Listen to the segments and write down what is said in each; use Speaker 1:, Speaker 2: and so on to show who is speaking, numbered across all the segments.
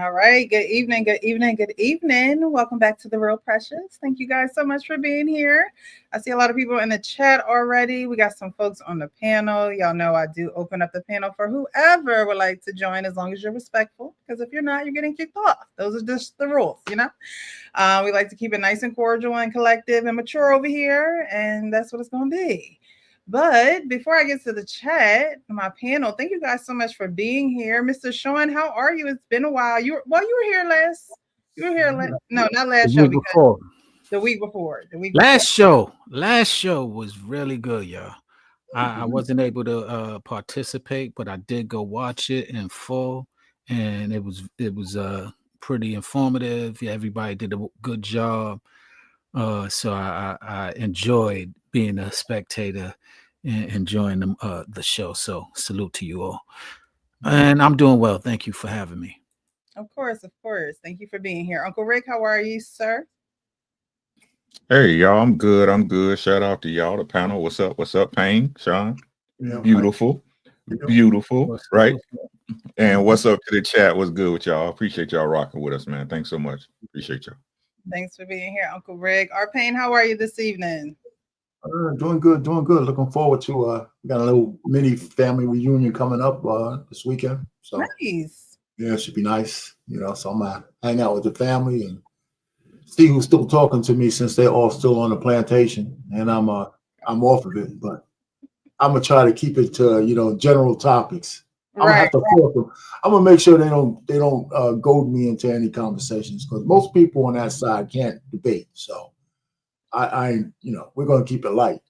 Speaker 1: All right. Good evening. Good evening. Good evening. Welcome back to The Real Precious. Thank you guys so much for being here. I see a lot of people in the chat already. We got some folks on the panel. Y'all know I do open up the panel for whoever would like to join as long as you're respectful. Because if you're not, you're getting kicked off. Those are just the rules. We like to keep it nice and cordial and collective and mature over here. And that's what it's going to be. But before I get to the chat, my panel, thank you guys so much for being here. Mr. Sean, how are you? It's been a while. You were here last. You were here last. No, not last show.
Speaker 2: Before.
Speaker 1: The week before.
Speaker 2: Last show was really good, y'all. I wasn't able to participate, but I did go watch it in full, and it was pretty informative. Yeah, everybody did a good job. So I enjoyed being a spectator and enjoying the show. So salute to you all. And I'm doing well. Thank you for having me.
Speaker 1: Of course, of course. Thank you for being here. Uncle Rick, how are you, sir?
Speaker 3: Hey, y'all, I'm good. I'm good. Shout out to y'all, the panel. What's up? What's up, Payne, Sean?
Speaker 4: Yeah,
Speaker 3: beautiful. Beautiful,
Speaker 2: What's
Speaker 3: right?
Speaker 2: up?
Speaker 3: And what's up to the chat? What's good with y'all? Appreciate y'all rocking with us, man. Thanks so much. Appreciate y'all.
Speaker 1: Thanks for being here, Uncle Rick. Our Payne, how are you this evening?
Speaker 4: Doing good, doing good. Looking forward to we got a little mini family reunion coming up this weekend. So
Speaker 1: nice.
Speaker 4: Yeah, it should be nice. So I'm gonna hang out with the family and see who's still talking to me since they're all still on the plantation, and I'm off of it. But I'm gonna try to keep it to general topics. I'm gonna have to force them. I'm gonna make sure they don't goad me into any conversations, because most people on that side can't debate. So we're gonna keep it light.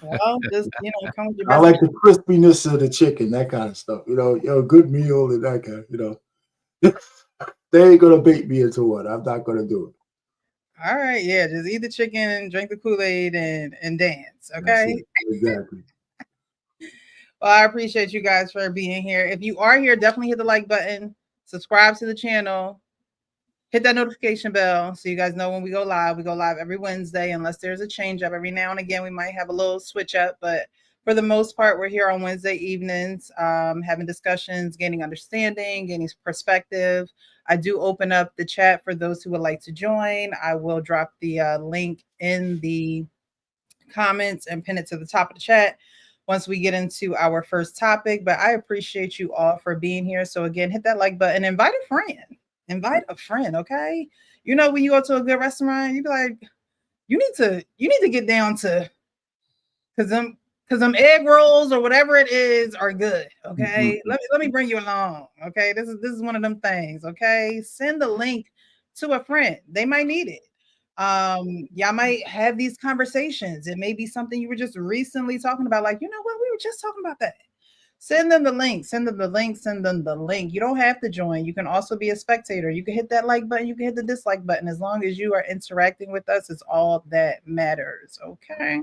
Speaker 1: Well, just come with your
Speaker 4: I like the crispiness of the chicken, that kind of stuff. Good meal and that kind. They ain't gonna bait me into it. I'm not gonna do it.
Speaker 1: All right, yeah, just eat the chicken and drink the Kool-Aid and dance. Okay.
Speaker 4: Exactly.
Speaker 1: Well, I appreciate you guys for being here. If you are here, definitely hit the like button, subscribe to the channel, hit that notification bell so you guys know when we go live. We go live every Wednesday, unless there's a change up. Every now and again, we might have a little switch up, but for the most part, we're here on Wednesday evenings, having discussions, gaining understanding, gaining perspective. I do open up the chat for those who would like to join. I will drop the link in the comments and pin it to the top of the chat once we get into our first topic. But I appreciate you all for being here. So again, hit that like button, invite a friend. Invite a friend, okay? When you go to a good restaurant, you be like, you need to get down to, because them egg rolls or whatever it is are good, okay? Mm-hmm. Let me bring you along, okay? This is one of them things, okay? Send the link to a friend. They might need it. Y'all might have these conversations. It may be something you were just recently talking about, like, you know what, we were just talking about that. Send them the link, send them the link, send them the link. You don't have to join. You can also be a spectator. You can hit that like button, you can hit the dislike button. As long as you are interacting with us, it's all that matters, okay?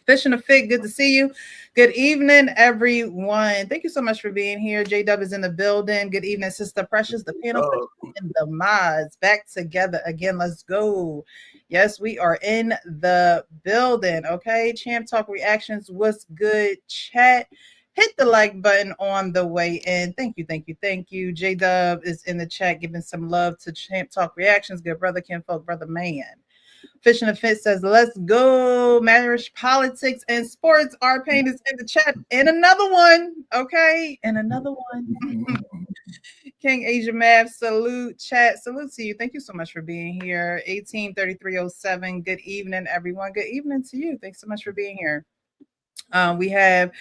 Speaker 1: Fish and a Fig, good to see you. Good evening, everyone. Thank you so much for being here. J-Dub is in the building. Good evening, Sister Precious, the panel, and the mods back together again. Let's go. Yes, we are in the building, okay? Champ Talk Reactions, what's good, chat? Hit the like button on the way in. Thank you, thank you, thank you. J-Dub is in the chat giving some love to Champ Talk Reactions. Good brother, kinfolk, brother, man. Fish and a Fit says, let's go. Marriage, politics, and sports. Our Payne is in the chat. And another one. Okay. And another one. King Asia Mav, salute. Chat, salute to you. Thank you so much for being here. 183307. Good evening, everyone. Good evening to you. Thanks so much for being here. We have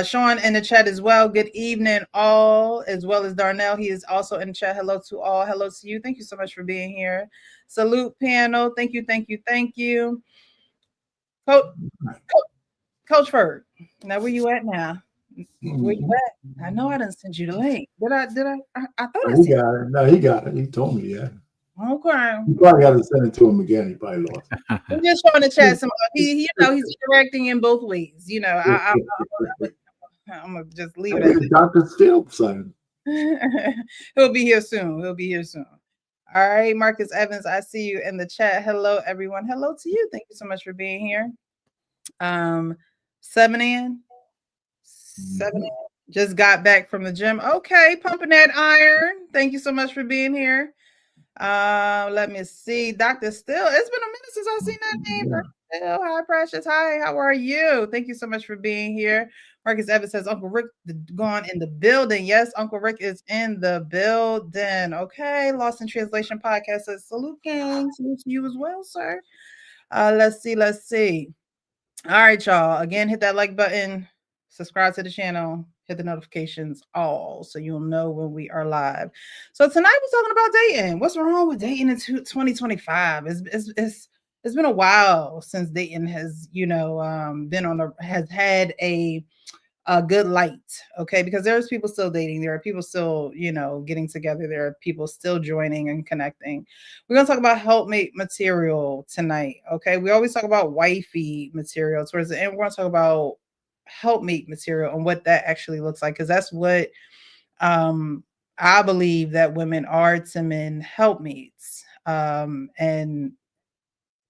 Speaker 1: Sean in the chat as well. Good evening, all, as well as Darnell. He is also in the chat. Hello to all. Hello to you. Thank you so much for being here. Salute, panel. Thank you, thank you, thank you. Coach Ferg, now where you at now? Where you at? I know I didn't send you the link. Did I? I thought I
Speaker 4: he got it. No, he got it. He told me, yeah.
Speaker 1: Okay.
Speaker 4: You probably got to send it to him again. He probably lost it.
Speaker 1: I'm just trying to chat some. He's interacting in both ways. I'm gonna just leave it.
Speaker 4: Dr. Phil, son.
Speaker 1: He'll be here soon. All right, Marcus Evans, I see you in the chat. Hello, everyone. Hello to you. Thank you so much for being here. 7 in. Just got back from the gym. Okay, pumping that iron. Thank you so much for being here. Let me see. Dr. Still, it's been a minute since I've seen that name.
Speaker 4: Yeah.
Speaker 1: Still, hi, Precious. Hi, how are you? Thank you so much for being here. Marcus Evans says Uncle Rick gone in the building. Yes, Uncle Rick is in the building. Okay, Lost in Translation podcast says salute, gang. Salute to you as well, sir. Let's see. All right, y'all. Again, hit that like button, subscribe to the channel, hit the notifications all so you'll know when we are live. So tonight we're talking about dating. What's wrong with dating in 2025? It's been a while since dating has, been has had a good light, okay? Because there's people still dating, there are people still, getting together, there are people still joining and connecting. We're gonna talk about helpmate material tonight, okay? We always talk about wifey material towards the end. We're gonna talk about helpmate material and what that actually looks like, because that's what I believe that women are to men helpmates. And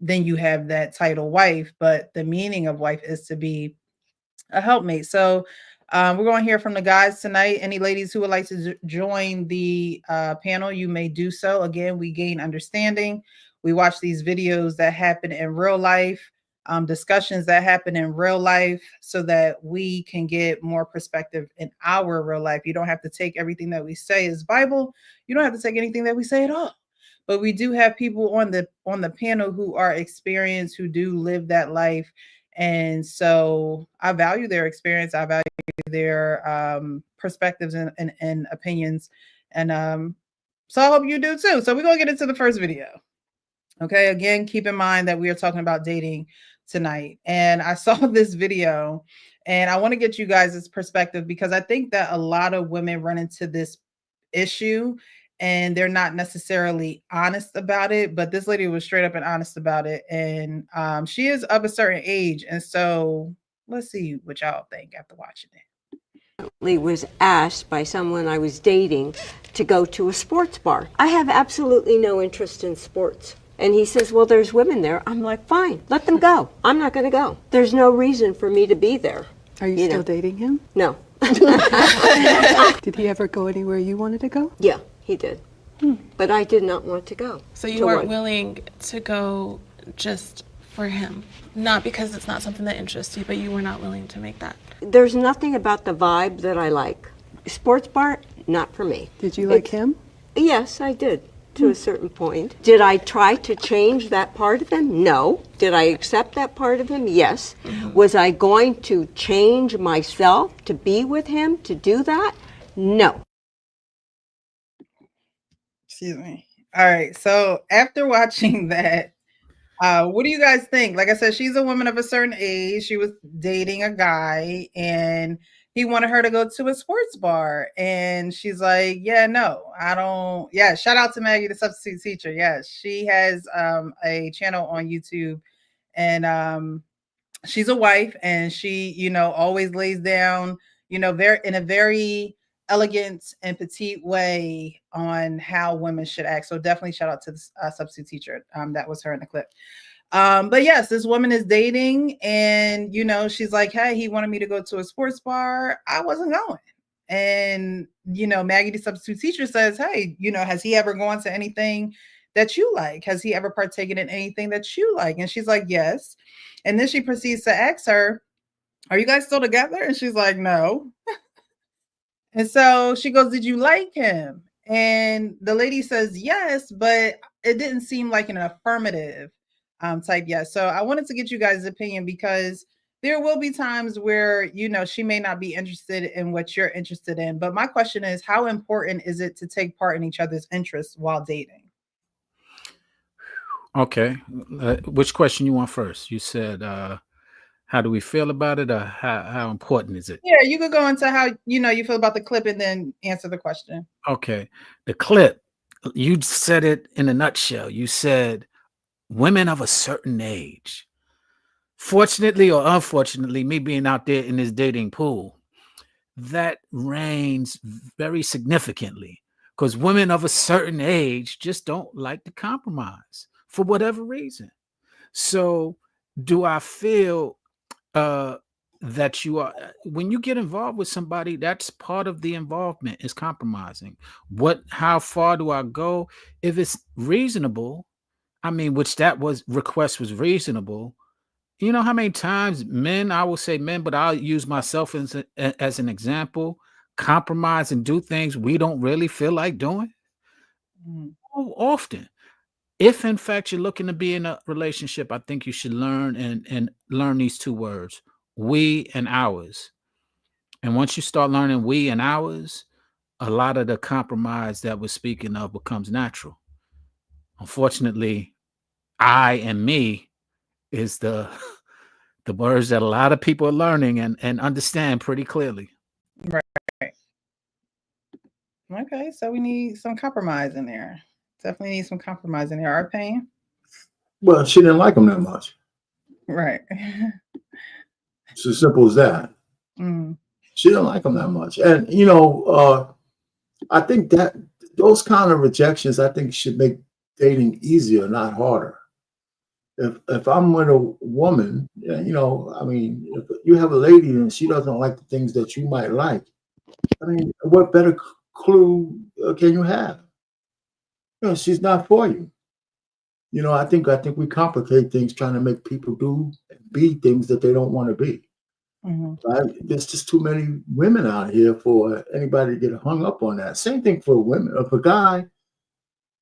Speaker 1: then you have that title wife, but the meaning of wife is to be a helpmate. So we're going to hear from the guys tonight. Any ladies who would like to join the panel, you may do so. Again, we gain understanding. We watch these videos that happen in real life, discussions that happen in real life, so that we can get more perspective in our real life. You don't have to take everything that we say as Bible. You don't have to take anything that we say at all. But we do have people on the panel who are experienced, who do live that life. And so I value their experience. I value their perspectives and opinions. And so I hope you do too. So we're going to get into the first video. Okay. Again, keep in mind that we are talking about dating tonight. And I saw this video and I want to get you guys' perspective, because I think that a lot of women run into this issue and they're not necessarily honest about it, but this lady was straight up and honest about it. And she is of a certain age. And so let's see what y'all think after watching it.
Speaker 5: Was asked by someone I was dating to go to a sports bar. I have absolutely no interest in sports. And he says, well, there's women there. I'm like, fine, let them go. I'm not going to go. There's no reason for me to be there.
Speaker 6: Are you still dating him?
Speaker 5: No.
Speaker 6: Did he ever go anywhere you wanted to go?
Speaker 5: Yeah, he did. But I did not want to go.
Speaker 7: So you weren't willing to go just for him? Not because it's not something that interests you, but you were not willing to make that?
Speaker 5: There's nothing about the vibe that I like. Sports bar, not for me.
Speaker 6: Did you like him?
Speaker 5: Yes, I did, to a certain point. Did I try to change that part of him? No. Did I accept that part of him? Yes. Was I going to change myself to be with him, to do that? No.
Speaker 1: Excuse me. All right. So after watching that, what do you guys think? Like I said, she's a woman of a certain age. She was dating a guy and he wanted her to go to a sports bar. And she's like, yeah, no, I don't. Yeah. Shout out to Maggie, the substitute teacher. Yes. She has a channel on YouTube, and she's a wife, and she, always lays down, very in a very elegant and petite way on how women should act. So definitely shout out to the substitute teacher. That was her in the clip. But yes, this woman is dating, and she's like, hey, he wanted me to go to a sports bar. I wasn't going. And Maggie, the substitute teacher, says, hey, has he ever gone to anything that you like? Has he ever partaken in anything that you like? And she's like, yes. And then she proceeds to ask her, are you guys still together? And she's like, no. And so she goes, did you like him? And the lady says, yes, but it didn't seem like an affirmative type yes. So I wanted to get you guys' opinion, because there will be times where, she may not be interested in what you're interested in. But my question is, how important is it to take part in each other's interests while dating?
Speaker 2: Okay. Which question you want first? You said, how do we feel about it, or how important is it?
Speaker 1: Yeah, you could go into how you feel about the clip and then answer the question.
Speaker 2: Okay. The clip, you said it in a nutshell. You said women of a certain age. Fortunately or unfortunately, me being out there in this dating pool, that reigns very significantly, because women of a certain age just don't like to compromise for whatever reason. So do I feel that you are, when you get involved with somebody, that's part of the involvement, is compromising. How far do I go? If it's reasonable, I mean, which request was reasonable. You know how many times I will say men, but I'll use myself as an example, compromise and do things we don't really feel like doing. So often. If in fact you're looking to be in a relationship, I think you should learn and learn these two words, we and ours. And once you start learning we and ours, a lot of the compromise that we're speaking of becomes natural. Unfortunately, I and me is the words that a lot of people are learning and understand pretty clearly.
Speaker 1: Right. Okay, so we need some compromise in there. Definitely need some compromise in there. Our pain.
Speaker 4: Well, she didn't like him that much.
Speaker 1: Right.
Speaker 4: It's as simple as that. She didn't like him that much. And, you know, I think that those kind of rejections, I think, should make dating easier, not harder. If I'm with a woman, you know, I mean, if you have a lady and she doesn't like the things that you might like, I mean, what better clue can you have? You know, she's not for you. You know, I think we complicate things trying to make people do and be things that they don't want to be. Right? There's just too many women out here for anybody to get hung up on that. Same thing for women. If a guy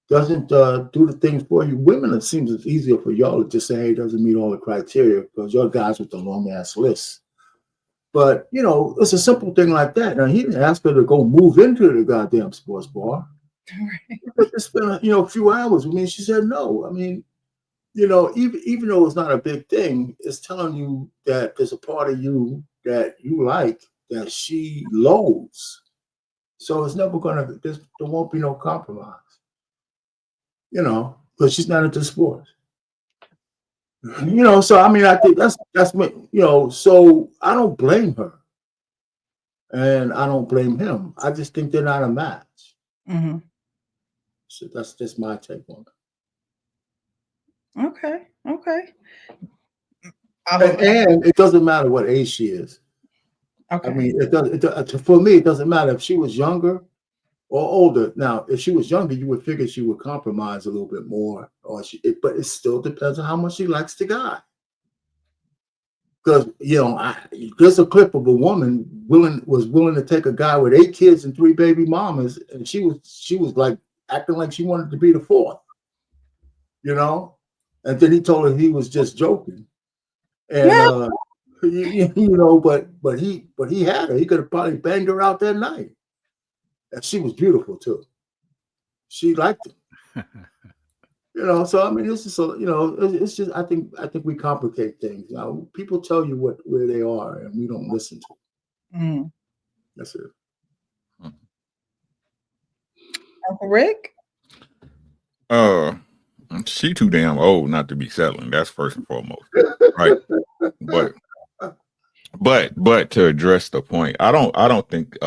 Speaker 4: doesn't do the things for you, women, it seems it's easier for y'all to just say, hey, it doesn't meet all the criteria because you're guys with the long ass list. But, you know, it's a simple thing like that. Now, he didn't ask her to go move into the goddamn sports bar. It's been a few hours. I mean, she said no. I mean, you know, even though it's not a big thing, it's telling you that there's a part of you that you like that she loathes. So it's never there won't be no compromise. You know, because she's not into sports. You know, so I mean, I think that's what, you know, so I don't blame her. And I don't blame him. I just think they're not a match. So that's just my take on
Speaker 1: it. Okay.
Speaker 4: And it doesn't matter what age she is. Okay. I mean, for me, it doesn't matter if she was younger or older. Now, if she was younger, you would figure she would compromise a little bit more, but it still depends on how much she likes the guy. Because, you know, there's a clip of a woman was willing to take a guy with 8 kids and 3 baby mamas, and she was like acting like she wanted to be the 4th, you know. And then he told her he was just joking, and you know, but he had her. He could have probably banged her out that night, and she was beautiful too. She liked him. You know, so I mean, this is you know, it's just I think we complicate things. You know, people tell you where they are, and we don't listen to them. That's it.
Speaker 1: Uncle Rick?
Speaker 3: She too damn old not to be settling. That's first and foremost, right? But to address the point, I don't think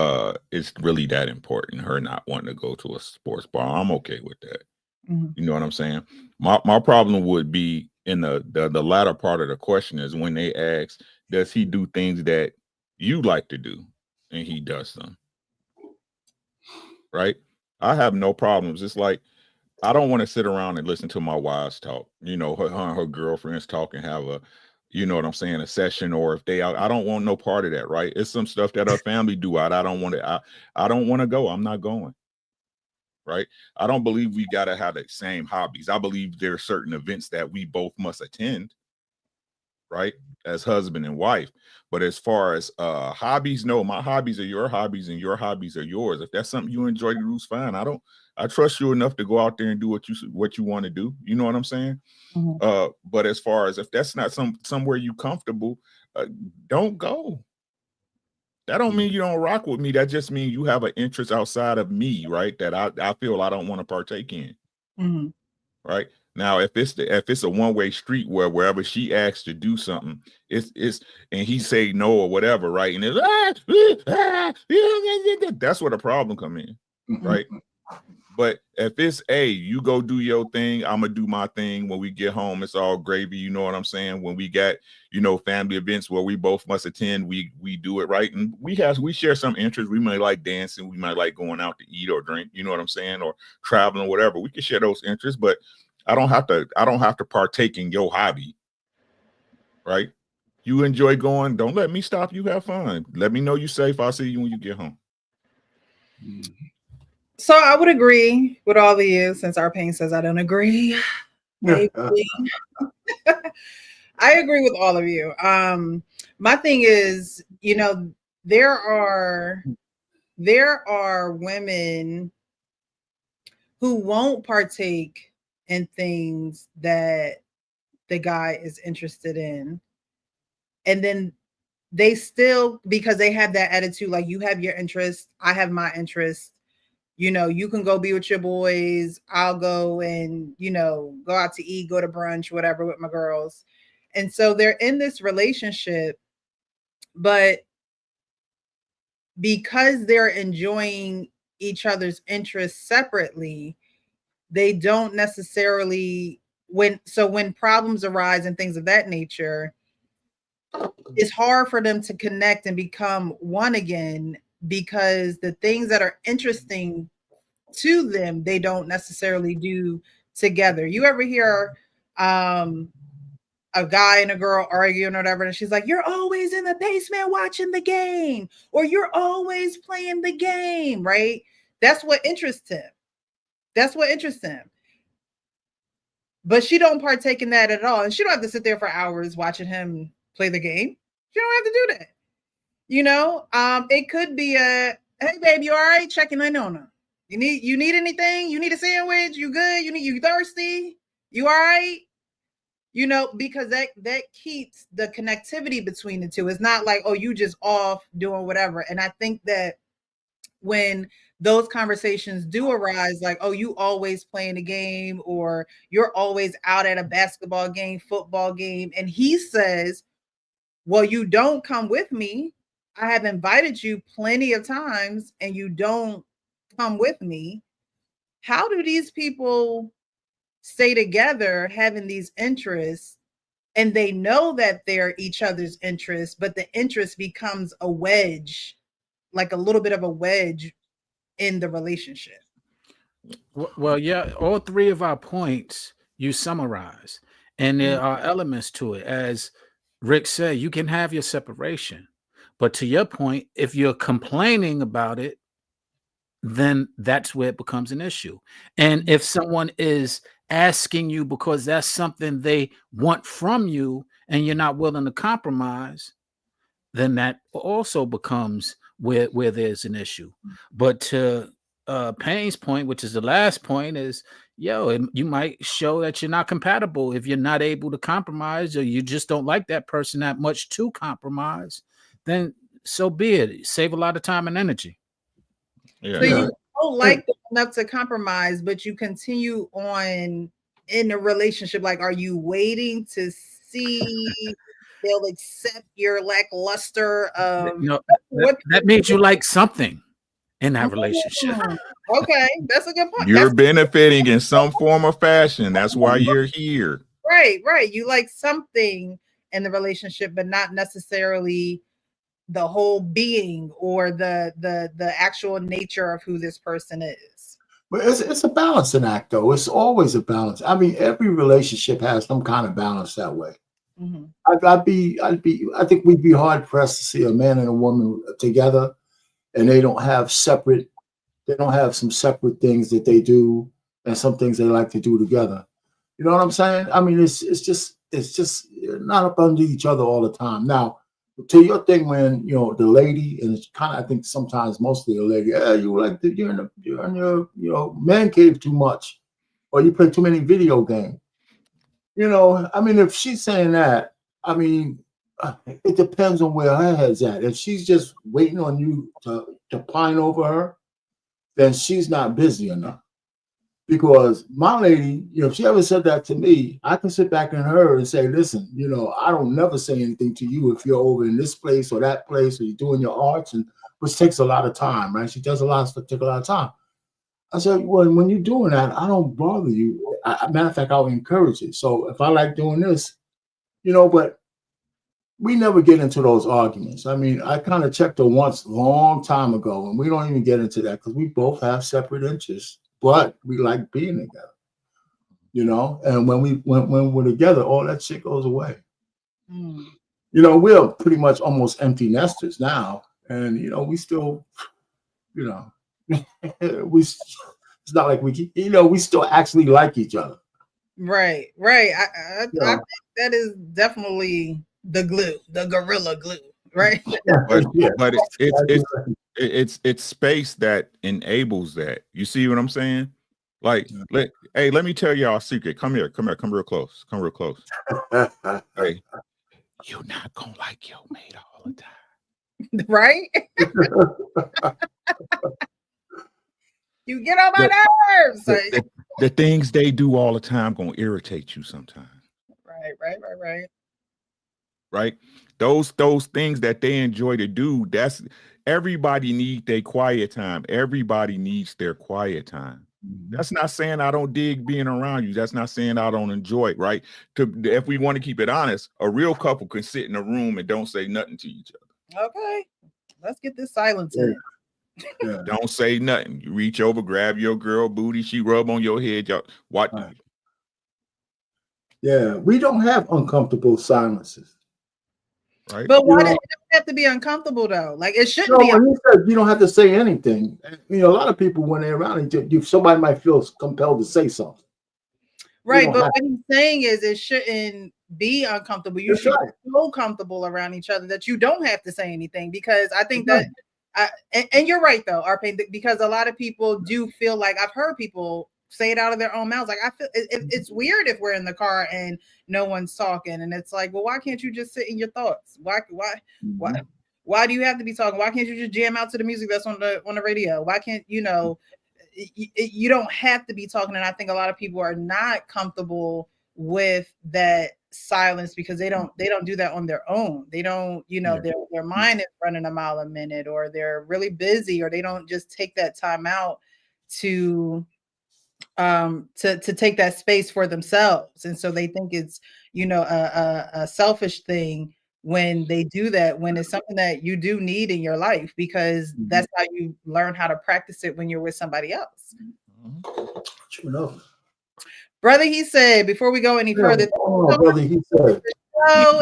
Speaker 3: it's really that important. Her not wanting to go to a sports bar, I'm okay with that. You know what I'm saying? My problem would be in the latter part of the question is when they ask, does he do things that you like to do, and he does them, right? I have no problems. It's like I don't want to sit around and listen to my wives talk. You know, her girlfriends talk and have a, you know what I'm saying, a session, or if I don't want no part of that, right? It's some stuff that her family do out. I don't want to go. I'm not going. Right. I don't believe we got to have the same hobbies. I believe there are certain events that we both must attend, right, as husband and wife. But as far as hobbies, no, my hobbies are your hobbies and your hobbies are yours. If that's something you enjoy to do, is fine. I trust you enough to go out there and do what you want to do. You know what I'm saying? But as far as if that's not somewhere you comfortable, don't go. That don't mean you don't rock with me. That just means you have an interest outside of me, right? That I feel I don't want to partake in. Right now, if it's a one-way street where wherever she asks to do something, it's and he say no or whatever, right? And it's that's where the problem come in, right? But if it's, hey, you go do your thing, I'm gonna do my thing. When we get home, it's all gravy. You know what I'm saying? When we got, you know, family events where we both must attend, we do it right. And we share some interests. We might like dancing, we might like going out to eat or drink, you know what I'm saying, or traveling, whatever. We can share those interests, but I don't have to partake in your hobby, right? You enjoy going, don't let me stop you. Have fun. Let me know you safe. I'll see you when you get home.
Speaker 1: So I would agree with all of you, since our pain says I don't agree. I agree with all of you. My thing is, you know, there are women who won't partake in things that the guy is interested in, and then they still, because they have that attitude, like, you have your interest, I have my interest. You know, you can go be with your boys, I'll go and, you know, go out to eat, go to brunch, whatever, with my girls. And so they're in this relationship, but because they're enjoying each other's interests separately, they don't necessarily, when problems arise and things of that nature, it's hard for them to connect and become one again, because the things that are interesting to them, they don't necessarily do together. You ever hear a guy and a girl arguing or whatever, and she's like, you're always in the basement watching the game, or you're always playing the game, right? That's what interests him. But she don't partake in that at all. And she don't have to sit there for hours watching him play the game. She don't have to do that. You know, it could be a, hey babe, you all right? Checking in on her. You need anything? You need a sandwich? You good? You thirsty? You all right? You know, because that keeps the connectivity between the two. It's not like, oh, you just off doing whatever. And I think that when those conversations do arise, like, oh, you always playing the game, or you're always out at a basketball game, football game, and he says, well, you don't come with me. I have invited you plenty of times and you don't come with me. How do these people stay together having these interests, and they know that they're each other's interests, but the interest becomes a wedge, like a little bit of a wedge in the relationship?
Speaker 2: Well, yeah, all three of our points you summarize, and there are elements to it. As Rick said, you can have your separation, but to your point, if you're complaining about it, then that's where it becomes an issue. And if someone is asking you because that's something they want from you and you're not willing to compromise, then that also becomes where there's an issue. But to Payne's point, which is the last point, is you might show that you're not compatible if you're not able to compromise, or you just don't like that person that much to compromise. Then so be it. Save a lot of time and energy.
Speaker 3: Yeah.
Speaker 1: So you don't like them enough to compromise, but you continue on in a relationship. Like, are you waiting to see they'll accept your lackluster of
Speaker 2: that means you like something in that relationship.
Speaker 1: Okay, that's a good point.
Speaker 3: You're benefiting in some form or fashion. That's why you're here.
Speaker 1: Right. You like something in the relationship, but not necessarily the whole being or the actual nature of who this person is.
Speaker 4: But it's a balancing act, though. It's always a balance. I mean, every relationship has some kind of balance that way.
Speaker 1: Mm-hmm.
Speaker 4: I think we'd be hard pressed to see a man and a woman together and they don't have some separate things that they do and some things they like to do together. You know what I'm saying? I mean, it's just not up under each other all the time. Now, to your thing, when the lady, and it's kind of, I think sometimes mostly the lady, you're in your man cave too much, or you play too many video games. I mean, if she's saying that, I mean, it depends on where her head's at. If she's just waiting on you to pine over her, then she's not busy enough. Because my lady, if she ever said that to me, I can sit back in her and say, listen, I don't never say anything to you if you're over in this place or that place, or you're doing your arts, and which takes a lot of time, right? She does a lot of stuff, take a lot of time. I said, well, when you're doing that, I don't bother you. Matter of fact, I'll encourage it. So if I like doing this, but we never get into those arguments. I mean, I kind of checked her once long time ago, and we don't even get into that because we both have separate interests, but we like being together. And when we're together, all that shit goes away.
Speaker 1: Mm.
Speaker 4: We're pretty much almost empty nesters now, and we still, it's not like we still actually like each other.
Speaker 1: Right. I
Speaker 4: Yeah.
Speaker 1: think that is definitely the glue, the gorilla glue, right?
Speaker 3: But
Speaker 4: Yeah.
Speaker 3: but it's space that enables that. You see what I'm saying? Like, let me tell y'all a secret. Come here, come real close. Come real close. Hey, you're not gonna like your mate all the time.
Speaker 1: Right? You get on my nerves.
Speaker 3: The things they do all the time gonna irritate you sometimes. Right? Those things that they enjoy to do, that's everybody needs their quiet time. Everybody needs their quiet time. That's not saying I don't dig being around you. That's not saying I don't enjoy it, right? If we want to keep it honest, a real couple can sit in a room and don't say nothing to each other.
Speaker 1: Okay. Let's get this silence in.
Speaker 4: Yeah.
Speaker 3: Don't say nothing. You reach over, grab your girl booty, she rub on your head. Y'all, what?
Speaker 4: Right. Yeah, we don't have uncomfortable silences.
Speaker 3: Right.
Speaker 1: But why does it have to be uncomfortable though? Like it shouldn't be.
Speaker 4: When you said you don't have to say anything, a lot of people when they're around, somebody might feel compelled to say something.
Speaker 1: Right, but what he's saying is it shouldn't be uncomfortable. You should be so comfortable around each other that you don't have to say anything, because I think that, and you're right though, RP, because a lot of people do feel like, I've heard people say it out of their own mouths. Like, I feel it's weird if we're in the car and no one's talking, and it's like, well, why can't you just sit in your thoughts? Why do you have to be talking? Why can't you just jam out to the music that's on the radio? Why can't you don't have to be talking? And I think a lot of people are not comfortable with that silence because they don't do that on their own. They don't, their mind is running a mile a minute, or they're really busy, or they don't just take that time out to take that space for themselves. And so they think it's, a selfish thing when they do that, when it's something that you do need in your life, because that's how you learn how to practice it when you're with somebody else.
Speaker 4: True enough.
Speaker 1: Brother, he said, before we go any further.
Speaker 4: Brother, he said.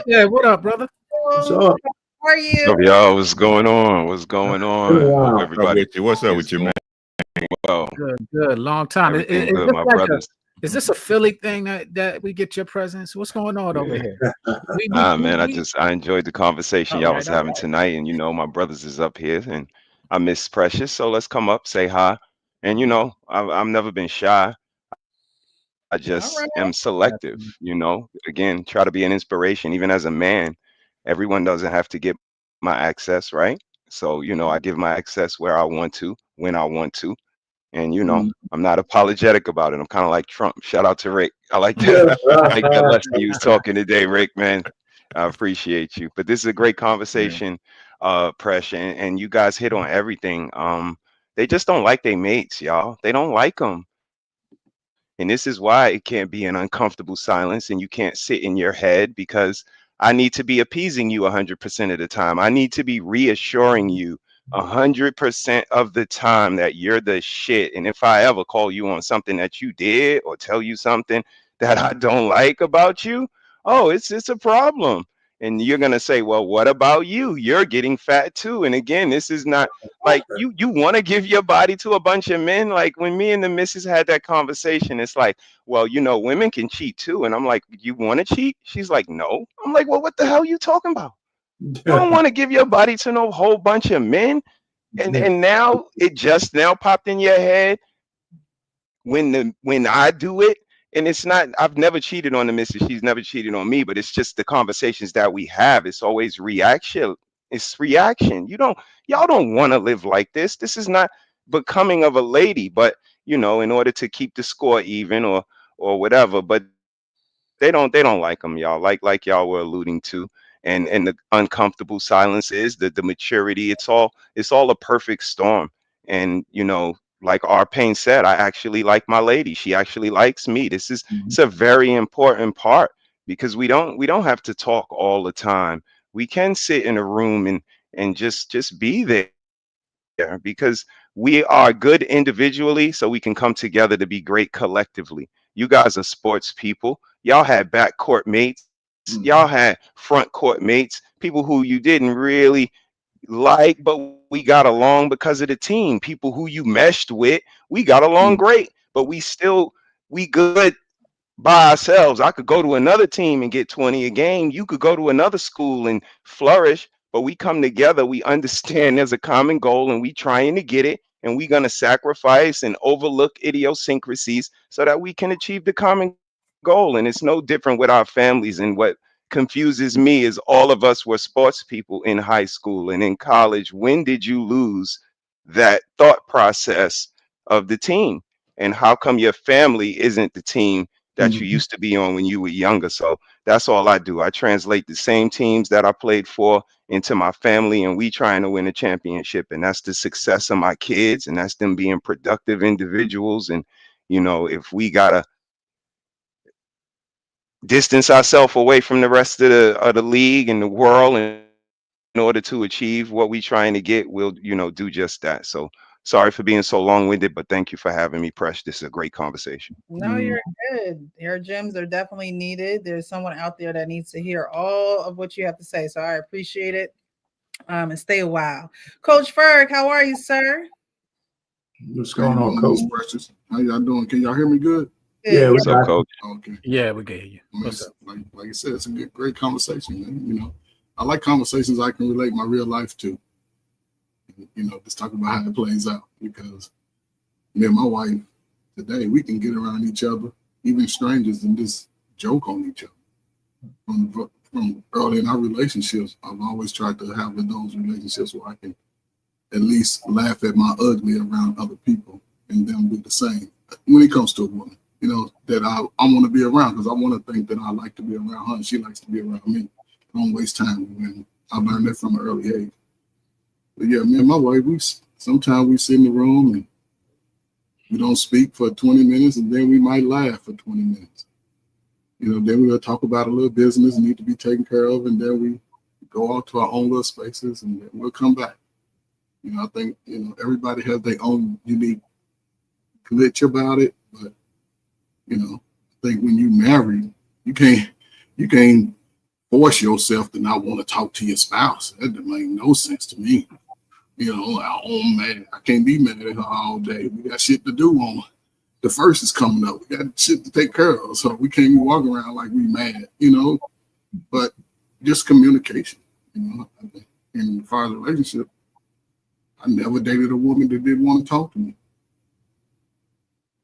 Speaker 2: Yeah, what up, brother?
Speaker 4: What's up?
Speaker 1: How are you?
Speaker 8: What's up, y'all? What's going on? What's going on? Hope everybody.
Speaker 3: What's up with you, man?
Speaker 8: Well,
Speaker 2: good. Long time.
Speaker 8: Everything good, my brothers.
Speaker 2: Is this a Philly thing that we get your presence? What's going on over here?
Speaker 8: Man, I enjoyed the conversation y'all was having tonight, and my brothers is up here, and I miss Precious, so let's come up, say hi, and I've never been shy. I just am selective, Again, try to be an inspiration, even as a man. Everyone doesn't have to get my access, right? So I give my access where I want to, when I want to. And I'm not apologetic about it. I'm kind of like Trump. Shout out to Rick. I like that. I like that lesson you was talking today, Rick, man. I appreciate you. But this is a great conversation, Presh, and you guys hit on everything. They just don't like their mates, y'all. They don't like them. And this is why it can't be an uncomfortable silence, and you can't sit in your head, because I need to be appeasing you 100% of the time. I need to be reassuring you 100% of the time that you're the shit. And if I ever call you on something that you did, or tell you something that I don't like about you, it's a problem. And you're gonna say, well, what about you? You're getting fat too. And again, this is not like you want to give your body to a bunch of men. Like when me and the missus had that conversation, it's like, well, women can cheat too. And I'm like, you want to cheat? She's like, no. I'm like, well, what the hell are you talking about? You don't want to give your body to no whole bunch of men. And now it just now popped in your head when I do it. And it's not, I've never cheated on the missus. She's never cheated on me, but it's just the conversations that we have. It's always reaction. It's reaction. Y'all don't want to live like this. This is not becoming of a lady, but in order to keep the score even or whatever, but they don't like them, y'all, like y'all were alluding to. And the uncomfortable silence is the maturity. It's all a perfect storm. And like our Payne said, I actually like my lady. She actually likes me. It's a very important part because we don't have to talk all the time. We can sit in a room and just be there because we are good individually, so we can come together to be great collectively. You guys are sports people. Y'all had backcourt mates. Y'all had front court mates, people who you didn't really like, but we got along because of the team. People who you meshed with, we got along great, but we good by ourselves. I could go to another team and get 20 a game. You could go to another school and flourish, but we come together. We understand there's a common goal and we trying to get it. And we're going to sacrifice and overlook idiosyncrasies so that we can achieve the common goal. And it's no different with our families. And what confuses me is all of us were sports people in high school and in college. When did you lose that thought process of the team? And how come your family isn't the team that you used to be on when you were younger? So that's all I do. I translate the same teams that I played for into my family, and we trying to win a championship. And that's the success of my kids, and that's them being productive individuals. And if we gotta distance ourselves away from the rest of the league and the world in order to achieve what we trying to get, we'll do just that. So sorry for being so long-winded, but thank you for having me, Presh. This is a great conversation.
Speaker 1: No, you're good. Your gems are definitely needed. There's someone out there that needs to hear all of what you have to say. So I appreciate it. And stay a while. Coach Ferg, how are you, sir?
Speaker 4: What's going on, Coach?
Speaker 9: Precious? How y'all doing? Can y'all hear me good?
Speaker 4: Yeah,
Speaker 8: What's up, Coach?
Speaker 9: Okay.
Speaker 2: Yeah, we can hear you. What's up?
Speaker 9: Like I said, it's a great conversation, man. I like conversations I can relate my real life to. Just talking about how it plays out, because me and my wife today, we can get around each other, even strangers, and just joke on each other. From early in our relationships, I've always tried to have those relationships where I can at least laugh at my ugly around other people and them do the same when it comes to a woman, that I want to be around, because I want to think that I like to be around her and she likes to be around me. I don't waste time. And I learned that from an early age. But yeah, me and my wife, sometimes we sit in the room and we don't speak for 20 minutes, and then we might laugh for 20 minutes. Then we'll talk about a little business need to be taken care of, and then we go off to our own little spaces, and then we'll come back. I think, everybody has their own unique glitch about it, but, I think when you married, you can't force yourself to not want to talk to your spouse. That doesn't make no sense to me. I'm mad. I can't be mad at her all day. We got shit to do on. The first is coming up. We got shit to take care of. So we can't be walking around like we mad, but just communication, And as far as a relationship, I never dated a woman that didn't want to talk to me.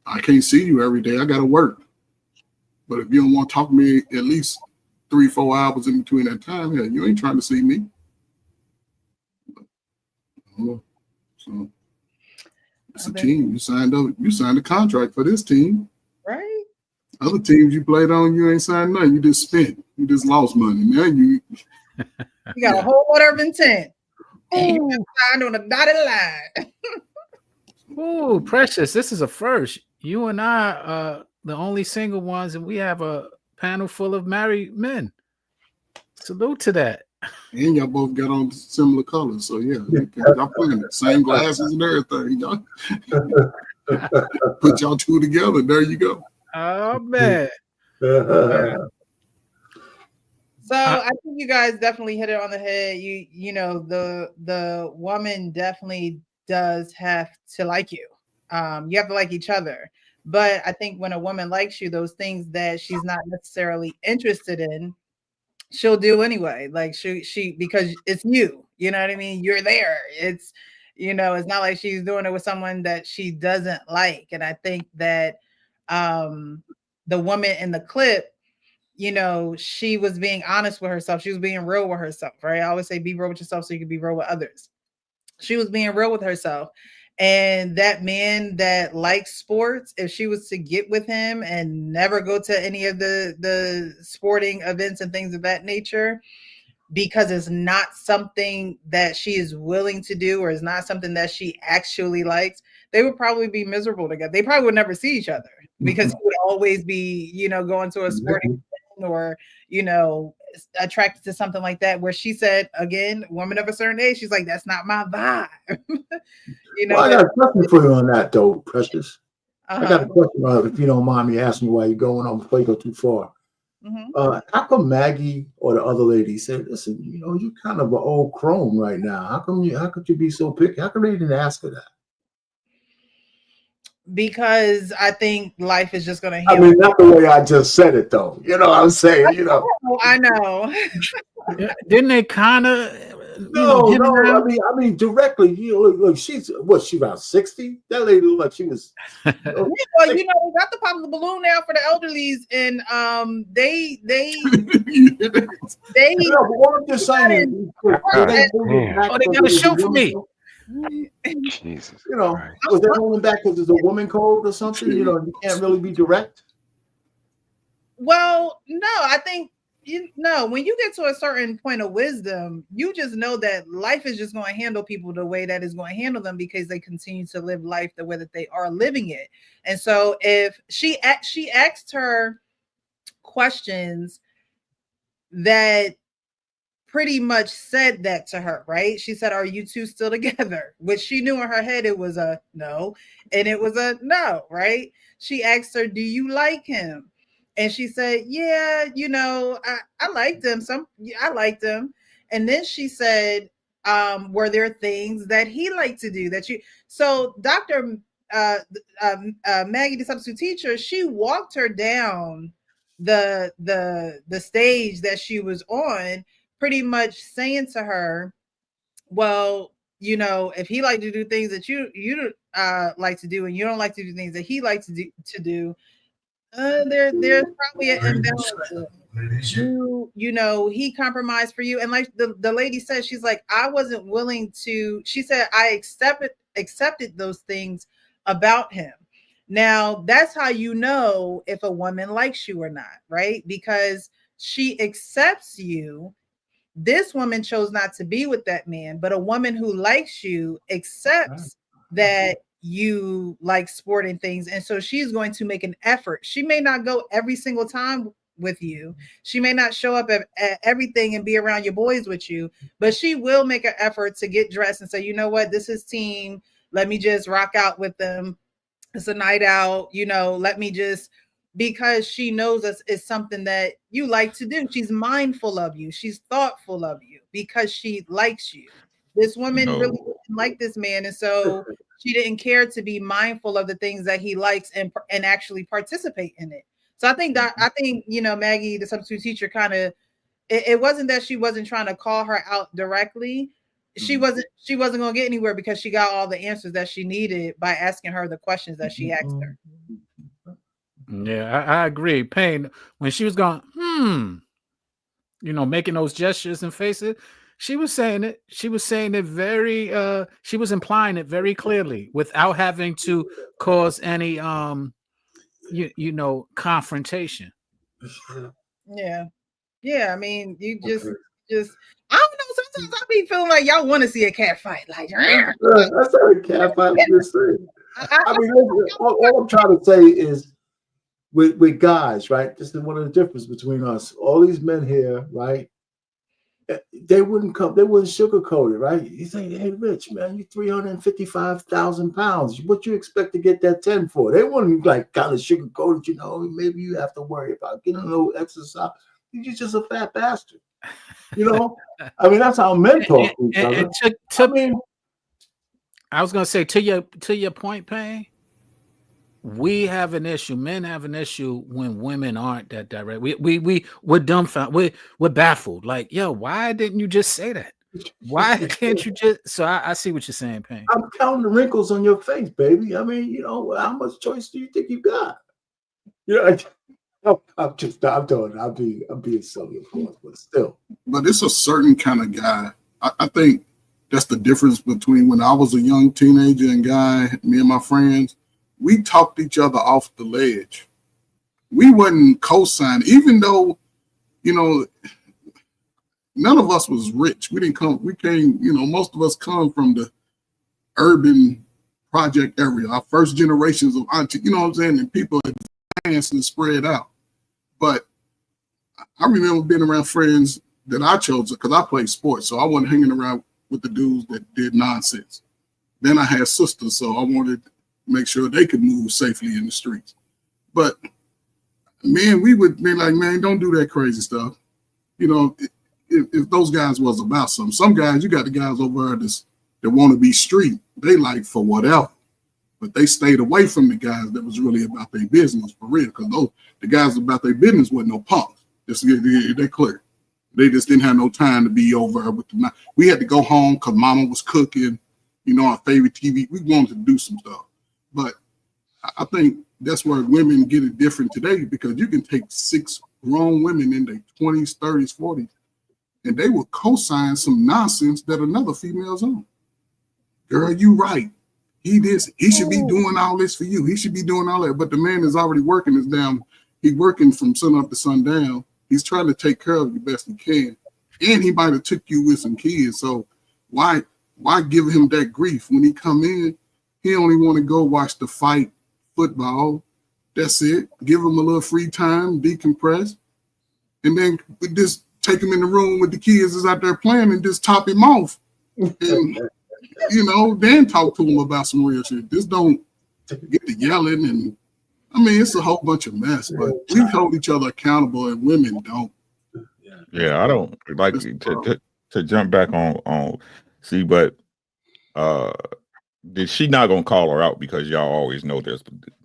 Speaker 9: I can't see you every day. I got to work. But if you don't want to talk to me at least 3-4 hours in between that time, you ain't trying to see me. So it's a team. You signed a contract for this team.
Speaker 1: Right.
Speaker 9: Other teams you played on, you ain't signed nothing. You just spent. You just lost money. Now you
Speaker 1: got a whole letter of intent. And you got signed on a dotted line.
Speaker 2: Ooh, Precious, this is a first. You and I are the only single ones, and we have a panel full of married men. Salute to that.
Speaker 9: And y'all both got on similar colors. So yeah, y'all playing the same glasses and everything. Y'all put y'all two together. There you go.
Speaker 2: Oh man.
Speaker 1: So I think you guys definitely hit it on the head. The woman definitely does have to like you. You have to like each other. But I think when a woman likes you, those things that she's not necessarily interested in, she'll do anyway. Like she because it's you. You know what I mean? You're there. It's it's not like she's doing it with someone that she doesn't like. And I think that the woman in the clip, she was being honest with herself. She was being real with herself, right? I always say be real with yourself so you can be real with others. She was being real with herself. And that man that likes sports, if she was to get with him and never go to any of the sporting events and things of that nature, because it's not something that she is willing to do or is not something that she actually likes, they would probably be miserable together. They probably would never see each other because he would always be, going to a sporting event or, attracted to something like that, where she said, again, woman of a certain age, she's like, that's not my vibe.
Speaker 4: Well, I got a question for you on that, though, Precious.
Speaker 1: Uh-huh.
Speaker 4: I got a question, if you don't mind me asking you why you're going on before you go too far.
Speaker 1: Mm-hmm.
Speaker 4: How come Maggie or the other lady said, listen, you're kind of an old crone right now. How could you be so picky? How come they didn't ask her that?
Speaker 1: Because I think life is just going to
Speaker 4: I mean, not the way I just said it, though. You know what I'm saying?
Speaker 1: I know.
Speaker 2: Didn't they kind of,
Speaker 4: No. I mean, directly. Look, she's around 60? That lady looked like she was.
Speaker 1: Well, we got the pop of the balloon now for the elderlies, and they.
Speaker 4: No, but what I'm just saying.
Speaker 2: They got a show for me.
Speaker 8: Jesus.
Speaker 4: Was that holding back because it's a woman code or something? You can't really be direct.
Speaker 1: Well, no, I think when you get to a certain point of wisdom, you just know that life is just going to handle people the way that is going to handle them because they continue to live life the way that they are living it. And so if she asked her questions that pretty much said that to her, right? She said, are you two still together? Which she knew in her head it was a no, and it was a no, right? She asked her, do you like him? And she said, yeah, I liked him. I liked him. And then she said, were there things that he liked to do so Dr. Maggie, the substitute teacher, she walked her down the stage that she was on, pretty much saying to her, well, if he liked to do things that you like to do, and you don't like to do things that he likes to do, there's probably an imbalance. He compromised for you. And like the lady said, she's like, I wasn't willing to, she said, I accepted those things about him. Now, that's how you know if a woman likes you or not, right? Because she accepts you. This woman chose not to be with that man, but a woman who likes you accepts that you like sporting things. And so she's going to make an effort. She may not go every single time with you. She may not show up at everything and be around your boys with you, but she will make an effort to get dressed and say, you know what, this is team. Let me just rock out with them. It's a night out, let me just, because she knows it's something that you like to do. She's mindful of you. She's thoughtful of you because she likes you. This woman really didn't like this man. And so she didn't care to be mindful of the things that he likes and actually participate in it. So I think Maggie, the substitute teacher, kind of, it wasn't that she wasn't trying to call her out directly. She wasn't going to get anywhere because she got all the answers that she needed by asking her the questions that she asked her.
Speaker 2: Yeah, I agree. Payne, when she was going, making those gestures and faces, she was saying it. She was saying it very, she was implying it very clearly without having to cause any, confrontation.
Speaker 1: Yeah. Yeah. I mean, you just, I don't know. Sometimes I be feeling like y'all want to see a cat fight. Like,
Speaker 4: that's not a cat fight. I mean, all I'm trying to say is, with guys, right? This is one of the differences between us. All these men here, right? They wouldn't sugarcoat it, right? You say, hey, Rich, man, you're 355,000 pounds. What you expect to get that 10 for? They wouldn't like kind of sugarcoat it, maybe you have to worry about getting a little exercise. You're just a fat bastard. I mean, that's how men talk to each other.
Speaker 2: I was gonna say, to your point, Payne, we have an issue. Men have an issue when women aren't that direct. We're dumbfounded. We're baffled. Like, yo, why didn't you just say that? Why can't you just? So I see what you're saying, Payne.
Speaker 4: I'm counting the wrinkles on your face, baby. I mean, how much choice do you think you got? I'm being silly, of course, but still.
Speaker 9: But it's a certain kind of guy. I think that's the difference between when I was a young teenager and guy, me and my friends, we talked each other off the ledge. We wouldn't co-sign, even though, none of us was rich. We came, most of us come from the urban project area. Our first generations of auntie, you know what I'm saying? And people advanced and spread out. But I remember being around friends that I chose because I played sports. So I wasn't hanging around with the dudes that did nonsense. Then I had sisters, so I wanted to make sure they could move safely in the streets. But man, we would be like, man, don't do that crazy stuff. If those guys was about something. Some guys, you got the guys over there that want to be street. They like for whatever. But they stayed away from the guys that was really about their business for real. Because the guys about their business wasn't no punks. Just to get that clear. They just didn't have no time to be over with the. We had to go home because mama was cooking, our favorite TV. We wanted to do some stuff. But I think that's where women get it different today, because you can take 6 grown women in their 20s, 30s, 40s, and they will co-sign some nonsense that another female's on. Girl, you right. He should be doing all this for you. He should be doing all that. But the man is already working his damn. He's working from sun up to sundown. He's trying to take care of you best he can. And he might have took you with some kids. So why give him that grief when he come in? He only want to go watch the fight, football. That's it. Give him a little free time, decompress. And then just take him in the room with the kids is out there playing and just top him off. And, then talk to him about some real shit. Just don't get to yelling. And it's a whole bunch of mess, but we hold each other accountable and women don't.
Speaker 3: Yeah, I don't like to jump back on see, but she not gonna call her out because y'all always know this.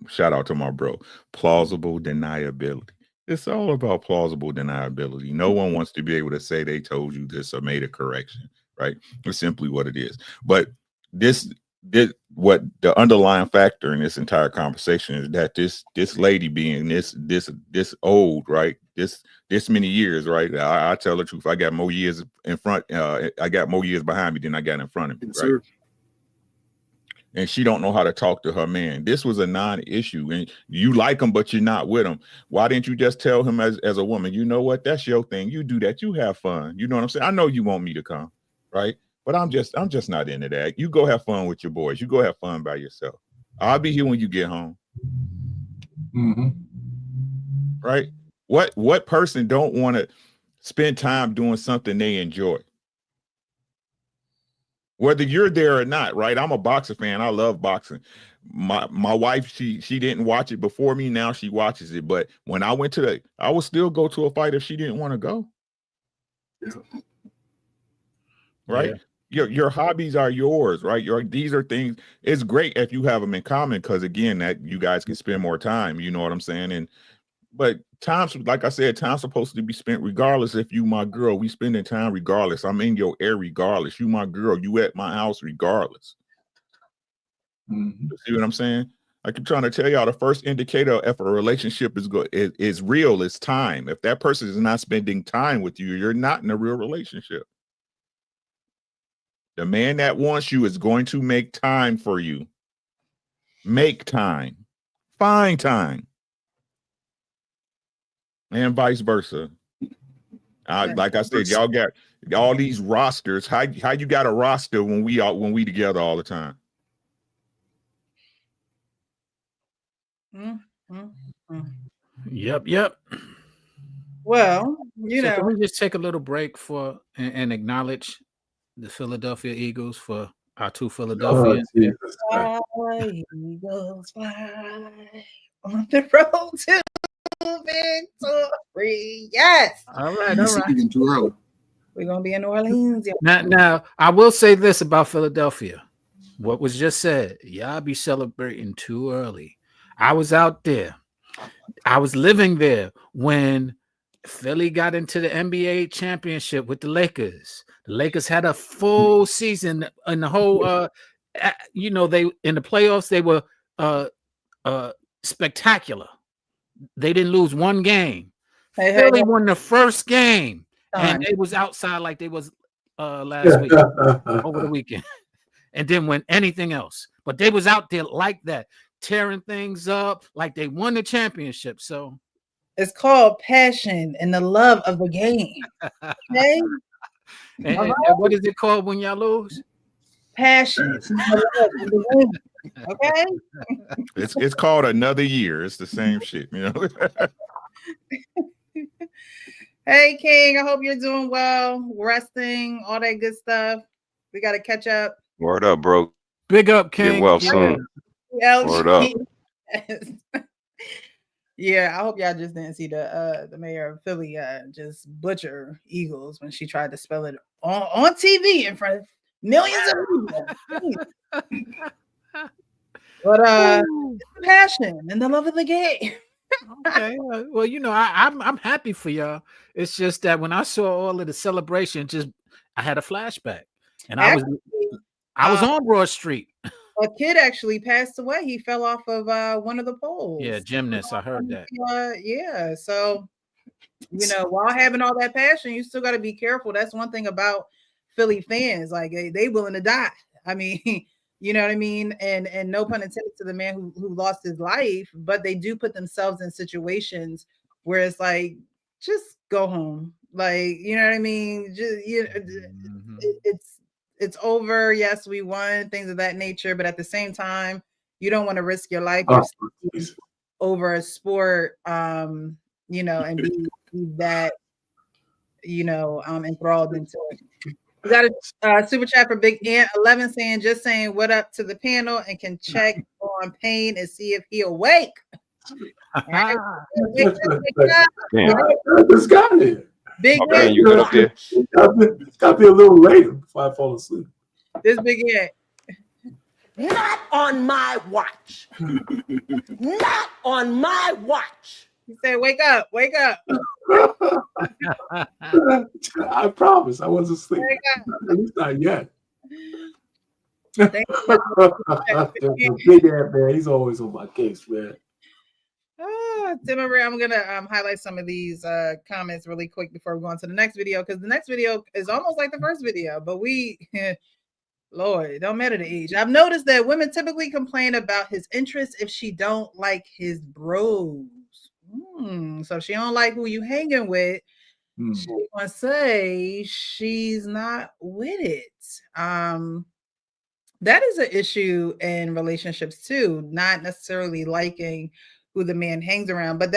Speaker 3: Shout out to my bro. Plausible deniability. It's all about plausible deniability. No one wants to be able to say they told you this or made a correction, right? It's simply what it is. But this what the underlying factor in this entire conversation is that this lady being this old, right? This many years, right? I tell the truth. I got more years in front. I got more years behind me than I got in front of me, right?
Speaker 9: Sure.
Speaker 3: And she don't know how to talk to her man. This was a non-issue, and you like him, but you're not with him. Why didn't you just tell him as a woman, you know what? That's your thing. You do that. You have fun. You know what I'm saying? I know you want me to come, right? But I'm just not into that. You go have fun with your boys. You go have fun by yourself. I'll be here when you get home.
Speaker 4: Mm-hmm.
Speaker 3: Right? What person don't want to spend time doing something they enjoy? Whether you're there or not, right? I'm a boxer fan. I love boxing. My wife, she didn't watch it before me. Now she watches it. But when I went I would still go to a fight if she didn't want to go.
Speaker 9: Yeah.
Speaker 3: Right? Yeah. Your hobbies are yours, right? These are things. It's great if you have them in common, because again, that you guys can spend more time. You know what I'm saying? But time's, like I said, time's supposed to be spent regardless. If you my girl, we spending time regardless. I'm in your air regardless. You my girl, you at my house regardless.
Speaker 4: Mm-hmm.
Speaker 3: You see what I'm saying? I keep trying to tell y'all, the first indicator if a relationship is real is time. If that person is not spending time with you, you're not in a real relationship. The man that wants you is going to make time for you. Make time. Find time. And vice versa. Like I said, y'all got all these rosters. How you got a roster when we together all the time?
Speaker 2: Yep.
Speaker 1: Well,
Speaker 2: Can we just take a little break and acknowledge the Philadelphia Eagles for our 2 Philadelphians?
Speaker 1: Fly, Eagles fly on the road to victory. Yes.
Speaker 2: All right.
Speaker 9: Too early.
Speaker 1: We're gonna be in New Orleans.
Speaker 2: Now, I will say this about Philadelphia. What was just said, y'all be celebrating too early. I was out there. I was living there when Philly got into the NBA championship with the Lakers. The Lakers had a full season in the whole they in the playoffs, they were spectacular. They didn't lose one game. Philly won the first game, and they was outside like they was last week over the weekend, and didn't win anything else. But they was out there like that, tearing things up like they won the championship. So
Speaker 1: it's called passion and the love of the game. Okay?
Speaker 2: And what is it called when y'all lose?
Speaker 1: Passion. Okay.
Speaker 3: It's called Another Year. It's the same shit, you know.
Speaker 1: Hey, King. I hope you're doing well, resting, all that good stuff. We got to catch up.
Speaker 8: Word up, bro.
Speaker 2: Big up,
Speaker 8: Get
Speaker 2: King.
Speaker 8: well soon. Word up.
Speaker 1: Yeah, I hope y'all just didn't see the mayor of Philly just butcher Eagles when she tried to spell it on TV in front of millions of people. But passion and the love of the game.
Speaker 2: Okay, well, you know, I'm happy for y'all. It's just that when I saw all of the celebration, I had a flashback, and I was on Broad Street.
Speaker 1: A kid actually passed away. He fell off of one of the poles.
Speaker 2: Yeah, gymnast. I heard that.
Speaker 1: Yeah, so you know, while having all that passion, you still got to be careful. That's one thing about Philly fans; like they willing to die. I mean, you know what I mean? And no pun intended to the man who lost his life, but they do put themselves in situations where it's like, just go home. Like, you know what I mean? Just it's over. Yes, we won, things of that nature, but at the same time, you don't want to risk your life over a sport, you know, and be that, you know, enthralled into it. We got a super chat for Big Ant 11 saying, just saying what up to the panel and can check on Payne and see if he awake.
Speaker 4: This guy here.
Speaker 1: Big
Speaker 8: Ant, you good up there?
Speaker 4: It's got to be a little later before I fall asleep.
Speaker 1: This Big Ant.
Speaker 10: Not on my watch. Not on my watch.
Speaker 1: He said, wake up, wake up.
Speaker 4: I promise I wasn't asleep. At least not yet.
Speaker 1: Big
Speaker 4: Ant, man, he's always on my case, man.
Speaker 1: Tim and Ray, I'm gonna highlight some of these comments really quick before we go on to the next video, because the next video is almost like the first video, but we Lord, it don't matter the age. I've noticed that women typically complain about his interests if she don't like his bros. So if she don't like who you hanging with, she gonna say she's not with it. That is an issue in relationships too, not necessarily liking who the man hangs around, but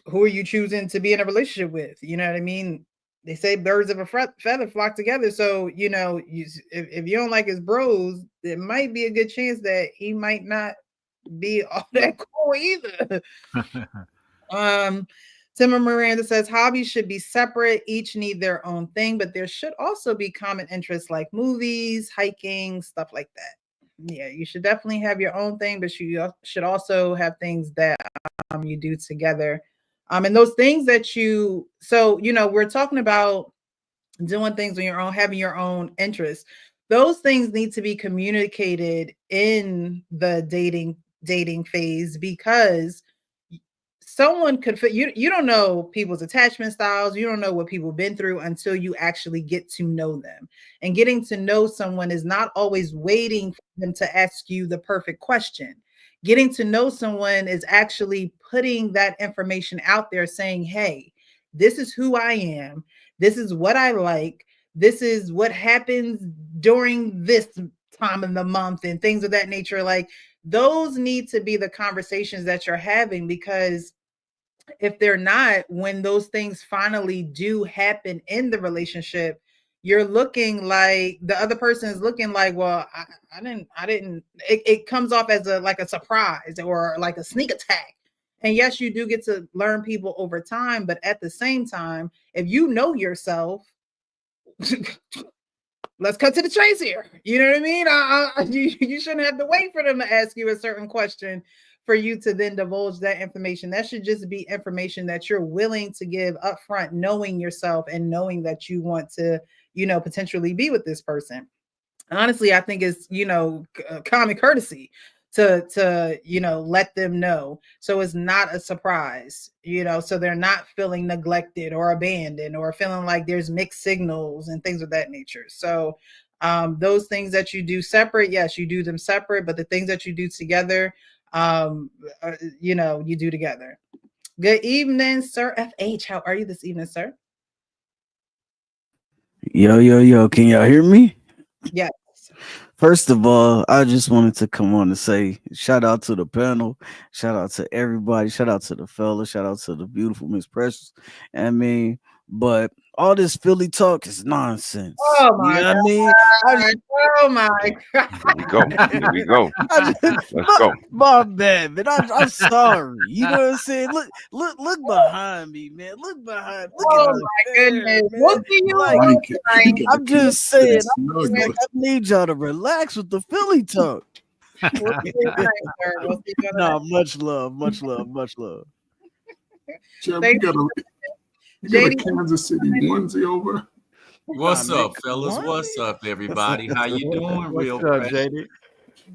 Speaker 1: who are you choosing to be in a relationship with? You know what I mean? They say birds of a feather flock together. So, you know, if you don't like his bros, there might be a good chance that he might not be all that cool either. Timmer Miranda says hobbies should be separate, each need their own thing, but there should also be common interests like movies, hiking, stuff like that. Yeah, you should definitely have your own thing, but you should also have things that you do together. And those things that you know, we're talking about doing things on your own, having your own interests. Those things need to be communicated in the dating phase, because someone could fit you don't know people's attachment styles, you don't know what people have been through until you actually get to know them. And getting to know someone is not always waiting for them to ask you the perfect question. Getting to know someone is actually putting that information out there, saying, hey, this is who I am, this is what I like, this is what happens during this time of the month, and things of that nature. Like, those need to be the conversations that you're having, because if they're not, when those things finally do happen in the relationship, you're looking like the other person is looking like, well, I didn't. It comes off as like a surprise or like a sneak attack. And yes, you do get to learn people over time, but at the same time, if you know yourself, let's cut to the chase here. You know what I mean? You shouldn't have to wait for them to ask you a certain question for you to then divulge that information. That should just be information that you're willing to give upfront, knowing yourself and knowing that you want to, you know, potentially be with this person. Honestly, I think it's, you know, common courtesy to, you know, let them know. So it's not a surprise, you know, so they're not feeling neglected or abandoned or feeling like there's mixed signals and things of that nature. So those things that you do separate, yes, you do them separate, but the things that you do together, you know, you do together. Good evening, Sir FH. How are you this evening, sir?
Speaker 11: Yo, can y'all hear me?
Speaker 1: Yes.
Speaker 11: First of all, I just wanted to come on and say shout out to the panel, shout out to everybody, shout out to the fella, shout out to the beautiful Miss Precious. I mean, but all this Philly talk is nonsense.
Speaker 1: Oh
Speaker 11: You
Speaker 1: my
Speaker 11: know what I mean?
Speaker 1: God. Oh my God.
Speaker 8: Here we go. Here we go.
Speaker 11: I just,
Speaker 8: Let's go.
Speaker 11: my bad, man. I'm sorry. You know what I'm saying? Look behind me, man. Look behind. Look at
Speaker 1: Oh
Speaker 11: the
Speaker 1: my
Speaker 11: hair,
Speaker 1: goodness.
Speaker 11: man.
Speaker 1: What do you
Speaker 11: Like,
Speaker 1: want
Speaker 9: Look
Speaker 1: tonight?
Speaker 9: at
Speaker 11: I'm just saying.
Speaker 9: snug.
Speaker 11: I need y'all to relax with the Philly talk.
Speaker 1: We'll see you tonight, sir. We'll see you
Speaker 11: Nah,
Speaker 1: tonight.
Speaker 11: much love, much love, much love.
Speaker 9: Chubb,
Speaker 1: Thank
Speaker 9: you got a
Speaker 1: JD.
Speaker 9: Kansas City onesie over.
Speaker 12: What's
Speaker 11: Nah, man,
Speaker 12: up, fellas?
Speaker 11: come on.
Speaker 12: What's up, everybody? How you doing,
Speaker 11: What's
Speaker 12: real
Speaker 11: up,
Speaker 12: fresh?
Speaker 11: JD?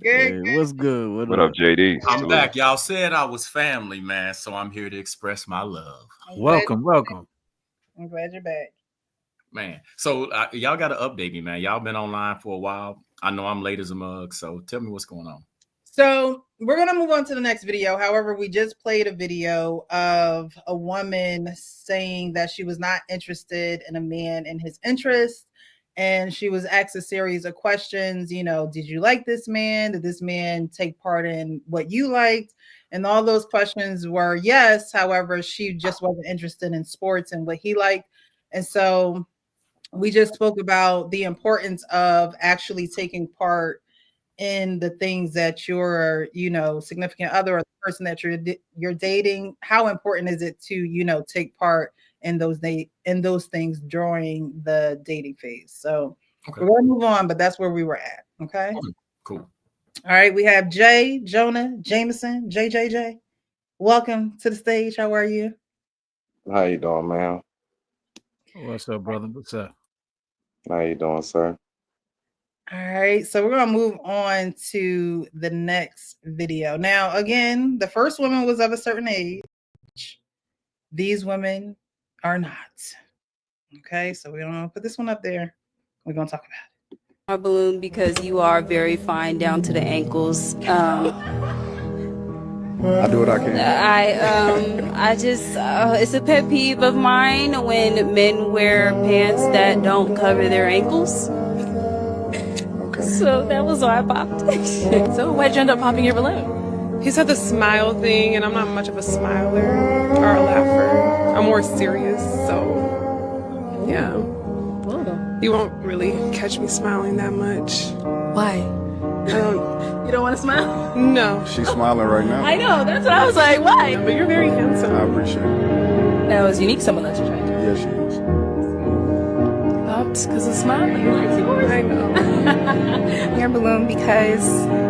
Speaker 1: Good,
Speaker 11: Hey, what's good?
Speaker 8: What up, JD?
Speaker 12: I'm
Speaker 8: Salute.
Speaker 12: back. Y'all said I was family, man, so I'm here to express my love,
Speaker 2: Welcome.
Speaker 1: I'm glad you're back.
Speaker 12: man. So y'all got to update me, man. Y'all been online for a while. I know I'm late as a mug, so tell me what's going on.
Speaker 1: So we're going to move on to the next video. However, we just played a video of a woman saying that she was not interested in a man in his interest. And she was asked a series of questions, you know, did you like this man? Did this man take part in what you liked? And all those questions were yes. However, she just wasn't interested in sports and what he liked. And so we just spoke about the importance of actually taking part in the things that your, you know, significant other or the person that you're dating. How important is it to, you know, take part in those things during the dating phase? So we're gonna move on, but that's where we were at. Okay.
Speaker 12: Cool.
Speaker 1: All right. We have Jonah Jameson, JJJ. Welcome to the stage. How are you?
Speaker 13: How you doing, man?
Speaker 2: What's up, brother? What's up?
Speaker 13: How you doing, sir?
Speaker 1: All right, so we're gonna move on to the next video. Now, again, the first woman was of a certain age. These women are not. Okay, so we're gonna put this one up there. We're gonna talk about it.
Speaker 14: Our balloon because you are very fine down to the ankles.
Speaker 15: I do what I can.
Speaker 14: I just it's a pet peeve of mine when men wear pants that don't cover their ankles.
Speaker 15: Okay.
Speaker 14: So that was why I popped.
Speaker 7: So why'd you end up popping your balloon? He said the smile thing, and I'm not much of a smiler or a laugher. I'm more serious, so yeah. You won't really catch me smiling that much.
Speaker 14: Why?
Speaker 7: You don't want to smile? No.
Speaker 15: She's smiling right now.
Speaker 14: I know, that's what I was like, why?
Speaker 7: But you're very handsome.
Speaker 15: I appreciate it.
Speaker 14: That was unique, someone that you tried.
Speaker 15: Yeah, she is.
Speaker 7: Popped because of smiling. I know.
Speaker 16: Your balloon because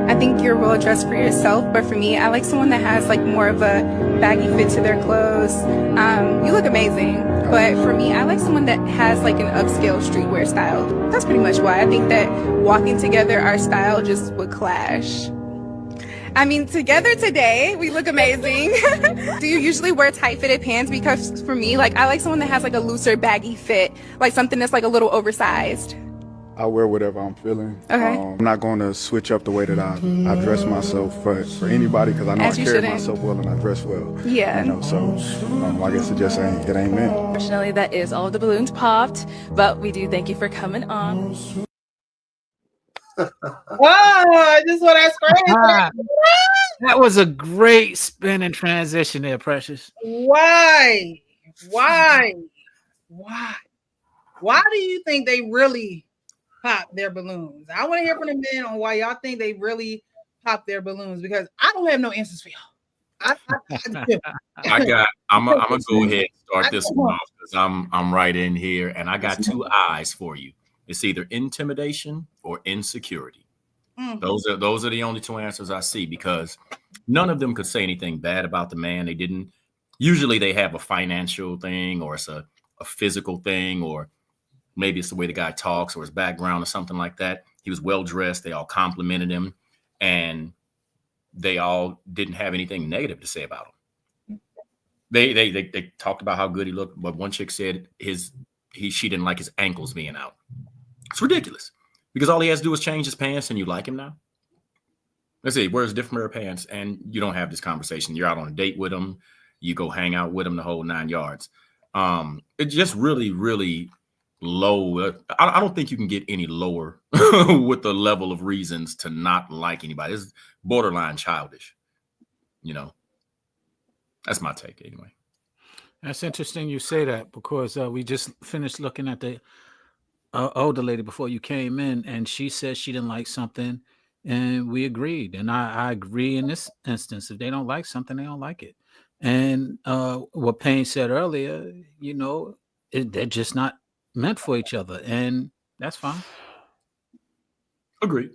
Speaker 16: I think you're well dressed for yourself, but for me, I like someone that has like more of a baggy fit to their clothes. You look amazing, but for me, I like someone that has like an upscale streetwear style. That's pretty much why I think that walking together, our style just would clash. I mean, together today, we look amazing. Do you usually wear tight-fitted pants? Because for me, like, I like someone that has like a looser, baggy fit, like something that's like a little oversized.
Speaker 15: I wear whatever I'm feeling.
Speaker 16: Okay.
Speaker 15: I'm not going to switch up the way that I dress myself for anybody because I know
Speaker 16: As
Speaker 15: I
Speaker 16: you
Speaker 15: carry
Speaker 16: shouldn't.
Speaker 15: myself well and I dress well.
Speaker 16: Yeah.
Speaker 15: You know, so I guess it just ain't meant.
Speaker 14: Unfortunately, that is all of the balloons popped, but we do thank you for coming on.
Speaker 1: Oh, this is what I screamed.
Speaker 2: That was a great spinning transition there, Precious.
Speaker 1: Why? Why do you think they really pop their balloons? I want to hear from the men on why y'all think they really pop their balloons, because I don't have no answers for y'all.
Speaker 12: I'm gonna go ahead and start this one off because I'm right in here, and I got two eyes for you. It's either intimidation or insecurity. Those are the only two answers I see, because none of them could say anything bad about the man. They didn't. Usually they have a financial thing, or it's a physical thing, or maybe it's the way the guy talks or his background or something like that. He was well dressed. They all complimented him, and they all didn't have anything negative to say about him. They talked about how good he looked, but one chick said she didn't like his ankles being out. It's ridiculous, because all he has to do is change his pants and you like him now. Let's see, wears a different pair of pants and you don't have this conversation. You're out on a date with him. You go hang out with him the whole 9 yards. It just really, really low. I don't think you can get any lower with the level of reasons to not like anybody. It's borderline childish. You know, that's my take anyway.
Speaker 2: That's interesting you say that, because we just finished looking at the older lady before you came in, and she said she didn't like something, and we agreed. And I agree in this instance. If they don't like something, they don't like it. And what Payne said earlier, you know, they're just not meant for each other, and that's fine.
Speaker 12: Agreed.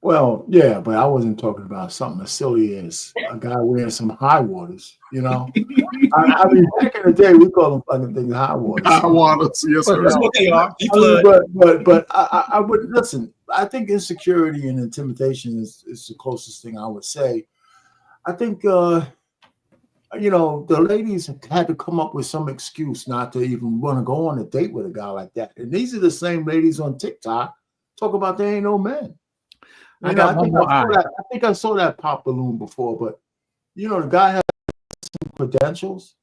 Speaker 4: Well, yeah, but I wasn't talking about something as silly as a guy wearing some high waters, you know? I mean, back in the day, we call them fucking things high waters.
Speaker 9: High waters, yes, sir.
Speaker 12: That's what they are.
Speaker 4: But I would listen. I think insecurity and intimidation is the closest thing I would say. I think you know, the ladies had to come up with some excuse not to even want to go on a date with a guy like that. And these are the same ladies on TikTok talk about there ain't no men.
Speaker 2: I got one more eye.
Speaker 4: I think I saw that pop balloon before, but you know, the guy has some credentials.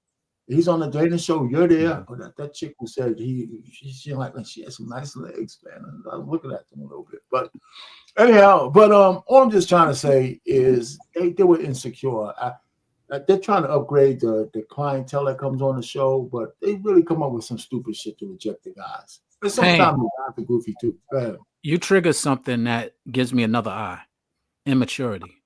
Speaker 4: He's on the dating show. You're there. Oh, that chick who said she like she has some nice legs, man. I was looking at them a little bit, but anyhow. All I'm just trying to say is they were insecure. They're trying to upgrade the clientele that comes on the show, but they really come up with some stupid shit to reject the guys. But sometimes the guys are goofy too.
Speaker 2: You trigger something that gives me another eye. Immaturity.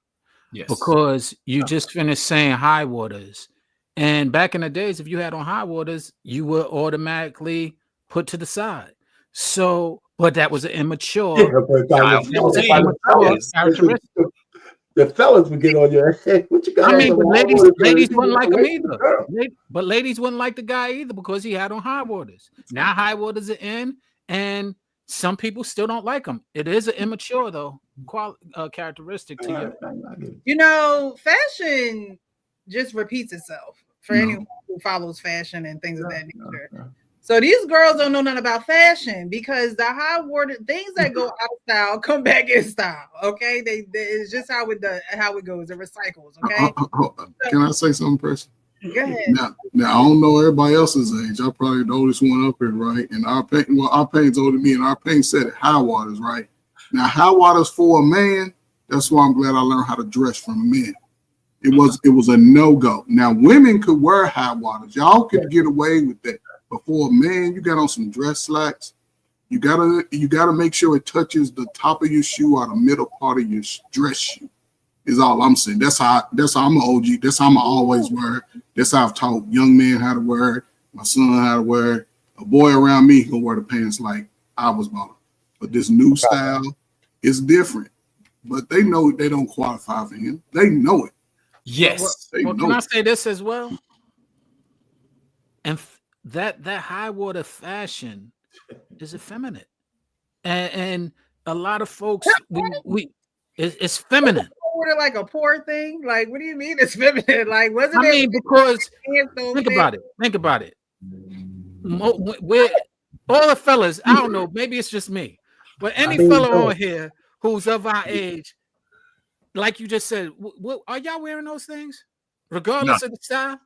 Speaker 12: Yes.
Speaker 2: Because you just finished saying high waters. And back in the days, if you had on high waters, you were automatically put to the side. So, but that was an immature.
Speaker 4: The fellas would get on your head. What you got?
Speaker 2: I mean, but ladies wouldn't like him either. But ladies wouldn't like the guy either because he had on high waters. Now high waters are in, and some people still don't like him. It is an immature though characteristic to you.
Speaker 1: You know, fashion just repeats itself for anyone who follows fashion and things of that nature. So these girls don't know nothing about fashion because the high water things that go out of style come back in style. Okay, it's just how it goes. It recycles. Okay.
Speaker 9: Can I say something, Preston?
Speaker 1: Go ahead.
Speaker 9: Now I don't know everybody else's age. I'm probably the oldest one up here, right? And our Payne's older than me, and our Payne said it, high waters, right? Now high waters for a man. That's why I'm glad I learned how to dress from men. It was a no-go. Now women could wear high waters. Y'all could get away with that. But for a man, you got on some dress slacks. You gotta make sure it touches the top of your shoe or the middle part of your dress shoe. Is all I'm saying. That's how I'm an OG. That's how I'm always wear it. That's how I've taught young men how to wear it. My son how to wear it. A boy around me gonna wear the pants like I was bought. But this new style is different. But they know they don't qualify for him. They know it.
Speaker 12: Yes.
Speaker 2: Well, can I say this as well? And that high water fashion is effeminate, and a lot of folks it's feminine.
Speaker 1: Water like a poor thing? Like, what do you mean it's feminine? Like, wasn't it?
Speaker 2: I mean, because think about it. We're all the fellas. I don't know. Maybe it's just me, but any fella on here who's of our age, like you just said, are y'all wearing those things, regardless of the style?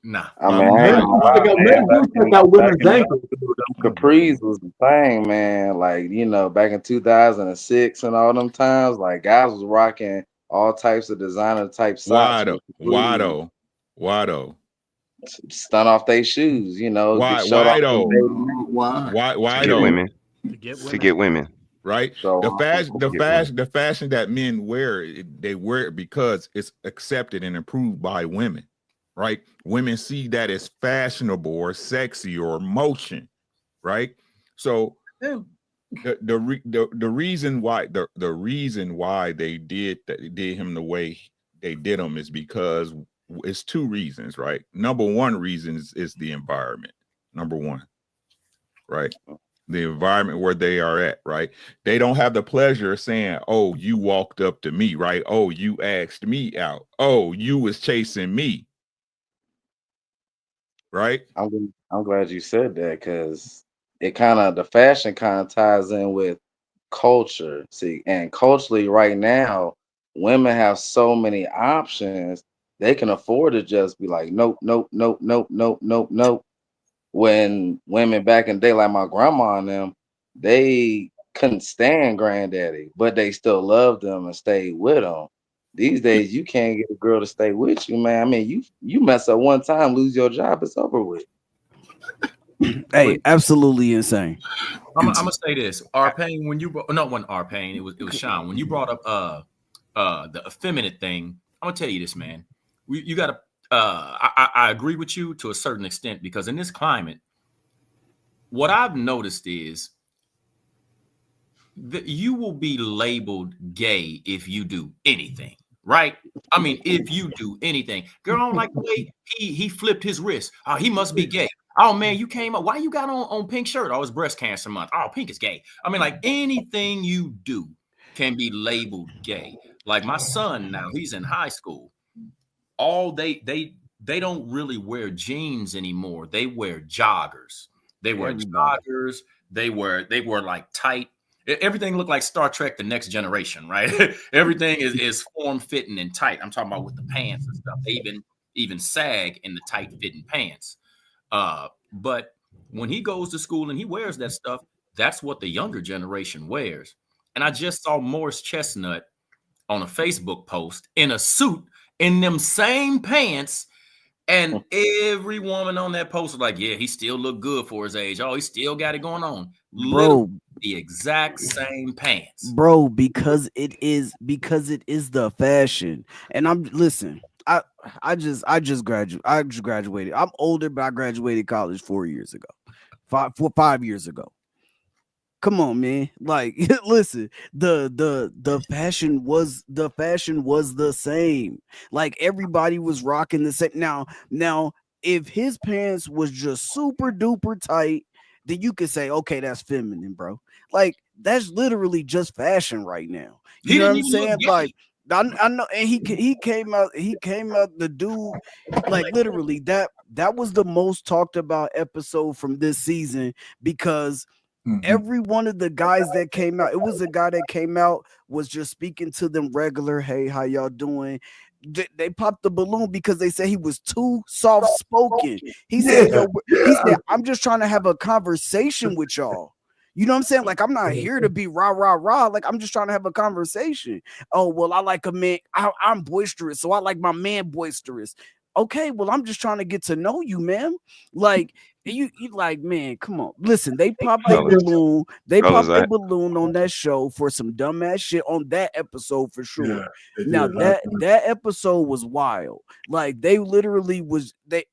Speaker 12: Nah.
Speaker 13: I mean, capris was the thing, man. Like, you know, back in 2006 and all them times, like guys was rocking all types of designer type socks.
Speaker 3: Why?
Speaker 13: Stun off their shoes, you know.
Speaker 3: Why
Speaker 8: women? To get women.
Speaker 3: Right.
Speaker 13: So,
Speaker 3: the fashion that men wear, they wear it because it's accepted and approved by women. Right, women see that as fashionable or sexy or motion, right? So the reason why they did him the way they did him is because it's two reasons, right? Number one reason is the environment. Number one, right? The environment where they are at, right? They don't have the pleasure of saying, "Oh, you walked up to me," right? "Oh, you asked me out." "Oh, you was chasing me." Right.
Speaker 13: I'm glad you said that because the fashion kind of ties in with culture. See, and culturally right now, women have so many options, they can afford to just be like, nope. when women back in the day, like my grandma and them, they couldn't stand granddaddy, but they still loved them and stayed with them. These days, you can't get a girl to stay with you, man. I mean, you mess up one time, lose your job, it's over with.
Speaker 11: Hey, absolutely insane.
Speaker 12: I'm gonna say this. Arpain, when you brought no one Arpain, it was Sean. When you brought up the effeminate thing, I'm gonna tell you this, man. You gotta I agree with you to a certain extent, because in this climate, what I've noticed is that you will be labeled gay if you do anything, right? I mean, if you do anything, girl, I don't like the way he flipped his wrist. Oh, he must be gay. Oh man, you came up. Why you got on pink shirt? Oh, it's breast cancer month. Oh, pink is gay. I mean, like anything you do can be labeled gay. Like my son now, he's in high school. All they don't really wear jeans anymore. They wear joggers. They wear joggers. They wear like tight. Everything looked like Star Trek: The Next Generation, right? Everything is form fitting and tight. I'm talking about with the pants and stuff. They even sag in the tight fitting pants. But when he goes to school and he wears that stuff, that's what the younger generation wears. And I just saw Morris Chestnut on a Facebook post in a suit in them same pants. And every woman on that post was like, yeah, he still look good for his age. Oh, he still got it going on.
Speaker 11: Bro,
Speaker 12: the exact same pants.
Speaker 11: Bro, because it is the fashion. And I just graduated. I'm older, but I graduated college 4 years ago. 5 years ago. Come on, man. Like, listen, the fashion was the same. Like everybody was rocking the same. Now, if his pants was just super duper tight, then you could say, okay, that's feminine, bro. Like, that's literally just fashion right now. You know what I'm saying? Like, I know, and he came out, the dude, like literally that was the most talked about episode from this season, because every one of the guys that came out, it was a guy that came out, was just speaking to them regular, hey, how y'all doing? They popped the balloon because they said he was too soft spoken. He said, I'm just trying to have a conversation with y'all. You know what I'm saying? Like, I'm not here to be rah, rah, rah. Like, I'm just trying to have a conversation. Oh, well, I like a man. I'm boisterous, so I like my man boisterous. Okay, well, I'm just trying to get to know you, man. Like, you like, man, come on. Listen, they popped their balloon. They popped their balloon on that show for some dumbass shit on that episode for sure.
Speaker 4: Yeah,
Speaker 11: now that episode was wild. Like, they literally was like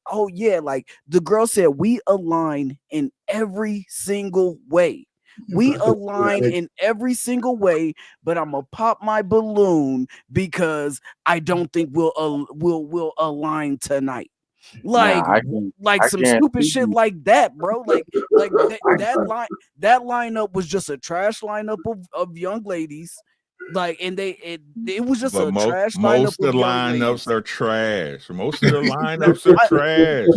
Speaker 11: the girl said, we align in every single way. We align in every single way, but I'm gonna pop my balloon because I don't think we'll align tonight. Like, some stupid shit like that, bro. Like that lineup was just a trash lineup of young ladies. Like, and it was just a trash lineup.
Speaker 3: Most of the lineups are trash. Most of the lineups are trash.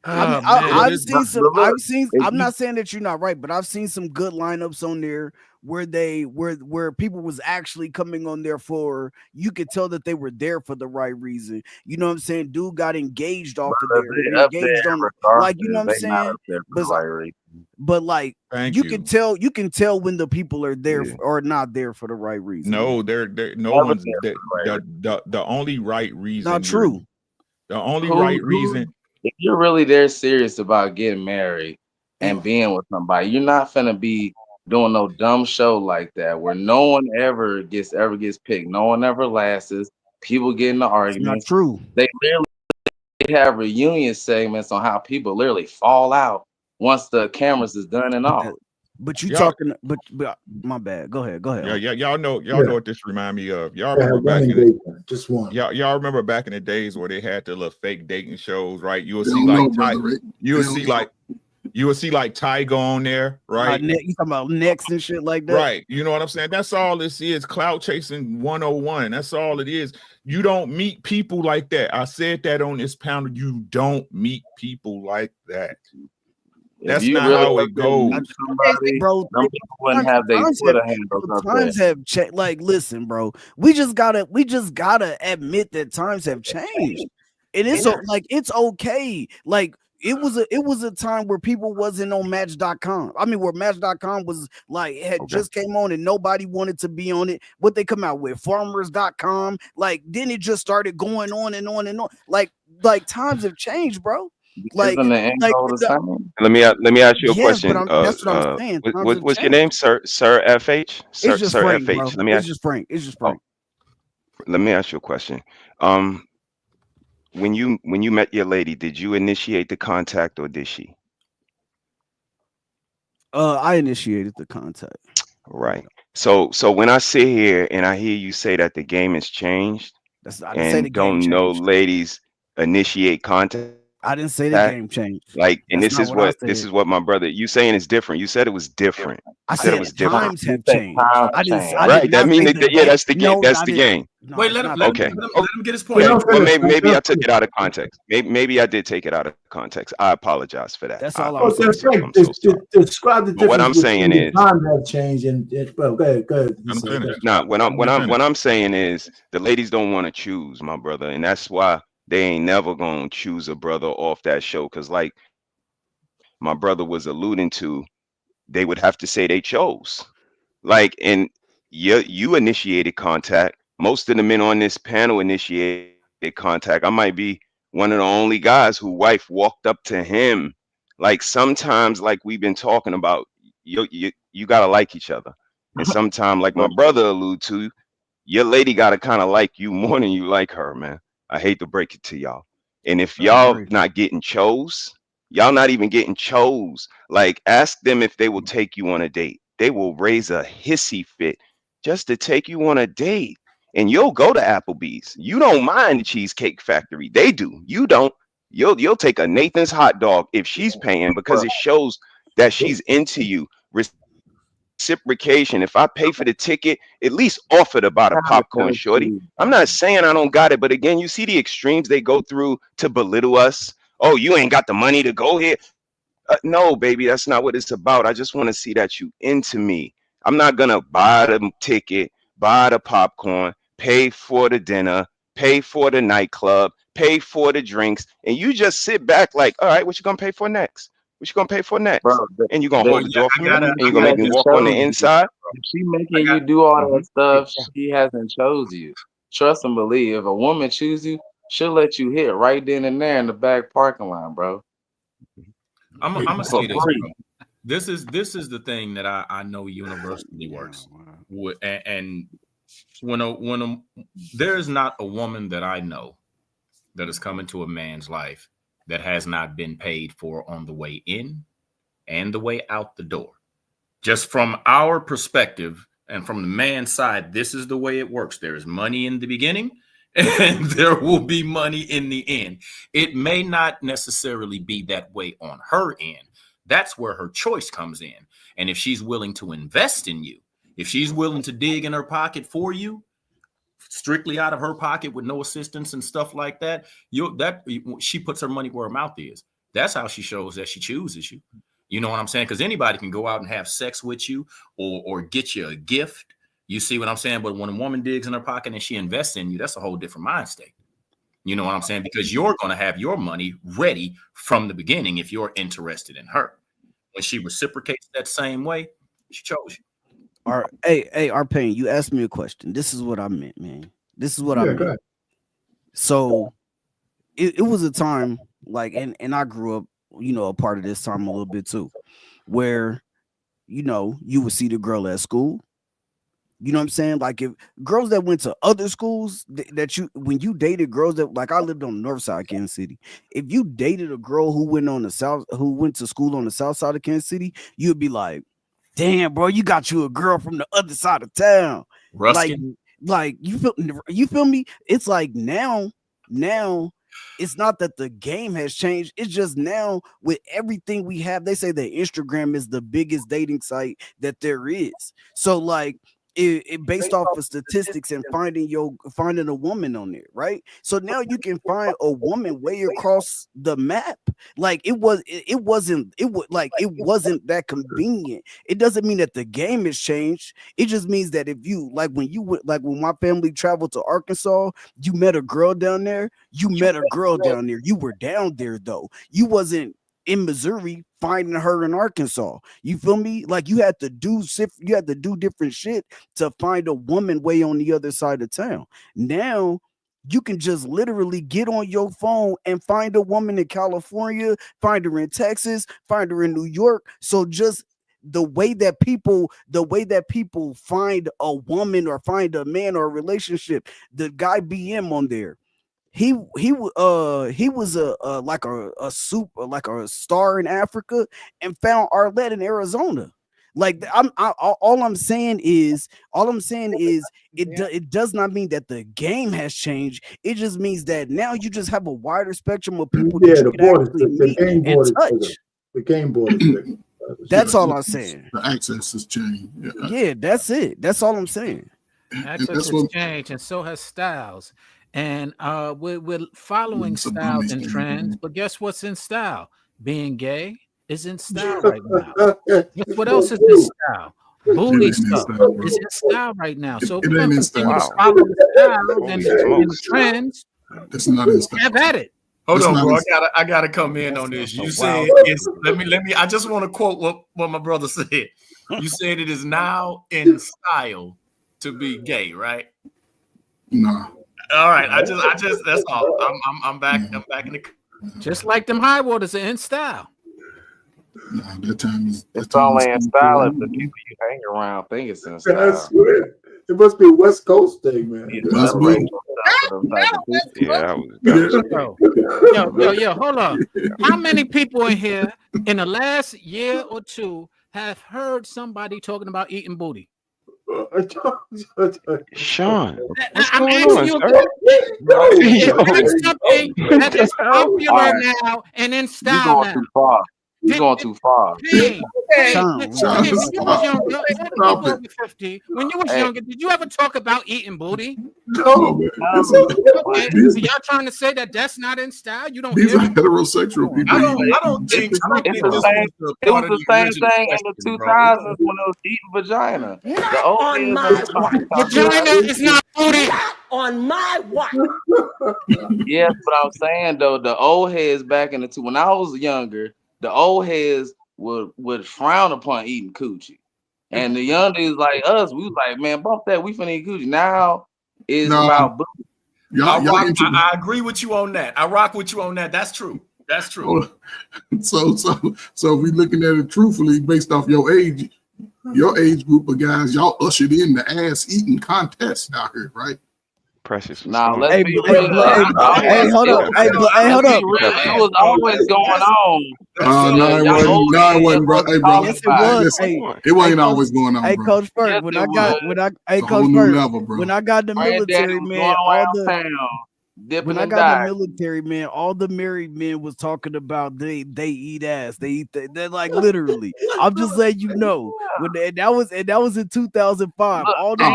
Speaker 11: I've seen. I'm not saying that you're not right, but I've seen some good lineups on there where people was actually coming on there for. You could tell that they were there for the right reason. You know what I'm saying? Dude got engaged off of there. Engaged on, like, you know what I'm saying? But like, you can tell when the people are there or not there for the right reason.
Speaker 3: No, they're no one's the only right reason.
Speaker 11: Not true.
Speaker 3: The only right reason.
Speaker 13: If you're really there serious about getting married and being with somebody, you're not finna be doing no dumb show like that where no one ever gets picked. No one ever lasts. People get into arguments.
Speaker 11: Not true.
Speaker 13: They literally have reunion segments on how people literally fall out once the cameras is done and all.
Speaker 11: But you talking, but my bad. Go ahead.
Speaker 3: Yeah. Y'all know what this remind me of. Y'all remember back in
Speaker 4: just one.
Speaker 3: Y'all remember back in the days where they had the little fake dating shows, right? You would see like Tyga on there, right?
Speaker 11: You talking about next and shit like that,
Speaker 3: right? You know what I'm saying? That's all this is. Clout chasing 101. That's all it is. You don't meet people like that. I said that on this panel. You don't meet people like that. That's not really how it goes,
Speaker 11: bro. Times have changed. Like, listen, bro. We just gotta admit that times have changed. It is it's okay. Like, it was a time where people wasn't on Match.com. I mean, where Match.com was like it had just came on and nobody wanted to be on it. What they come out with, Farmers.com. Like then it just started going on and on and on. Like times have changed, bro. Like,
Speaker 13: Isn't the end goal the same?
Speaker 8: Let me ask you a
Speaker 11: yes, but
Speaker 8: question.
Speaker 11: that's what I'm saying. Times have
Speaker 8: What's your
Speaker 11: changed.
Speaker 8: name, Sir FH? Sir,
Speaker 11: It's just
Speaker 8: Sir
Speaker 11: Frank,
Speaker 8: FH.
Speaker 11: bro.
Speaker 8: Let me
Speaker 11: It's
Speaker 8: ask.
Speaker 11: just Frank. It's just Frank.
Speaker 8: Let me ask you a question. When you met your lady, did you initiate the contact or did she?
Speaker 11: I initiated the contact.
Speaker 8: Right. So when I sit here and I hear you say that the game has changed
Speaker 11: I didn't say the
Speaker 8: and
Speaker 11: game
Speaker 8: don't know
Speaker 11: changed.
Speaker 8: ladies initiate contact,
Speaker 11: I didn't say the game changed.
Speaker 8: like, and
Speaker 11: That's not what I
Speaker 8: this
Speaker 11: said.
Speaker 8: is what my brother, you saying is different. You said it was different.
Speaker 11: I
Speaker 8: You said it
Speaker 11: said
Speaker 8: was different.
Speaker 11: times have changed. I did
Speaker 8: Right. That
Speaker 11: not
Speaker 8: mean
Speaker 11: say
Speaker 8: that,
Speaker 11: the
Speaker 8: yeah,
Speaker 11: game.
Speaker 8: that's the game.
Speaker 11: No,
Speaker 8: That's
Speaker 11: I
Speaker 8: the
Speaker 11: didn't.
Speaker 8: game.
Speaker 11: No,
Speaker 7: Wait,
Speaker 11: it's
Speaker 7: let him,
Speaker 11: not
Speaker 7: let,
Speaker 11: the
Speaker 7: him,
Speaker 8: Okay.
Speaker 11: game.
Speaker 7: let him get his point.
Speaker 8: Okay.
Speaker 7: out.
Speaker 8: Well, maybe I took it out of context. Maybe I did take it out of context. I apologize for that.
Speaker 11: That's
Speaker 8: I,
Speaker 11: all
Speaker 8: I'm
Speaker 11: I'm
Speaker 8: so
Speaker 11: saying.
Speaker 8: I'm so sorry.
Speaker 4: Describe the
Speaker 8: But what I'm
Speaker 4: difference
Speaker 8: saying
Speaker 4: between the
Speaker 8: is,
Speaker 4: time that changed and well, go ahead.
Speaker 3: Let him finish.
Speaker 8: nah, what
Speaker 3: Finish.
Speaker 8: I'm saying is the ladies don't want to choose, my brother, and that's why they ain't never gonna choose a brother off that show. Cause like my brother was alluding to, they would have to say they chose. Like, and you initiated contact. Most of the men on this panel initiated contact. I might be one of the only guys who wife walked up to him. Like sometimes, like we've been talking about, you gotta like each other, and sometimes, like my brother alluded to, your lady gotta kind of like you more than you like her, man. I hate to break it to y'all. And if
Speaker 11: I
Speaker 8: y'all
Speaker 11: agree.
Speaker 8: not getting chose, y'all not even getting chose. Like ask them if they will take you on a date. They will raise a hissy fit just to take you on a date. And you'll go to Applebee's. You don't mind the Cheesecake Factory. They do. You don't. You'll take a Nathan's hot dog if she's paying because it shows that she's into you. Reciprocation. If I pay for the ticket, at least offer to buy the popcorn, shorty. I'm not saying I don't got it, but again, you see the extremes they go through to belittle us. Oh, you ain't got the money to go here. No, baby, that's not what it's about. I just want to see that you into me. I'm not gonna buy the ticket, buy the popcorn, pay for the dinner, pay for the nightclub, pay for the drinks, and you just sit back like, all right, what you gonna pay for next? What you gonna pay for next?
Speaker 13: Bro,
Speaker 8: And you gonna
Speaker 13: they,
Speaker 8: hold the door for me? And you
Speaker 13: she
Speaker 8: gonna make me
Speaker 13: hasn't
Speaker 8: walk on the
Speaker 13: chose you.
Speaker 8: inside?
Speaker 13: If she making you do all that stuff, she hasn't chose you. Trust and believe. If a woman choose you, she'll let you hit right then and there in the back parking lot, bro.
Speaker 12: I'm
Speaker 13: For
Speaker 12: gonna say this,
Speaker 13: free.
Speaker 12: bro. This is the thing that I know universally works. And there is not a woman that I know that has come into a man's life that has not been paid for on the way in and the way out the door. Just from our perspective and from the man's side, this is the way it works. There is money in the beginning and there will be money in the end. It may not necessarily be that way on her end. That's where her choice comes in. And if she's willing to invest in you, if she's willing to dig in her pocket for you, strictly out of her pocket with no assistance and stuff like that, she puts her money where her mouth is. That's how she shows that she chooses you. You know what I'm saying? Because anybody can go out and have sex with you or get you a gift. You see what I'm saying? But when a woman digs in her pocket and she invests in you, that's a whole different mind state. You know what I'm saying? Because you're going to have your money ready from the beginning if you're interested in her. When she reciprocates that same way, she chose you.
Speaker 11: All right. Hey, Arpain, you asked me a question. This is what I meant, man. This is what I
Speaker 4: Yeah,
Speaker 11: meant.
Speaker 4: go ahead.
Speaker 11: So it was a time like, and I grew up, a part of this time a little bit too, where, you would see the girl at school. You know what I'm saying? Like if girls that went to other schools when you dated girls that, like, I lived on the north side of Kansas City. If you dated a girl who went to school on the south side of Kansas City, you'd be like, damn, bro, you got you a girl from the other side of town.
Speaker 12: Ruskin.
Speaker 11: Like you feel me? It's like now it's not that the game has changed. It's just now with everything we have, they say that Instagram is the biggest dating site that there is. So like based off of statistics and finding a woman on there, right? So now you can find a woman way across the map. Like it wasn't that convenient. It doesn't mean that the game has changed. It just means that if you when my family traveled to Arkansas, you met a girl down there. You met a girl down there. You were down there though. You wasn't in Missouri finding her in Arkansas. You feel me? Like you had to do different shit to find a woman way on the other side of town. Now you can just literally get on your phone and find a woman in California, find her in Texas, find her in New York. So just the way that people find a woman or find a man or a relationship, the guy BM on there, he was a star in Africa and found Arlette in Arizona. Like all I'm saying is it does not mean that the game has changed. It just means that now you just have a wider spectrum of people that you can actually meet and touch.
Speaker 4: The game board is bigger.
Speaker 11: That's all I'm saying.
Speaker 9: The access has changed.
Speaker 11: Yeah, that's it. That's all I'm saying.
Speaker 2: Access has changed, and so has styles. And we're following styles and trends, but guess what's in style? Being gay is in style right now. Guess what else is in style? Booty stuff is in style right now. So if we're going to continue to follow the styles and the trends,
Speaker 9: it's not in style.
Speaker 2: Have at it.
Speaker 12: Hold on, bro. I gotta come in on this. You said it's let me. I just want to quote what my brother said. You said it is now in style to be gay, right?
Speaker 9: No.
Speaker 12: All right. I just that's all. I'm back. I'm back in the.
Speaker 2: Just like them high waters are in style.
Speaker 9: No, that time is.
Speaker 13: It's only in style if the people you hang around think it's in style.
Speaker 4: I swear. It must be a West Coast thing, man.
Speaker 2: Yo, hold on. How many people in here in the last year or two have heard somebody talking about eating booty?
Speaker 8: Sean,
Speaker 2: I'm asking you something that is popular now and in style now.
Speaker 13: Too far. You're going too far.
Speaker 2: When you was younger, did you ever talk about eating booty?
Speaker 4: No.
Speaker 2: Okay, so y'all trying to say that that's not in style? You don't.
Speaker 9: These are heterosexual people.
Speaker 12: I don't think
Speaker 13: it was the same thing in the 2000s when it was eating vagina.
Speaker 10: Not on my watch.
Speaker 2: Vagina is not booty.
Speaker 10: Not on my watch.
Speaker 13: Yes, but I'm saying though, the old heads back in the when I was younger, the old heads would frown upon eating coochie. And the young dudes like us, we was like, man, bump that, we finna eat coochie. Now it's about booty.
Speaker 12: I agree with you on that. I rock with you on that. That's true. That's true.
Speaker 9: So if we looking at it truthfully based off your age group of guys, y'all ushered in the ass eating contest out here, right?
Speaker 8: Precious.
Speaker 13: Now let's be
Speaker 11: real. Hey, hold up. Hey, hold up.
Speaker 13: It was always going on.
Speaker 9: No, it wasn't, bro. Hey, bro.
Speaker 11: Yes, it was.
Speaker 9: It wasn't always going on.
Speaker 11: Hey,
Speaker 9: bro.
Speaker 11: Coach Ferg, when I got the military, man, all the married men was talking about they eat ass. They're like literally. I'm just letting you know. That was in 2005. All the
Speaker 13: as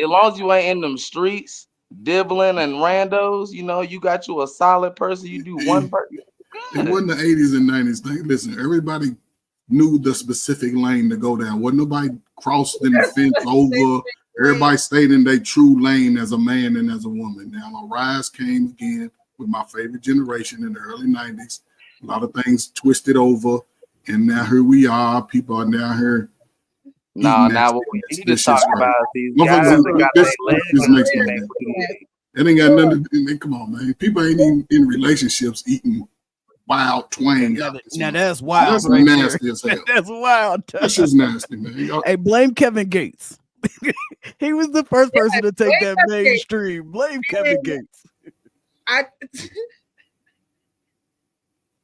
Speaker 13: long as you ain't in them streets dibbling and randos, you got you a solid person. You do one person.
Speaker 9: It wasn't the 80s and 90s thing. Listen, everybody knew the specific lane to go down. Wasn't nobody crossing the fence over. Everybody stayed in their true lane as a man and as a woman. Now, a rise came again with my favorite generation in the early 90s. A lot of things twisted over, and now here we are. People are now here.
Speaker 13: Now what we need to talk about is these guys that got their legs.
Speaker 9: It ain't got nothing to do. Come on, man. People ain't even in relationships eating wild twang.
Speaker 11: Now that's wild.
Speaker 9: That's nasty as hell.
Speaker 11: That's wild.
Speaker 9: That's just nasty, man.
Speaker 11: Hey, blame Kevin Gates. He was the first person to take that mainstream. Blame Kevin Gates.
Speaker 1: I'm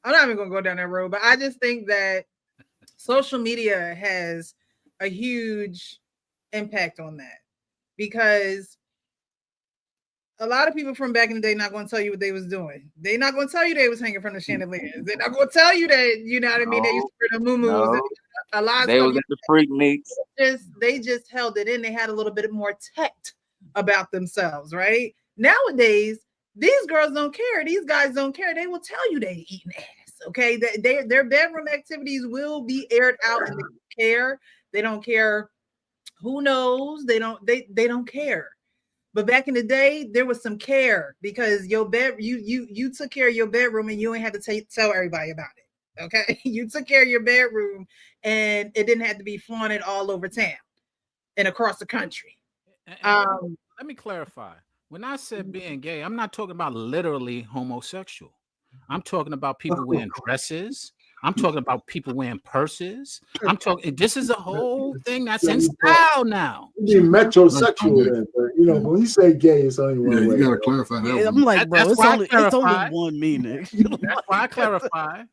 Speaker 1: not even gonna go down that road, but I just think that social media has a huge impact on that because a lot of people from back in the day not going to tell you what they was doing. They not going to tell you they was hanging from the chandeliers. They're not going to tell you that, you know what I mean? They used to wear the muumuus.
Speaker 13: No,
Speaker 1: A lot of
Speaker 13: they
Speaker 1: stuff.
Speaker 13: was at the freak meets.
Speaker 1: They just held it in. They had a little bit more tact about themselves, right? Nowadays, these girls don't care. These guys don't care. They will tell you they eating ass. Okay, their bedroom activities will be aired out, and they don't care. They don't care who knows. They don't care. But back in the day, there was some care because your bed, you took care of your bedroom, and you ain't had to tell everybody about it. Okay, you took care of your bedroom, and it didn't have to be flaunted all over town and across the country.
Speaker 2: Let me clarify. When I said being gay, I'm not talking about literally homosexual. I'm talking about people wearing dresses. I'm talking about people wearing purses. I'm talking. This is a whole thing that's in style now.
Speaker 4: You mean metrosexual then, but you know, when you say gay, it's only one way.
Speaker 9: You gotta clarify that.
Speaker 11: Yeah, I'm like, bro, it's only one meaning.
Speaker 2: That's why I clarify.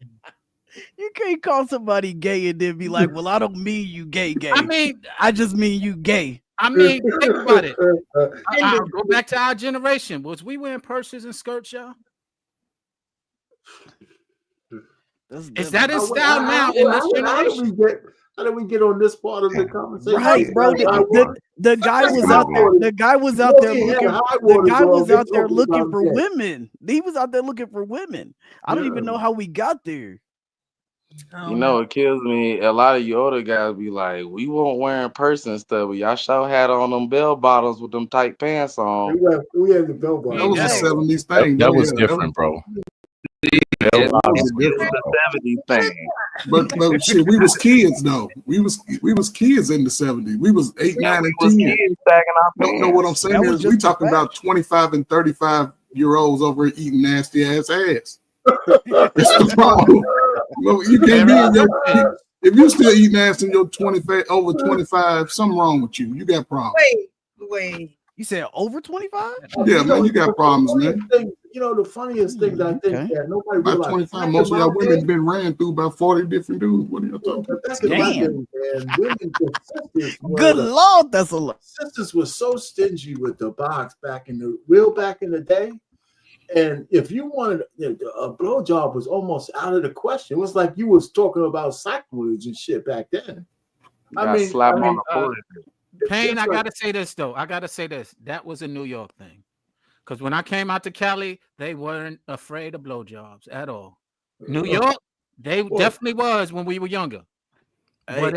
Speaker 11: You can't call somebody gay and then be like, well, I don't mean you gay.
Speaker 2: I mean,
Speaker 11: I just mean you gay.
Speaker 2: I mean, think about it. I'll go back to our generation. Was we wearing purses and skirts, y'all? Is that in style now in this generation?
Speaker 4: How did we get on this part of the conversation?
Speaker 11: Right, bro. The guy was out there. The guy was out there looking. The guy was out there looking for women. He was out there looking for women. I don't even know how we got there.
Speaker 13: You know, it kills me. A lot of you older guys be like, we weren't wearing purse and stuff, but y'all sure had on them bell bottoms with them tight pants on.
Speaker 4: We had the bell bottoms.
Speaker 9: That was a 70s thing.
Speaker 12: That was different, bro.
Speaker 13: It was a 70s thing.
Speaker 9: But shit, we was kids though. We was kids in the 70s. We was 8, 9, and 10. Know what I'm saying? Is we talking about 25 and 35-year-olds over here eating nasty ass. It's the problem. Well, you can't be in your, if you still eating ass in your 25 over 25, something wrong with you. You got problems.
Speaker 1: Wait.
Speaker 11: You said over 25?
Speaker 9: Yeah, man, you got problems, man.
Speaker 4: You know, the funniest thing that I think that nobody
Speaker 9: about
Speaker 4: realizes.
Speaker 9: 25, most of y'all women been ran through about 40 different dudes. What are you talking
Speaker 4: about?
Speaker 11: Good Lord, that's a lot.
Speaker 4: Sisters were so stingy with the box back in the day. And if you wanted a blowjob, was almost out of the question. It was like you was talking about sacrilege and shit back then.
Speaker 2: Payne, I gotta say this though. That was a New York thing. Because when I came out to Cali, they weren't afraid of blowjobs at all. New York, they definitely was when we were younger. But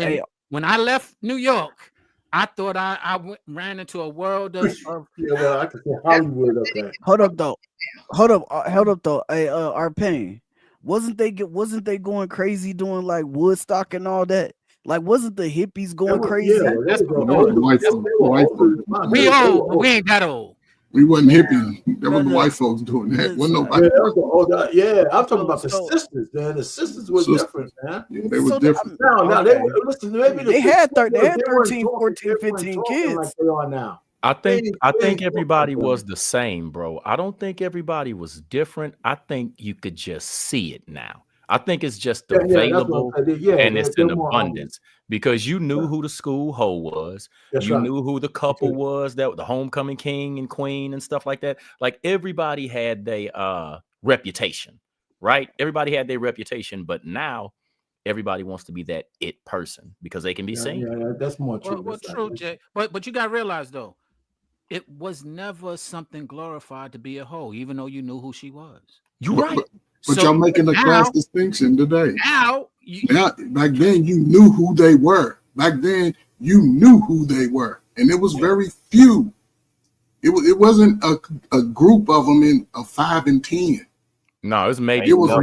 Speaker 2: when I left New York, I thought I ran into a world of
Speaker 4: yeah, well, I can say Hollywood up there.
Speaker 11: Hold up though. Hey, our Payne, wasn't they going crazy doing like Woodstock and all that? Like, wasn't the hippies going crazy?
Speaker 9: Yeah,
Speaker 2: we old, but we ain't that old.
Speaker 9: We wasn't hippies. There were white folks doing that. Wasn't nobody.
Speaker 4: I'm talking about the sisters, man. The sisters were different, man.
Speaker 9: Yeah, they were different.
Speaker 11: They had 13, 14, 15 kids.
Speaker 4: Like they are now.
Speaker 12: I think everybody was the same, bro. I don't think everybody was different. I think you could just see it now. I think it's just available and it's in abundance because you knew who the school hoe was. You knew who the couple was, that the homecoming king and queen and stuff like that. Like everybody had their reputation, right? Everybody had their reputation, but now everybody wants to be that it person because they can be seen.
Speaker 4: Yeah, that's more true.
Speaker 2: Well, true, Jay. But you got to realize though, it was never something glorified to be a hoe, even though you knew who she was.
Speaker 12: You're right.
Speaker 9: But y'all making a class distinction today.
Speaker 2: Now,
Speaker 9: back then you knew who they were. Back then you knew who they were, and it was very few. It wasn't a group of them in a 5 and 10.
Speaker 12: No, it was maybe.
Speaker 13: That's what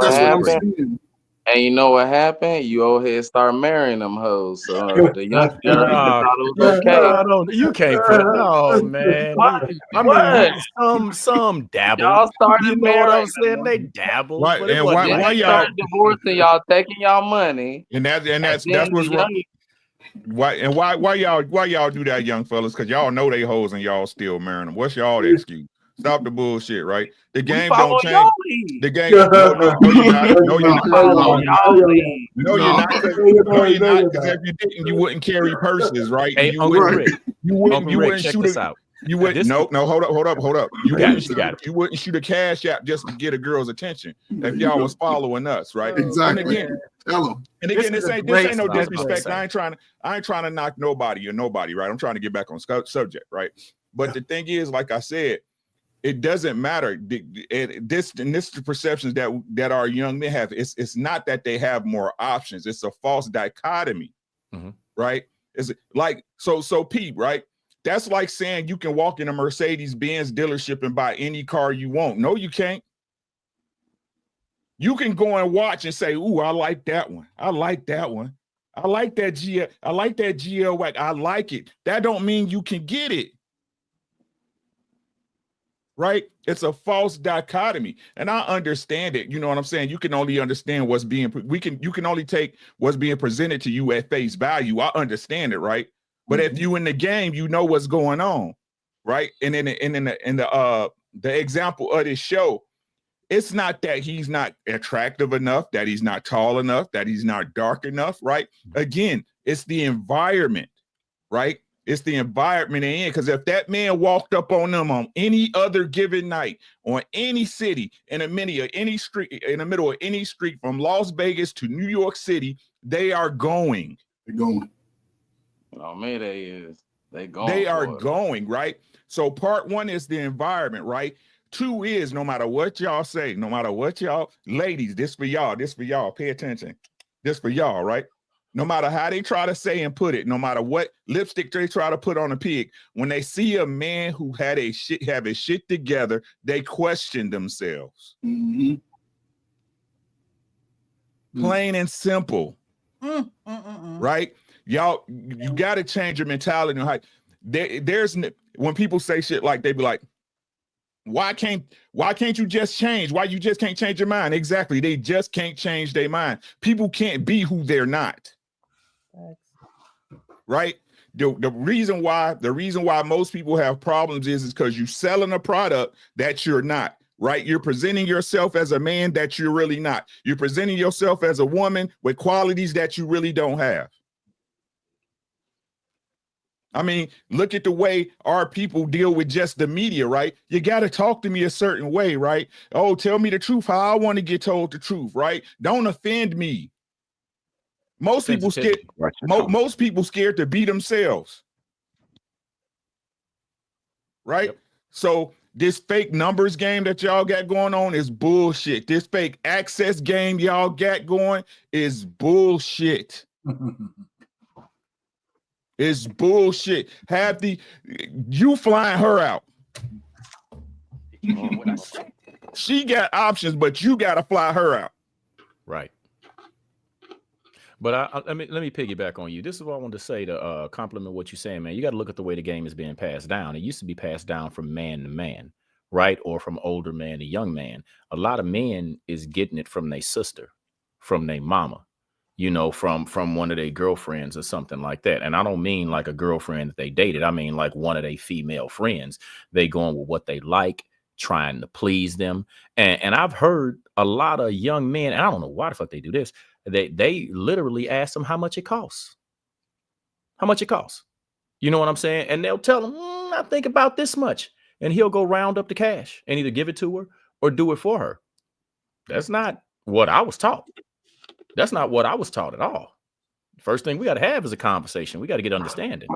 Speaker 13: I'm saying. And you know what happened? You old head start marrying them hoes. So the young generation thought it was okay.
Speaker 12: You can't put no, man. I mean, some dabble.
Speaker 13: Y'all started
Speaker 12: you know what I'm saying? They dabble.
Speaker 3: Right, and why y'all
Speaker 13: divorcing? Y'all taking y'all money,
Speaker 3: and that's what's wrong. Why y'all do that, young fellas? Because y'all know they hoes and y'all still marrying them. What's y'all excuse? Stop the bullshit, right? The game don't change. The game. No, you're not. Because if you didn't, you wouldn't carry purses, right?
Speaker 12: Hey,
Speaker 3: you
Speaker 12: Uncle Rick,
Speaker 3: wouldn't
Speaker 12: check
Speaker 3: shoot
Speaker 12: this out.
Speaker 3: You wouldn't. No, hold up. You wouldn't shoot a cash app just to get a girl's attention if y'all was following us, right?
Speaker 9: Exactly.
Speaker 3: And again,
Speaker 9: Hello.
Speaker 3: This ain't no disrespect. I ain't trying to knock nobody, right? I'm trying to get back on subject, right? But the thing is, like I said, it doesn't matter. This is the perceptions that our young men have. It's not that they have more options. It's a false dichotomy, right? It's like so Pete, right? That's like saying you can walk in a Mercedes-Benz dealership and buy any car you want. No, you can't. You can go and watch and say, "Ooh, I like that one. I like that one. I like that GL. I like that GL wax. I like it." That don't mean you can get it. Right? It's a false dichotomy. And I understand it. You know what I'm saying? You can only understand what's being you can only take what's being presented to you at face value. I understand it, right? But if you in the game, you know what's going on, right? And in the example of this show, it's not that he's not attractive enough, that he's not tall enough, that he's not dark enough, right? Again, it's the environment, right? It's the environment they're in. Because if that man walked up on them on any other given night, on any city, in the middle of any street from Las Vegas to New York City, they are going.
Speaker 9: They're going.
Speaker 13: Oh man, they
Speaker 3: are going, right? So part one is the environment, right? Two is no matter what y'all say, no matter what y'all, ladies, this for y'all, pay attention. This for y'all, right? No matter how they try to say and put it, no matter what lipstick they try to put on a pig, when they see a man who have his shit together, they question themselves. Plain and simple. Right? Y'all, you got to change your mentality. There's when people say shit like, they be like, why can't you just change? Why you just can't change your mind? Exactly. They just can't change their mind. People can't be who they're not. Right? The reason why most people have problems is because you're selling a product that you're not. Right? You're presenting yourself as a man that you're really not. You're presenting yourself as a woman with qualities that you really don't have. I mean, look at the way our people deal with just the media, right? You got to talk to me a certain way, right? Oh, tell me the truth, how I want to get told the truth, right? Don't offend me. Most people scared. Most people scared to be themselves, right? Yep. So this fake numbers game that y'all got going on is bullshit. This fake access game y'all got going is bullshit. It's bullshit. You flying her out. She got options, but you got to fly her out.
Speaker 12: Right. But let me piggyback on you. This is what I wanted to say to compliment what you're saying, man. You got to look at the way the game is being passed down. It used to be passed down from man to man, right? Or from older man to young man. A lot of men is getting it from their sister, from their mama, you know, from one of their girlfriends or something like that. And I don't mean like a girlfriend that they dated. I mean like one of their female friends. They going with what they like, trying to please them. And I've heard a lot of young men, and I don't know why the fuck they do this. They literally ask them how much it costs. How much it costs. You know what I'm saying? And they'll tell him, I think about this much. And he'll go round up the cash and either give it to her or do it for her. That's not what I was taught. That's not what I was taught at all. First thing we got to have is a conversation. We got to get understanding.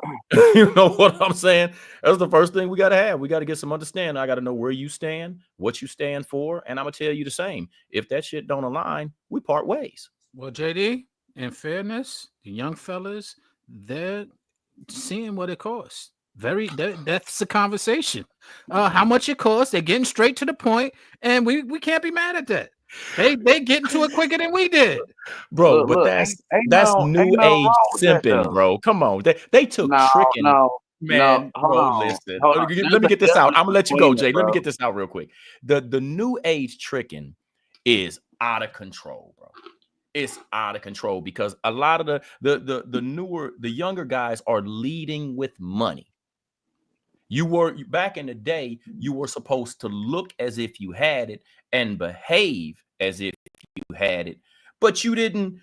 Speaker 12: You know what I'm saying? That's the first thing we got to have. We got to get some understanding. I got to know where you stand, what you stand for. And I'm going to tell you the same. If that shit don't align, we part ways.
Speaker 2: Well, JD, in fairness, the young fellas, they're seeing what it costs. That's the conversation. How much it costs. They're getting straight to the point, and we can't be mad at that. They getting to it quicker than we did,
Speaker 12: bro. Look, but that's new age simping, bro. Come on, they took tricking. Man, bro, listen. Let me get this out. I'm gonna let you go, Jay. Let me get this out real quick. The new age tricking is out of control, bro. It's out of control because a lot of the younger guys are leading with money. You were back in the day, you were supposed to look as if you had it and behave as if you had it. But you didn't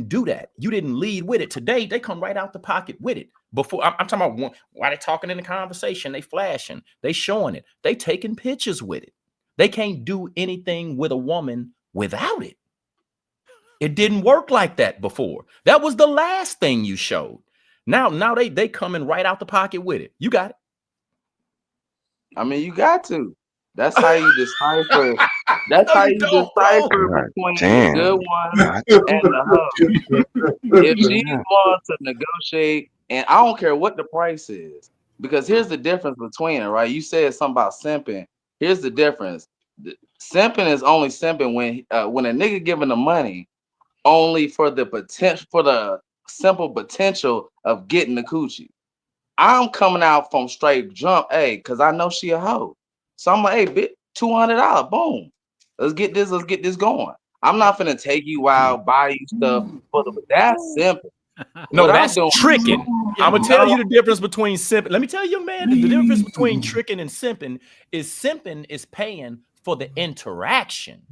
Speaker 12: do that. You didn't lead with it. Today, they come right out the pocket with it. Before I'm talking about why they talking in the conversation, they flashing, they showing it, they taking pictures with it. They can't do anything with a woman without it. It didn't work like that before. That was the last thing you showed. Now they coming right out the pocket with it. You got it.
Speaker 13: I mean, you got to. That's how you decipher. That's how you decipher between the good one and the hoe. If she's going to negotiate, and I don't care what the price is, because here's the difference between it, right? You said something about simping. Here's the difference. Simping is only simping when a nigga giving the money only for the potential, for the simple potential of getting the coochie. I'm coming out from straight jump, hey, because I know she a hoe. So I'm like, hey, bitch, $200, boom. Let's get this going. I'm not finna take you out, buy you stuff, but that's simple.
Speaker 12: No, that's tricking. I'm gonna tell you the difference between simping. Let me tell you, man, the difference between tricking and simping is paying for the interaction.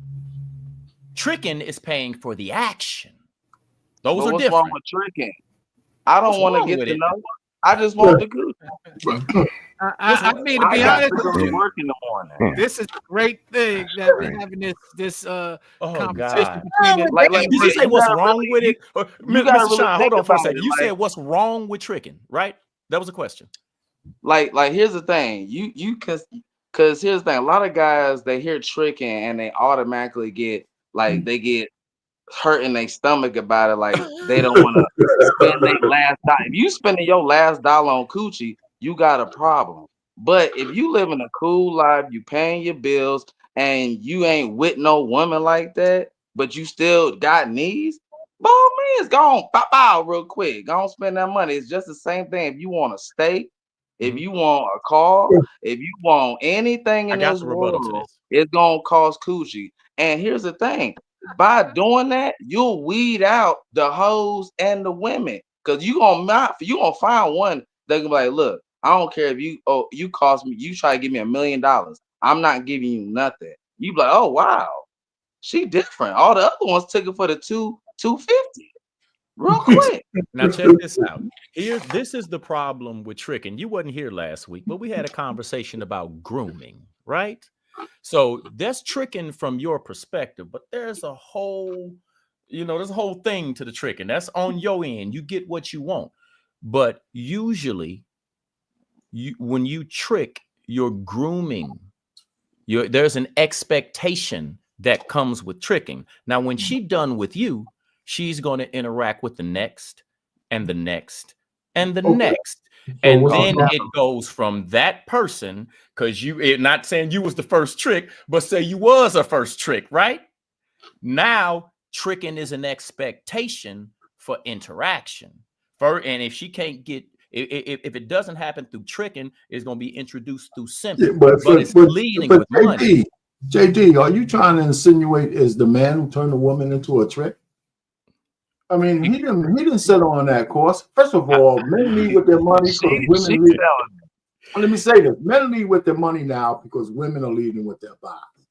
Speaker 12: Tricking is paying for the action. Those are
Speaker 13: what's
Speaker 12: different.
Speaker 13: Wrong with tricking? I don't want to get to know. I just want the coochie.
Speaker 2: I mean, to be honest with you,
Speaker 13: work in the morning.
Speaker 2: This is a great thing that we're having this conversation between the,
Speaker 12: like did you say what's wrong with it? Or, Mr. Sean, hold on for a second. You said what's wrong with tricking, right? That was a question.
Speaker 13: Like here's the thing. You cause here's the thing. A lot of guys, they hear tricking and they automatically get like they get hurt in their stomach about it, like they don't want to spend their last dollar. If you spending your last dollar on coochie, you got a problem. But if you living a cool life, you paying your bills, and you ain't with no woman like that, but you still got needs, by all means, go on, pop out real quick. Go on, spend that money. It's just the same thing. If you want a steak, if you want a car, if you want anything in this world, it's gonna cost coochie. And here's the thing. By doing that, you'll weed out the hoes and the women, because you gonna find one that can be like, look, I don't care if you cost me, you try to give me $1 million, I'm not giving you nothing. You be like, oh wow, she different. All the other ones took it for the $250 real quick.
Speaker 12: Now check this out. This is the problem with tricking. You wasn't here last week, but we had a conversation about grooming, right? So that's tricking from your perspective, but there's a whole thing to the tricking. That's on your end. You get what you want. But usually when you trick, you're grooming. There's an expectation that comes with tricking. Now, when she's done with you, she's going to interact with the next and the next and the next. And then it goes from that person, because not saying you was the first trick, but say you was a first trick, right? Now, tricking is an expectation for interaction. And if she can't get, if it doesn't happen through tricking, it's going to be introduced through simping.
Speaker 4: Yeah, but
Speaker 12: it's leading with money.
Speaker 4: JD, are you trying to insinuate is the man who turned the woman into a trick? I mean, he didn't settle on that course. First of all, men lead with their money because women lead. Let me say this: men lead with their money now because women are leading with their box.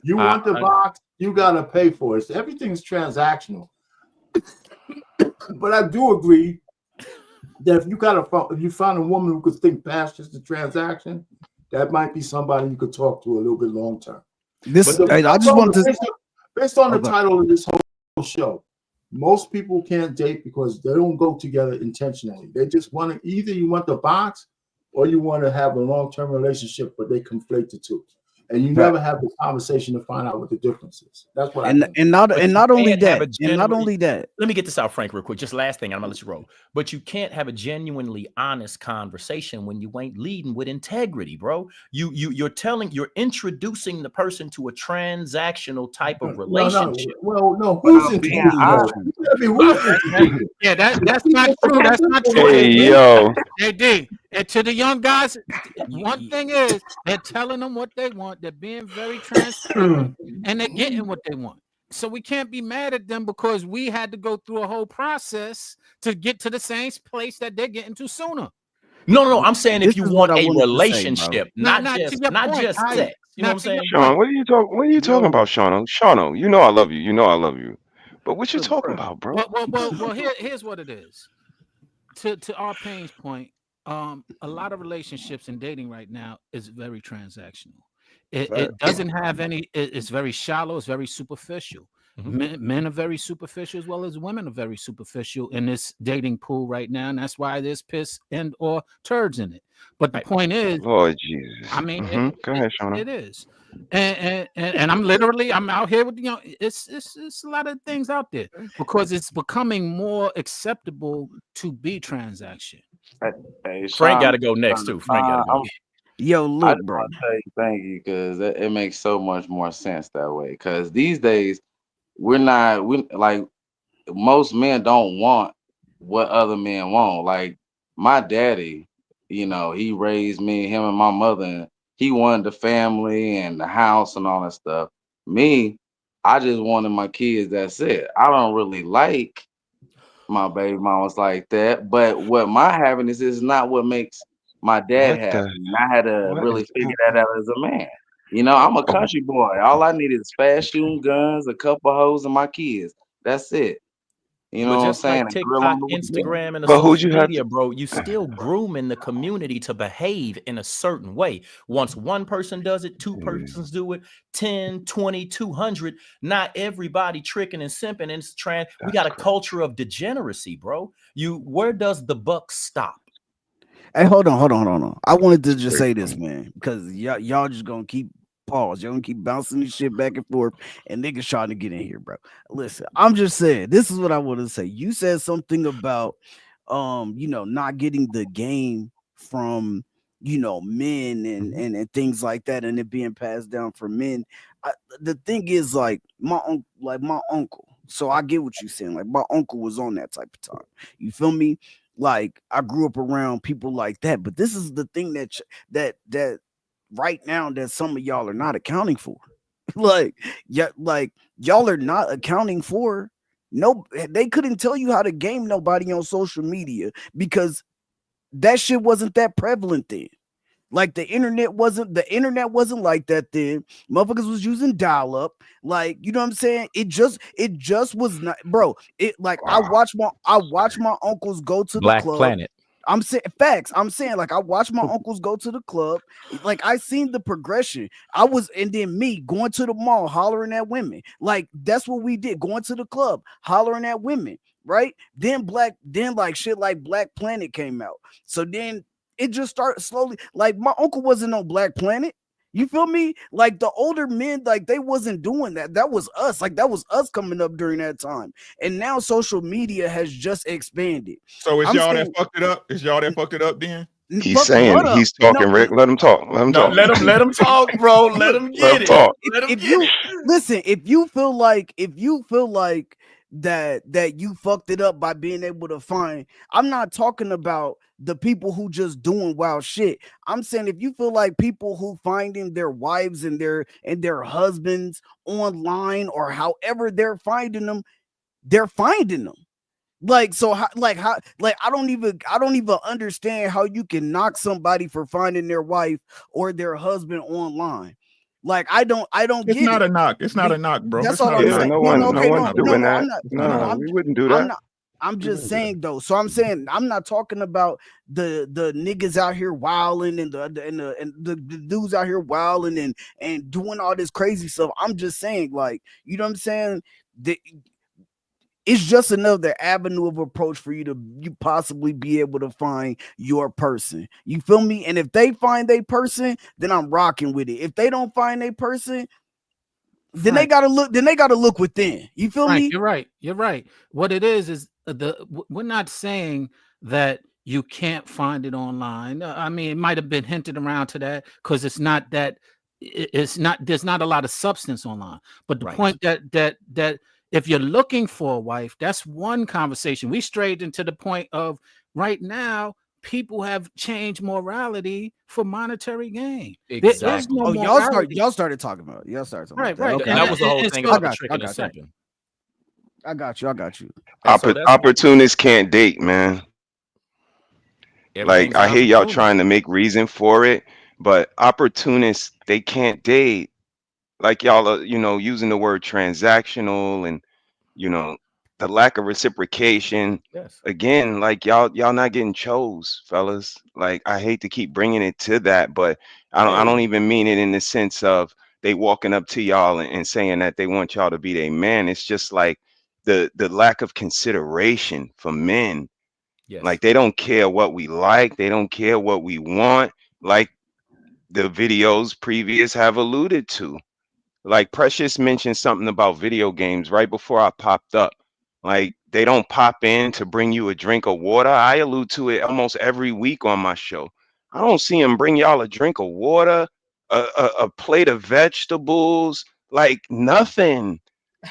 Speaker 4: You want the box, you gotta pay for it. So everything's transactional. But I do agree that if you find a woman who could think past just the transaction, that might be somebody you could talk to a little bit long term. Based on the title of this whole show. Most people can't date because they don't go together intentionally. They just want to, either you want the box or you want to have a long-term relationship, but they conflate the two. And you never have the conversation to find out what the difference is. That's what I think.
Speaker 11: And not only that.
Speaker 12: Let me get this out, Frank, real quick. Just last thing, I'm gonna let you roll. But you can't have a genuinely honest conversation when you ain't leading with integrity, bro. You're introducing the person to a transactional type of relationship.
Speaker 4: No. Who's introducing?
Speaker 2: Yeah, that's not true. That's not true.
Speaker 8: Hey, yo.
Speaker 2: JD, and to the young guys, one thing is they're telling them what they want. They're being very transparent, and they're getting what they want. So we can't be mad at them because we had to go through a whole process to get to the same place that they're getting to sooner.
Speaker 12: No. I'm saying if you want a relationship, not just sex. You know what I'm saying?
Speaker 8: Sean, what are you talking about, Sean? Sean, you know I love you. But what you
Speaker 11: Look,
Speaker 8: talking
Speaker 11: bro.
Speaker 8: about, bro?
Speaker 2: Well, here's what it is. To our Payne's point, a lot of relationships and dating right now is very transactional. It doesn't have any. It's very shallow. It's very superficial. Men are very superficial as well as women are very superficial in this dating pool right now, and that's why there's piss and or turds in it. But the point is,
Speaker 8: Lord Jesus.
Speaker 2: I mean,
Speaker 8: Go ahead, Shauna.
Speaker 2: it is, and I'm out here with it's a lot of things out there because it's becoming more acceptable to be transaction.
Speaker 13: Hey,
Speaker 12: Frank got
Speaker 13: Sean,
Speaker 12: to go next too. Frank got to go.
Speaker 11: Yo,
Speaker 13: I
Speaker 11: look,
Speaker 13: just
Speaker 11: bro.
Speaker 13: want to tell you thank you because it makes so much more sense that way. Because these days we like most men don't want what other men want. Like my daddy, he raised me, him and my mother, and he wanted the family and the house and all that stuff. Me, I just wanted my kids. That's it. I don't really like my baby mamas like that. But what my happiness is not what makes my dad
Speaker 8: What
Speaker 13: happy.
Speaker 8: the?
Speaker 13: And I had to
Speaker 8: What
Speaker 13: really
Speaker 8: is
Speaker 13: figure that
Speaker 8: happening?
Speaker 13: out as a man. I'm a country boy. All I need is fast shooting guns, a couple hoes, and my kids. That's it. You
Speaker 12: But
Speaker 13: know what I'm
Speaker 12: just
Speaker 13: saying?
Speaker 12: like
Speaker 13: And grill on
Speaker 12: TikTok,
Speaker 13: the weekend.
Speaker 12: Instagram, and the
Speaker 8: But who'd
Speaker 12: social
Speaker 8: you have
Speaker 12: media,
Speaker 8: to?
Speaker 12: bro, you still grooming the community to behave in a certain way. Once one person does it, two persons do it, 10, 20, 200. Not everybody tricking and simping. And it's we got a culture of degeneracy, bro. Where does the buck stop?
Speaker 11: Hey, hold on. I wanted to just say this, man, because y'all just gonna keep pause. Y'all gonna keep bouncing this shit back and forth, and niggas trying to get in here, bro. Listen, I'm just saying. This is what I want to say. You said something about, not getting the game from men and things like that, and it being passed down from men. The thing is, like my uncle. So I get what you're saying. Like my uncle was on that type of time. You feel me? Like I grew up around people like that, but this is the thing that right now that some of y'all are not accounting for. like y'all are not accounting for. No, they couldn't tell you how to game nobody on social media because that shit wasn't that prevalent then. Like the internet wasn't like that then. Motherfuckers was using dial up. Like, you know what I'm saying? It just was not, bro. It like I watched my uncles go to the
Speaker 12: Black
Speaker 11: club.
Speaker 12: Planet.
Speaker 11: I'm saying facts. I'm saying like I watched my uncles go to the club. Like I seen the progression. And then me going to the mall hollering at women. Like that's what we did. Going to the club hollering at women. Right? Then like shit like Black Planet came out. So then it just started slowly. Like my uncle wasn't on Black Planet. You feel me? Like the older men, like they wasn't doing that. That was us. Like that was us coming up during that time. And now social media has just expanded.
Speaker 3: So is
Speaker 11: I'm
Speaker 3: y'all
Speaker 11: saying,
Speaker 3: that fucked it up? Is y'all that fucked it up then?
Speaker 8: He's
Speaker 11: fuck
Speaker 8: saying
Speaker 11: what up?
Speaker 8: he's talking, Rick. Let him talk. Let him
Speaker 12: No,
Speaker 8: talk.
Speaker 12: let him talk, bro. Let him
Speaker 8: Let
Speaker 12: get
Speaker 8: him
Speaker 12: it.
Speaker 8: talk.
Speaker 12: Let him
Speaker 11: if
Speaker 12: get
Speaker 11: you
Speaker 12: it.
Speaker 11: listen, if you feel like that you fucked it up by being able to find, I'm not talking about the people who just doing wild shit. I'm saying if you feel like people who finding their wives and their husbands online or however they're finding them. Like so how I don't even understand how you can knock somebody for finding their wife or their husband online. Like I don't
Speaker 3: It's
Speaker 11: get
Speaker 3: not
Speaker 11: it.
Speaker 3: a knock. It's not a knock, bro.
Speaker 11: That's
Speaker 3: It's
Speaker 11: all
Speaker 3: not a
Speaker 11: I'm
Speaker 8: Yeah,
Speaker 3: knock.
Speaker 11: saying.
Speaker 8: no
Speaker 11: No,
Speaker 8: one's
Speaker 11: I'm
Speaker 8: doing
Speaker 11: not.
Speaker 8: that.
Speaker 11: No,
Speaker 8: No, we wouldn't do
Speaker 11: I'm
Speaker 8: that.
Speaker 11: not. I'm just saying though. So I'm saying I'm not talking about the niggas out here wilding and the dudes out here wilding and doing all this crazy stuff. I'm just saying, like, you know what I'm saying? It's just another avenue of approach for you possibly be able to find your person. You feel me? And if they find a person, then I'm rocking with it. If they don't find a person, then they gotta look within. You feel
Speaker 2: Frank,
Speaker 11: me?
Speaker 2: You're right. What it is we're not saying that you can't find it online. I mean, it might have been hinted around to that because it's not that it's not there's not a lot of substance online. But the point that if you're looking for a wife, that's one conversation. We strayed into the point of right now. People have changed morality for monetary gain. There is no morality.
Speaker 11: Y'all started talking about that.
Speaker 2: Right.
Speaker 11: Okay.
Speaker 12: And that was the whole thing about the tricking and simping.
Speaker 11: I got you.
Speaker 8: Opportunists can't date, man. Like I hear y'all trying to make reason for it, but opportunists, they can't date. Like y'all are, using the word transactional and You know, the lack of reciprocation.
Speaker 12: Yes.
Speaker 8: Again, like y'all not getting chose, fellas. Like I hate to keep bringing it to that, but I don't even mean it in the sense of they walking up to y'all and saying that they want y'all to be their man. It's just like the lack of consideration for men.
Speaker 12: Yes.
Speaker 8: Like they don't care what we like, they don't care what we want, like the videos previous have alluded to. Like Precious mentioned something about video games right before I popped up. Like they don't pop in to bring you a drink of water. I allude to it almost every week on my show. I don't see them bring y'all a drink of water, a plate of vegetables, like nothing.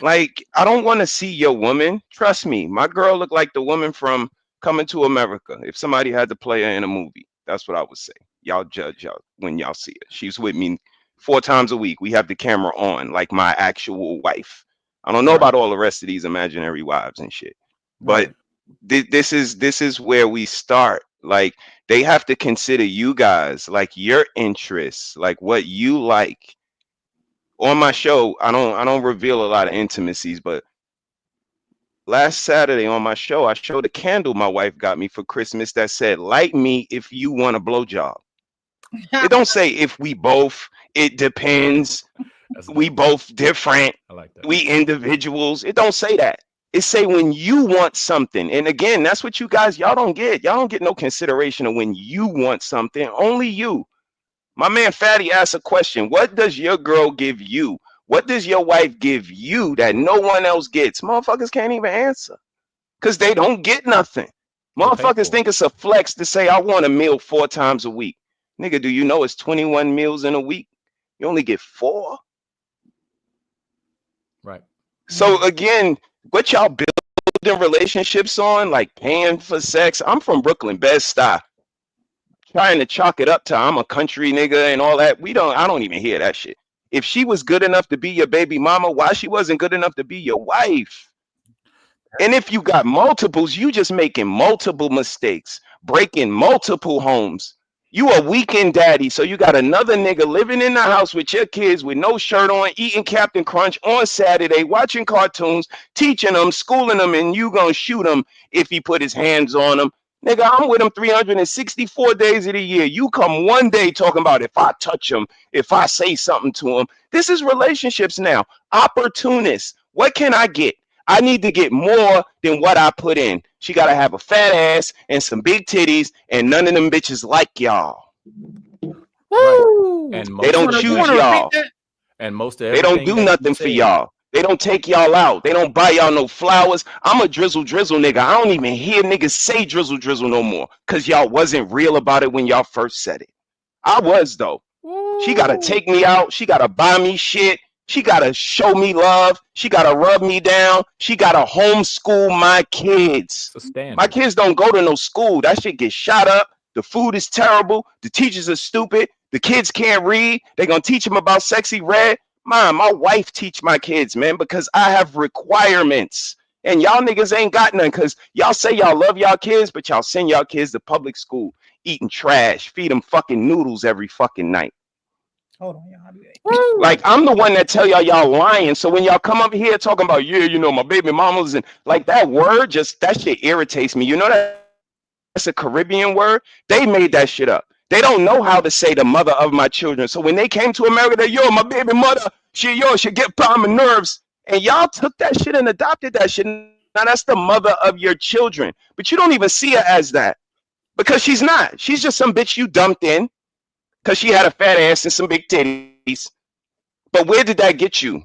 Speaker 8: Like I don't want to see your woman. Trust me, my girl looked like the woman from Coming to America. If somebody had to play her in a movie, that's what I would say. Y'all judge y'all when y'all see her. She's with me 4 times a week. We have the camera on, like my actual wife. I don't know about all the rest of these imaginary wives and shit, but this is where we start. Like they have to consider you guys, like your interests, like what you like. On my show, I don't reveal a lot of intimacies, but last Saturday on my show, I showed a candle my wife got me for Christmas that said, "Light me if you want a blowjob." It don't say if we both. It depends. We both different.
Speaker 12: I like that.
Speaker 8: We individuals. It don't say that. It say when you want something. And again, that's what you guys, y'all don't get. Y'all don't get no consideration of when you want something. Only you. My man Fatty asked a question. What does your girl give you? What does your wife give you that no one else gets? Motherfuckers can't even answer because they don't get nothing. Motherfuckers think it's a flex to say, I want a meal 4 times a week. Nigga, do you know it's 21 meals in a week? You only get 4.
Speaker 12: Right.
Speaker 8: So again, what y'all building relationships on, like paying for sex? I'm from Brooklyn, Bed-Stuy. Trying to chalk it up to I'm a country nigga and all that. I don't even hear that shit. If she was good enough to be your baby mama, why she wasn't good enough to be your wife? And if you got multiples, you just making multiple mistakes, breaking multiple homes. You a weekend daddy, so you got another nigga living in the house with your kids with no shirt on, eating Captain Crunch on Saturday, watching cartoons, teaching them, schooling them, and you gonna shoot him if he put his hands on them. Nigga, I'm with him 364 days of the year. You come one day talking about if I touch him, if I say something to him. This is relationships now. Opportunists. What can I get? I need to get more than what I put in. She got to have a fat ass and some big titties, and none of them bitches like y'all.
Speaker 12: Right. And
Speaker 8: they don't choose y'all.
Speaker 12: And most of
Speaker 8: they don't do nothing for y'all. They don't take y'all out. They don't buy y'all no flowers. I'm a drizzle nigga. I don't even hear niggas say drizzle no more because y'all wasn't real about it when y'all first said it. I was, though. She got to take me out. She got to buy me shit. She got to show me love. She got to rub me down. She got to homeschool my kids. My kids don't go to no school. That shit gets shot up. The food is terrible. The teachers are stupid. The kids can't read. They're going to teach them about sexy red. Mom, my wife teach my kids, man, because I have requirements. And y'all niggas ain't got none because y'all say y'all love y'all kids, but y'all send y'all kids to public school, eating trash, feed them fucking noodles every fucking night.
Speaker 1: Hold on, y'all.
Speaker 8: Like, I'm the one that tell y'all lying. So when y'all come up here talking about, yeah, you know, my baby mamas and like that word, just that shit irritates me. You know that's a Caribbean word? They made that shit up. They don't know how to say the mother of my children. So when they came to America, they, yo, my baby mother, she get on my nerves. And y'all took that shit and adopted that shit. Now that's the mother of your children. But you don't even see her as that because she's not. She's just some bitch you dumped in because she had a fat ass and some big titties. But where did that get you?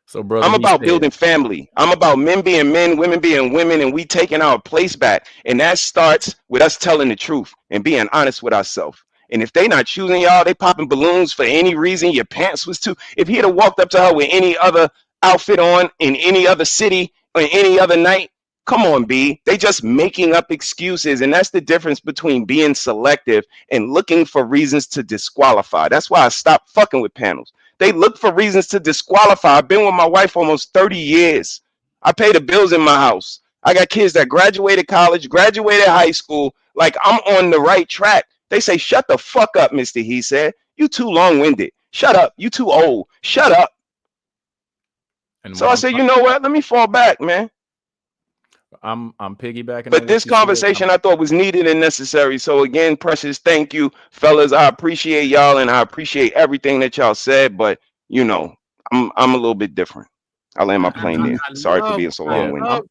Speaker 12: So, brother,
Speaker 8: I'm about building family. I'm about men being men, women being women, and we taking our place back. And that starts with us telling the truth and being honest with ourselves. And if they not choosing y'all, they popping balloons for any reason. Your pants was too. If he had walked up to her with any other outfit on in any other city or any other night, come on, B. They just making up excuses. And that's the difference between being selective and looking for reasons to disqualify. That's why I stopped fucking with panels. They look for reasons to disqualify. I've been with my wife almost 30 years. I pay the bills in my house. I got kids that graduated college, graduated high school. Like, I'm on the right track. They say, shut the fuck up, Mr. He said. You too long-winded. Shut up. You too old. Shut up.
Speaker 12: And
Speaker 8: So
Speaker 12: what
Speaker 8: I
Speaker 12: I'm
Speaker 8: said, you know what? Let me fall back, man.
Speaker 12: I'm piggybacking
Speaker 8: But
Speaker 12: on
Speaker 8: this
Speaker 12: what you said.
Speaker 8: conversation I thought was needed and necessary. So again, Precious, thank you, fellas. I appreciate y'all and I appreciate everything that y'all said. But you know, I'm a little bit different. I land my plane there. Sorry for being so long-winded.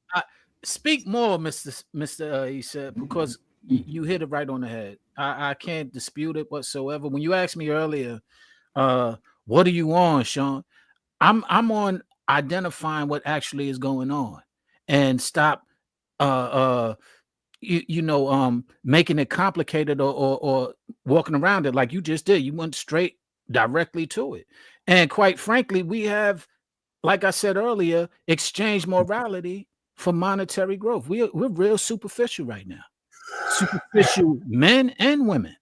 Speaker 2: Speak more, Mr. He said, because you hit it right on the head. I can't dispute it whatsoever. When you asked me earlier, what are you on, Sean? I'm on identifying what actually is going on and stop making it complicated or walking around it like you just did. You went straight directly to it. And quite frankly, we have, like I said earlier, exchanged morality for monetary growth. We're real superficial right now. Superficial men and women.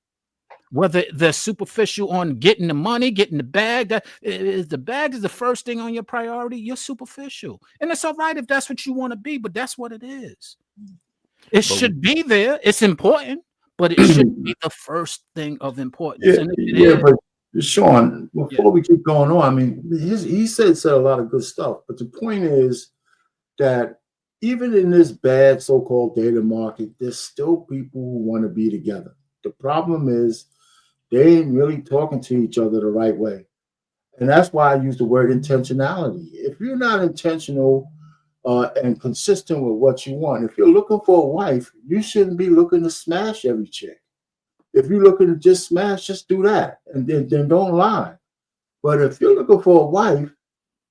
Speaker 2: Whether they're superficial on getting the money, getting the bag, that is the bag is the first thing on your priority, you're superficial. And it's all right if that's what you want to be, but that's what it is. It should be there. It's important, but it shouldn't be the first thing of importance.
Speaker 4: Yeah,
Speaker 2: And if it
Speaker 4: yeah,
Speaker 2: is,
Speaker 4: but Sean, before we keep going on, I mean, he said a lot of good stuff, but the point is that even in this bad so-called data market, there's still people who want to be together. The problem is they ain't really talking to each other the right way. And that's why I use the word intentionality. If you're not intentional and consistent with what you want, if you're looking for a wife, you shouldn't be looking to smash every chick. If you're looking to just smash, just do that. And then don't lie. But if you're looking for a wife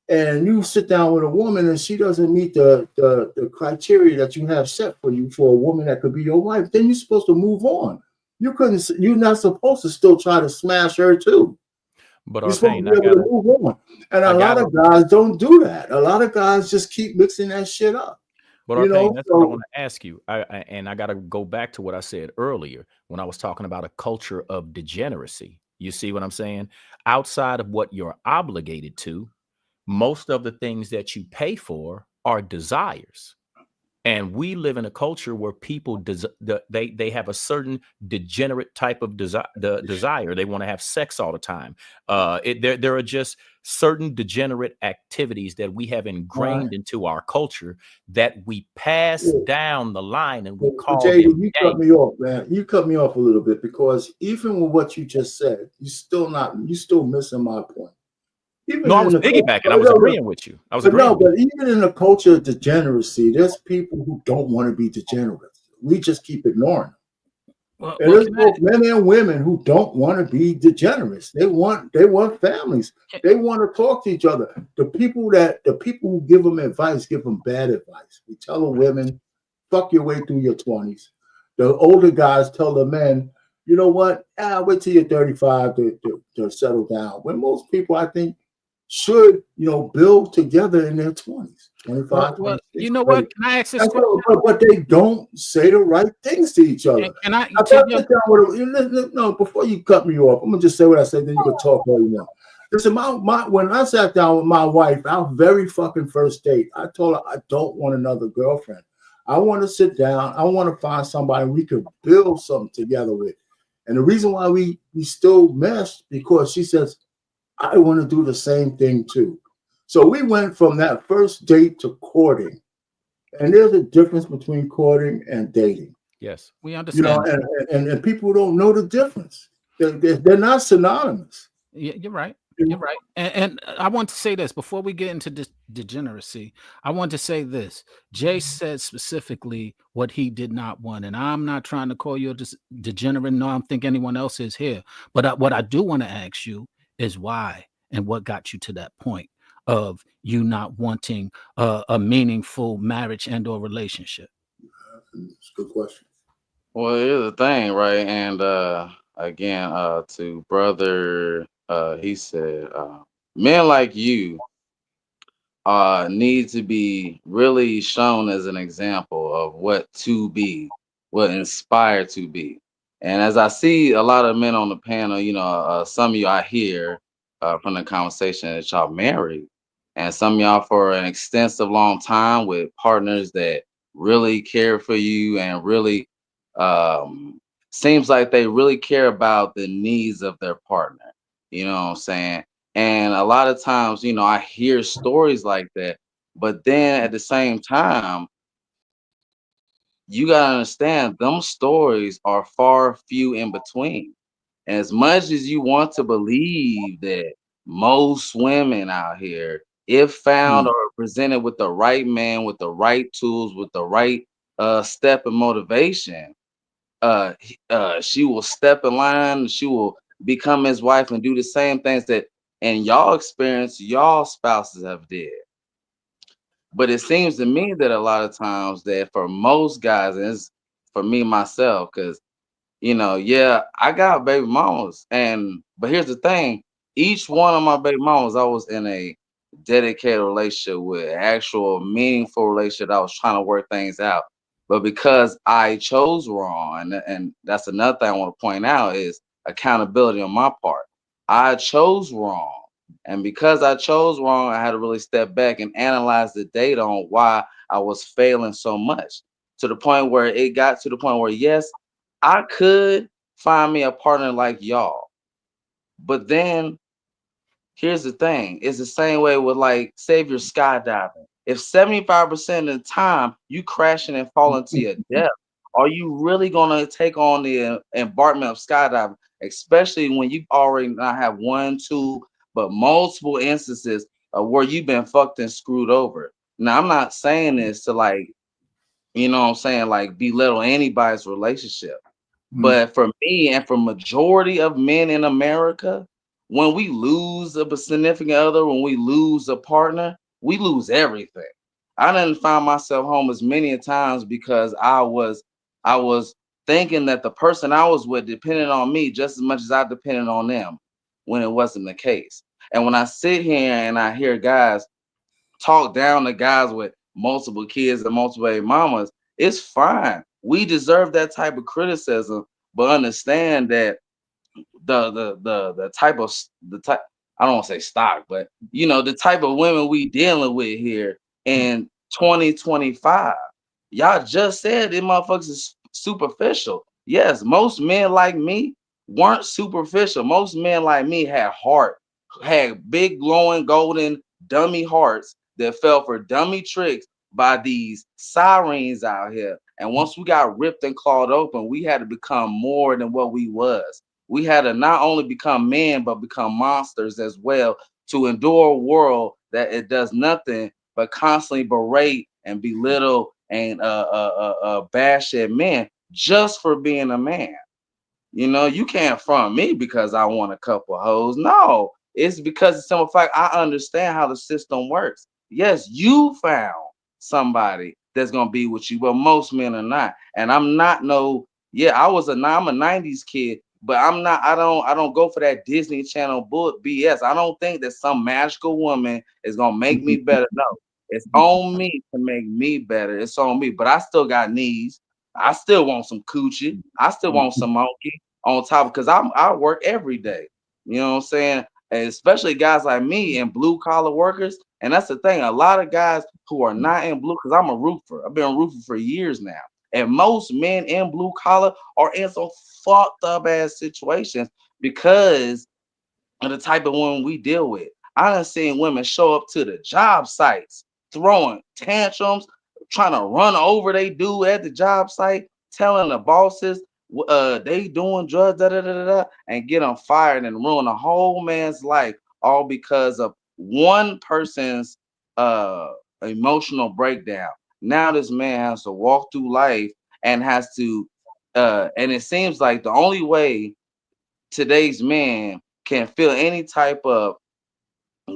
Speaker 4: and you sit down with a woman and she doesn't meet the criteria that you have set for you for a woman that could be your wife, then you're supposed to move on. You're not supposed to still try to smash her too.
Speaker 12: But
Speaker 4: You're supposed
Speaker 12: Arcane,
Speaker 4: to be able to move on. And a lot of guys don't do that. A lot of guys just keep mixing that shit up.
Speaker 12: But Arcane, that's what I want to ask you. And I got to go back to what I said earlier when I was talking about a culture of degeneracy. You see what I'm saying? Outside of what you're obligated to, most of the things that you pay for are desires. And we live in a culture where people they have a certain degenerate type of desire. They want to have sex all the time. There are just certain degenerate activities that we have ingrained into our culture that we pass down the line and we call
Speaker 4: JD,
Speaker 12: them
Speaker 4: you
Speaker 12: gay.
Speaker 4: cut me off, man. You cut me off a little bit because even with what you just said, you still missing my point. Even
Speaker 12: No, I was piggybacking. I was agreeing with you. I was agreeing.
Speaker 4: But even in the culture of degeneracy, there's people who don't want to be degenerates. We just keep ignoring them. And there's both men and women who don't want to be degenerates. They want families. They want to talk to each other. The people who give them advice give them bad advice. We tell the women, fuck your way through your 20s. The older guys tell the men, you know what? Wait till you're 35 to settle down. When most people, I think, should build together in their 20s, 25, 26.
Speaker 2: You know what? Can I ask this question?
Speaker 4: But they don't say the right things to each other.
Speaker 2: Can I
Speaker 4: sit down with no, before you cut me off, I'm gonna just say what I said, then you can talk all you want. Listen, when I sat down with my wife, our very fucking first date, I told her I don't want another girlfriend. I want to sit down. I want to find somebody we could build something together with. And the reason why we still mess because she says, I want to do the same thing too. So we went from that first date to courting. And there's a difference between courting and dating.
Speaker 12: Yes,
Speaker 2: we understand.
Speaker 4: And people don't know the difference. They're not synonymous.
Speaker 2: Yeah, you're right. You're right. And I want to say this before we get into degeneracy. I want to say this. Jay said specifically what he did not want. And I'm not trying to call you a degenerate. No, I don't think anyone else is here. But what I do want to ask you is why and what got you to that point of you not wanting a meaningful marriage and or relationship?
Speaker 4: That's a good question.
Speaker 13: Well, here's the thing, right? And again, to brother, he said, men like you need to be really shown as an example of what to be, what inspired to be. And as I see a lot of men on the panel, some of you I hear from the conversation that y'all married, and some of y'all for an extensive long time with partners that really care for you and really seems like they really care about the needs of their partner. You know what I'm saying? And a lot of times, you know, I hear stories like that, but then at the same time, you gotta understand them stories are far few in between. As much as you want to believe that most women out here, if found or presented with the right man, with the right tools, with the right step and motivation, she will step in line, she will become his wife and do the same things that in y'all experience, y'all spouses have did. But it seems to me that a lot of times that for most guys, and it's for me myself, because you know, yeah, I got baby mamas, but here's the thing: each one of my baby mamas, I was in a dedicated relationship with, actual meaningful relationship. I was trying to work things out, but because I chose wrong, and that's another thing I want to point out is accountability on my part. I chose wrong, and because I chose wrong, I had to really step back and analyze the data on why I was failing so much, to the point where it got to the point where yes, I could find me a partner like y'all. But then here's the thing. It's the same way with, like, say if you're skydiving. If 75% of the time you crashing and falling to your death, are you really gonna take on the embarkment of skydiving? Especially when you already not have one, two, but multiple instances of where you've been fucked and screwed over. Now, I'm not saying this to, like, you know what I'm saying, like, belittle anybody's relationship. But for me and for majority of men in America, when we lose a significant other, when we lose a partner, we lose everything. I done found myself homeless many a times because I was thinking that the person I was with depended on me just as much as I depended on them, when it wasn't the case. And when I sit here and I hear guys talk down to guys with multiple kids and multiple baby mamas, it's fine. We deserve that type of criticism, but understand that the type of the type, I don't want to say stock, but you know, the type of women we dealing with here in 2025. Y'all just said it motherfuckers is superficial. Yes, most men like me weren't superficial. Most men like me had heart, had big glowing golden dummy hearts that fell for dummy tricks by these sirens out here. And once we got ripped and clawed open, we had to become more than what we was. We had to not only become men, but become monsters as well, to endure a world that it does nothing but constantly berate and belittle and bash at men just for being a man. You know, you can't front me because I want a couple of hoes. No, it's because it's simple fact. I understand how the system works. Yes, you found somebody that's gonna be with you, but most men are not. And I'm not no, yeah, I'm a 90s kid, but I'm not, I don't go for that Disney Channel book BS. I don't think that some magical woman is gonna make me better. No, it's on me to make me better. It's on me. But I still got needs. I still want some coochie. I still want some monkey on top, because I work every day. You know what I'm saying? And especially guys like me and blue collar workers. And that's the thing. A lot of guys who are not in blue, because I'm a roofer. I've been roofing for years now. And most men in blue collar are in some fucked up ass situations because of the type of women we deal with. I done seen women show up to the job sites throwing tantrums, trying to run over they dude at the job site, telling the bosses they doing drugs, and get them fired and ruin a whole man's life, all because of one person's emotional breakdown. Now this man has to walk through life and has to and it seems like the only way today's men can feel any type of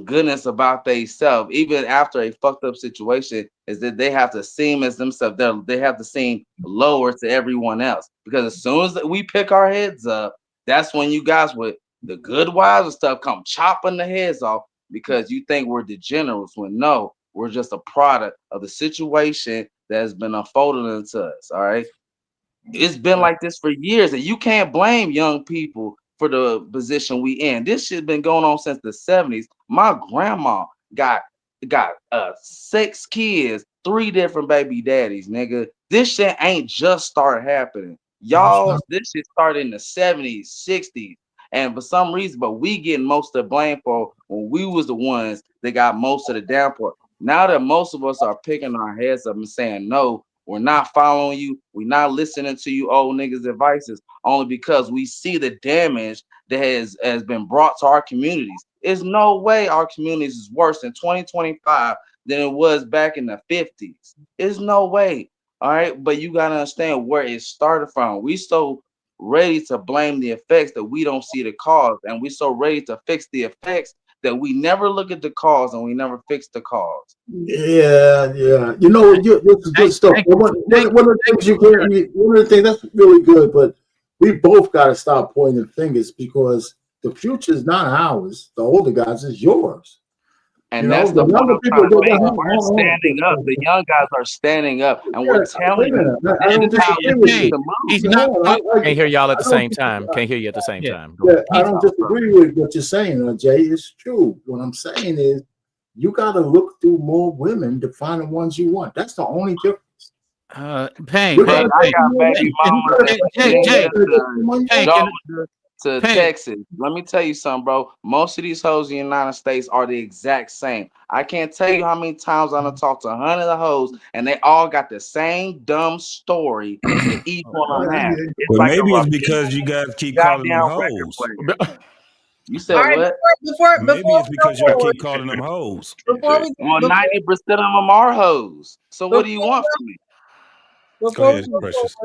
Speaker 13: goodness about themselves, even after a fucked up situation, is that they have to seem as themselves. They have to seem lower to everyone else. Because as soon as we pick our heads up, that's when you guys with the good wives and stuff come chopping the heads off, because you think we're degenerates, when no, we're just a product of the situation that has been unfolded into us. All right. It's been like this for years, and you can't blame young people for the position we in. This shit been going on since the 70s. My grandma got 6 kids, 3 different baby daddies, nigga. This shit ain't just started happening. Y'all, this shit started in the 70s, 60s. And for some reason, but we getting most of the blame for when we was the ones that got most of the downpour. Now that most of us are picking our heads up and saying, no, we're not following you. We're not listening to you old niggas' advices, only because we see the damage that has been brought to our communities. There's no way our communities is worse in 2025 than it was back in the 50s. There's no way. All right. But you got to understand where it started from. We so ready to blame the effects that we don't see the cause. And we so ready to fix the effects that we never look at the cause and we never fix the cause.
Speaker 4: Yeah. You know, this is good stuff. One of the things one of the things that's really good, but we both got to stop pointing fingers because the future is not ours. The older guys is yours.
Speaker 13: And that's the point I'm trying to make. We're standing up. The young guys are standing up, and we're telling you this is how we need to move.
Speaker 17: He's not. Can't hear y'all at the same time. Can't hear you at the same time.
Speaker 4: Yeah, I don't disagree with what you're saying, Jay. It's true. What I'm saying is, you got to look through more women to find the ones you want. That's the only difference.
Speaker 2: Pain.
Speaker 13: I got baby mama to Texas. Let me tell you something, bro. Most of these hoes in the United States are the exact same. I can't tell you how many times I'm gonna talk to 100 of the hoes, and they all got the same dumb story that each one of them has.
Speaker 18: Well, like maybe it's because you guys keep calling them hoes.
Speaker 13: You said what?
Speaker 18: Maybe it's because y'all keep calling them hoes.
Speaker 13: Well, 90% of them are hoes. So what do you want from me?
Speaker 1: Go ahead, Precious.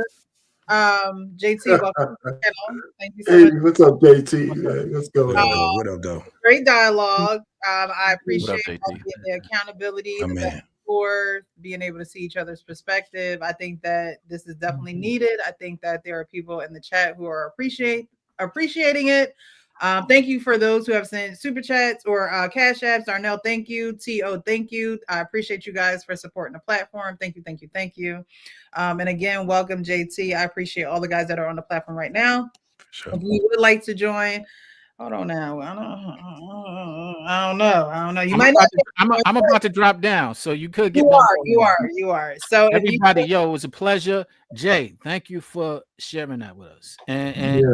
Speaker 1: JT, welcome to the channel. Thank you so
Speaker 4: Hey,
Speaker 1: much.
Speaker 4: what's up, JT? Let's go.
Speaker 18: What up, though?
Speaker 1: Great dialogue. I appreciate the accountability, the back and forth, being able to see each other's perspective. I think that this is definitely needed. I think that there are people in the chat who are appreciating it. Thank you for those who have sent super chats or cash apps. Darnell, thank you. T.O., thank you. I appreciate you guys for supporting the platform. Thank you. And again, welcome, JT. I appreciate all the guys that are on the platform right now. Sure. If you would like to join, hold on now. I don't know. You might not.
Speaker 2: I'm about to drop down, so you could get.
Speaker 1: You are. So
Speaker 2: everybody, yo, it was a pleasure. Jay, thank you for sharing that with us. And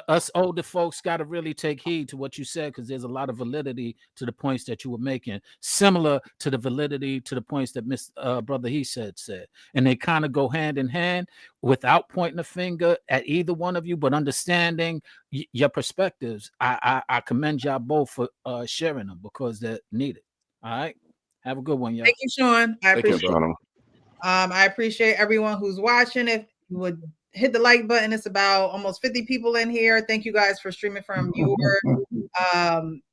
Speaker 2: us older folks got to really take heed to what you said, because there's a lot of validity to the points that you were making, similar to the validity to the points that Brother He said, and they kind of go hand in hand without pointing a finger at either one of you, but understanding your perspectives. I commend y'all both for sharing them because they're needed. All right, have a good one, y'all.
Speaker 1: Thank you, Sean. I appreciate it.
Speaker 13: I
Speaker 1: appreciate everyone who's watching. If you would hit the like button, it's about almost 50 people in here. Thank you guys for streaming from your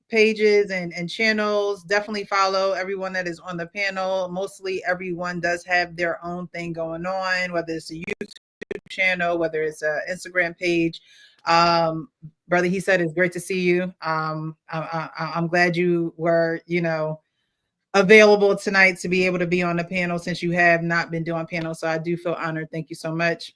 Speaker 1: pages and channels. Definitely follow everyone that is on the panel. Mostly everyone does have their own thing going on, whether it's a YouTube channel, whether it's an Instagram page. Brother, he said it's great to see you. I'm glad you were, available tonight to be able to be on the panel, since you have not been doing panels. So I do feel honored. Thank you so much.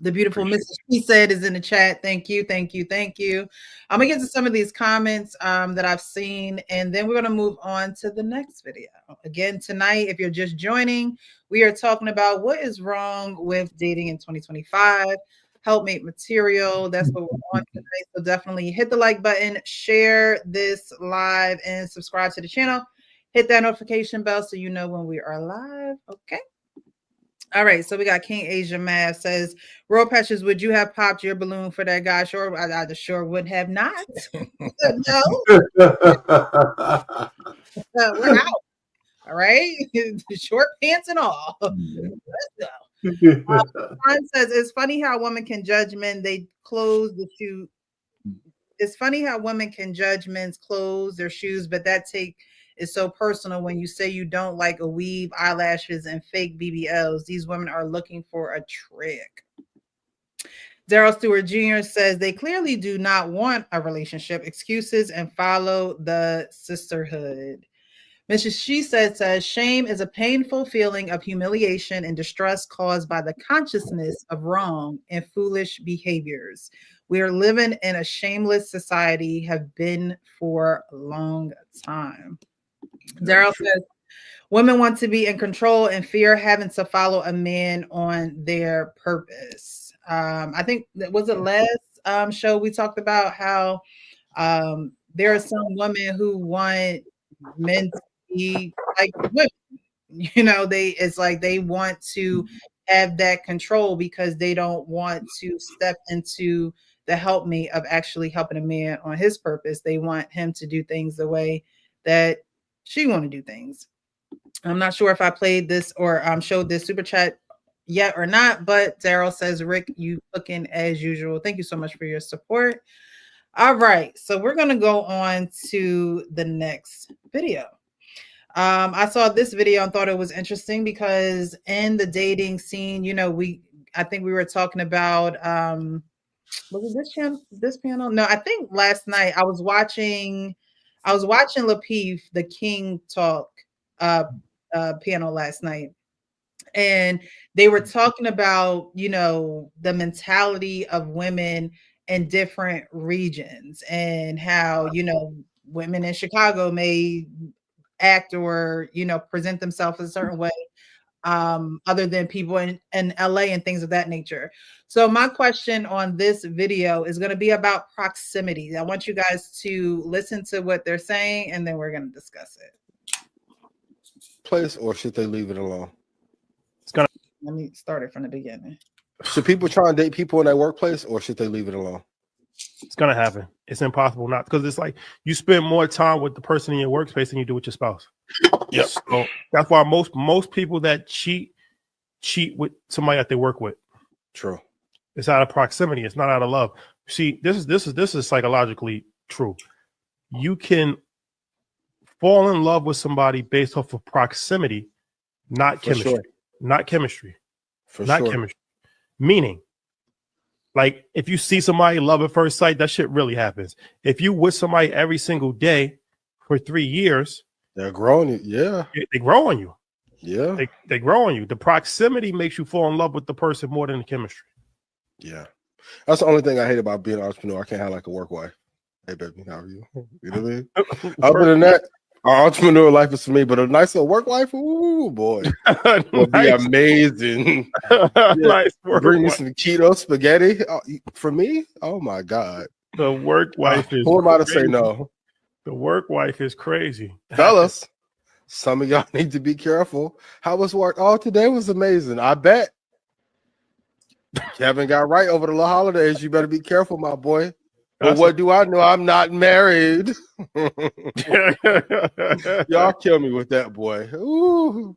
Speaker 1: The beautiful Mrs. She said is in the chat. Thank you. I'm gonna get to some of these comments that I've seen, and then we're gonna move on to the next video. Again, tonight, if you're just joining, we are talking about what is wrong with dating in 2025. Helpmate material. That's what we're on tonight. So definitely hit the like button, share this live, and subscribe to the channel. Hit that notification bell so you know when we are live. Okay. All right. So we got King Asia Math says, Royal Patches, would you have popped your balloon for that guy? Sure. I sure would have not. No. We're out. All right. Short pants and all. Let's go. John says, it's funny how women can judge men. They close the shoe. It's funny how women can judge men's clothes, their shoes, but that take is so personal when you say you don't like a weave, eyelashes, and fake BBLs. These women are looking for a trick. Daryl Stewart Jr. says they clearly do not want a relationship, excuses, and follow the sisterhood. Mrs. She says, shame is a painful feeling of humiliation and distress caused by the consciousness of wrong and foolish behaviors. We are living in a shameless society, have been for a long time. Daryl says, women want to be in control and fear having to follow a man on their purpose. I think that was it last show, we talked about how there are some women who want men to be like women. You know, it's like they want to have that control because they don't want to step into the helpmate of actually helping a man on his purpose. They want him to do things the way that she want to do things. I'm not sure if I played this or showed this super chat yet or not, but Daryl says, Rick, you cooking as usual. Thank you so much for your support. All right, so we're going to go on to the next video. I saw this video and thought it was interesting because in the dating scene, you know, I think we were talking about was it this panel? No, I think last night I was watching Lapeef, the King Talk panel last night. And they were talking about, you know, the mentality of women in different regions and how, you know, women in Chicago may act or, you know, present themselves a certain way other than people in LA and things of that nature. So my question on this video is going to be about proximity. I want you guys to listen to what they're saying and then we're going to discuss it.
Speaker 19: Place, or should they leave it alone?
Speaker 1: Let me start it from the beginning.
Speaker 19: Should people try and date people in their workplace, or should they leave it alone?
Speaker 20: It's gonna happen. It's impossible not, because it's like you spend more time with the person in your workspace than you do with your spouse.
Speaker 19: Yes.
Speaker 20: So that's why most people that cheat with somebody that they work with.
Speaker 19: True.
Speaker 20: It's out of proximity. It's not out of love. See, this is psychologically true. You can fall in love with somebody based off of proximity, not chemistry.
Speaker 19: Sure.
Speaker 20: Not chemistry.
Speaker 19: For
Speaker 20: not
Speaker 19: sure.
Speaker 20: chemistry. Meaning, like if you see somebody love at first sight, that shit really happens. If you with somebody every single day for 3 years,
Speaker 19: they're growing. Yeah,
Speaker 20: they grow on you.
Speaker 19: Yeah,
Speaker 20: they grow on you. The proximity makes you fall in love with the person more than the chemistry.
Speaker 19: Yeah, that's the only thing I hate about being an entrepreneur. I can't have like a work wife. Hey baby, how are you? You know what I mean? Other than that, our entrepreneur life is for me, but a nice little work wife, ooh boy, would be amazing.
Speaker 20: Nice work
Speaker 19: Bring me
Speaker 20: wife.
Speaker 19: some keto spaghetti for me. Oh my god,
Speaker 20: the work wife is.
Speaker 19: Who am I to say
Speaker 20: crazy.
Speaker 19: no?
Speaker 20: The work wife is crazy,
Speaker 19: fellas. Some of y'all need to be careful. How was work? Oh, today was amazing. I bet Kevin got right over the holidays. You better be careful, my boy. But what do I know? I'm not married. Y'all kill me with that, boy. Ooh.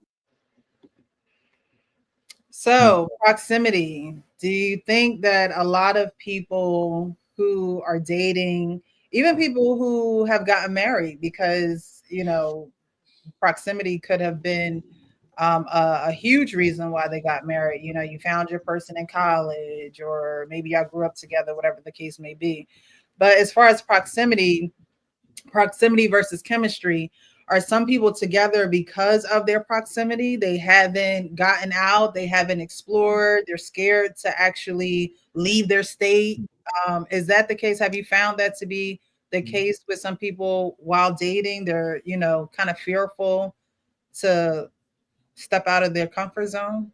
Speaker 1: So, proximity. Do you think that a lot of people who are dating, even people who have gotten married, because, you know, proximity could have been a huge reason why they got married? You know, you found your person in college, or maybe y'all grew up together, whatever the case may be. But as far as proximity versus chemistry, are some people together because of their proximity? They haven't gotten out, they haven't explored, they're scared to actually leave their state. Is that the case? Have you found that to be the case with some people while dating? They're, you know, kind of fearful to step out of their comfort zone?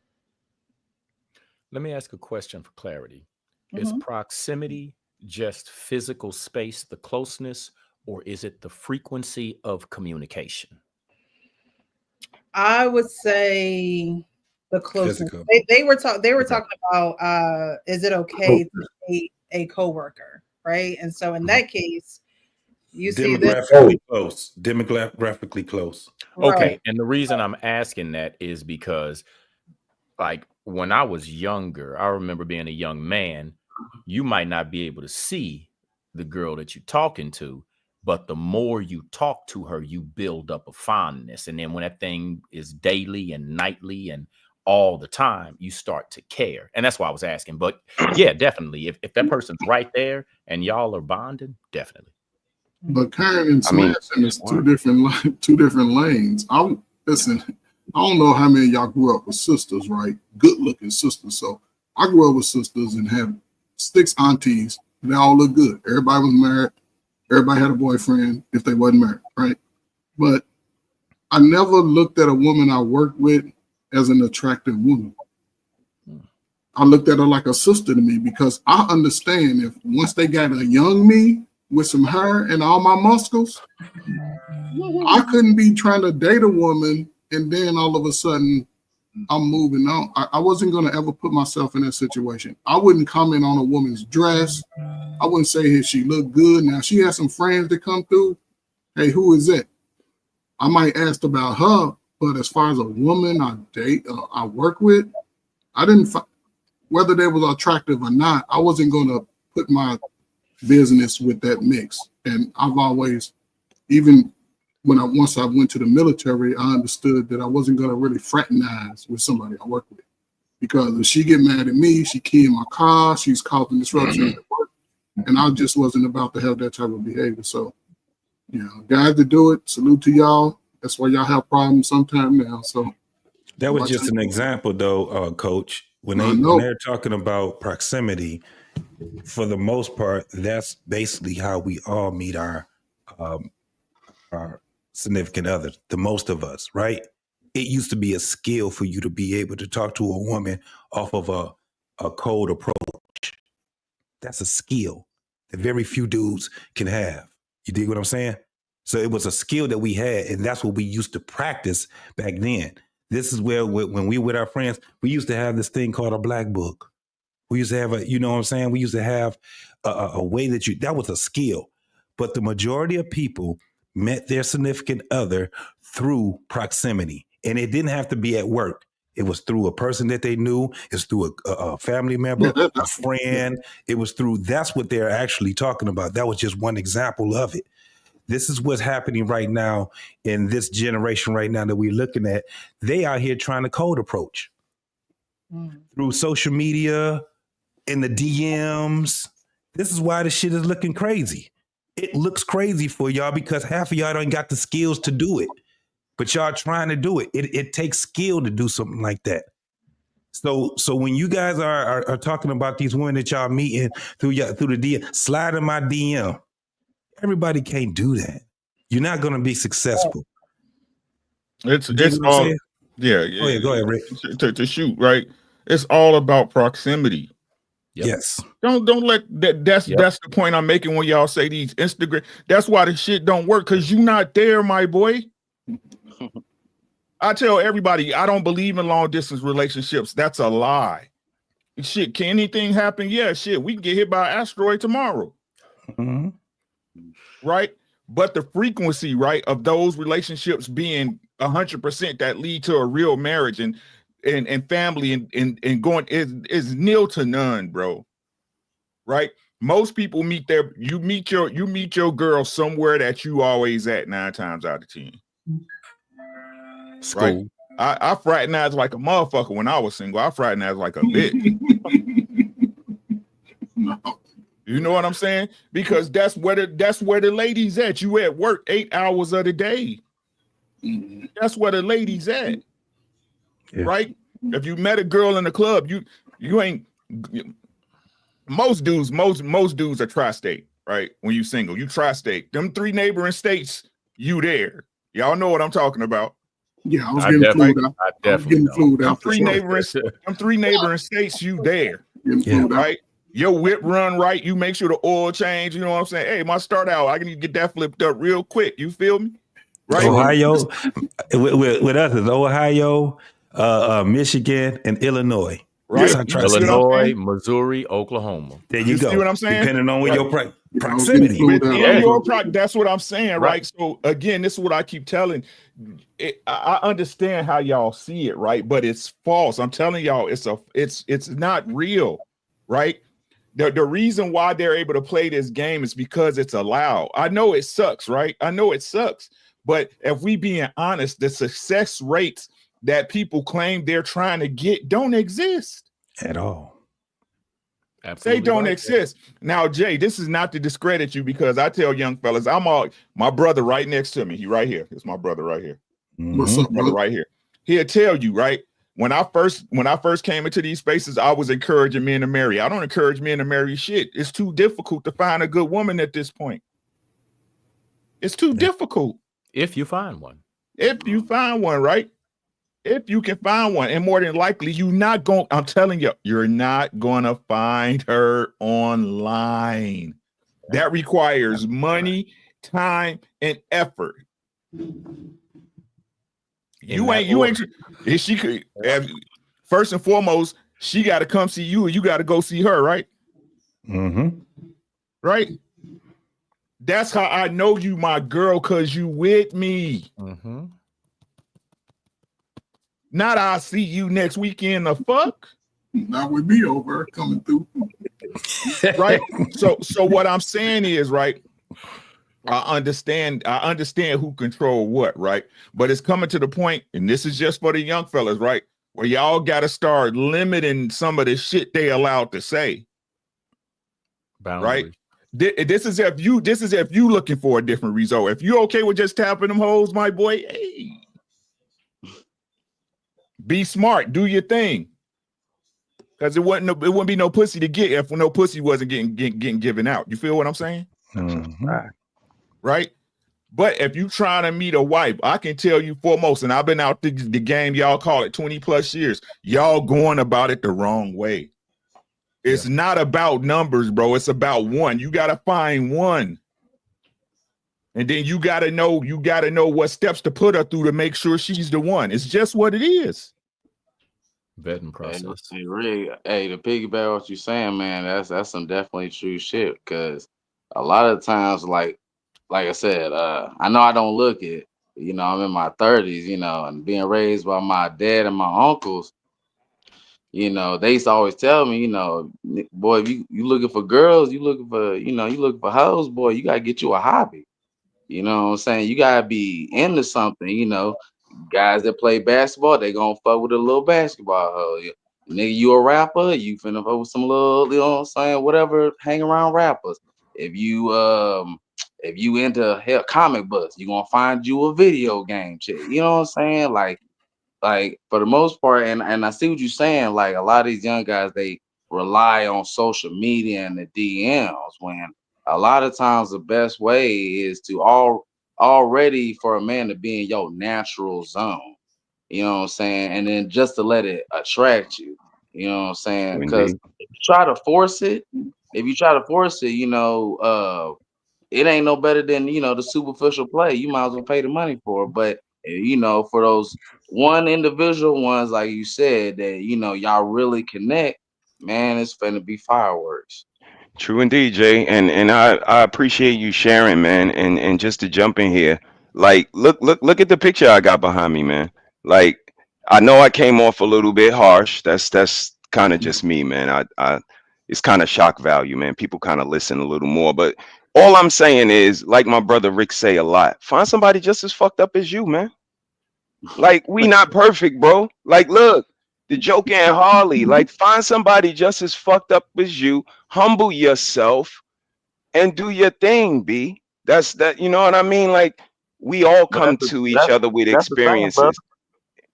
Speaker 17: Let me ask a question for clarity. Is proximity just physical space, the closeness, or is it the frequency of communication?
Speaker 1: I would say the closeness.
Speaker 18: Physical.
Speaker 1: They were talking about is it okay to date a coworker, right? And so in that case, you see that
Speaker 18: demographically close.
Speaker 17: Okay,
Speaker 1: Right.
Speaker 17: and the reason I'm asking that is because, like, when I was younger, I remember being a young man, you might not be able to see the girl that you're talking to, but the more you talk to her, you build up a fondness. And then when that thing is daily and nightly and all the time, you start to care. And that's why I was asking. But yeah, definitely. If that person's right there and y'all are bonding, definitely.
Speaker 9: But Karen and Smashing is two different lanes. Listen, I don't know how many of y'all grew up with sisters, right? Good looking sisters. So I grew up with sisters and had 6 aunties. They all look good. Everybody was married. Everybody had a boyfriend if they wasn't married, right? But I never looked at a woman I worked with as an attractive woman. I looked at her like a sister to me because I understand if once they got a young me with some hair and all my muscles, I couldn't be trying to date a woman and then all of a sudden I'm moving on. I wasn't going to ever put myself in that situation. I wouldn't comment on a woman's dress. I wouldn't say hey, she looked good. Now, she has some friends that come through. Hey, who is that? I might ask about her, but as far as a woman I date, I work with, I didn't, whether they was attractive or not, I wasn't going to put my business with that mix. And I've always, even when once I went to the military, I understood that I wasn't going to really fraternize with somebody I work with. Because if she get mad at me, she keying my car, she's causing disruption at work, and I just wasn't about to have that type of behavior. So, you know, guys that do it, salute to y'all. That's why y'all have problems sometime now. So
Speaker 18: that was just an example, though, Coach. When they're talking about proximity, for the most part, that's basically how we all meet our significant others. The most of us, right? It used to be a skill for you to be able to talk to a woman off of a cold approach. That's a skill that very few dudes can have. You dig what I'm saying? So it was a skill that we had, and that's what we used to practice back then. This is where when we were with our friends, we used to have this thing called a black book. We used to have you know what I'm saying? We used to have a way that was a skill. But the majority of people met their significant other through proximity. And it didn't have to be at work. It was through a person that they knew. It's through a family member, a friend. It was through, that's what they're actually talking about. That was just one example of it. This is what's happening right now in this generation right now that we're looking at. They out here trying to cold approach through social media, in the DMs. This is why this shit is looking crazy. It looks crazy for y'all because half of y'all don't got the skills to do it, but y'all trying to do it. It takes skill to do something like that. So when you guys are talking about these women that y'all meeting through the DM, slide in my DM. Everybody can't do that. You're not going to be successful.
Speaker 3: It's all, yeah.
Speaker 18: Go ahead, Rick.
Speaker 3: To shoot, right? It's all about proximity.
Speaker 18: Yes.
Speaker 3: Don't let that. That's the point I'm making when y'all say these Instagram. That's why the shit don't work because you're not there, my boy. I tell everybody I don't believe in long distance relationships. That's a lie. Shit, can anything happen? Yeah, shit. We can get hit by an asteroid tomorrow.
Speaker 18: Mm-hmm.
Speaker 3: Right? But the frequency, right, of those relationships being 100% that lead to a real marriage and family and going is nil to none, bro. Right? Most people meet you meet your girl somewhere that you always at 9 times out of 10.
Speaker 18: School.
Speaker 3: Right? I fraternized like a motherfucker when I was single. I fraternized like a bitch. You know what I'm saying? Because that's where the ladies at. You at work 8 hours of the day. That's where the ladies at. Yeah. Right? If you met a girl in the club, you ain't most dudes are tri-state, right? When you single, you tri-state. Them 3 neighboring states, you there. Y'all know what I'm talking about.
Speaker 9: Yeah, I was getting food out.
Speaker 17: I definitely
Speaker 3: them 3 neighboring states, you there.
Speaker 9: Yeah.
Speaker 3: Right? Your whip run right, you make sure the oil change, you know what I'm saying? Hey, my start out, I need to get that flipped up real quick. You feel me? Right?
Speaker 18: Ohio, with us is Ohio, Michigan, and Illinois.
Speaker 3: Right?
Speaker 17: Illinois, Missouri, Oklahoma.
Speaker 18: There you go.
Speaker 3: See what I'm saying?
Speaker 18: Depending on where your proximity.
Speaker 3: That's what I'm saying, right? So again, this is what I keep telling. I understand how y'all see it, right? But it's false. I'm telling y'all, it's not real, right? The reason why they're able to play this game is because it's allowed. I know it sucks, right? I know it sucks. But if we being honest, the success rates that people claim they're trying to get don't exist
Speaker 18: at all.
Speaker 3: Absolutely, they don't exist. Now, Jay, this is not to discredit you because I tell young fellas, my brother right next to me. He right here. It's my brother right here.
Speaker 9: What's up,
Speaker 3: brother? Right here. He'll tell you, right? When I first came into these spaces, I was encouraging men to marry. I don't encourage men to marry shit. It's too difficult to find a good woman at this point. It's too difficult.
Speaker 17: If you find one.
Speaker 3: If you find one, right? If you can find one, and more than likely, I'm telling you, you're not gonna find her online. That requires money, time, and effort. You ain't. If she could, first and foremost, she got to come see you, and you got to go see her, right?
Speaker 18: Mm-hmm.
Speaker 3: Right. That's how I know you, my girl, cause you with me.
Speaker 17: Mm-hmm.
Speaker 3: Not I'll see you next weekend. The fuck?
Speaker 9: Not with me over coming through.
Speaker 3: Right. So what I'm saying is, right, I understand who control what, right? But it's coming to the point, and this is just for the young fellas, right? Where y'all gotta start limiting some of the shit they allowed to say.
Speaker 17: Boundaries.
Speaker 3: Right. This is if you looking for a different result. If you okay with just tapping them hoes, my boy, hey. Be smart, do your thing. Because it wouldn't be no pussy to get if no pussy wasn't getting given out. You feel what I'm saying?
Speaker 18: Mm-hmm.
Speaker 3: Right? But if you trying to meet a wife, I can tell you foremost, and I've been out the game, y'all call it 20 plus years. Y'all going about it the wrong way. It's not about numbers, bro. It's about one. You got to find one. And then you got to know what steps to put her through to make sure she's the one. It's just what it is.
Speaker 17: Vetting process.
Speaker 13: Hey, really, to piggyback what you're saying, man, that's some definitely true shit. Because a lot of times, like I said, I know I don't look it. You know, I'm in my 30s. You know, and being raised by my dad and my uncles. You know, they used to always tell me, you know, boy, if you looking for girls, you looking for hoes, boy, you gotta get you a hobby. You know what I'm saying? You gotta be into something, you know. Guys that play basketball, they gonna fuck with a little basketball hoe. Nigga, you a rapper, you finna fuck with some little, you know what I'm saying, whatever, hang around rappers. If you into hell comic books, you gonna find you a video game chick. You know what I'm saying? Like for the most part, and I see what you're saying, like a lot of these young guys, they rely on social media and the DMs when a lot of times the best way is to already for a man to be in your natural zone. You know what I'm saying? And then just to let it attract you. You know what I'm saying? Because
Speaker 8: Indeed.
Speaker 13: if you try to force it, you know, it ain't no better than, you know, the superficial play. You might as well pay the money for it. But you know, for those one individual ones, like you said, that you know y'all really connect, man, it's finna be fireworks.
Speaker 8: True indeed, Jay. And I appreciate you sharing, man. And just to jump in here, like look at the picture I got behind me, man. Like I know I came off a little bit harsh. That's kind of just me, man. I it's kind of shock value, man. People kind of listen a little more. But all I'm saying is, like my brother Rick say a lot, find somebody just as fucked up as you, man. Like we not perfect, bro. Like look, the Joker and Harley. Like find somebody just as fucked up as you. Humble yourself and do your thing, B. That's that. You know what I mean? Like we all
Speaker 13: But
Speaker 8: come to each other with
Speaker 13: that's the thing, brother.
Speaker 8: experiences.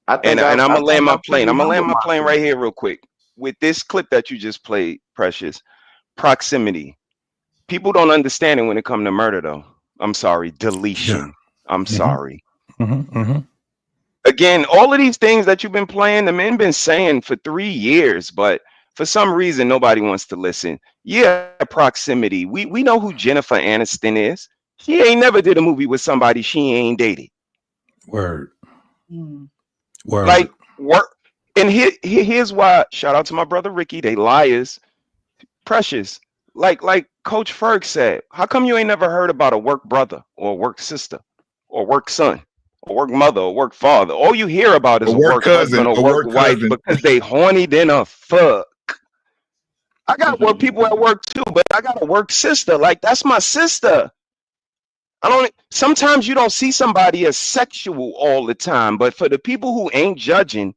Speaker 13: I
Speaker 8: And
Speaker 13: think I
Speaker 8: I'm
Speaker 13: I
Speaker 8: gonna land
Speaker 13: think
Speaker 8: my
Speaker 13: I'm
Speaker 8: plane.
Speaker 13: pretty
Speaker 8: I'm gonna land
Speaker 13: humble
Speaker 8: my plane right
Speaker 13: myself.
Speaker 8: here real quick with this clip that you just played, Precious. Proximity. People don't understand it when it comes to murder, though. I'm sorry,
Speaker 18: Yeah.
Speaker 8: deletion. I'm
Speaker 18: Mm-hmm.
Speaker 8: sorry.
Speaker 18: Mm-hmm. Mm-hmm.
Speaker 8: Again, all of these things that you've been playing, the men been saying for 3 years, but for some reason nobody wants to listen. Yeah, proximity. We know who Jennifer Aniston is. She ain't never did a movie with somebody she ain't dated.
Speaker 18: Word.
Speaker 1: Mm.
Speaker 8: Like
Speaker 18: Word.
Speaker 8: work. And here's why. Shout out to my brother Ricky. They liars. Precious. Like Coach Ferg said, how come you ain't never heard about a work brother or a work sister or work son or work mother or work father? All you hear about is
Speaker 3: A
Speaker 8: a
Speaker 3: work
Speaker 8: work husband
Speaker 3: cousin,
Speaker 8: or
Speaker 3: a
Speaker 8: work
Speaker 3: work
Speaker 8: wife
Speaker 3: cousin.
Speaker 8: because they horny than a fuck. I got work people at work too, but I got a work sister. Like that's my sister. I don't. Sometimes you don't see somebody as sexual all the time, but for the people who ain't judging,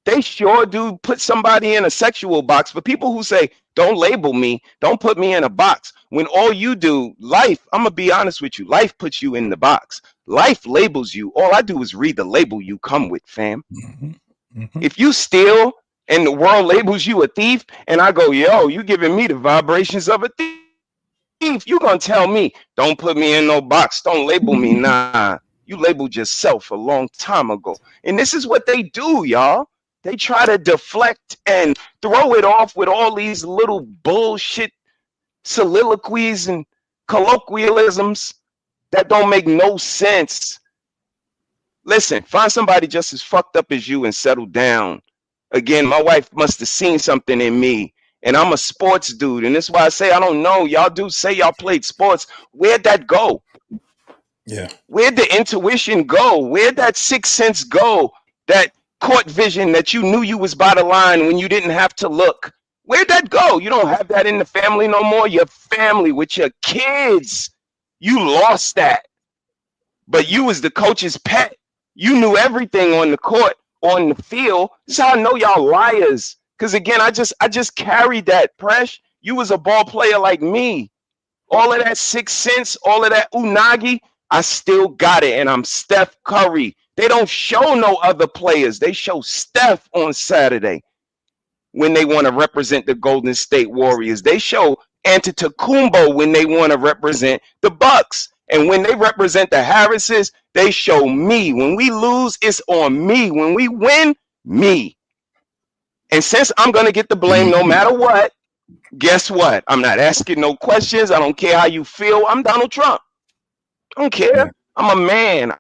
Speaker 8: they sure do put somebody in a sexual box. For people who say, don't label me, don't put me in a box, when all you do, life, I'm going to be honest with you, life puts you in the box. Life labels you. All I do is read the label you come with, fam.
Speaker 18: Mm-hmm. Mm-hmm.
Speaker 8: If you steal and the world labels you a thief, and I go, yo, you giving me the vibrations of a thief, you going to tell me, don't put me in no box, don't label me. Nah. You labeled yourself a long time ago. And this is what they do, y'all. They try to deflect and throw it off with all these little bullshit soliloquies and colloquialisms that don't make no sense. Listen, find somebody just as fucked up as you and settle down. Again, my wife must have seen something in me. And I'm a sports dude. And that's why I say I don't know. Y'all do say y'all played sports. Where'd that go?
Speaker 18: Yeah.
Speaker 8: Where'd the intuition go? Where'd that sixth sense go? That court vision that you knew you was by the line when you didn't have to look. Where'd that go? You don't have that in the family no more. Your family with your kids. You lost that. But you was the coach's pet. You knew everything on the court, on the field. This is how I know y'all liars. Because again, I just carried that, Presh. You was a ball player like me. All of that sixth sense, all of that unagi, I still got it. And I'm Steph Curry. They don't show no other players. They show Steph on Saturday when they want to represent the Golden State Warriors. They show Antetokounmpo when they want to represent the Bucks. And when they represent the Harrises, they show me. When we lose, it's on me. When we win, me. And since I'm going to get the blame no matter what, guess what? I'm not asking no questions. I don't care how you feel. I'm Donald Trump. I don't care. I'm a man.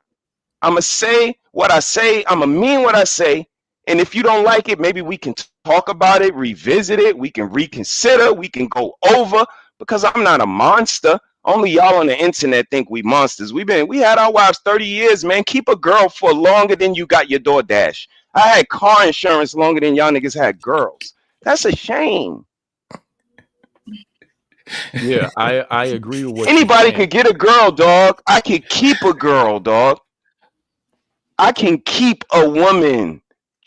Speaker 8: I'm going to say what I say. I'm going to mean what I say. And if you don't like it, maybe we can talk about it, revisit it. We can reconsider. We can go over, because I'm not a monster. Only y'all on the internet think we monsters. We had our wives 30 years, man. Keep a girl for longer than you got your DoorDash. I had car insurance longer than y'all niggas had girls. That's a shame.
Speaker 17: Yeah, I agree with what
Speaker 8: anybody could get a girl, dog. I could keep a girl, dog. I can keep a woman.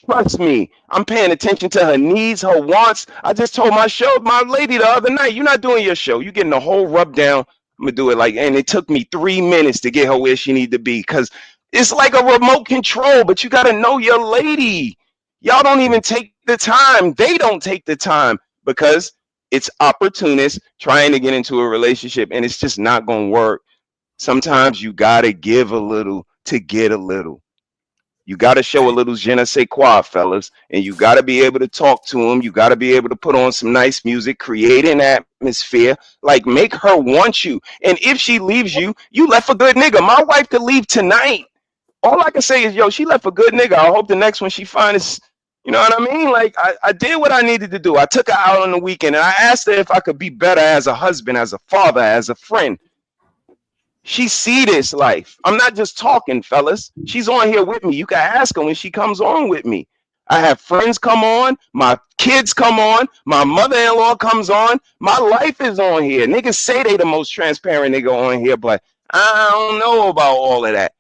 Speaker 8: Trust me. I'm paying attention to her needs, her wants. I just told my lady the other night, you're not doing your show. You're getting the whole rub down. I'm gonna do it and it took me 3 minutes to get her where she need to be, because it's like a remote control, but you gotta know your lady. Y'all don't even take the time. They don't take the time because it's opportunists trying to get into a relationship, and it's just not gonna work. Sometimes you gotta give a little to get a little. You got to show a little je ne sais quoi, fellas, and you got to be able to talk to them. You got to be able to put on some nice music, create an atmosphere, like make her want you. And if she leaves you, you left a good nigga. My wife could leave tonight. All I can say is, yo, she left a good nigga. I hope the next one she finds, you know what I mean? Like, I did what I needed to do. I took her out on the weekend, and I asked her if I could be better as a husband, as a father, as a friend. She see this life. I'm not just talking, fellas. She's on here with me. You can ask her when she comes on with me. I have friends come on. My kids come on. My mother-in-law comes on. My life is on here. Niggas say they the most transparent nigga on here, but I don't know about all of that.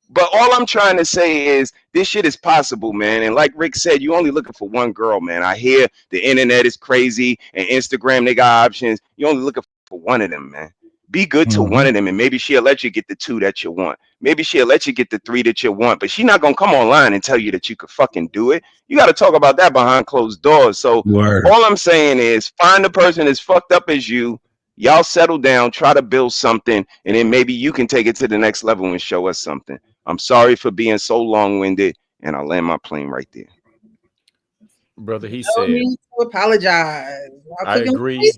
Speaker 8: But all I'm trying to say is this shit is possible, man. And like Rick said, you only looking for one girl, man. I hear the internet is crazy and Instagram, they got options. You only looking for one of them, man. Be good to one of them, and maybe she'll let you get the 2 that you want. Maybe she'll let you get the 3 that you want, but she's not going to come online and tell you that you could fucking do it. You got to talk about that behind closed doors. So all I'm saying is find a person as fucked up as you. Y'all settle down, try to build something, and then maybe you can take it to the next level and show us something. I'm sorry for being so long-winded, and I'll land my plane right there.
Speaker 17: Brother, he
Speaker 1: No
Speaker 17: said,
Speaker 1: need to apologize.
Speaker 17: I agree.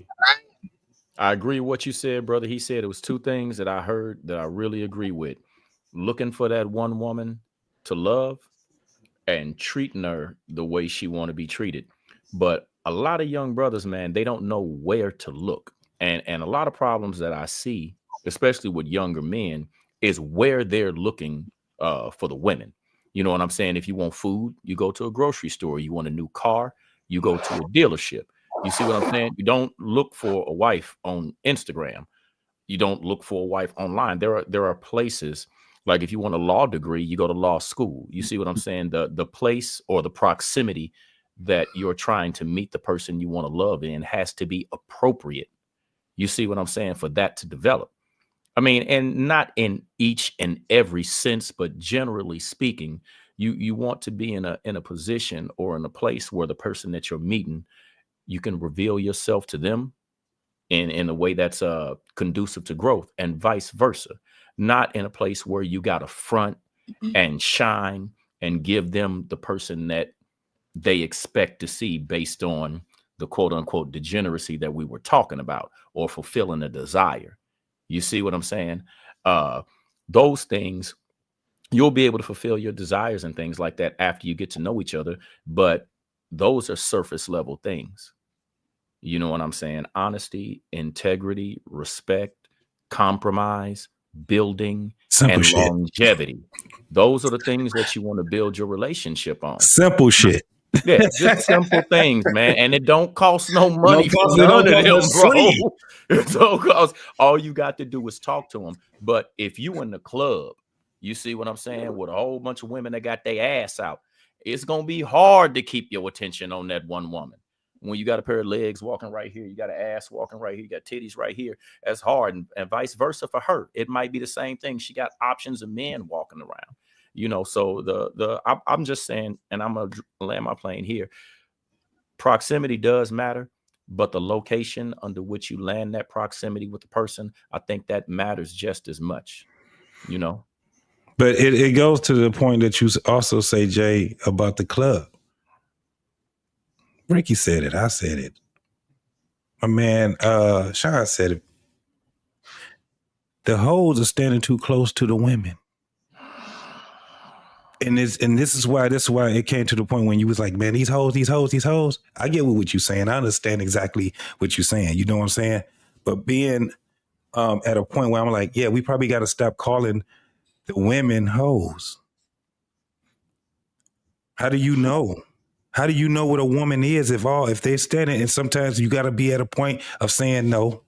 Speaker 17: I agree with what you said, brother. He said it was 2 things that I heard that I really agree with. Looking for that one woman to love and treating her the way she want to be treated. But a lot of young brothers, man, they don't know where to look. And a lot of problems that I see, especially with younger men, is where they're looking for the women. You know what I'm saying? If you want food, you go to a grocery store. You want a new car, you go to a dealership. You see what I'm saying? You don't look for a wife on Instagram. You don't look for a wife online. There are places, like if you want a law degree, you go to law school. You see what I'm saying? The place or the proximity that you're trying to meet the person you want to love in has to be appropriate. You see what I'm saying? For that to develop. I mean, and not in each and every sense, but generally speaking, you want to be in a position or in a place where the person that you're meeting, you can reveal yourself to them in a way that's conducive to growth, and vice versa. not in a place where you got to front and shine and give them the person that they expect to see based on the quote unquote degeneracy that we were talking about, or fulfilling a desire. You see what I'm saying? Those things, you'll be able to fulfill your desires and things like that after you get to know each other. But those are surface level things. You know what I'm saying? Honesty, integrity, respect, compromise, building,
Speaker 18: Simple
Speaker 17: and
Speaker 18: shit.
Speaker 17: longevity. Those are the things that you want to build your relationship on.
Speaker 18: Simple shit.
Speaker 17: Yeah, just simple things, man. And it don't cost no money for
Speaker 18: cost-
Speaker 17: none
Speaker 18: it
Speaker 17: of
Speaker 18: don't
Speaker 17: them,
Speaker 18: cost
Speaker 17: bro.
Speaker 18: free.
Speaker 17: It don't cost. All you got to do is talk to them. But if you in the club, you see what I'm saying, with a whole bunch of women that got their ass out, it's gonna be hard to keep your attention on that one woman. When you got a pair of legs walking right here, you got an ass walking right here, you got titties right here, that's hard. And vice versa for her. It might be the same thing. She got options of men walking around. You know, so I'm just saying, and I'm gonna land my plane here. Proximity does matter, but the location under which you land that proximity with the person, I think that matters just as much. You know,
Speaker 18: But it goes to the point that you also say, Jay, about the club. Ricky said it. I said it. My man, Sean said it. The hoes are standing too close to the women. And this is why it came to the point when you was like, man, these hoes. I get what you're saying. I understand exactly what you're saying. You know what I'm saying? But being at a point where I'm like, yeah, we probably got to stop calling the women hoes. How do you know? How do you know what a woman is if they're standing? And sometimes you got to be at a point of saying no.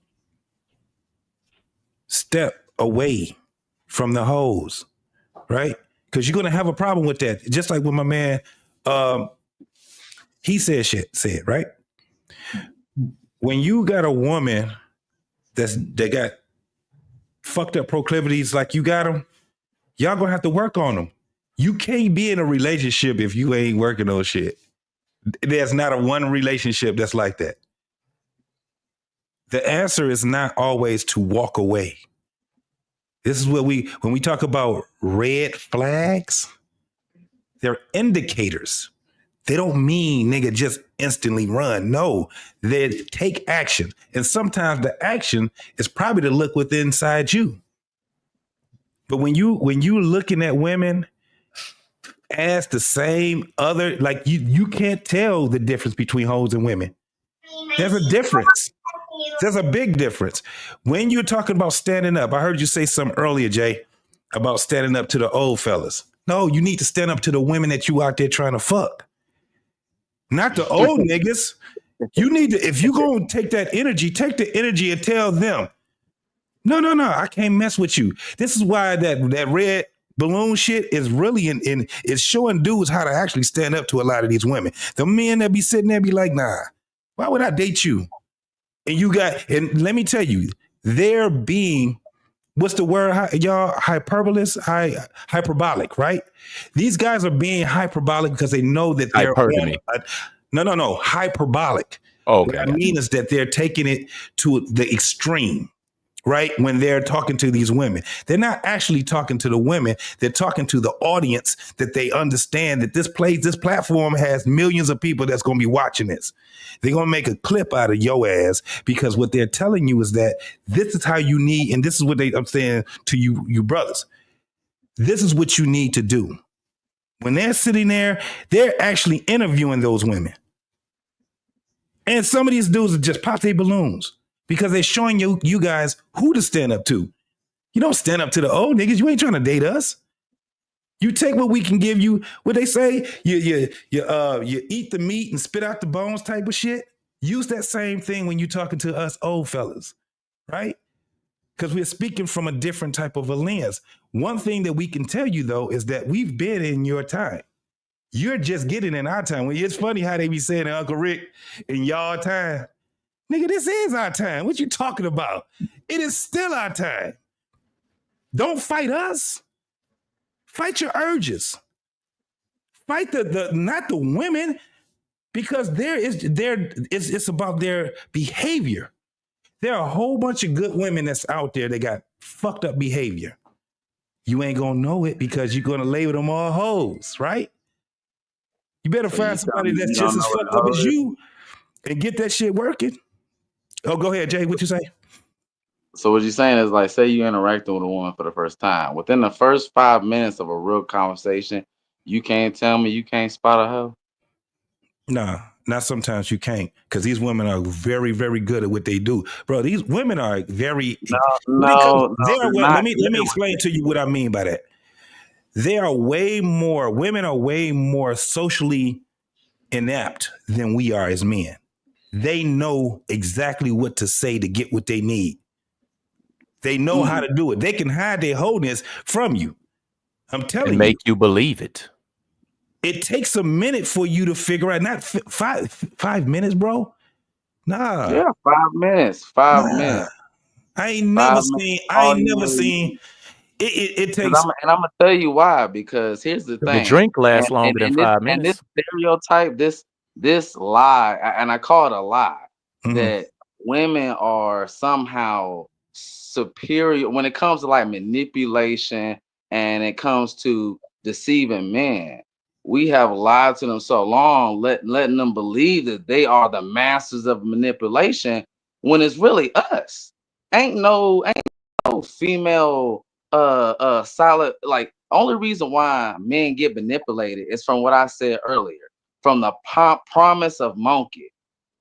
Speaker 18: Step away from the hoes, right? Because you're gonna have a problem with that. Just like with my man, he said right. When you got a woman that got fucked up proclivities like you got them, y'all gonna have to work on them. You can't be in a relationship if you ain't working on shit. There's not a one relationship that's like that. The answer is not always to walk away. This is what when we talk about red flags, they're indicators. They don't mean nigga just instantly run. No, they take action. And sometimes the action is probably to look within inside you. But when you looking at women as the same other, like you can't tell the difference between hoes and women. There's a difference. There's a big difference. When you're talking about standing up, I heard you say something earlier, Jay, about standing up to the old fellas. No, you need to stand up to the women that you out there trying to fuck. Not the old niggas. You need to, if you go and take the energy and tell them, no, I can't mess with you. This is why that red balloon shit is really it's showing dudes how to actually stand up to a lot of these women. The men that be sitting there be like, nah, why would I date you? And let me tell you, they're being, what's the word, y'all? Hyperbolic, right? These guys are being hyperbolic because they know that they're
Speaker 17: hypergamy.
Speaker 18: No, hyperbolic.
Speaker 17: Oh, okay.
Speaker 18: What I mean is that they're taking it to the extreme, right? When they're talking to these women, they're not actually talking to the women. They're talking to the audience that they understand that this platform has millions of people that's going to be watching this. They're going to make a clip out of your ass because what they're telling you is that this is how you need, and this is what I'm saying to you brothers. This is what you need to do. When they're sitting there, they're actually interviewing those women. And some of these dudes are just pop their balloons because they're showing you guys who to stand up to. You don't stand up to the old niggas. You ain't trying to date us. You take what we can give you. What they say, you eat the meat and spit out the bones type of shit. Use that same thing when you're talking to us old fellas, right? Because we're speaking from a different type of a lens. One thing that we can tell you though is that we've been in your time. You're just getting in our time. It's funny how they be saying Uncle Rick in y'all time. Nigga, this is our time. What you talking about? It is still our time. Don't fight us. Fight your urges. Fight the not the women, because it's about their behavior. There are a whole bunch of good women that's out there that got fucked up behavior. You ain't gonna know it because you're gonna label them all hoes, right? You better
Speaker 13: So
Speaker 18: find
Speaker 13: you tell
Speaker 18: somebody
Speaker 13: me
Speaker 18: that's
Speaker 13: you
Speaker 18: just
Speaker 13: don't
Speaker 18: as
Speaker 13: know what a
Speaker 18: fucked up
Speaker 13: hoe
Speaker 18: as
Speaker 13: is?
Speaker 18: you and get that shit working. Oh, go ahead, Jay. What you say?
Speaker 13: So what you're saying is like, say you interacting with a woman for the first time. Within the first 5 minutes of a real conversation, you can't tell me you can't spot a hoe.
Speaker 18: Nah, not sometimes you can't, because these women are very, very good at what they do, bro. These women are very
Speaker 13: No,
Speaker 18: they are
Speaker 13: they're
Speaker 18: what.
Speaker 13: not
Speaker 18: Let
Speaker 13: good
Speaker 18: me
Speaker 13: at
Speaker 18: explain to you what I mean by that. They are way more. Women are way more socially inept than we are as men. They know exactly what to say to get what they need. They know how to do it. They can hide their wholeness from you. I'm telling
Speaker 17: And
Speaker 18: you.
Speaker 17: make you believe it.
Speaker 18: It takes a minute for you to figure out, not 5 minutes, bro. Nah.
Speaker 13: Yeah, 5 minutes. 5 minutes.
Speaker 18: I ain't
Speaker 13: 5
Speaker 18: never
Speaker 13: minutes.
Speaker 18: seen,
Speaker 13: All you really need.
Speaker 18: it
Speaker 13: 'Cause
Speaker 18: takes.
Speaker 13: I'm gonna tell you why. Because here's the
Speaker 17: The
Speaker 13: thing,
Speaker 17: drink lasts longer than 5
Speaker 13: and this
Speaker 17: minutes.
Speaker 13: stereotype, this lie, and I call it a lie,
Speaker 18: Mhm.
Speaker 13: that women are somehow superior when it comes to like manipulation and it comes to deceiving men. We have lied to them so long, letting them believe that they are the masters of manipulation when it's really us. Ain't no female solid, like, only reason why men get manipulated is from what I said earlier, from the promise of monkey.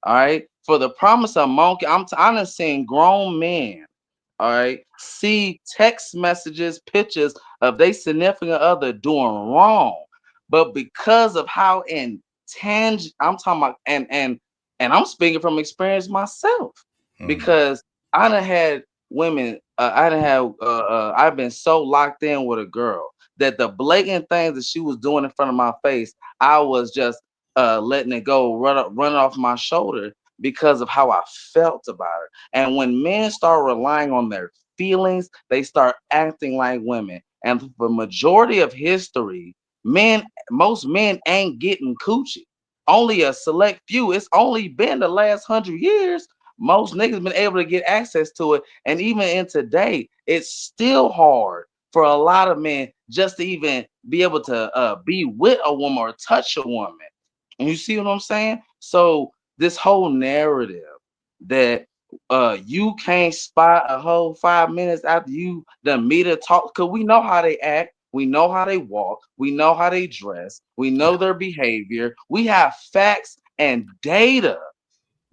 Speaker 13: All right, for the promise of monkey, I'm done seeing grown men, all right, see text messages, pictures of their significant other doing wrong, but because of how intangible, I'm talking about, and I'm speaking from experience myself, because I done had women, I've been so locked in with a girl that the blatant things that she was doing in front of my face, I was just letting it go, run off my shoulder because of how I felt about her. And when men start relying on their feelings, they start acting like women. And for majority of history, most men ain't getting coochie. Only a select few. It's only been the last 100 years most niggas been able to get access to it. And even in today, it's still hard for a lot of men just to even be able to be with a woman or touch a woman. And you see what I'm saying? So this whole narrative that you can't spot a whole 5 minutes after you done meet her, talk, because we know how they act, we know how they walk, we know how they dress, we know their behavior, we have facts and data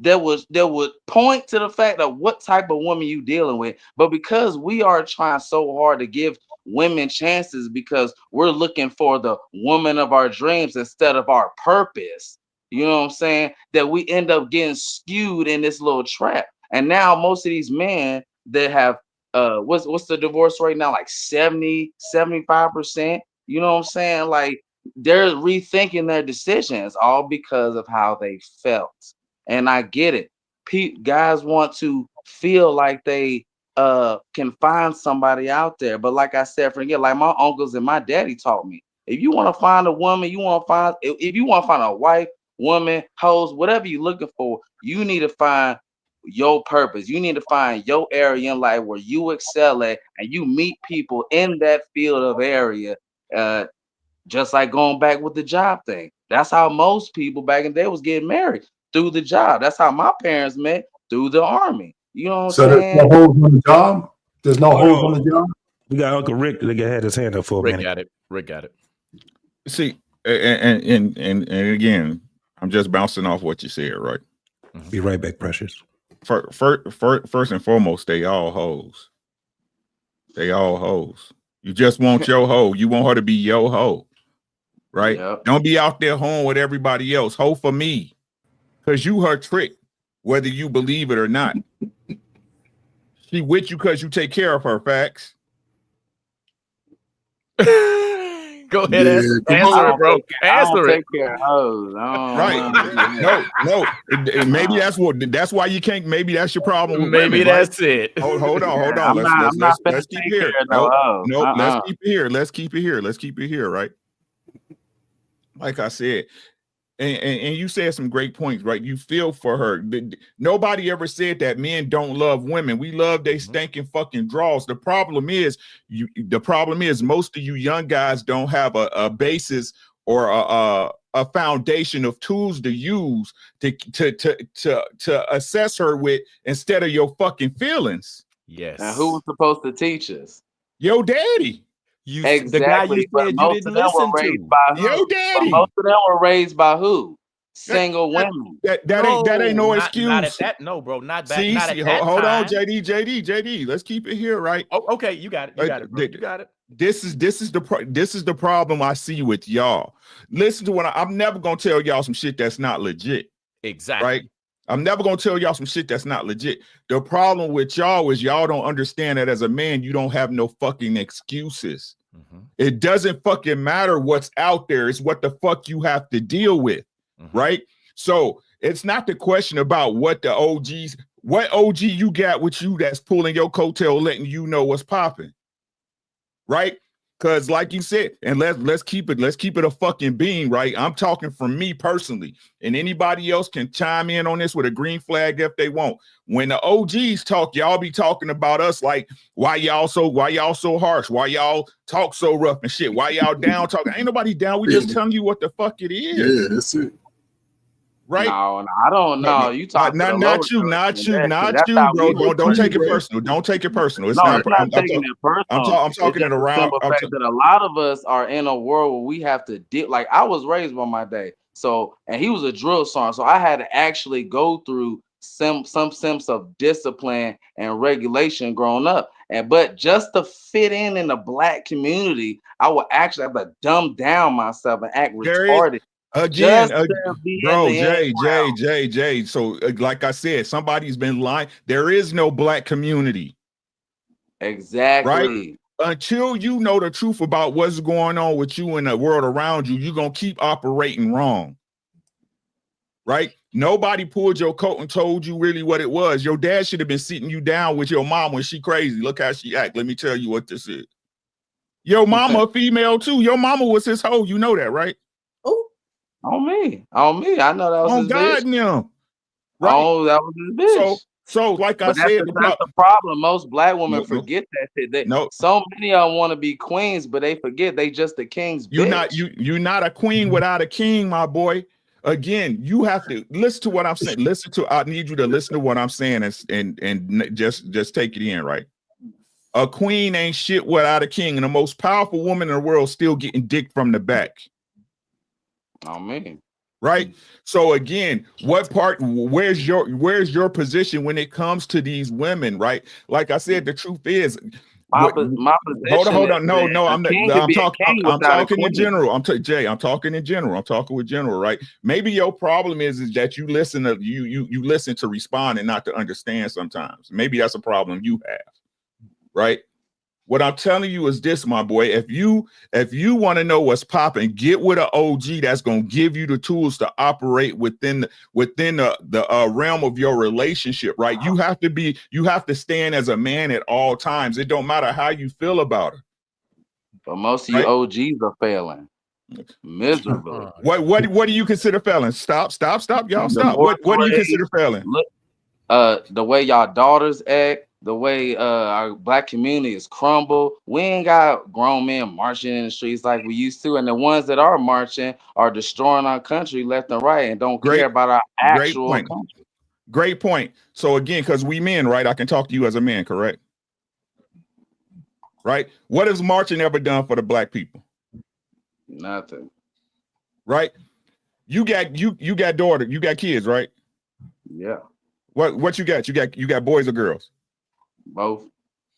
Speaker 13: that would point to the fact of what type of woman you dealing with. But because we are trying so hard to give women chances because we're looking for the woman of our dreams instead of our purpose, you know what I'm saying, that we end up getting skewed in this little trap. And now most of these men that have what's the divorce rate now, like 75%, you know what I'm saying, like they're rethinking their decisions all because of how they felt. And I get it. Guys want to feel like they can find somebody out there. But like I said, forget, like my uncles and my daddy taught me. If you want to find a woman, if you want to find a wife, woman, hoes, whatever you're looking for, you need to find your purpose. You need to find your area in life where you excel at, and you meet people in that field of area. Just like going back with the job thing. That's how most people back in the day was getting married, through the job. That's how my parents met, through the army. You know what I'm
Speaker 4: So there's no
Speaker 13: saying?
Speaker 4: holes on the job. There's no holes on the job.
Speaker 18: We got Uncle Rick that had his hand up for a
Speaker 17: Rick
Speaker 18: minute.
Speaker 17: got it. Rick got it.
Speaker 3: See, and again, I'm just bouncing off what you said, right?
Speaker 18: Be right back, Precious.
Speaker 3: First and foremost, they all hoes. They all hoes. You just want your hoe. You want her to be your hoe, right?
Speaker 13: Yep.
Speaker 3: Don't be out there hoeing with everybody else. Hoe for me, because you her trick, whether you believe it or not. She with you because you take care of her. Facts.
Speaker 17: Go ahead, answer it, bro. Answer it.
Speaker 13: Take care of hoes.
Speaker 3: Right. No. Maybe that's why you can't. Maybe that's your problem with
Speaker 17: Maybe
Speaker 3: women.
Speaker 17: that's
Speaker 3: right?
Speaker 17: it.
Speaker 3: Hold on. Let's keep it here. Nope. Let's keep it here. Let's keep it here. Right. Like I said, and you said some great points, right? You feel for her. Nobody ever said that men don't love women. We love they stinking fucking draws. The problem is most of you young guys don't have a basis or a foundation of tools to use to assess her with instead of your fucking feelings.
Speaker 17: Yes.
Speaker 13: And who was supposed to teach us?
Speaker 3: Your daddy.
Speaker 13: Exactly.
Speaker 17: The guy you said you didn't listen to.
Speaker 3: Your daddy.
Speaker 13: But most of them were raised by who? Single women.
Speaker 3: That ain't no excuse.
Speaker 17: Not at that. No, bro. Not back.
Speaker 3: See,
Speaker 17: not at that
Speaker 3: hold on,
Speaker 17: time.
Speaker 3: JD. Let's keep it here, right?
Speaker 17: Oh, okay, you got it. You got it, bro. You got it.
Speaker 3: This is the problem I see with y'all. Listen to what I'm never gonna tell y'all some shit that's not legit.
Speaker 17: Exactly.
Speaker 3: Right? I'm never gonna tell y'all some shit that's not legit. The problem with y'all is y'all don't understand that as a man, you don't have no fucking excuses. It doesn't fucking matter what's out there. It's what the fuck you have to deal with, right? So it's not the question about what OG you got with you that's pulling your coattail, letting you know what's popping, right? Because like you said, and let's keep it a fucking bean, right? I'm talking from me personally, and anybody else can chime in on this with a green flag if they want. When the OGs talk, y'all be talking about us like, why y'all so harsh? Why y'all talk so rough and shit? Why y'all down talking? Ain't nobody down. We just telling you what the fuck it is.
Speaker 9: Yeah, that's it.
Speaker 3: Right?
Speaker 13: No, I don't know. You talk
Speaker 3: not you, bro. Don't take it personal. Don't take it personal. It's
Speaker 13: no,
Speaker 3: not.
Speaker 13: I'm taking it personal.
Speaker 3: I'm talking it around.
Speaker 13: The fact that a lot of us are in a world where we have to deal. Like I was raised by my dad, and he was a drill sergeant, so I had to actually go through some sense of discipline and regulation growing up. But just to fit in the black community, I would actually have to dumb down myself and act retarded.
Speaker 3: Again, bro, Jay. So, like I said, somebody's been lying. There is no black community.
Speaker 13: Exactly.
Speaker 3: Right? Until you know the truth about what's going on with you in the world around you, you're going to keep operating wrong. Right? Nobody pulled your coat and told you really what it was. Your dad should have been sitting you down with your mom when she crazy. Look how she act. Let me tell you what this is. Your mama a female too. Your mama was his hoe. You know that, right?
Speaker 13: On me. I know that was his
Speaker 3: God,
Speaker 13: bitch.
Speaker 3: No. Right?
Speaker 13: Oh, that was his bitch.
Speaker 3: So like I said,
Speaker 13: that's the problem. Most black women forget that shit. So many of them want to be queens, but they forget they just the king's bitch.
Speaker 3: You're not a queen without a king, my boy. Again, you have to listen to what I'm saying. I need you to listen to what I'm saying and just take it in, right? A queen ain't shit without a king, and the most powerful woman in the world still getting dick from the back.
Speaker 13: Oh man.
Speaker 3: Right. So again, where's your position when it comes to these women, right? Like I said, the truth is
Speaker 13: my position.
Speaker 3: Hold on. No, I'm talking in general. I'm talking in general. I'm talking with general, right? Maybe your problem is that you listen to respond and not to understand sometimes. Maybe that's a problem you have, right? What I'm telling you is this, my boy. If you want to know what's popping, get with an OG that's gonna give you the tools to operate within the realm of your relationship, right? You have to stand as a man at all times. It don't matter how you feel about her.
Speaker 13: But most of you OGs are failing miserably.
Speaker 3: What do you consider failing? Stop, y'all. Stop. What do you consider failing?
Speaker 13: Look, the way y'all daughters act. The way our black community is crumbled. We ain't got grown men marching in the streets like we used to. And the ones that are marching are destroying our country left and right and don't care about our actual country.
Speaker 3: Great point. So again, because we men, right? I can talk to you as a man, correct? Right? What has marching ever done for the black people?
Speaker 13: Nothing.
Speaker 3: Right? You got daughter, you got kids, right?
Speaker 13: Yeah.
Speaker 3: What you got? You got boys or girls?
Speaker 13: Both.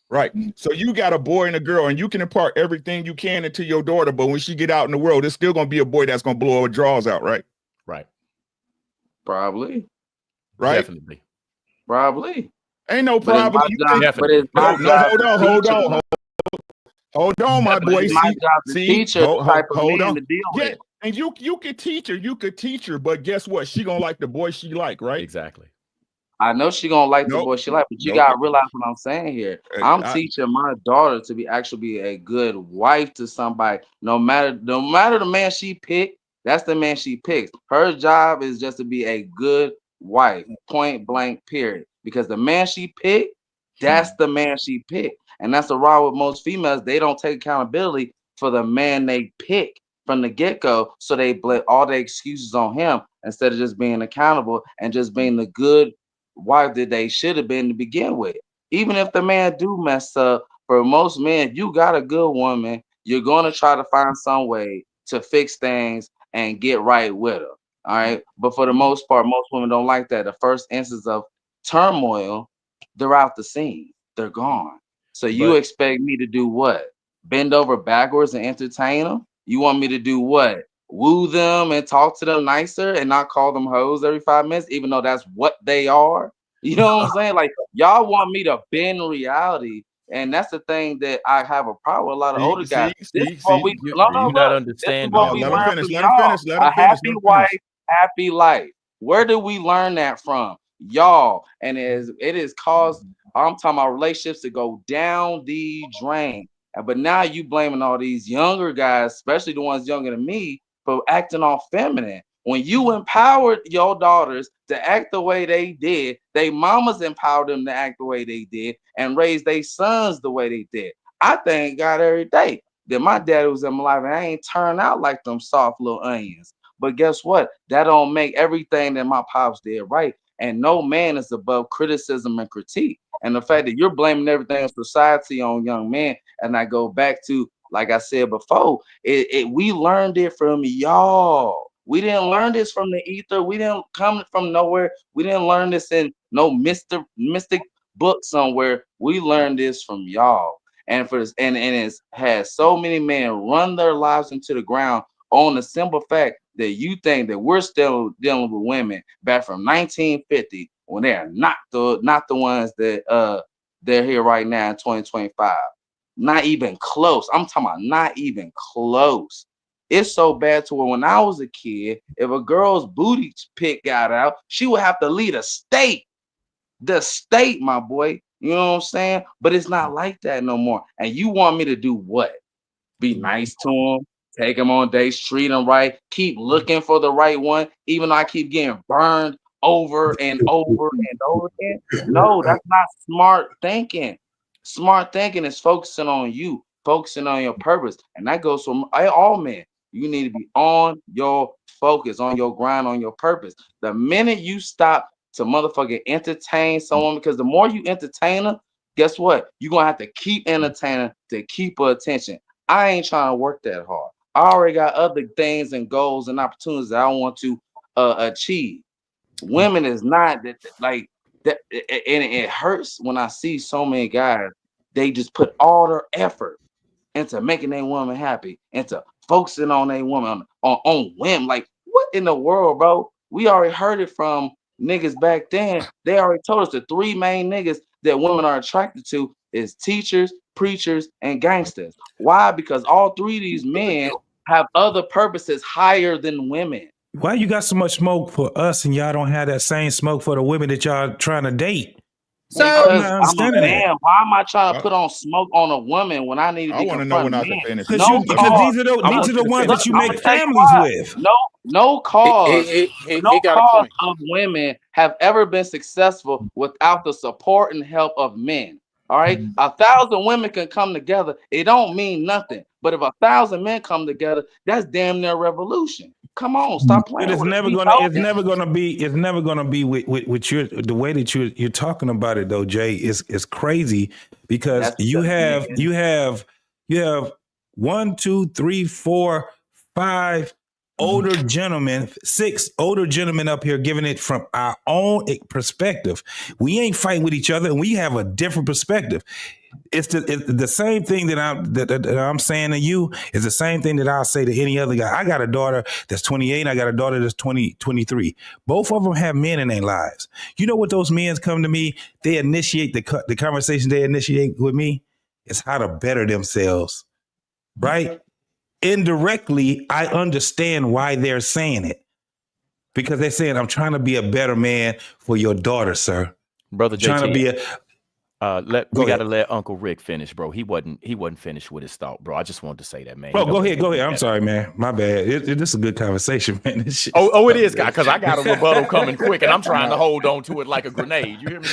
Speaker 3: Right. So you got a boy and a girl, and you can impart everything you can into your daughter, but when she get out in the world, it's still gonna be a boy that's gonna blow her drawers out, right?
Speaker 17: Right.
Speaker 13: Probably.
Speaker 3: Right.
Speaker 17: Definitely.
Speaker 13: Probably.
Speaker 3: Ain't no problem. Hold on, my boy. Hold on. Yeah, and you could teach her, but guess what? She gonna like the boy she like, right?
Speaker 17: Exactly.
Speaker 13: I know she gonna like the boy she like, but you gotta realize what I'm saying here. I'm teaching my daughter to be a good wife to somebody. No matter the man she picked, That's the man she picks. Her job is just to be a good wife, point blank, period. Because the man she picked, that's the man she picked. And that's the raw with most females. They don't take accountability for the man they pick from the get-go. So they blame all the excuses on him instead of just being accountable and just being the good wife that they should have been to begin with. Even if the man do mess up, for most men, if you got a good woman, you're going to try to find some way to fix things and get right with her. All right. But for the most part, most women don't like that. The first instance of turmoil, they're out the scene. They're gone. So you expect me to do what? Bend over backwards and entertain them? You want me to do what? Woo them and talk to them nicer and not call them hoes every 5 minutes, even though that's what they are? You know what I'm saying? Like, y'all want me to bend reality. And that's the thing that I have a problem with a lot of older guys. This is what we
Speaker 17: You're
Speaker 13: no,
Speaker 17: not
Speaker 13: look. This is
Speaker 17: understanding.
Speaker 13: what we learn from y'all. A happy wife, happy life. Where do we learn that from? Y'all. And it is caused, I'm talking about relationships to go down the drain. But now you blaming all these younger guys, especially the ones younger than me, for acting all feminine. When you empowered your daughters to act the way they did, they mamas empowered them to act the way they did and raised their sons the way they did. I thank God every day that my daddy was in my life and I ain't turned out like them soft little onions. But guess what? That don't make everything that my pops did right. And no man is above criticism and critique. And the fact that you're blaming everything in society on young men, and I go back to, like I said before, we learned it from y'all. We didn't learn this from the ether. We didn't come from nowhere. We didn't learn this in no mystic book somewhere. We learned this from y'all. And for this, and it's has so many men run their lives into the ground on the simple fact that you think that we're still dealing with women back from 1950 when they're not the ones that they're here right now in 2025. Not even close. I'm talking about not even close. It's so bad to where when I was a kid, if a girl's booty pick got out, she would have to leave the state. The state, my boy. You know what I'm saying? But it's not like that no more. And you want me to do what? Be nice to them, take them on dates, treat them right, keep looking for the right one, even though I keep getting burned over and over and over again. No, that's not smart thinking. Smart thinking is focusing on you, focusing on your purpose. And that goes from all men. You need to be on your focus, on your grind, on your purpose. The minute you stop to motherfucking entertain someone, because the more you entertain her, guess what? You're going to have to keep entertaining to keep her attention. I ain't trying to work that hard. I already got other things and goals and opportunities that I want to achieve. Women is not that like that, and it hurts when I see so many guys. They just put all their effort into making their woman happy, into focusing on a woman on women. Like, what in the world, bro? We already heard it from niggas back then. They already told us the 3 main niggas that women are attracted to is teachers, preachers, and gangsters. Why? Because all 3 of these men have other purposes higher than women.
Speaker 18: Why you got so much smoke for us and y'all don't have that same smoke for the women that y'all trying to date?
Speaker 1: So
Speaker 13: because I'm a man, why am I trying to put on smoke on a woman when I need to be confronting men?
Speaker 18: Because these are the ones that you make families with.
Speaker 13: No cause
Speaker 2: he got a point.
Speaker 13: of women have ever been successful without the support and help of men. All right, 1,000 women can come together. It don't mean nothing. But if 1,000 men come together, that's damn near revolution. Come on, stop playing.
Speaker 18: But it's never gonna be with your the way that you're talking about it though, Jay. It's crazy because you have 1, 2, 3, 4, 5 older gentlemen, 6 older gentlemen up here giving it from our own perspective. We ain't fighting with each other, and we have a different perspective. It's the same thing that I'm saying to you is the same thing that I'll say to any other guy. I got a daughter that's 28. I got a daughter that's 23. Both of them have men in their lives. You know what those men come to me? They initiate the conversation they initiate with me. It's how to better themselves, right? Indirectly, I understand why they're saying it because they're saying, I'm trying to be a better man for your daughter, sir.
Speaker 17: Brother JT.
Speaker 18: Trying to be
Speaker 17: We got to let Uncle Rick finish, bro. He wasn't finished with his thought, bro. I just wanted to say that, man.
Speaker 18: Bro, go ahead. I'm sorry, man. My bad. This is a good conversation, man.
Speaker 17: It is, guy, because I got a rebuttal coming quick, and I'm trying to hold on to it like a grenade. You hear me?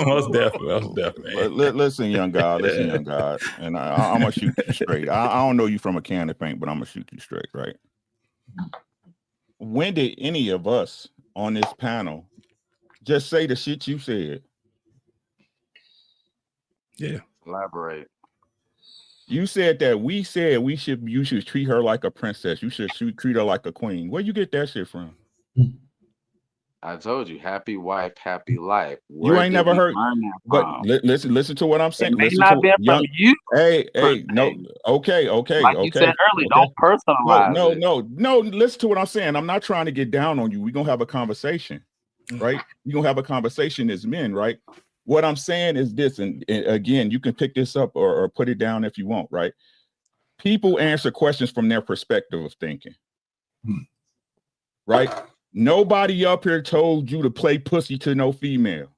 Speaker 18: Most definitely.
Speaker 3: Listen, young guy. And I'm gonna shoot you straight. I don't know you from a can of paint, but I'm gonna shoot you straight, right? When did any of us on this panel just say the shit you said?
Speaker 18: Yeah.
Speaker 13: Elaborate.
Speaker 3: You said that you should treat her like a princess. You should treat her like a queen. Where you get that shit from?
Speaker 13: I told you, happy wife, happy life.
Speaker 3: You ain't never heard. But listen to what I'm saying.
Speaker 13: It may not be from you.
Speaker 3: Hey, no. Okay.
Speaker 13: Like you said earlier, don't personalize it.
Speaker 3: No. Listen to what I'm saying. I'm not trying to get down on you. We're gonna have a conversation, right? We're gonna have a conversation as men, right? What I'm saying is this, and again, you can pick this up or put it down if you want, right? People answer questions from their perspective of thinking, right? Nobody up here told you to play pussy to no female.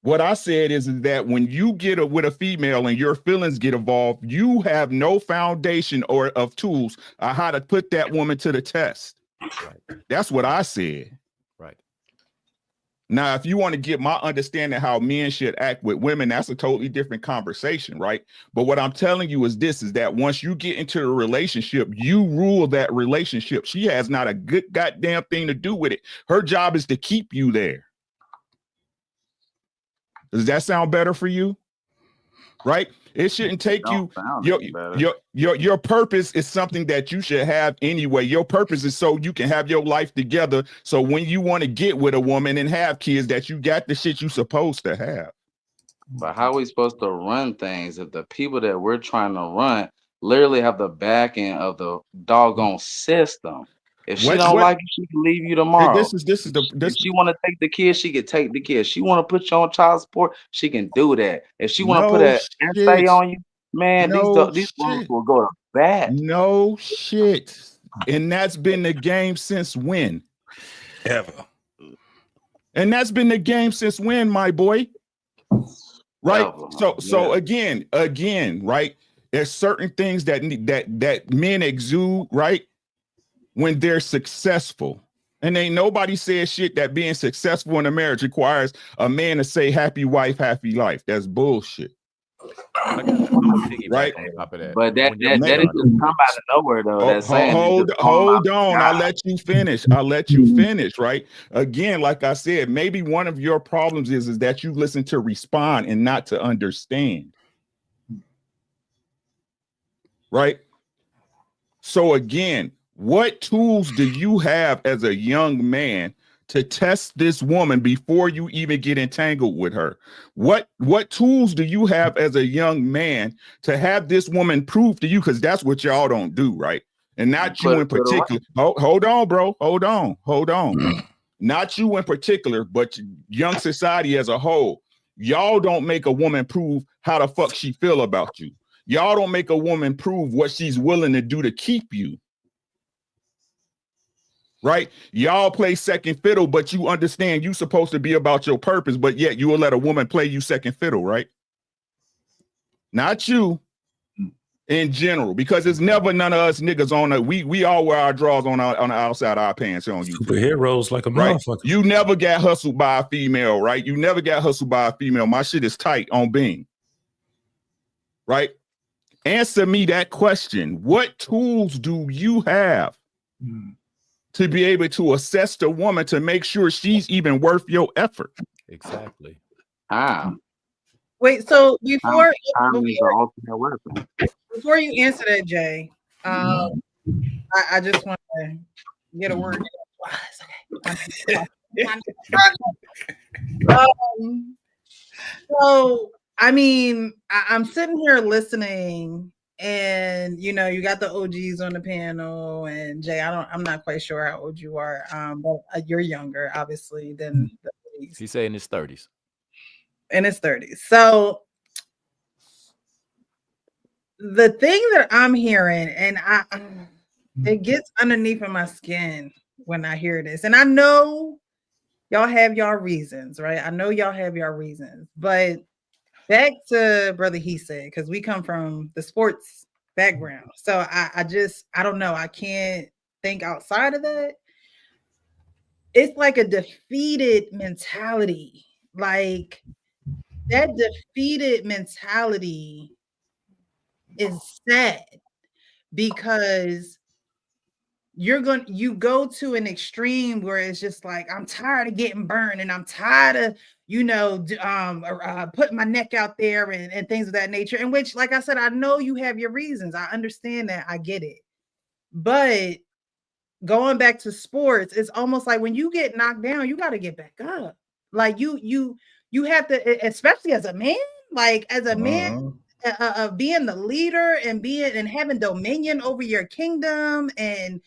Speaker 3: What I said is that when you get with a female and your feelings get involved, you have no foundation or of tools on how to put that woman to the test.
Speaker 17: Right.
Speaker 3: That's what I said.
Speaker 17: Right.
Speaker 3: Now, if you want to get my understanding how men should act with women, that's a totally different conversation, right? But what I'm telling you is this, is that once you get into a relationship, you rule that relationship. She has not a good goddamn thing to do with it. Her job is to keep you there. Does that sound better for you? Right? It shouldn't take you. Your purpose is something that you should have anyway. Your purpose is so you can have your life together. So when you want to get with a woman and have kids, that you got the shit you supposed to have.
Speaker 13: But how are we supposed to run things if the people that we're trying to run literally have the back end of the doggone system? If she don't like you, she can leave you tomorrow.
Speaker 3: This is
Speaker 13: if she want to take the kids, she can take the kids. She want to put you on child support, she can do that. If she want to put an essay on you, man, these women will go to bat.
Speaker 3: No shit. And that's been the game since when?
Speaker 18: Ever.
Speaker 3: And that's been the game since when, my boy? Right? So again, right? There's certain things that men exude, right? When they're successful. And ain't nobody said shit that being successful in a marriage requires a man to say happy wife, happy life. That's bullshit.
Speaker 17: Right?
Speaker 13: But that didn't come out of nowhere though.
Speaker 3: Hold on. I'll let you finish. Right? Again, like I said, maybe one of your problems is that you listen to respond and not to understand. Right? So again, what tools do you have as a young man to test this woman before you even get entangled with her? What tools do you have as a young man to have this woman prove to you? Because that's what y'all don't do, right? And not you in particular. Hold on, bro. Hold on. Not you in particular, but young society as a whole. Y'all don't make a woman prove how the fuck she feel about you. Y'all don't make a woman prove what she's willing to do to keep you. Right? Y'all play second fiddle, but you understand you supposed to be about your purpose, but yet you will let a woman play you second fiddle, right? Not you, in general, because it's never none of us niggas on the, we all wear our drawers on the outside of our pants on you.
Speaker 18: Superheroes like a
Speaker 3: right?
Speaker 18: motherfucker.
Speaker 3: You never got hustled by a female, right? You never got hustled by a female. My shit is tight on Bing. Right? Answer me that question. What tools do you have to be able to assess the woman to make sure she's even worth your effort?
Speaker 17: Exactly.
Speaker 1: Wait, so before you answer that, Jay, I just want to get a word. So I mean, I'm sitting here listening, and you know, you got the OGs on the panel, and Jay, I'm not quite sure how old you are, but you're younger, obviously, than the OGs.
Speaker 17: He's saying in his 30s.
Speaker 1: In his 30s. So the thing that I'm hearing, and it gets underneath of my skin when I hear this, and I know y'all have y'all reasons, right? I know y'all have y'all reasons, but back to Brother He said, because we come from the sports background. So I don't know. I can't think outside of that. It's like a defeated mentality. Like that defeated mentality is sad because you go to an extreme where it's just like, I'm tired of getting burned and I'm tired of putting my neck out there and things of that nature, in which, like I said, I know you have your reasons. I understand that. I get it. But going back to sports, it's almost like when you get knocked down, you got to get back up. Like you have to, especially as a man, like as a man, being the leader and being and having dominion over your kingdom and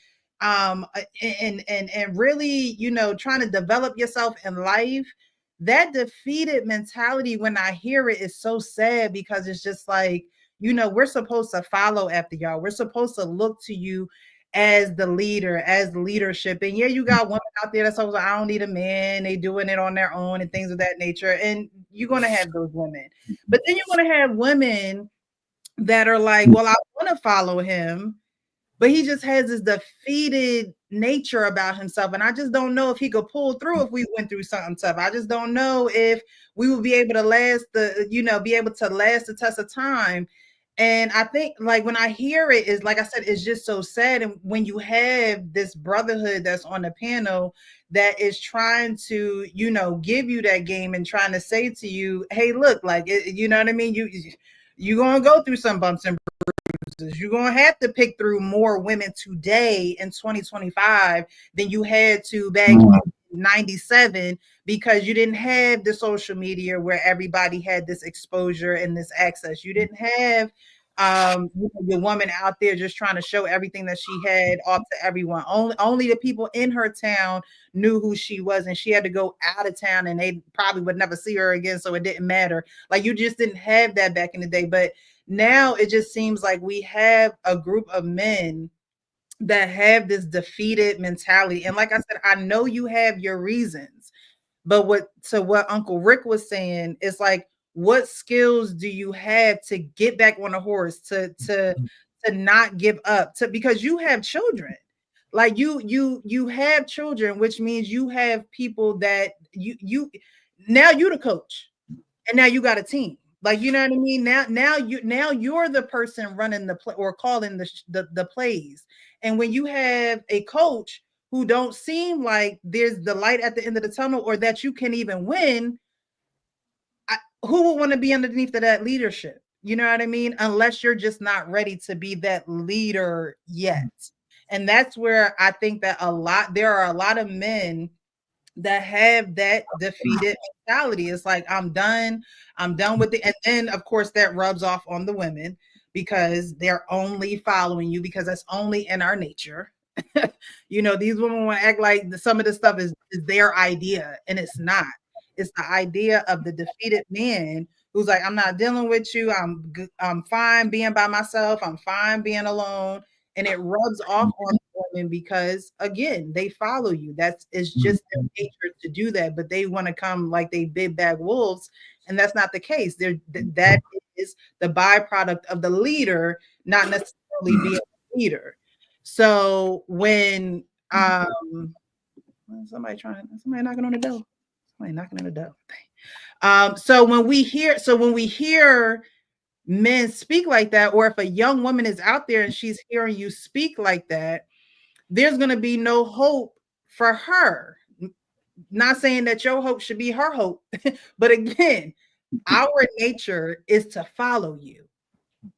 Speaker 1: really, trying to develop yourself in life. That defeated mentality, when I hear it, is so sad because it's just like, we're supposed to follow after y'all. We're supposed to look to you as the leader, as leadership. And yeah, you got women out there that's always like, I don't need a man. They doing it on their own and things of that nature. And you're going to have those women. But then you're going to have women that are like, well, I want to follow him, but he just has this defeated nature about himself. And I just don't know if he could pull through if we went through something tough. I just don't know if we would be able to last the test of time. And I think, like, when I hear it, is like I said, it's just so sad. And when you have this brotherhood that's on the panel that is trying to, give you that game and trying to say to you, hey, look, like, you know what I mean? You're going to go through some bumps and bruises. You're going to have to pick through more women today in 2025 than you had to back in 97, because you didn't have the social media where everybody had this exposure and this access. You didn't have the woman out there just trying to show everything that she had off to everyone. Only the people in her town knew who she was, and she had to go out of town and they probably would never see her again, so it didn't matter. Like, you just didn't have that back in the day. But now it just seems like we have a group of men that have this defeated mentality. And like I said, I know you have your reasons, but what Uncle Rick was saying is like, what skills do you have to get back on a horse, to not give up, because you have children. Like you have children, which means you have people that you now you're the coach, and now you got a team. Like, you know what I mean? Now you're the person running the play or calling the plays. And when you have a coach who don't seem like there's the light at the end of the tunnel, or that you can even win, who would want to be underneath of that leadership? You know what I mean? Unless you're just not ready to be that leader yet. And that's where I think that there are a lot of men that have that defeated mentality. It's like, I'm done with it. And then of course that rubs off on the women, because they're only following you because that's only in our nature. These women want to act like some of this stuff is their idea, and it's not. It's the idea of the defeated man who's like, I'm not dealing with you. I'm fine being by myself. I'm fine being alone. And it rubs off on women because, again, they follow you. It's just their nature to do that, but they want to come like they big bad wolves, and that's not the case. That is the byproduct of the leader, not necessarily being a leader. So when somebody knocking on the door. Somebody knocking on the door. So when we hear men speak like that, or if a young woman is out there and she's hearing you speak like that, there's going to be no hope for her. Not saying that your hope should be her hope, but again, our nature is to follow you.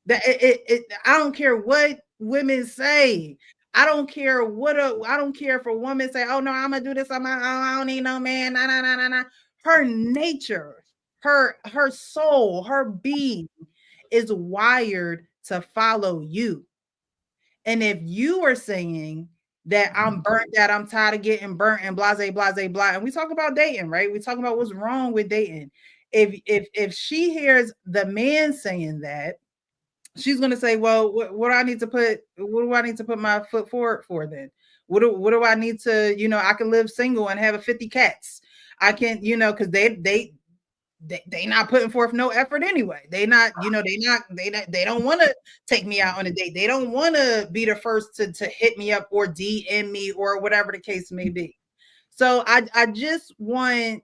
Speaker 1: I don't care what women say. I don't care if a woman say, oh no, I'm gonna do this. I don't need no man. Nah. Her nature, her soul, her being is wired to follow you. And if you are saying that I'm burnt out, I'm tired of getting burnt, and blah, and we talk about dating, right? We talk about what's wrong with dating. If she hears the man saying that, she's going to say, well, what do I need to put my foot forward for then? What do I need to, I can live single and have 50 cats. I can, because they not putting forth no effort anyway. They not, they don't want to take me out on a date. They don't want to be the first to hit me up or DM me or whatever the case may be. So I just want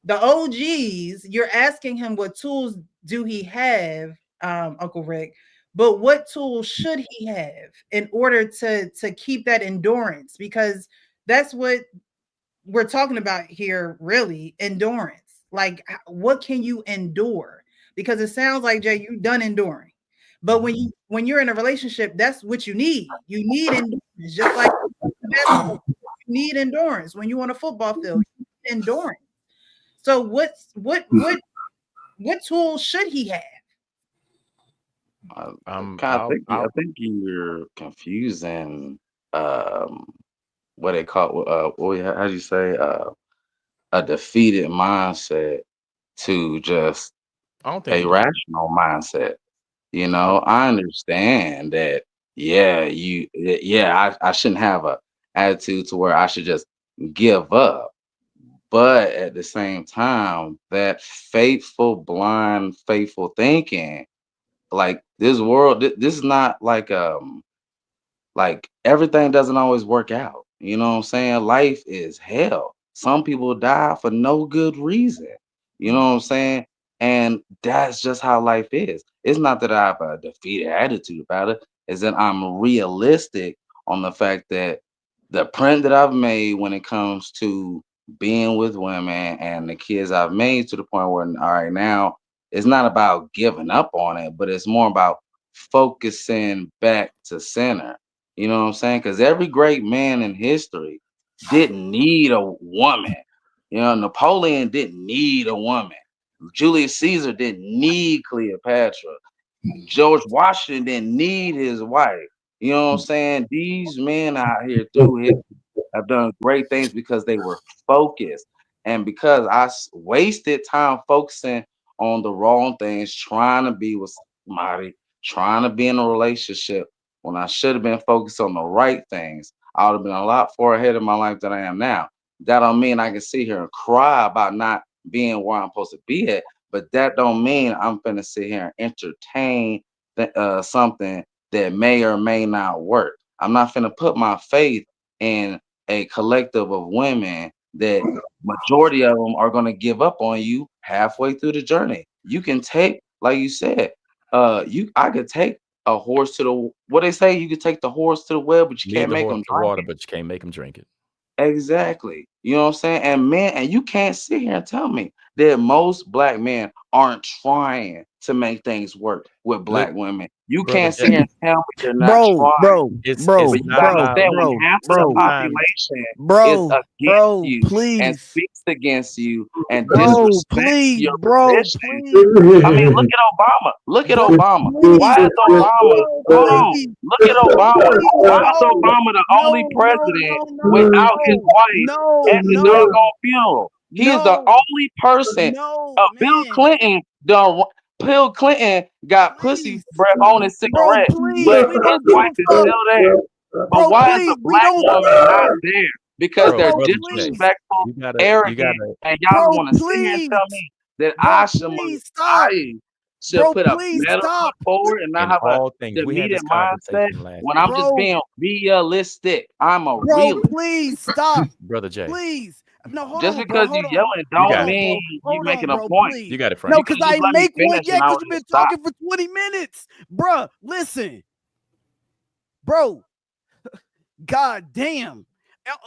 Speaker 1: the OGs. You're asking him what tools do he have, Uncle Rick, but what tools should he have in order to keep that endurance? Because that's what we're talking about here, really, endurance. Like, what can you endure? Because it sounds like, Jay, you're done enduring. But when you're in a relationship, that's what you need. You need endurance, just like you need endurance when you're on a football field. You need endurance. So what tools should he have?
Speaker 13: I think you're confusing what they call how do you say a defeated mindset to just
Speaker 17: I don't think
Speaker 13: a rational mindset. You know, I understand that. I shouldn't have a attitude to where I should just give up. But at the same time, that blind, faithful thinking, like this world, this is not like everything doesn't always work out. You know what I'm saying? Life is hell. Some people die for no good reason. You know what I'm saying? And that's just how life is. It's not that I have a defeated attitude about it, it's that I'm realistic on the fact that the print that I've made when it comes to being with women and the kids I've made, to the point where all right now it's not about giving up on it, but it's more about focusing back to center. You know what I'm saying? Because every great man in history didn't need a woman. You know, Napoleon didn't need a woman. Julius Caesar didn't need Cleopatra. George Washington didn't need his wife. You know what I'm saying? These men out here through history have done great things because they were focused. And because wasted time focusing on the wrong things, trying to be with somebody, trying to be in a relationship, when I should have been focused on the right things, I would have been a lot far ahead of my life than I am now. That don't mean I can sit here and cry about not being where I'm supposed to be at, but that don't mean I'm finna sit here and entertain something that may or may not work. I'm not finna put my faith in a collective of women that majority of them are going to give up on you halfway through the journey. You can take, like you said, I could take a horse to the, what they say, you could take the horse to the well, but you
Speaker 17: Lead
Speaker 13: can't
Speaker 17: the
Speaker 13: make
Speaker 17: horse
Speaker 13: them
Speaker 17: to
Speaker 13: drink
Speaker 17: water,
Speaker 13: it.
Speaker 17: but you can't make them drink it.
Speaker 13: Exactly. You know what I'm saying? And men, and you can't sit here and tell me that most black men aren't trying to make things work with black women. You
Speaker 17: Brother
Speaker 13: can't sit here
Speaker 17: Jay,
Speaker 13: and tell me they're not trying.
Speaker 17: it's
Speaker 13: But you gotta
Speaker 17: not about
Speaker 13: understand, when half of the
Speaker 17: sometimes.
Speaker 13: population is against you and speaks against you and disrespects your position. I mean, look at Obama. Look at Obama. Why is Obama? Hold on. Look at Obama. Why is Obama the only president without his wife at the doggone funeral? He is the only person. Bill Clinton done. Bill Clinton got pussy breath on his cigarette, but his wife is still there. But why is the black woman not there? Because they're disrespectful,
Speaker 17: You
Speaker 13: arrogant,
Speaker 17: gotta.
Speaker 13: and y'all want to sit here and tell me that I should put a better foot forward and not
Speaker 17: In
Speaker 13: have a
Speaker 17: all things, we had
Speaker 13: demeated
Speaker 17: this
Speaker 13: mindset
Speaker 17: conversation last
Speaker 13: when
Speaker 17: week.
Speaker 13: I'm just being realistic. I'm a realist.
Speaker 17: Brother Jay.
Speaker 13: Just because you yelling don't mean you making a point.
Speaker 17: You got it, Frank.
Speaker 13: You can just let me finish and I will just stop.
Speaker 11: for 20 minutes. Bruh, listen. Bro, god damn.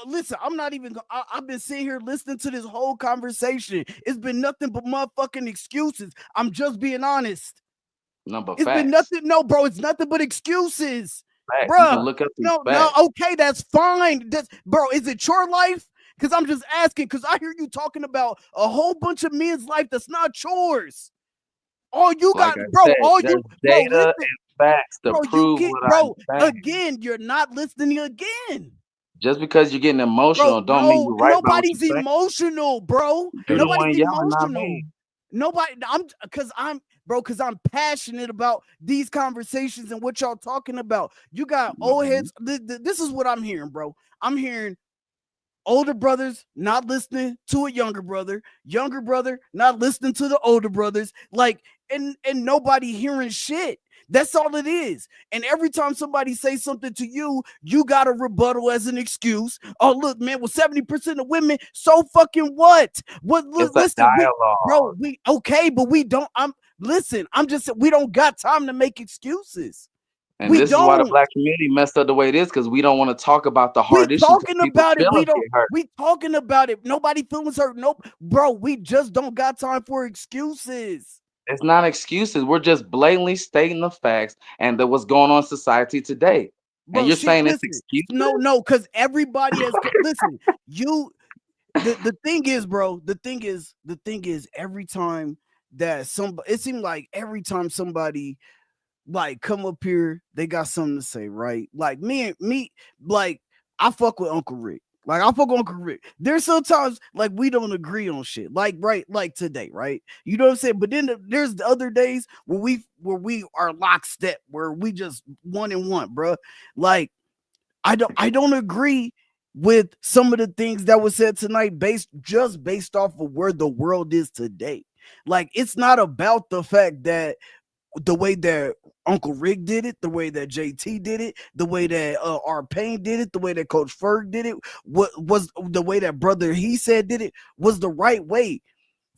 Speaker 11: Listen, I'm not even I've been sitting here listening to this whole conversation. It's been nothing but motherfucking excuses. I'm just being honest. It's been nothing. No, bro, it's nothing but excuses.
Speaker 13: Facts.
Speaker 11: Bruh,
Speaker 13: You can look up these
Speaker 11: no,
Speaker 13: facts.
Speaker 11: okay, that's fine. Bro, is it your life? Because I'm just asking, because I hear you talking about a whole bunch of men's life that's not yours. All you
Speaker 13: Like
Speaker 11: got,
Speaker 13: I
Speaker 11: bro,
Speaker 13: said,
Speaker 11: all
Speaker 13: there's
Speaker 11: you, bro,
Speaker 13: data
Speaker 11: listen,
Speaker 13: and facts to
Speaker 11: bro,
Speaker 13: prove what I'm saying.
Speaker 11: again, you're not listening again.
Speaker 13: Just because you're getting emotional
Speaker 11: Bro,
Speaker 13: don't mean you're right about what
Speaker 11: nobody's
Speaker 13: you're saying.
Speaker 11: emotional, bro.
Speaker 13: You're the one
Speaker 11: Nobody's
Speaker 13: yelling, not
Speaker 11: emotional.
Speaker 13: me.
Speaker 11: Nobody, because I'm passionate about these conversations and what y'all talking about. You got old heads. This is what I'm hearing, bro. I'm hearing older brothers not listening to a younger brother not listening to the older brothers, like, and nobody hearing shit. That's all it is. And every time somebody says something to you, you got a rebuttal as an excuse. Oh, look, man, well, 70% of women, so fucking what? What?
Speaker 13: It's
Speaker 11: Listen,
Speaker 13: a dialogue.
Speaker 11: we okay, but we don't. I'm just, we don't got time to make excuses.
Speaker 13: And this is why the black community messed up the way it is, because we don't want to talk about the hard issues.
Speaker 11: Talking about it.
Speaker 13: We
Speaker 11: talking about it. Nobody feelings hurt. Nope, bro. We just don't got time for excuses.
Speaker 13: It's not excuses. We're just blatantly stating the facts and what's going on in society today.
Speaker 11: Bro,
Speaker 13: and you're saying it's excuses?
Speaker 11: No, because everybody has listen. The thing is, bro. The thing is, every time that it seemed like every time somebody like come up here, they got something to say, right? Like me, like I fuck with Uncle Rick. Like I fuck with Uncle Rick. There's sometimes like we don't agree on shit. Like like today, right? You know what I'm saying? But then there's the other days where we are lockstep, where we just 1 and 1, bro. Like I don't agree with some of the things that was said tonight based off of where the world is today. Like it's not about the fact that the way that Uncle Rick did it, the way that JT did it, the way that R. Payne did it, the way that Coach Ferg did it, what was the way that Brother He Said did it was the right way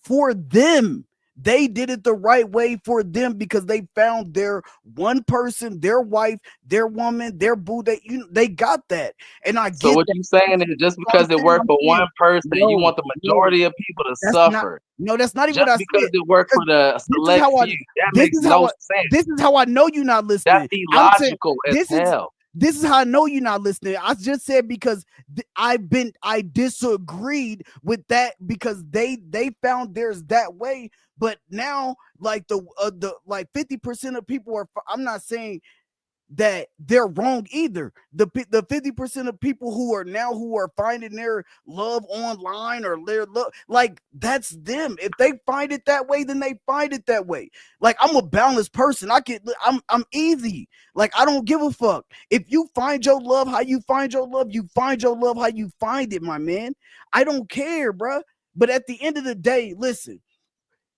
Speaker 11: for them. They did it the right way for them because they found their one person, their wife, their woman, their boo. They got that. And I get
Speaker 13: so what you're saying is just because it worked for one person, you want the majority of people to suffer.
Speaker 11: That's not even
Speaker 13: just
Speaker 11: what I said.
Speaker 13: Because it worked for the select few. That makes no sense.
Speaker 11: This is how I know you're not listening.
Speaker 13: That's illogical as hell.
Speaker 11: This is how I know you're not listening. I just said because I disagreed with that because they found theirs that way. But now, like the 50% of people are. I'm not saying that they're wrong either. The 50% of people who are finding their love online or their love, like that's them. If they find it that way, then they find it that way. Like I'm a balanced person. I'm easy. Like I don't give a fuck. If you find your love how you find your love, you find your love how you find it, my man. I don't care, bro. But at the end of the day, listen.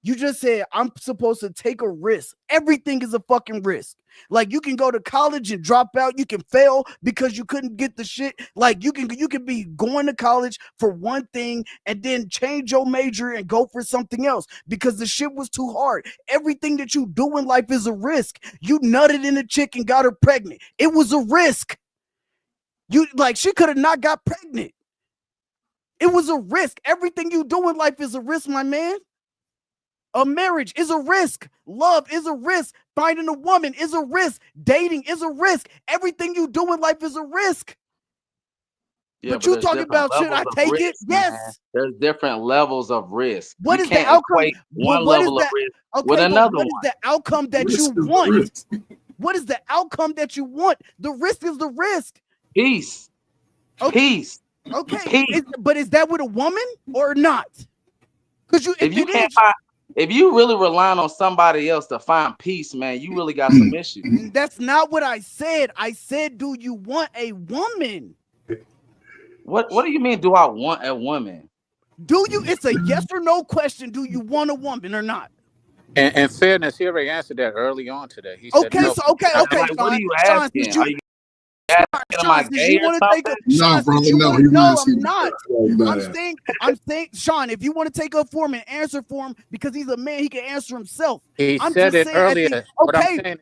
Speaker 11: You just said I'm supposed to take a risk. Everything is a fucking risk. Like you can go to college and drop out. You can fail because you couldn't get the shit. Like you can be going to college for one thing and then change your major and go for something else because the shit was too hard. Everything that you do in life is a risk. You nutted in a chick and got her pregnant. It was a risk. She could have not got pregnant. It was a risk. Everything you do in life is a risk, my man. A marriage is a risk. Love is a risk. Finding a woman is a risk. Dating is a risk. Everything you do in life is a risk.
Speaker 13: Yeah,
Speaker 11: but you talking about should I take it? Yes.
Speaker 13: Man. There's different levels of risk.
Speaker 11: What is the outcome?
Speaker 13: One level of risk with another one.
Speaker 11: What is the outcome that you want? What is the outcome that you want? The risk is the risk.
Speaker 13: Peace.
Speaker 11: Okay.
Speaker 13: Peace.
Speaker 11: Okay. But is that with a woman or not? Because
Speaker 13: if you really relying on somebody else to find peace, man, you really got some issues.
Speaker 11: That's not what I said. I said, do you want a woman?
Speaker 13: What do you mean, do I want a woman?
Speaker 11: Do you? It's a yes or no question. Do you want a woman or not?
Speaker 2: In fairness, he already answered that early on today. He said no.
Speaker 11: Okay.
Speaker 13: Like, what are you asking?
Speaker 11: Sean, did you want to take a
Speaker 9: no, brother? No,
Speaker 11: I'm not. I'm saying, Sean, if you want to take up for him and answer for him because he's a man, he can answer himself.
Speaker 2: He said it earlier.
Speaker 11: Okay,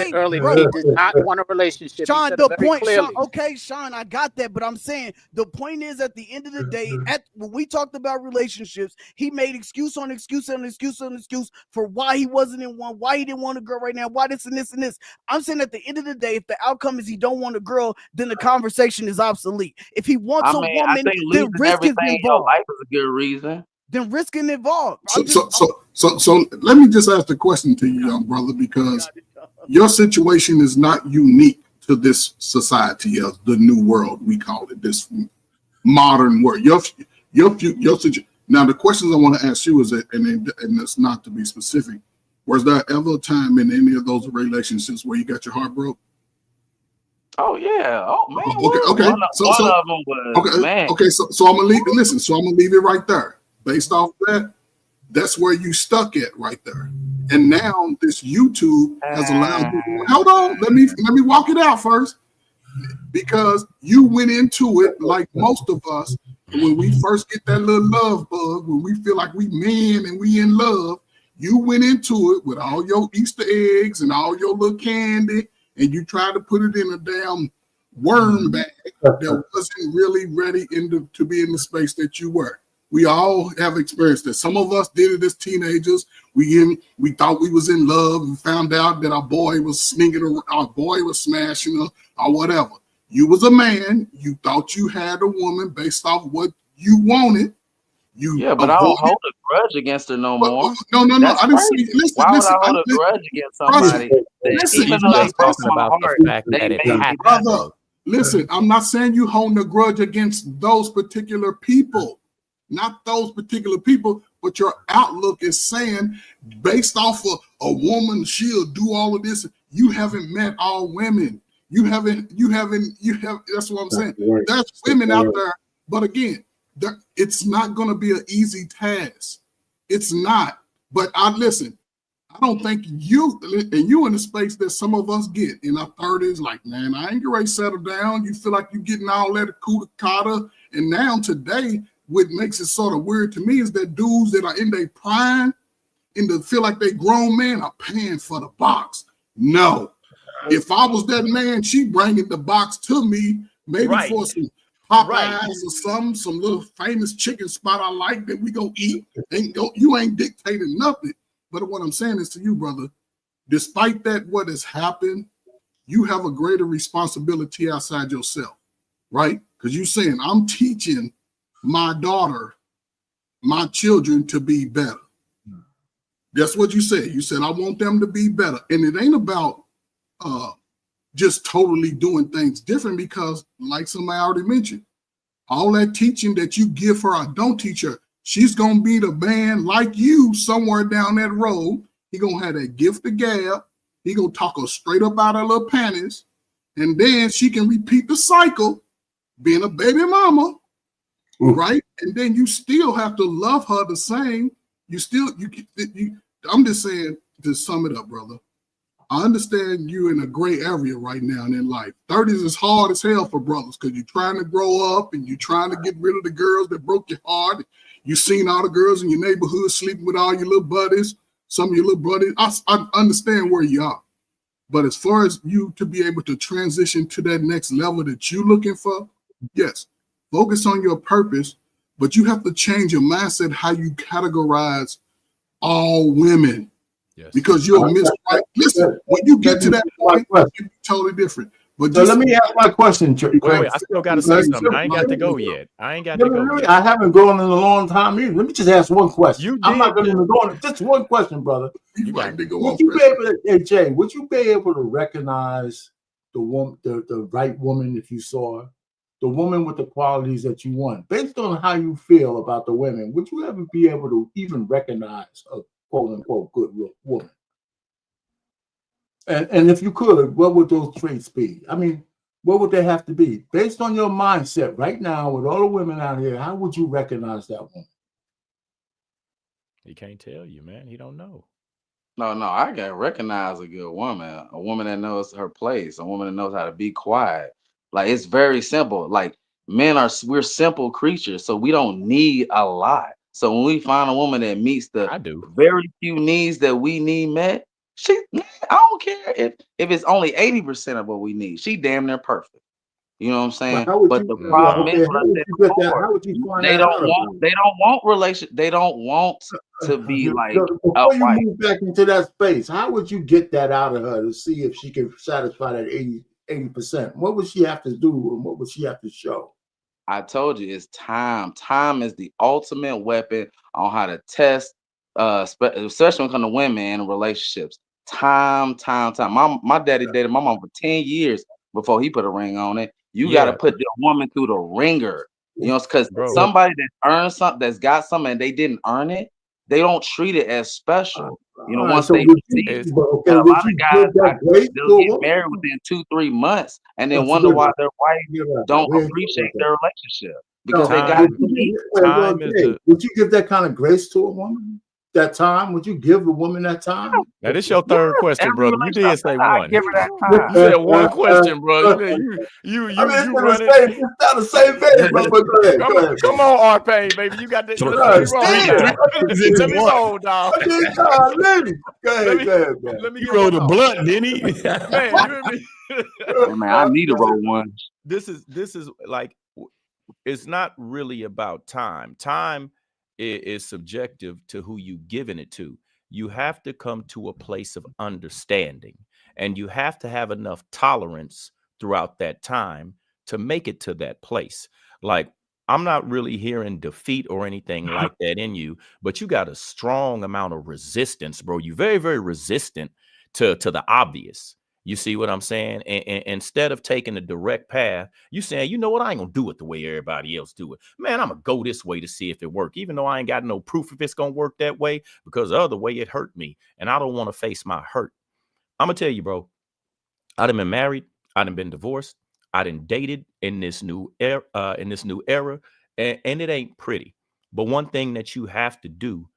Speaker 2: bro. He did not want a relationship.
Speaker 11: Sean, the point, Sean, Sean, I got that, but I'm saying the point is at the end of the day, when we talked about relationships, he made excuse on excuse on excuse on excuse for why he wasn't in one, why he didn't want a girl right now, why this and this and this. I'm saying at the end of the day, if the outcome is he don't want a girl, then the conversation is obsolete. If he wants a woman, then risk is involved.
Speaker 13: Life is a good reason.
Speaker 11: Then risk is involved.
Speaker 9: So let me just ask the question to you, young brother, because your situation is not unique to this society of the new world, we call it, this modern world. Your situation. Now, the questions I want to ask you is that, and it's not to be specific, was there ever a time in any of those relationships where you got your heart broke?
Speaker 13: Oh yeah. Oh man.
Speaker 9: Okay.
Speaker 13: One
Speaker 9: So
Speaker 13: of them was man.
Speaker 9: okay. So I'm gonna leave. Listen. So I'm gonna leave it right there. Based off that, that's where you stuck at right there. And now this YouTube has allowed you. Hold on. Let me walk it out first. Because you went into it like most of us when we first get that little love bug, when we feel like we men and we in love, you went into it with all your Easter eggs and all your little candy, and you tried to put it in a damn worm bag that wasn't really ready to be in the space that you were. We all have experienced this. Some of us did it as teenagers. We thought we was in love and found out that our boy was sneaking, our boy was smashing her or whatever. You was a man. You thought you had a woman based off what you wanted.
Speaker 13: Yeah, but I don't hold a grudge against her no more.
Speaker 9: No.
Speaker 13: That's
Speaker 9: I didn't
Speaker 13: crazy.
Speaker 9: see. Listen,
Speaker 13: Why would
Speaker 9: listen,
Speaker 13: I hold a grudge against somebody that even though they broke my heart, they made me
Speaker 9: brother. Listen, I'm not saying you holding a grudge against those particular people, not those particular people, but your outlook is saying, based off of a woman, she'll do all of this. You haven't met all women. You have. That's what I'm saying. There's women out there, but again, it's not going to be an easy task. It's not. But listen. I don't think you in the space that some of us get in our 30s, like, man, I ain't ready to settle down. You feel like you're getting all that cooter. And now today, what makes it sort of weird to me is that dudes that are in their prime and to feel like they grown man are paying for the box. No. If I was that man, she bringing the box to me, maybe for some Popeyes or some little famous chicken spot I like that we go eat. You ain't dictating nothing. But what I'm saying is to you, brother, despite that, what has happened, you have a greater responsibility outside yourself, right? Because you're saying, I'm teaching my daughter, my children to be better. That's what you said. You said, I want them to be better. And it ain't about just totally doing things different because, like somebody already mentioned, all that teaching that you give her or don't teach her, she's going to be the man like you somewhere down that road. He going to have that gift of gab. He going to talk her straight up out her little panties. And then she can repeat the cycle, being a baby mama, right? And then you still have to love her the same. I'm just saying, to sum it up, brother, I understand you in a gray area right now in life. 30s is hard as hell for brothers because you're trying to grow up and you're trying to get rid of the girls that broke your heart. You've seen all the girls in your neighborhood sleeping with all your little buddies, some of your little buddies. I understand where you are. But as far as you to be able to transition to that next level that you're looking for, yes, focus on your purpose, but you have to change your mindset, how you categorize all women. Yes. Because you'll miss, right? Listen, when you get to that point, it'll be totally different. But
Speaker 4: so let me ask my question.
Speaker 12: Wait, I still got to say something. I ain't got to go yet. I
Speaker 4: haven't gone in a long time either. Let me just ask one question. I'm not going to go on. Just one question, brother. Would you be able to, hey Jay, would you be able to recognize the woman, the right woman if you saw her? The woman with the qualities that you want, based on how you feel about the women, would you ever be able to even recognize a quote unquote good woman? And if you could, what would those traits be? I mean, what would they have to be? Based on your mindset right now, with all the women out here, how would you recognize that woman?
Speaker 12: He can't tell you, man. He don't know.
Speaker 13: No, I can recognize a good woman, a woman that knows her place, a woman that knows how to be quiet. Like, it's very simple. Like, we're simple creatures, so we don't need a lot. So when we find a woman that meets the very few needs that we need met, I don't care if it's only 80% of what we need. She damn near perfect. You know what I'm saying? But the problem is, they don't want relation. They don't want to be like.
Speaker 4: Before you move back into that space, how would you get that out of her to see if she can satisfy that 80%? What would she have to do, and what would she have to show?
Speaker 13: I told you, it's time. Time is the ultimate weapon on how to test, especially when it comes to women and relationships. Time. My daddy dated my mom for 10 years before he put a ring on it. You got to put the woman through the ringer, you know, because somebody that earned something, that's got something, and they didn't earn it, they don't treat it as special. You know,
Speaker 4: All right,
Speaker 13: once
Speaker 4: so
Speaker 13: they
Speaker 4: would
Speaker 13: see
Speaker 4: you,
Speaker 13: it,
Speaker 4: okay,
Speaker 13: and a
Speaker 4: would
Speaker 13: lot of
Speaker 4: you
Speaker 13: guys
Speaker 4: give that grace to
Speaker 13: they'll
Speaker 4: a
Speaker 13: get
Speaker 4: woman?
Speaker 13: married within 2-3 months, and
Speaker 4: No,
Speaker 13: then
Speaker 4: for
Speaker 13: wonder
Speaker 4: real.
Speaker 13: why their wife
Speaker 4: Yeah, right,
Speaker 13: don't
Speaker 4: we ain't
Speaker 13: appreciate
Speaker 4: talking
Speaker 13: their
Speaker 4: about
Speaker 13: relationship
Speaker 4: that.
Speaker 13: because
Speaker 4: No,
Speaker 13: they got
Speaker 4: would
Speaker 13: to
Speaker 4: you
Speaker 13: eat.
Speaker 4: give, wait, well, Jay, would you give that kind of grace to a woman? That time? Would you give a woman that time?
Speaker 17: Now this your third question,
Speaker 13: Every
Speaker 17: brother. You did
Speaker 13: relationship,
Speaker 17: say
Speaker 13: I
Speaker 17: one.
Speaker 13: give her that time.
Speaker 17: You said one question, bro. You
Speaker 4: I mean, it's
Speaker 17: run
Speaker 4: the
Speaker 17: it.
Speaker 4: same, it's not the same page, bro. But go ahead, go ahead.
Speaker 17: Come on, R-Pain, baby. You got this. Let me roll now. Let me roll, dog.
Speaker 4: I mean, golly. Go ahead, go ahead, man.
Speaker 17: Let me
Speaker 18: He
Speaker 17: get
Speaker 18: rolled
Speaker 17: one
Speaker 18: a
Speaker 17: off.
Speaker 18: blunt, didn't he?
Speaker 17: Man, you hear me?
Speaker 13: Hey, man, I need to roll one.
Speaker 17: This is like, it's not really about time. Time is subjective to who you giving it to. You have to come to a place of understanding, and you have to have enough tolerance throughout that time to make it to that place. Like, I'm not really hearing defeat or anything like that in you, but you got a strong amount of resistance, bro. You're very, very resistant to the obvious. You see what I'm saying? And instead of taking the direct path, you saying, you know what, I ain't gonna do it the way everybody else do it. Man, I'm gonna go this way to see if it works, even though I ain't got no proof if it's gonna work that way, because the other way it hurt me, and I don't want to face my hurt. I'm gonna tell you, bro, I done been married, I done been divorced, I done dated in this new era, and it ain't pretty. But one thing that you have to do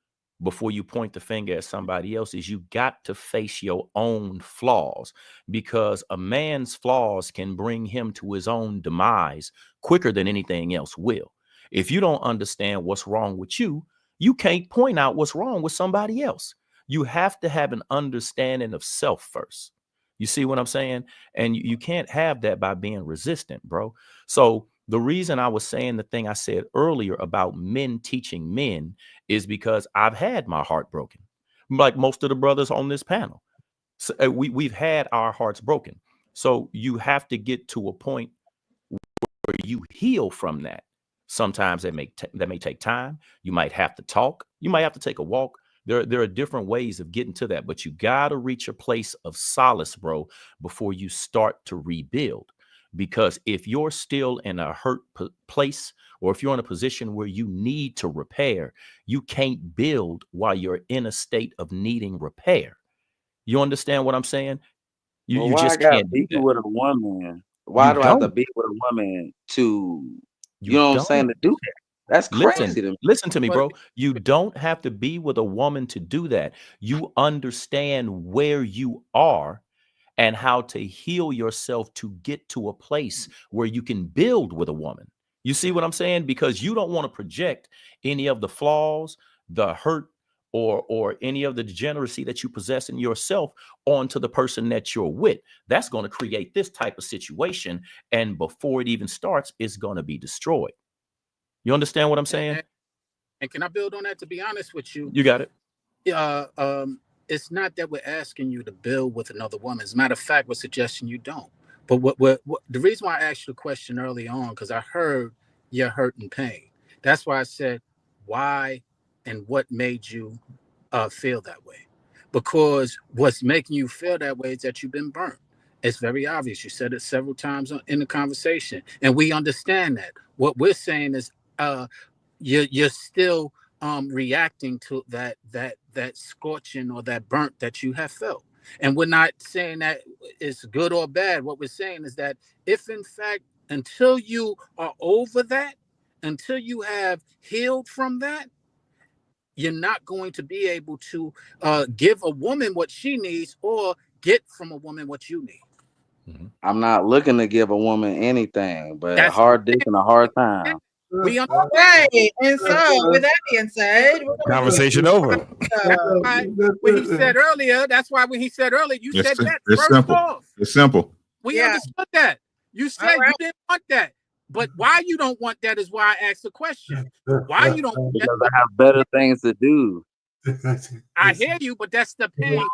Speaker 17: before you point the finger at somebody else is you got to face your own flaws, because a man's flaws can bring him to his own demise quicker than anything else will. If you don't understand what's wrong with you, you can't point out what's wrong with somebody else. You have to have an understanding of self first. You see what I'm saying? And you can't have that by being resistant, bro. So the reason I was saying the thing I said earlier about men teaching men is because I've had my heart broken, like most of the brothers on this panel. So we've had our hearts broken. So you have to get to a point where you heal from that. Sometimes that may take time. You might have to talk. You might have to take a walk. There are different ways of getting to that, but you got to reach a place of solace, bro, before you start to rebuild. Because if you're still in a hurt place, or if you're in a position where you need to repair, you can't build while you're in a state of needing repair. You understand what I'm saying?
Speaker 13: Well,
Speaker 17: You
Speaker 13: why I
Speaker 17: just
Speaker 13: gotta
Speaker 17: can't do
Speaker 13: be
Speaker 17: that.
Speaker 13: with a woman? Why
Speaker 17: You
Speaker 13: do I have to
Speaker 17: don't.
Speaker 13: be with a woman to, you
Speaker 17: You
Speaker 13: know what I'm
Speaker 17: don't.
Speaker 13: saying, to do that? That's crazy to me.
Speaker 17: Listen to me, bro. You don't have to be with a woman to do that. You understand where you are and how to heal yourself to get to a place where you can build with a woman. You see what I'm saying? Because you don't want to project any of the flaws, the hurt, or any of the degeneracy that you possess in yourself onto the person that you're with. That's going to create this type of situation, and before it even starts, it's going to be destroyed. You understand what I'm saying?
Speaker 21: And can I build on that? To be honest with you,
Speaker 17: You got it.
Speaker 21: It's not that we're asking you to build with another woman. As a matter of fact, we're suggesting you don't. But what the reason why I asked you the question early on, because I heard your hurt and pain. That's why I said why and what made you feel that way. Because what's making you feel that way is that you've been burnt. It's very obvious. You said it several times in the conversation, and we understand that. What we're saying is, you're still reacting to that scorching or that burnt that you have felt. And we're not saying that it's good or bad. What we're saying is that if in fact, until you are over that, until you have healed from that, you're not going to be able to give a woman what she needs or get from a woman what you need.
Speaker 13: I'm not looking to give a woman anything, but a
Speaker 21: That's
Speaker 13: hard dick and a hard time.
Speaker 21: We
Speaker 1: Right. And so, with that being said,
Speaker 18: Conversation over.
Speaker 21: That's why when he said earlier, you said that
Speaker 3: It's
Speaker 21: first
Speaker 3: simple.
Speaker 21: off.
Speaker 3: It's simple.
Speaker 21: We understood that. You said you didn't want that. But why you don't want that is why I asked the question. Why you don't want that?
Speaker 13: Because I have better things to do.
Speaker 21: I hear you, but that's the pain.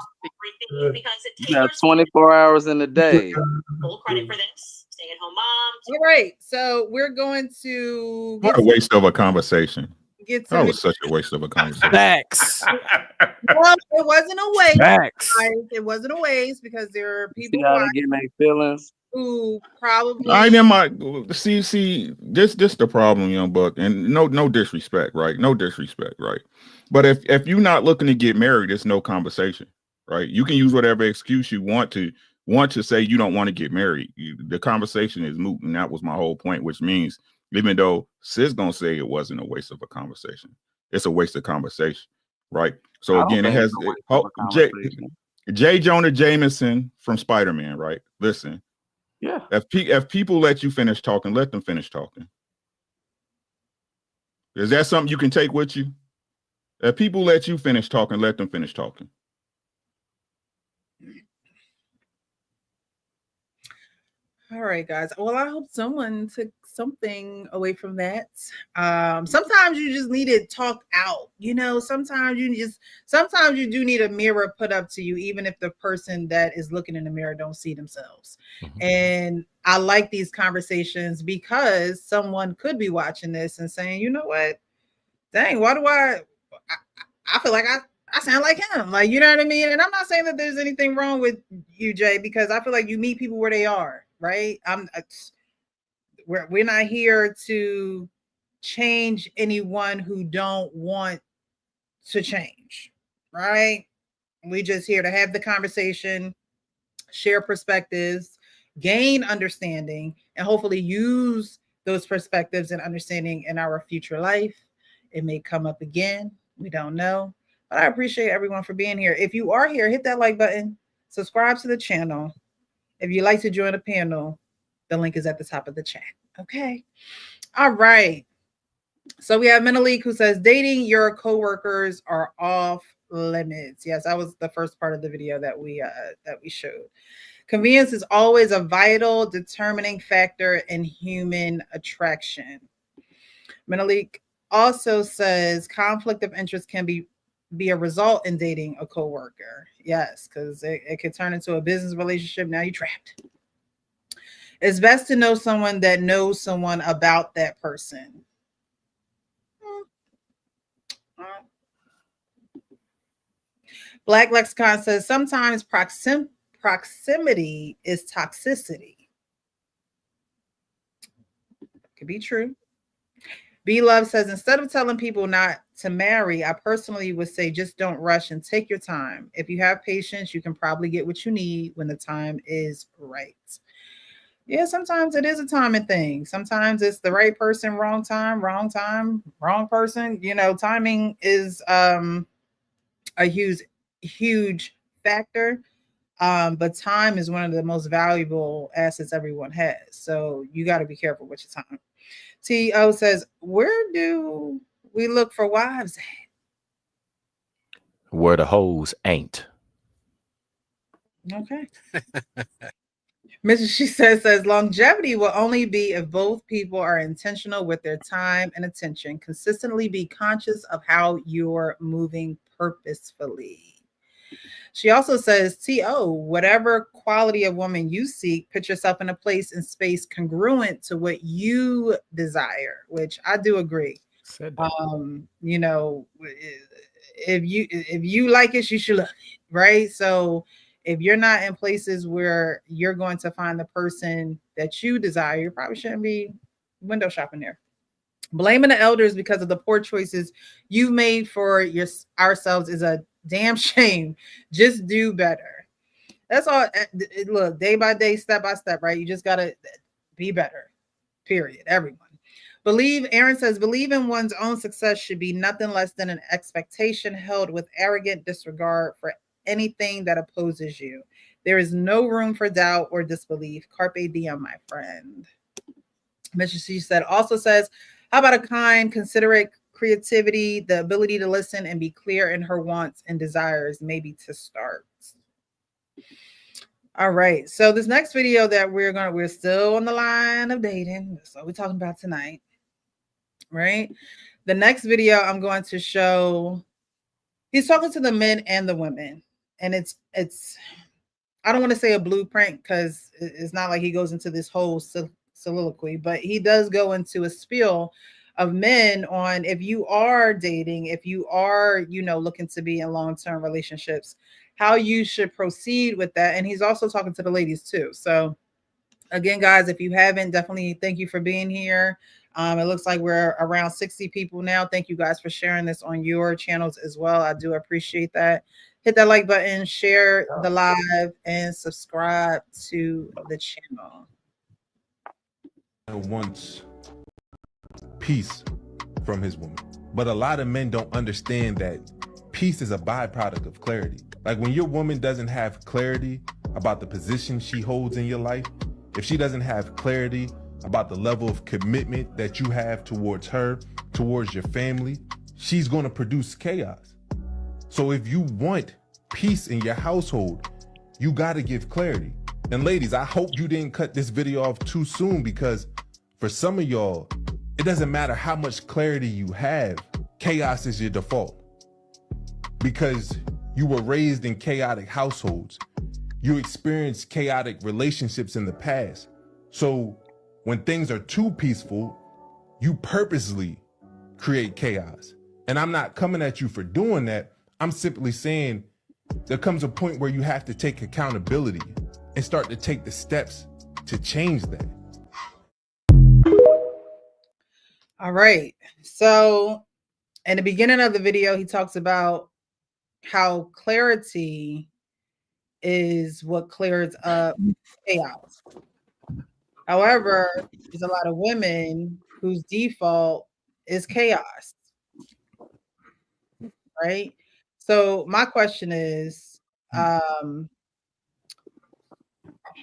Speaker 13: You have 24 hours in a day.
Speaker 22: Full credit for this. Stay at home mom.
Speaker 1: All right. So we're going to
Speaker 3: What a waste of a conversation.
Speaker 1: get
Speaker 3: That
Speaker 1: to
Speaker 3: was such a waste of a conversation.
Speaker 11: Facts.
Speaker 1: well, it wasn't a waste.
Speaker 11: Facts.
Speaker 1: Guys. It wasn't a waste because there are people
Speaker 13: See how they get their feelings?
Speaker 1: who probably
Speaker 3: I didn't mind. See, this the problem, young buck, and no disrespect, right? No disrespect, right? But if you're not looking to get married, there's no conversation, right? You can use whatever excuse you want to say you don't want to get married. The conversation is moot, and that was my whole point. Which means, even though Sis gonna say it wasn't a waste of a conversation, it's a waste of conversation, right? So again, it has J. Jonah Jameson from Spider-Man, right? Listen,
Speaker 5: yeah.
Speaker 3: If people let you finish talking, let them finish talking. Is that something you can take with you? If people let you finish talking, let them finish talking.
Speaker 1: All right, guys. Well, I hope someone took something away from that. Sometimes you just need it talked out. You know, sometimes you do need a mirror put up to you, even if the person that is looking in the mirror don't see themselves. And I like these conversations because someone could be watching this and saying, you know what? Dang, why do I feel like I sound like him. Like, you know what I mean? And I'm not saying that there's anything wrong with you, Jay, because I feel like you meet people where they are, right? We're not here to change anyone who don't want to change, right? We just here to have the conversation, share perspectives, gain understanding, and hopefully use those perspectives and understanding in our future life. It may come up again. We don't know. But I appreciate everyone for being here. If you are here, hit that like button, subscribe to the channel. If you'd like to join the panel, the link is at the top of the chat. Okay. All right. So we have Menalik who says dating your coworkers are off limits. Yes, that was the first part of the video that we showed. Convenience is always a vital determining factor in human attraction. Menalik also says conflict of interest can be a result in dating a coworker. Yes, because it could turn into a business relationship. Now you're trapped. It's best to know someone that knows someone about that person. Black Lexicon says sometimes proximity is toxicity. Could be true. B Love says instead of telling people not to marry, I personally would say just don't rush and take your time. If you have patience, you can probably get what you need when the time is right. Yeah, sometimes it is a timing thing. Sometimes it's the right person, wrong time, wrong person. You know, timing is a huge factor. But time is one of the most valuable assets everyone has. So you got to be careful with your time. T.O. says, where do we look for wives at?
Speaker 17: Where the hoes ain't.
Speaker 1: Okay. Mrs. She says longevity will only be if both people are intentional with their time and attention. Consistently be conscious of how you're moving purposefully. She also says, T.O., whatever quality of woman you seek, put yourself in a place and space congruent to what you desire, which I do agree. You know, if you like it, you should love it, right? So if you're not in places where you're going to find the person that you desire, you probably shouldn't be window shopping there. Blaming the elders because of the poor choices you've made for ourselves is a damn shame. Just do better. That's all. Look, day by day, step by step, right? You just got to be better, period. Everyone. Aaron says, believe in one's own success should be nothing less than an expectation held with arrogant disregard for anything that opposes you. There is no room for doubt or disbelief. Carpe diem, my friend. Mr. C also says, how about a kind, considerate creativity, the ability to listen and be clear in her wants and desires, maybe to start. All right. So this next video that we're still on the line of dating. That's what we're talking about tonight. Right. The next video I'm going to show, he's talking to the men and the women. And it's I don't want to say a blueprint because it's not like he goes into this whole soliloquy, but he does go into a spiel of men on if you are dating, if you are, looking to be in long-term relationships, how you should proceed with that. And he's also talking to the ladies too. So again, guys, if you haven't, definitely thank you for being here. It looks like we're around 60 people now. Thank you guys for sharing this on your channels as well. I do appreciate that. Hit that like button, share the live, and subscribe to the channel.
Speaker 5: Wants peace from his woman. But a lot of men don't understand that peace is a byproduct of clarity. Like when your woman doesn't have clarity about the position she holds in your life, if she doesn't have clarity about the level of commitment that you have towards her, towards your family, she's going to produce chaos. So if you want peace in your household, you got to give clarity. And ladies, I hope you didn't cut this video off too soon, because for some of y'all, it doesn't matter how much clarity you have, chaos is your default. Because you were raised in chaotic households. You experienced chaotic relationships in the past. So when things are too peaceful, you purposely create chaos. And I'm not coming at you for doing that. I'm simply saying there comes a point where you have to take accountability and start to take the steps to change that.
Speaker 1: All right. So in the beginning of the video, he talks about how clarity is what clears up chaos. However, there's a lot of women whose default is chaos, right? So my question is,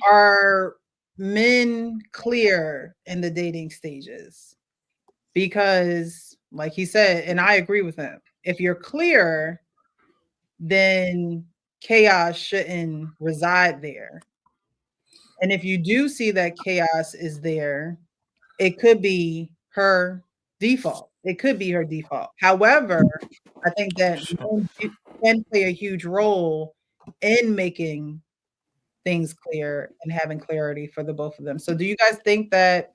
Speaker 1: are men clear in the dating stages? Because like he said, and I agree with him, if you're clear, then chaos shouldn't reside there. And if you do see that chaos is there, it could be her default. It could be her default. However, I think that men can play a huge role in making things clear and having clarity for the both of them. So do you guys think that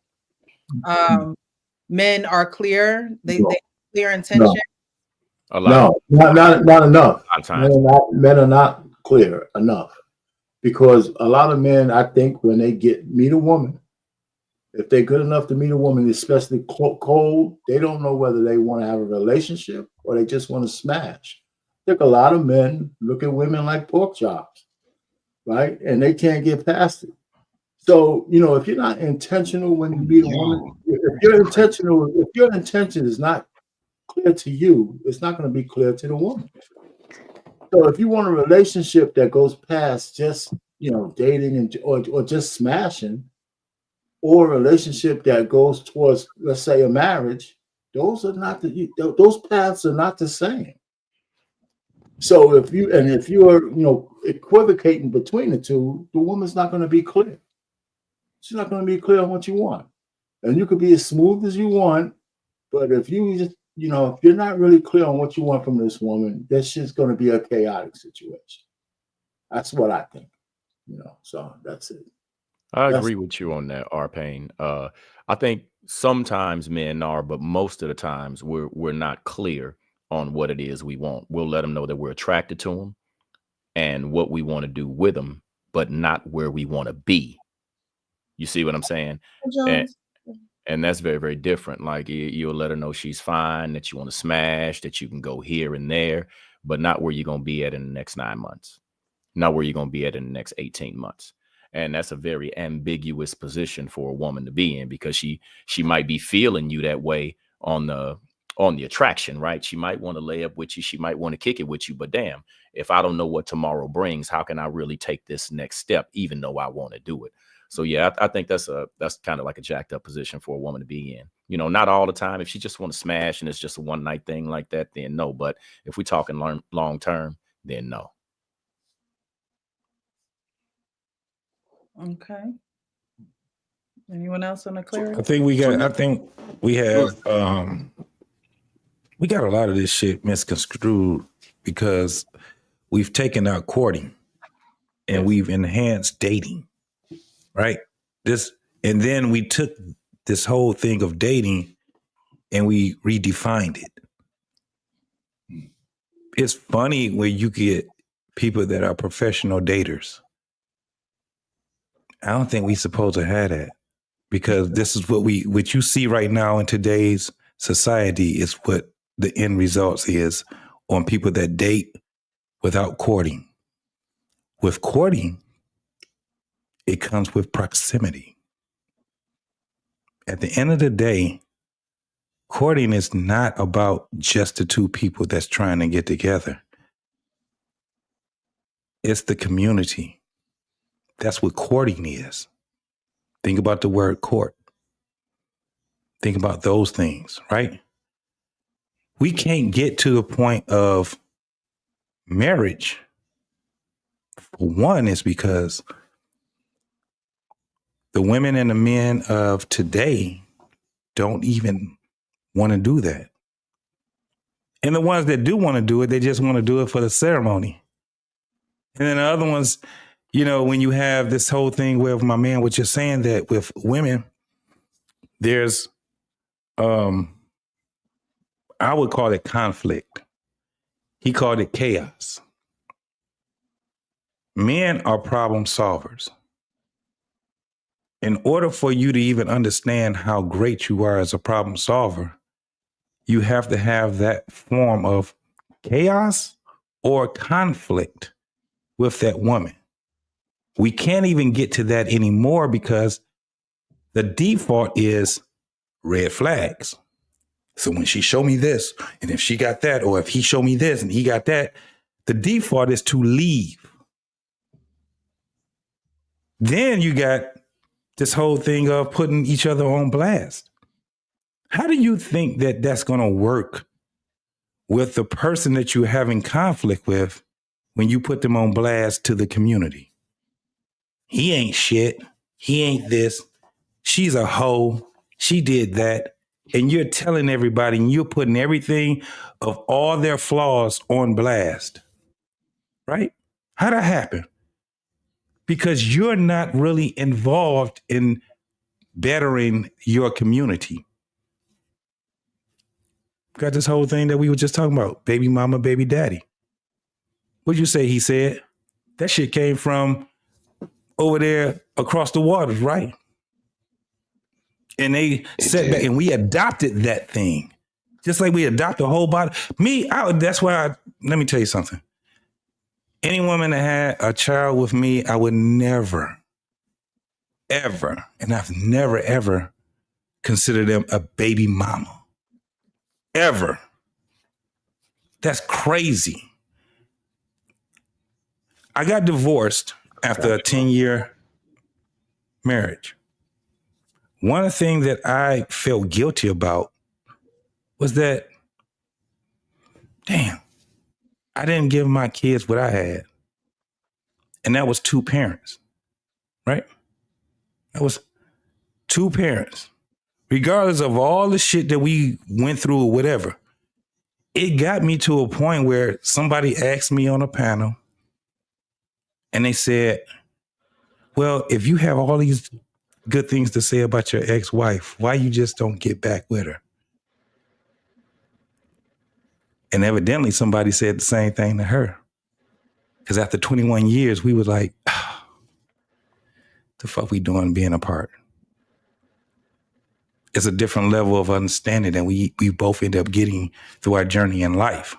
Speaker 1: men are clear? They clear intention?
Speaker 4: No, not enough. Men are not clear enough, because a lot of men, I think, when they meet a woman, if they're good enough to meet a woman, especially cold, they don't know whether they want to have a relationship or they just want to smash. I think a lot of men look at women like pork chops, right? And they can't get past it. So, if you're not intentional when you meet a woman, if your intention is not clear to you, it's not going to be clear to the woman. So if you want a relationship that goes past just, dating or just smashing, or a relationship that goes towards, let's say, a marriage, those paths are not the same. So if you're equivocating between the two, the woman's not going to be clear. She's not going to be clear on what you want. And you could be as smooth as you want, but if you just, if you're not really clear on what you want from this woman, that's just going to be a chaotic situation. That's what I think. So that's it.
Speaker 17: I agree with you on that, R-Pain. I think sometimes men are, but most of the times we're not clear on what it is we want. We'll let them know that we're attracted to them and what we want to do with them, but not where we want to be. You see what I'm saying? And that's very, very different. Like you'll let her know she's fine, that you want to smash, that you can go here and there, but not where you're going to be at in the next 9 months, not where you're going to be at in the next 18 months. And that's a very ambiguous position for a woman to be in, because she might be feeling you that way on the attraction, right? She might want to lay up with you. She might want to kick it with you. But damn, if I don't know what tomorrow brings, how can I really take this next step, even though I want to do it? So, yeah, I think that's kind of like a jacked up position for a woman to be in. Not all the time. If she just want to smash and it's just a one night thing like that, then no. But if we're talking long term, then no.
Speaker 1: Okay. Anyone else on the clarity?
Speaker 18: I think we have we got a lot of this shit misconstrued, because we've taken out courting and we've enhanced dating, right? And then we took this whole thing of dating and we redefined it. It's funny when you get people that are professional daters. I don't think we're supposed to have that. because this is what you see right now in today's society is what the end results is on people that date without courting. With courting, it comes with proximity. At the end of the day, courting is not about just the two people that's trying to get together. It's the community. That's what courting is. Think about the word court. Think about those things, right? We can't get to the point of marriage. For one, is because the women and the men of today don't even want to do that. And the ones that do want to do it, they just want to do it for the ceremony. And then the other ones, you know, when you have this whole thing where my man was just saying that with women, there's, I would call it conflict. He called it chaos. Men are problem solvers. In order for you to even understand how great you are as a problem solver, you have to have that form of chaos or conflict with that woman. We can't even get to that anymore because the default is red flags. So when she showed me this, and if she got that, or if he showed me this and he got that, the default is to leave. Then you got this whole thing of putting each other on blast. How do you think that that's going to work with the person that you're having conflict with when you put them on blast to the community? He ain't shit. He ain't this. She's a hoe. She did that. And you're telling everybody and you're putting everything of all their flaws on blast. Right? How'd that happen? Because you're not really involved in bettering your community. Got this whole thing that we were just talking about, baby mama, baby daddy. What'd you say he said? That shit came from over there across the waters, right? And they set back and we adopted that thing. Just like we adopt a whole body. That's why let me tell you something. Any woman that had a child with me, I would never, ever, and I've never, ever considered them a baby mama. Ever. That's crazy. I got divorced after a 10-year marriage. One thing that I felt guilty about was that, damn, I didn't give my kids what I had. And that was two parents, right? That was two parents. Regardless of all the shit that we went through or whatever, it got me to a point where somebody asked me on a panel and they said, well, if you have all these good things to say about your ex-wife, why you just don't get back with her? And evidently somebody said the same thing to her. Because after 21 years, we were like, the fuck we doing being apart? It's a different level of understanding that we both end up getting through our journey in life.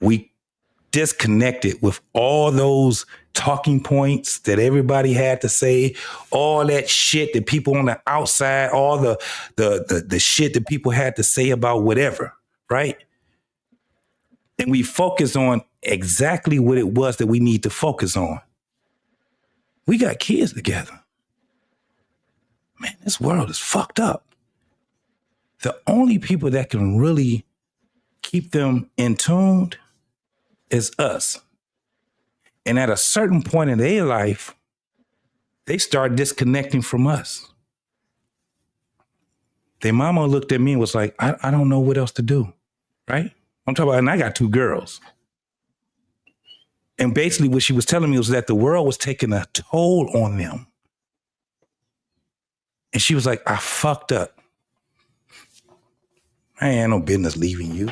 Speaker 18: We disconnected with all those talking points that everybody had to say, all that shit that people on the outside, all the shit that people had to say about whatever, right? And we focus on exactly what it was that we need to focus on. We got kids together. Man, this world is fucked up. The only people that can really keep them in tune is us. And at a certain point in their life, they start disconnecting from us. Their mama looked at me and was like, I don't know what else to do, right? I'm talking about, and I got two girls. And basically what she was telling me was that the world was taking a toll on them. And she was like, I fucked up. I ain't had no business leaving you.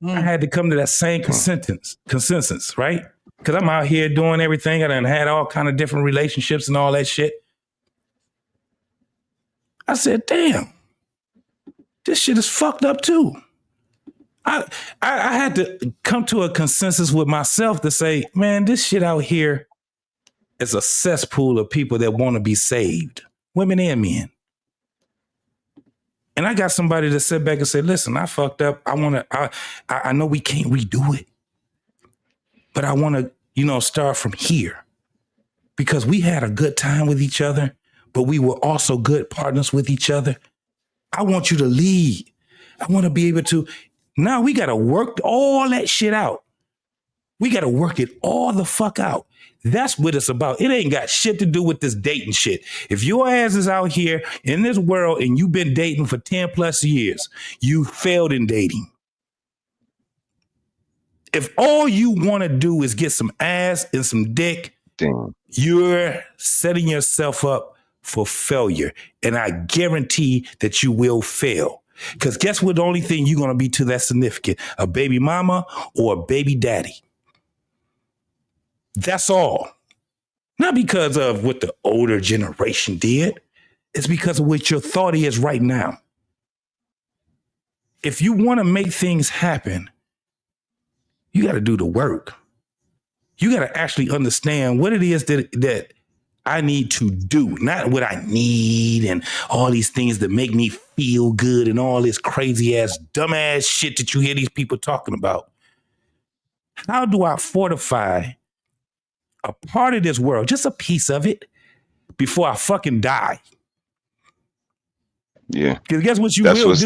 Speaker 18: I had to come to that same consensus, right? Because I'm out here doing everything. I done had all kind of different relationships and all that shit. I said, damn, this shit is fucked up too. I had to come to a consensus with myself to say, man, this shit out here is a cesspool of people that want to be saved, women and men. And I got somebody that sat back and said, listen, I fucked up. I know we can't redo it, but I want to, start from here because we had a good time with each other, but we were also good partners with each other. I want you to lead. I want to be able to. Now we got to work all that shit out. We got to work it all the fuck out. That's what it's about. It ain't got shit to do with this dating shit. If your ass is out here in this world and you've been dating for 10 plus years, you failed in dating. If all you want to do is get some ass and some dick, you're setting yourself up for failure. And I guarantee that you will fail. Because guess what? The only thing you're going to be to that significant, a baby mama or a baby daddy. That's all. Not because of what the older generation did. It's because of what your thought is right now. If you want to make things happen, you got to do the work. You got to actually understand what it is that I need to do, not what I need and all these things that make me feel good and all this crazy ass, dumb ass shit that you hear these people talking about. How do I fortify a part of this world, just a piece of it, before I fucking die?
Speaker 8: Yeah.
Speaker 18: Because guess what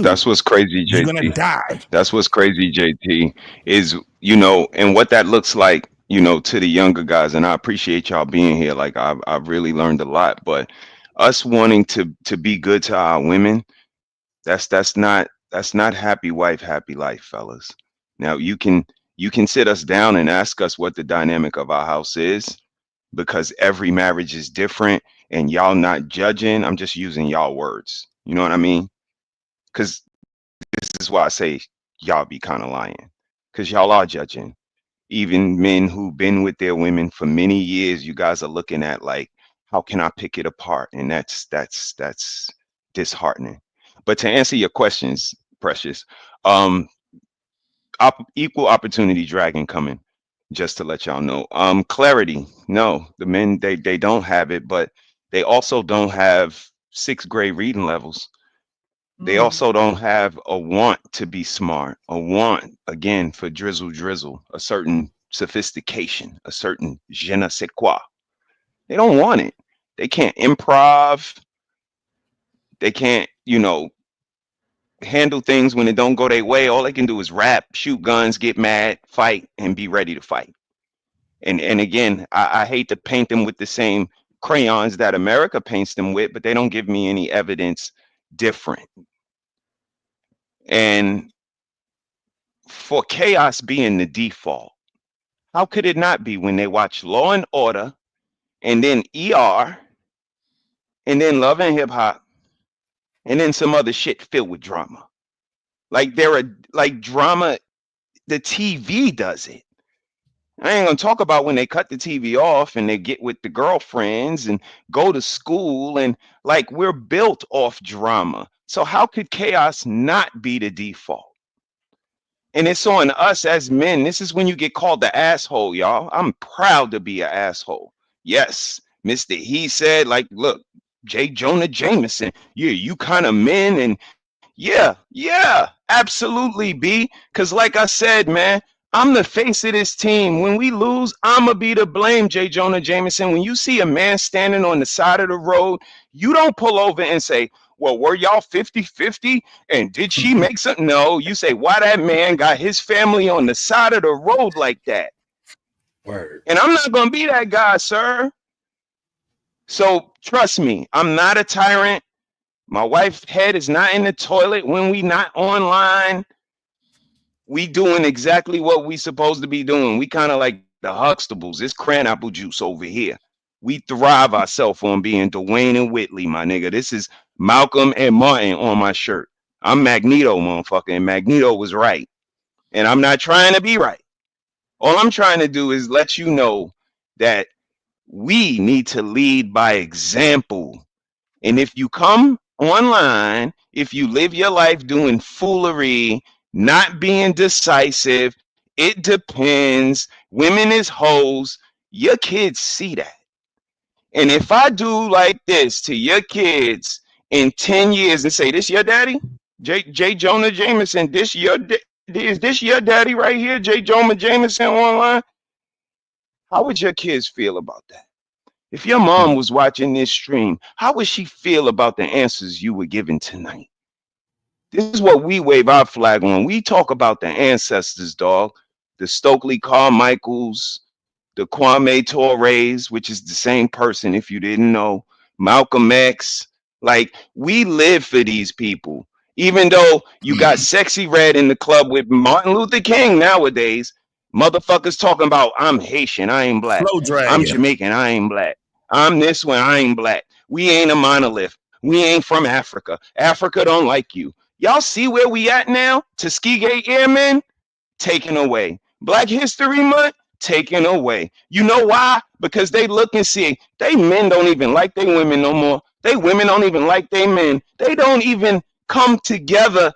Speaker 8: That's what's crazy, JT.
Speaker 18: You're going to die.
Speaker 8: That's what's crazy, JT, is, and what that looks like, to the younger guys. And I appreciate y'all being here. Like I've really learned a lot, but us wanting to be good to our women, that's not happy wife, happy life, fellas. Now you can sit us down and ask us what the dynamic of our house is, because every marriage is different and y'all not judging. I'm just using y'all words. You know what I mean? Because this is why I say y'all be kind of lying, because y'all are judging. Even men who've been with their women for many years, you guys are looking at like, how can I pick it apart? And that's disheartening. But to answer your questions, Precious, equal opportunity dragon coming, just to let y'all know. Clarity, no, the men, they don't have it, but they also don't have 6th grade reading levels. They also don't have a want to be smart, a want, again, for drizzle, a certain sophistication, a certain je ne sais quoi. They don't want it. They can't improv. They can't, handle things when it don't go their way. All they can do is rap, shoot guns, get mad, fight, and be ready to fight. And again, I hate to paint them with the same crayons that America paints them with, but they don't give me any evidence different. And for chaos being the default, how could it not be when they watch Law and Order and then ER and then Love and Hip Hop and then some other shit filled with drama? Like drama, the TV does it. I ain't gonna talk about when they cut the TV off and they get with the girlfriends and go to school, and like we're built off drama. So how could chaos not be the default? And it's on us as men. This is when you get called the asshole, y'all. I'm proud to be an asshole. Yes, Mr. He said, like, look, J. Jonah Jameson, yeah, you kind of men, and yeah, absolutely, B. Because like I said, man, I'm the face of this team. When we lose, I'ma be to blame, J. Jonah Jameson. When you see a man standing on the side of the road, you don't pull over and say, well, were y'all 50-50? And did she make something? No, you say, why that man got his family on the side of the road like that?
Speaker 18: Word.
Speaker 8: And I'm not going to be that guy, sir. So trust me, I'm not a tyrant. My wife's head is not in the toilet when we not online. We doing exactly what we supposed to be doing. We kind of like the Huxtables. It's cran apple juice over here. We thrive ourselves on being Dwayne and Whitley, my nigga. This is Malcolm and Martin on my shirt. I'm Magneto, motherfucker, and Magneto was right. And I'm not trying to be right. All I'm trying to do is let you know that we need to lead by example. And if you come online if you live your life doing foolery, not being decisive. It depends. Women is hoes. Your kids see that. And if I do like this to your kids in 10 years and say, this your daddy? J. Jonah Jameson, is this your daddy right here, J. Jonah Jameson online? How would your kids feel about that? If your mom was watching this stream, how would she feel about the answers you were giving tonight? This is what we wave our flag on. We talk about the ancestors, dog. The Stokely Carmichaels, the Kwame Torres, which is the same person if you didn't know, Malcolm X. Like, we live for these people. Even though you got Sexy Red in the club with Martin Luther King nowadays, motherfuckers talking about, I'm Haitian, I ain't black.
Speaker 12: Slow drag.
Speaker 8: I'm Jamaican, I ain't black. I'm this one, I ain't black. We ain't a monolith. We ain't from Africa. Africa don't like you. Y'all see where we at now? Tuskegee Airmen, taken away. Black History Month, taken away. You know why? Because they look and see, they men don't even like they women no more. They women don't even like they men. They don't even come together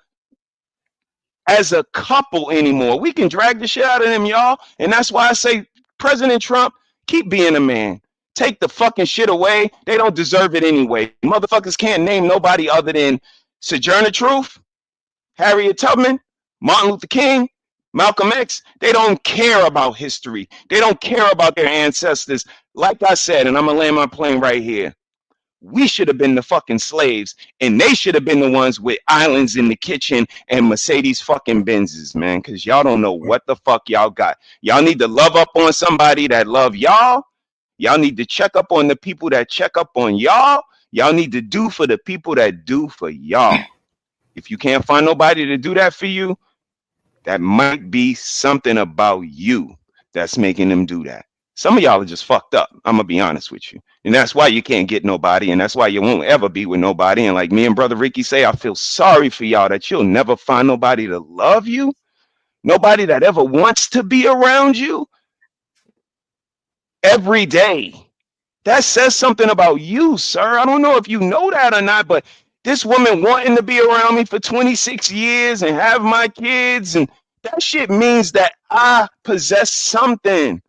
Speaker 8: as a couple anymore. We can drag the shit out of them, y'all. And that's why I say, President Trump, keep being a man. Take the fucking shit away. They don't deserve it anyway. Motherfuckers can't name nobody other than Sojourner Truth, Harriet Tubman, Martin Luther King, Malcolm X. They don't care about history. They don't care about their ancestors. Like I said, and I'm gonna land my plane right here. We should have been the fucking slaves, and they should have been the ones with islands in the kitchen and Mercedes fucking Benzes, man, because y'all don't know what the fuck y'all got. Y'all need to love up on somebody that love y'all. Y'all need to check up on the people that check up on y'all. Y'all need to do for the people that do for y'all. If you can't find nobody to do that for you, that might be something about you that's making them do that. Some of y'all are just fucked up. I'm gonna be honest with you. And that's why you can't get nobody, and that's why you won't ever be with nobody. And like me and Brother Ricky say, I feel sorry for y'all that you'll never find nobody to love you, nobody that ever wants to be around you every day. That says something about you, sir. I don't know if you know that or not, but this woman wanting to be around me for 26 years and have my kids, and that shit means that I possess something.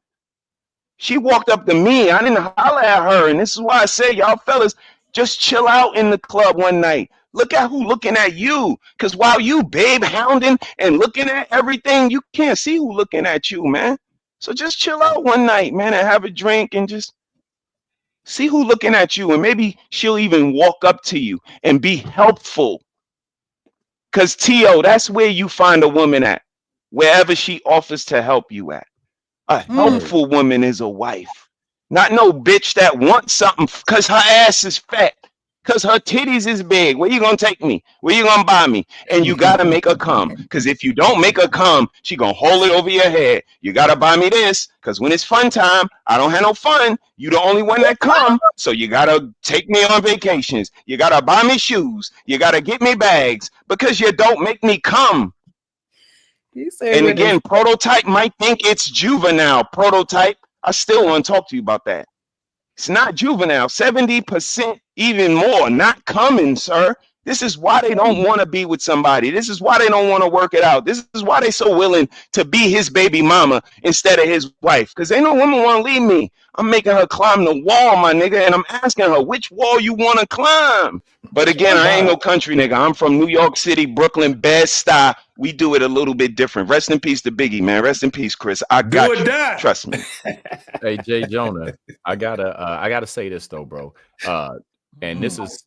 Speaker 8: She walked up to me. I didn't holler at her. And this is why I say, y'all fellas, just chill out in the club one night. Look at who looking at you. Because while you babe hounding and looking at everything, you can't see who looking at you, man. So just chill out one night, man, and have a drink and just see who looking at you. And maybe she'll even walk up to you and be helpful. Because, T.O., that's where you find a woman at, wherever she offers to help you at. A helpful woman is a wife, not no bitch that wants something because her ass is fat, because her titties is big. Where you gonna take me? Where you gonna buy me? And you gotta make her come, because if you don't make her come, she gonna hold it over your head. You gotta buy me this, because when it's fun time, I don't have no fun. You the only one that come, so you gotta take me on vacations. You gotta buy me shoes. You gotta get me bags, because you don't make me come. And again, Prototype might think it's juvenile. Prototype, I still want to talk to you about that. It's not juvenile. 70%, even more, not coming, sir. This is why they don't want to be with somebody. This is why they don't want to work it out. This is why they so willing to be his baby mama instead of his wife. Because they know women want to leave me. I'm making her climb the wall, my nigga, and I'm asking her, which wall you want to climb? But again, I ain't no country nigga. I'm from New York City, Brooklyn, Bed-Stuy. We do it a little bit different. Rest in peace to Biggie, man. Rest in peace, Chris. I got you. Trust me.
Speaker 12: Hey, Jay Jonah, I gotta say this though, bro. And this is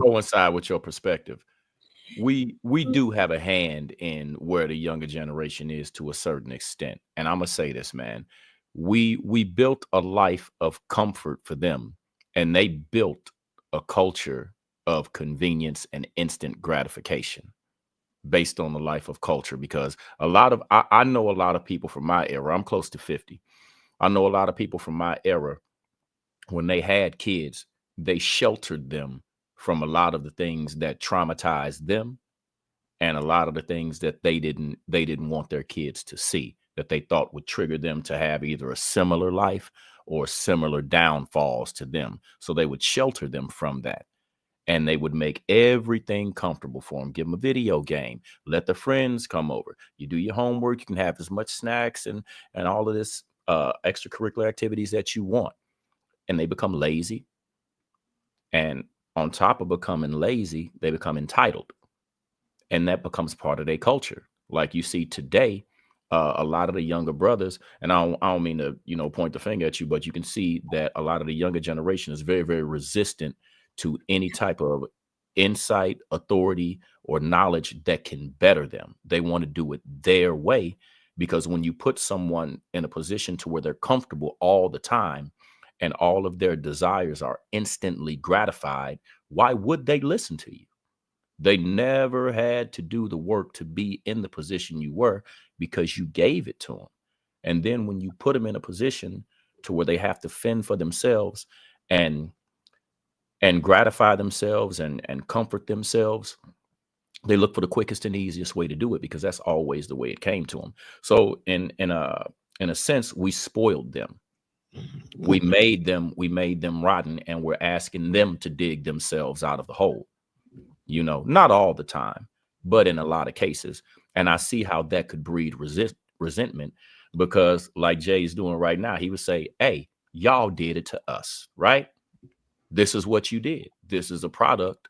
Speaker 12: coincide with your perspective. We do have a hand in where the younger generation is to a certain extent. And I'm gonna say this, man. We built a life of comfort for them, and they built a culture of convenience and instant gratification based on the life of culture. Because I know a lot of people from my era. I'm close to 50. I know a lot of people from my era, when they had kids, they sheltered them from a lot of the things that traumatized them and a lot of the things that they didn't want their kids to see, that they thought would trigger them to have either a similar life or similar downfalls to them. So they would shelter them from that. And they would make everything comfortable for them. Give them a video game. Let the friends come over. You do your homework. You can have as much snacks and all of this extracurricular activities that you want. And they become lazy. And on top of becoming lazy, they become entitled. And that becomes part of their culture. Like you see today, a lot of the younger brothers, and I don't mean to, point the finger at you, but you can see that a lot of the younger generation is very, very resistant to any type of insight, authority, or knowledge that can better them. They want to do it their way, because when you put someone in a position to where they're comfortable all the time and all of their desires are instantly gratified, why would they listen to you? They never had to do the work to be in the position you were, because you gave it to them. And then when you put them in a position to where they have to fend for themselves and gratify themselves and comfort themselves, they look for the quickest and easiest way to do it, because that's always the way it came to them. So in a sense, we spoiled them. We made them rotten, and we're asking them to dig themselves out of the hole. Not all the time, but in a lot of cases. And I see how that could breed resentment, because like Jay's doing right now, he would say, hey, y'all did it to us, right? This is what you did. This is a product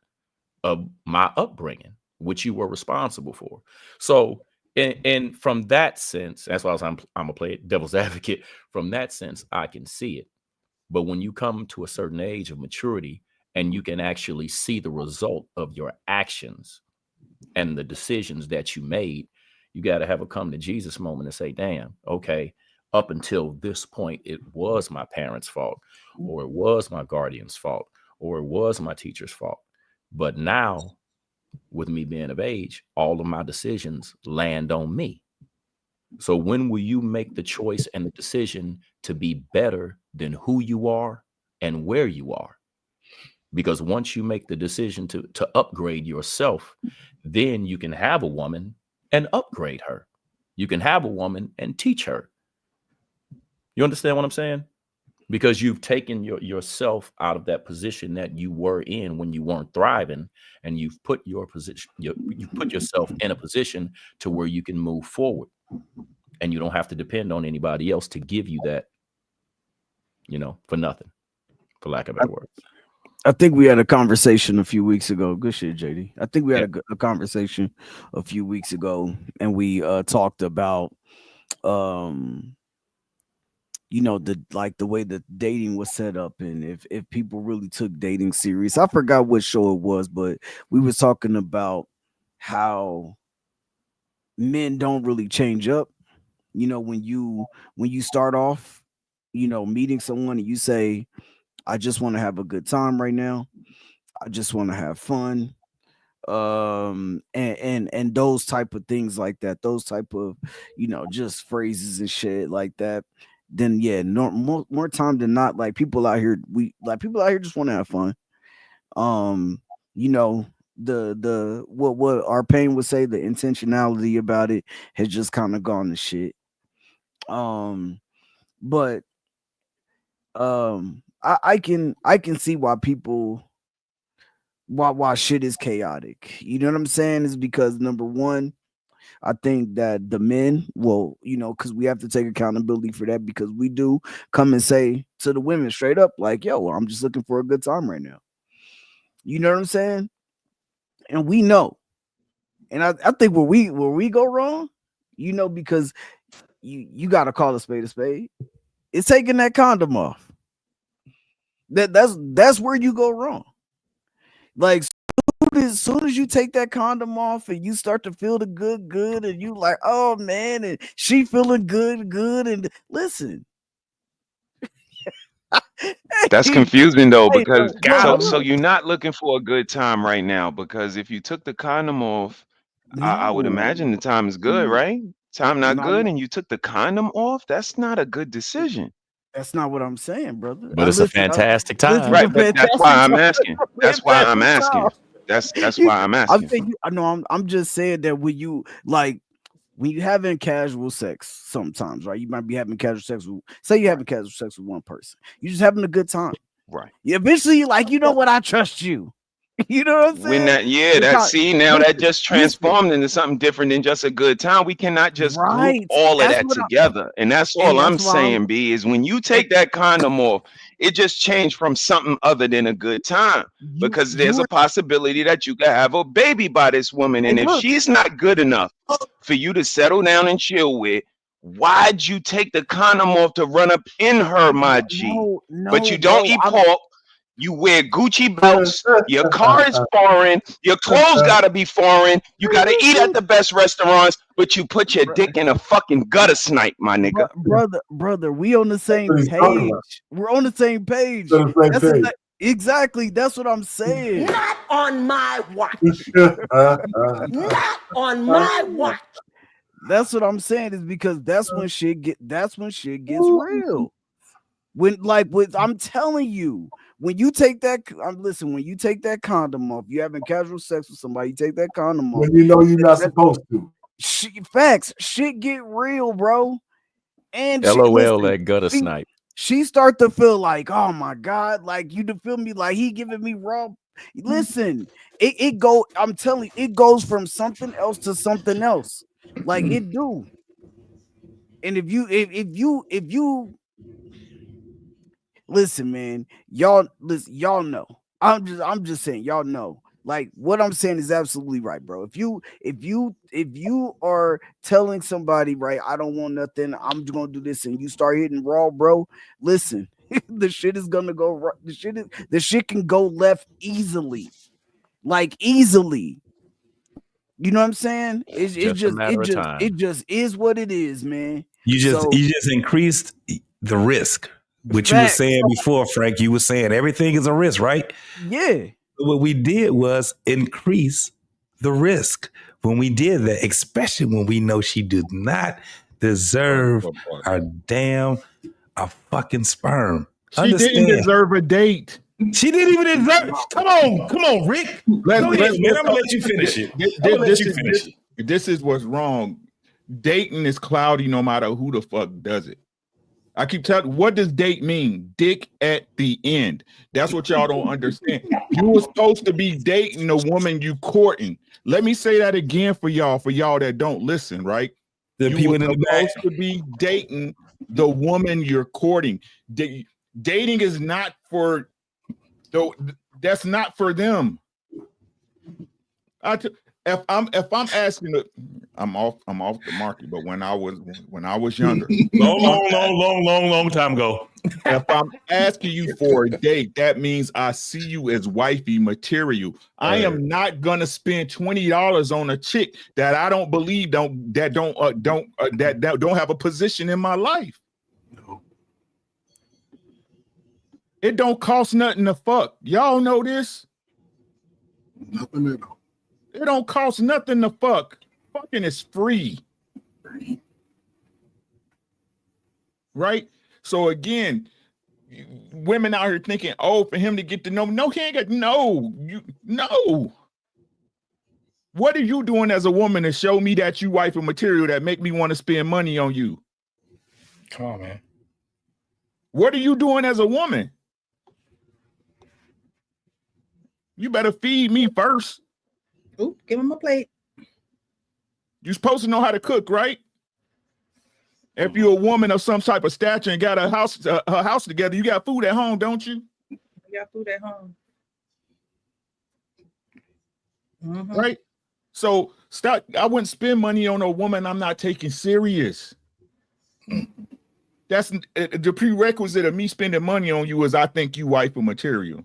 Speaker 12: of my upbringing, which you were responsible for. So, and from that sense, that's why I'm gonna play it devil's advocate. From that sense, I can see it. But when you come to a certain age of maturity and you can actually see the result of your actions and the decisions that you made, you got to have a come to Jesus moment and say, damn, okay, up until this point, it was my parents' fault, or it was my guardian's fault, or it was my teacher's fault. But now, with me being of age, all of my decisions land on me. So when will you make the choice and the decision to be better than who you are and where you are? Because once you make the decision to upgrade yourself, then you can have a woman and upgrade her. You can have a woman and teach her. You understand what I'm saying? Because you've taken yourself out of that position that you were in when you weren't thriving, and you've put your position, you put yourself in a position to where you can move forward, and you don't have to depend on anybody else to give you that, for nothing, for lack of better words.
Speaker 11: I think we had a conversation a few weeks ago. Good shit, JD. I think we had a conversation a few weeks ago, and we talked about the way that dating was set up, and if people really took dating serious. I forgot what show it was, but we were talking about how men don't really change up. When you start off, meeting someone and you say, I just want to have a good time right now. I just want to have fun. And those type of things like that, those type of, just phrases and shit like that. Then more time than not, people out here just want to have fun. The what our pain would say, the intentionality about it has just kind of gone to shit. But I can see why people why shit is chaotic. You know what I'm saying? Is because number one, I think that the men will, because we have to take accountability for that, because we do come and say to the women straight up, like, yo, I'm just looking for a good time right now. You know what I'm saying? And we know. And I think where we go wrong, because you gotta call a spade a spade. It's taking that condom off. That's where you go wrong. Like, as soon as you take that condom off and you start to feel the good, and you like, oh man, and she feeling good, and listen.
Speaker 8: That's confusing though, because so you're not looking for a good time right now, because if you took the condom off, I would imagine the time is good, right? Time not good, and you took the condom off, that's not a good decision.
Speaker 11: That's not what I'm saying, brother.
Speaker 12: But it's a fantastic time.
Speaker 8: Right, but that's why I'm asking. That's why I'm asking. That's why I'm asking.
Speaker 11: I'm just saying that when you when you having casual sex, sometimes, right? You might be having casual sex with, say you're having casual sex with one person. You're just having a good time.
Speaker 8: Right.
Speaker 11: Eventually, you're like, you know what? I trust you. You know what I'm saying?
Speaker 8: When that, yeah, that see now that just transformed into something different than just a good time. We cannot just group
Speaker 11: Right.
Speaker 8: all of
Speaker 11: That's
Speaker 8: that
Speaker 11: what
Speaker 8: together. And that's all
Speaker 11: and
Speaker 8: I'm
Speaker 11: that's why
Speaker 8: saying, B, is when you take that condom off, it just changed from something other than a good time. Because there's a possibility that you could have a baby by this woman. And if she's not good enough for you to settle down and chill with, why'd you take the condom off to run up in her, my G? But you don't eat pork. You wear Gucci belts. Your car is foreign. Your clothes gotta be foreign. You gotta eat at the best restaurants, but you put your dick in a fucking gutter snipe, my nigga.
Speaker 11: brother, we on the same
Speaker 4: What he's talking about.
Speaker 11: page. We're on the same page.
Speaker 4: On the same page.
Speaker 11: Exactly. That's what I'm saying.
Speaker 10: Not on my watch. Not on my watch.
Speaker 11: That's what I'm saying, is because that's when shit gets real. I'm telling you, when you take that, when you take that condom off, you having casual sex with somebody, you take that condom off.
Speaker 4: When you know you're not supposed to.
Speaker 11: Facts, shit get real, bro. And
Speaker 17: LOL, that gutter snipe.
Speaker 11: She start to feel like, oh my God, like you to feel me, like he giving me raw. Listen, I'm telling you, it goes from something else to something else. Like it do. And if you listen, man, y'all know. I'm just saying, y'all know. Like what I'm saying is absolutely right, bro. If you are telling somebody, right, I don't want nothing, I'm just gonna do this, and you start hitting raw, bro, listen, the shit is gonna go. The shit can go left easily, like easily. You know what I'm saying? It just is what it is, man.
Speaker 18: You just increased the risk. What you were saying before, Frank, you were saying everything is a risk, right?
Speaker 11: Yeah.
Speaker 18: What we did was increase the risk when we did that, especially when we know she did not deserve a fucking sperm.
Speaker 3: She didn't deserve a date.
Speaker 18: She didn't even deserve. Come on, Rick. Go ahead, man. I'm gonna let you finish it.
Speaker 3: This is what's wrong. Dating is cloudy no matter who the fuck does it. I keep telling, what does date mean? Dick at the end. That's what y'all don't understand. You were supposed to be dating the woman you courting. Let me say that again for y'all that don't listen, right? You were supposed to be dating the woman you're courting. Dating is not for, that's not for them. If I'm asking, I'm off the market. But when I was younger,
Speaker 18: long time ago.
Speaker 3: If I'm asking you for a date, that means I see you as wifey material. I am not gonna spend $20 on a chick that I don't believe don't have a position in my life. No. It don't cost nothing to fuck. Y'all know this.
Speaker 9: Nothing at all.
Speaker 3: It don't cost nothing to fuck. Fucking is free. Right? So again, women out here thinking, oh, for him to get to know me. No, he ain't got no. What are you doing as a woman to show me that you wife material that make me want to spend money on you?
Speaker 12: Come on, man.
Speaker 3: What are you doing as a woman? You better feed me first.
Speaker 1: Oop, give him a plate.
Speaker 3: You're supposed to know how to cook, right? If you're a woman of some type of stature and got her house together, you got food at home, don't you?
Speaker 1: You got food at home. Mm-hmm.
Speaker 3: Right? So stop. I wouldn't spend money on a woman I'm not taking serious. That's the prerequisite of me spending money on you is I think you wife material.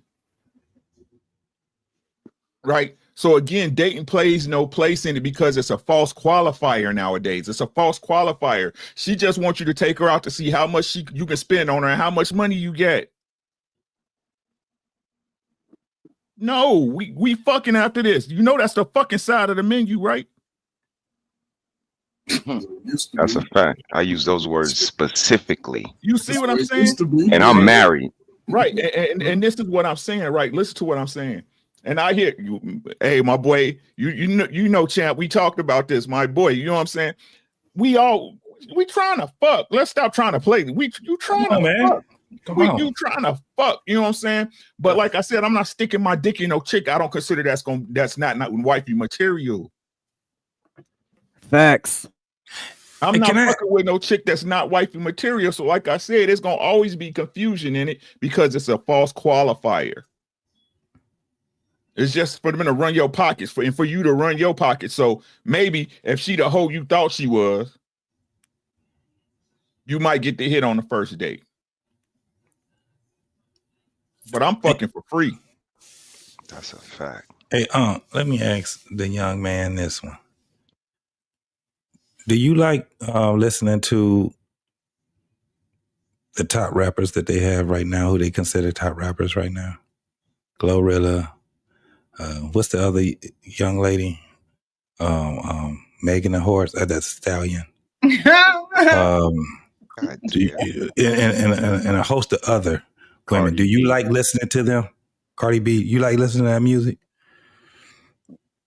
Speaker 3: Right? So again, dating plays no place in it because it's a false qualifier nowadays. It's a false qualifier. She just wants you to take her out to see how much you can spend on her and how much money you get. No, we fucking after this. You know that's the fucking side of the menu, right?
Speaker 8: That's a fact. I use those words specifically.
Speaker 3: You see what I'm saying?
Speaker 8: And I'm married.
Speaker 3: Right. And this is what I'm saying, right? Listen to what I'm saying. And I hear you, hey, my boy, you know, champ, we talked about this, my boy, you know what I'm saying? we trying to fuck. Let's stop trying to play. You trying
Speaker 18: Come on,
Speaker 3: to
Speaker 18: man.
Speaker 3: fuck.
Speaker 18: Come on.
Speaker 3: You trying to fuck. You know what I'm saying? But like I said, I'm not sticking my dick in no chick. I don't consider that's not wifey material.
Speaker 11: Facts.
Speaker 3: I'm not fucking with no chick that's not wifey material. So like I said, it's gonna always be confusion in it because it's a false qualifier. It's just for them to run your pockets, for you to run your pockets. So maybe if she the hoe you thought she was, you might get the hit on the first date. But I'm fucking for free.
Speaker 8: That's a fact.
Speaker 18: Hey, let me ask the young man this one. Do you like listening to the top rappers that they have right now, who they consider top rappers right now? Glorilla. What's the other young lady? Megan the Horse. That's Stallion. And a host of other women. Do you like listening to them? Cardi B, you like listening to that music?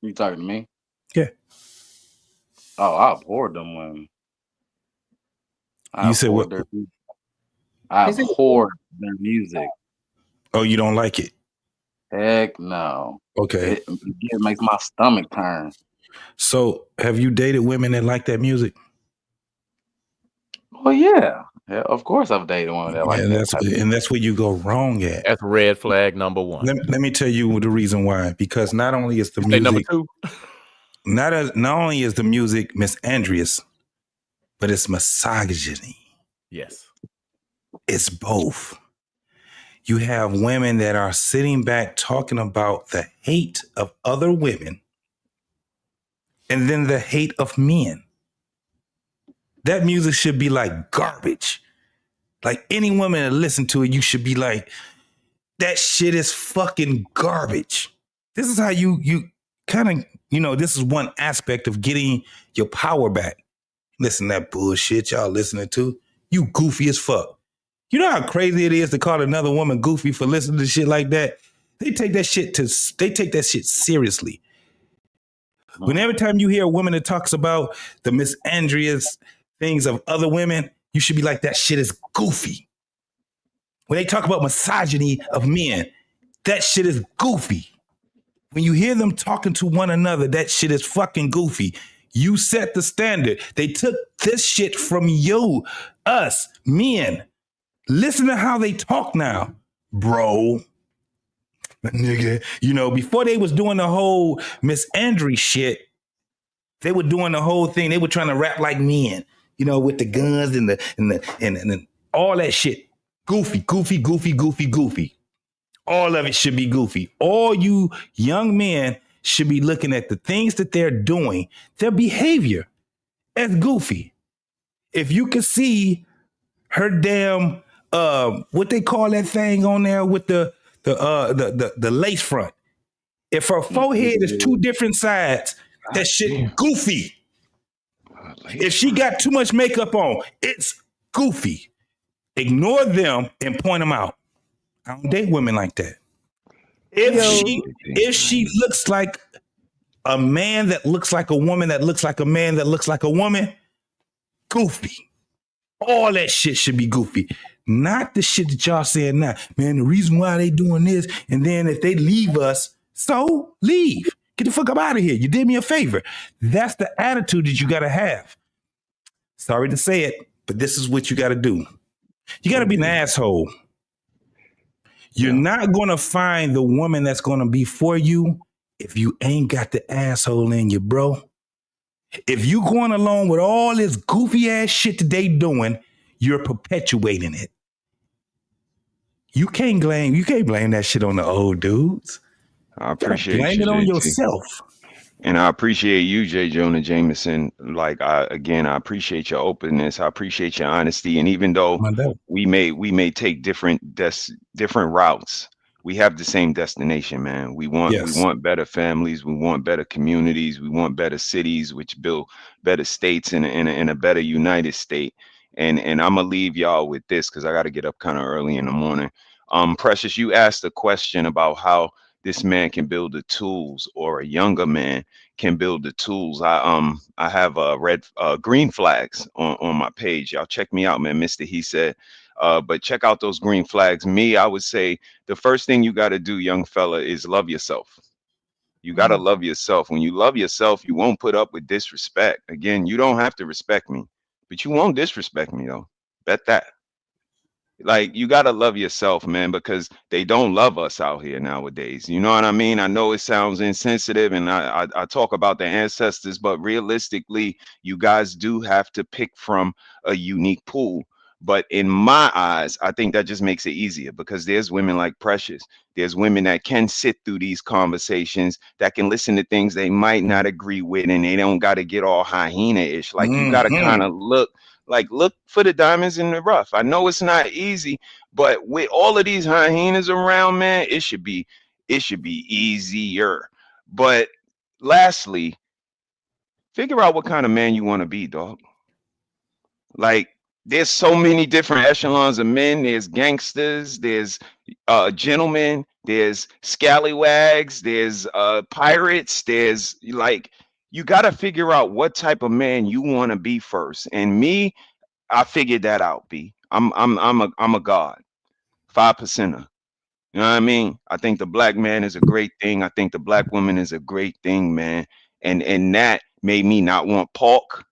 Speaker 13: You talking to me?
Speaker 18: Yeah.
Speaker 13: Oh, I abhor them women.
Speaker 18: You said what?
Speaker 13: I abhor their music.
Speaker 18: Oh, you don't like it?
Speaker 13: Heck no.
Speaker 18: Okay.
Speaker 13: It makes my stomach turn.
Speaker 18: So, have you dated women that like that music?
Speaker 13: Well, yeah. Of course I've dated women that like that.
Speaker 18: And that's where you go wrong at.
Speaker 12: That's red flag number one.
Speaker 18: Let me tell you the reason why. Because not only is the music
Speaker 12: number two.
Speaker 18: not only is the music misandrous, but it's misogyny.
Speaker 12: Yes.
Speaker 18: It's both. You have women that are sitting back talking about the hate of other women and then the hate of men. That music should be like garbage. Like any woman that listen to it, you should be like, that shit is fucking garbage. This is how you kind of, this is one aspect of getting your power back. Listen to that bullshit y'all listening to. You goofy as fuck. You know how crazy it is to call another woman goofy for listening to shit like that? They take that shit seriously. When every time you hear a woman that talks about the misandrous things of other women, you should be like, that shit is goofy. When they talk about misogyny of men, that shit is goofy. When you hear them talking to one another, that shit is fucking goofy. You set the standard. They took this shit from you, us, men. Listen to how they talk now, bro. Nigga, before they was doing the whole misandry shit, they were doing the whole thing. They were trying to rap like men, with the guns and all that shit. Goofy, goofy, goofy, goofy, goofy. All of it should be goofy. All you young men should be looking at the things that they're doing, their behavior, as goofy. If you could see her damn what they call that thing on there with the lace front. If her forehead is two different sides, that shit goofy. If she got too much makeup on, it's goofy. Ignore them and point them out. I don't date women like that. If she looks like a man that looks like a woman that looks like a man that looks like a woman, goofy. All that shit should be goofy. Not the shit that y'all saying now. Man, the reason why they doing this, and then if they leave us, so leave. Get the fuck up out of here. You did me a favor. That's the attitude that you got to have. Sorry to say it, but this is what you got to do. You got to be an asshole. You're not going to find the woman that's going to be for you if you ain't got the asshole in you, bro. If you going along with all this goofy ass shit that they doing, you're perpetuating it. You can't blame that shit on the old dudes.
Speaker 8: I appreciate
Speaker 18: blame
Speaker 8: you,
Speaker 18: it on
Speaker 8: JT.
Speaker 18: yourself.
Speaker 8: And I appreciate you, J. Jonah Jameson. Like, I appreciate your openness. I appreciate your honesty. And even though we may take different routes, we have the same destination, man. We want better families. We want better communities. We want better cities, which build better states in a better United State. And I'm gonna leave y'all with this because I got to get up kind of early in the morning. Precious, you asked a question about how this man can build the tools, or a younger man can build the tools. I have green flags on my page. Y'all check me out, man. Mr. He said. But check out those green flags. Me, I would say the first thing you got to do, young fella, is love yourself. You got to love yourself. When you love yourself, you won't put up with disrespect. Again, you don't have to respect me, but you won't disrespect me, though. Bet that. Like, you got to love yourself, man, because they don't love us out here nowadays. You know what I mean? I know it sounds insensitive, and I talk about the ancestors, but realistically, you guys do have to pick from a unique pool. But in my eyes, I think that just makes it easier, because there's women like Precious. There's women that can sit through these conversations, that can listen to things they might not agree with, and they don't got to get all hyena-ish. Like, you got to kind of look for the diamonds in the rough. I know it's not easy, but with all of these hyenas around, man, it should be easier. But lastly, figure out what kind of man you want to be, dog. Like, there's so many different echelons of men. There's gangsters, there's gentlemen, there's scallywags, there's pirates, there's like, you got to figure out what type of man you want to be first. And me, I figured that out, B. I'm a god, 5%er. You know what I mean? I think the black man is a great thing. I think the black woman is a great thing, man. And that made me not want pork.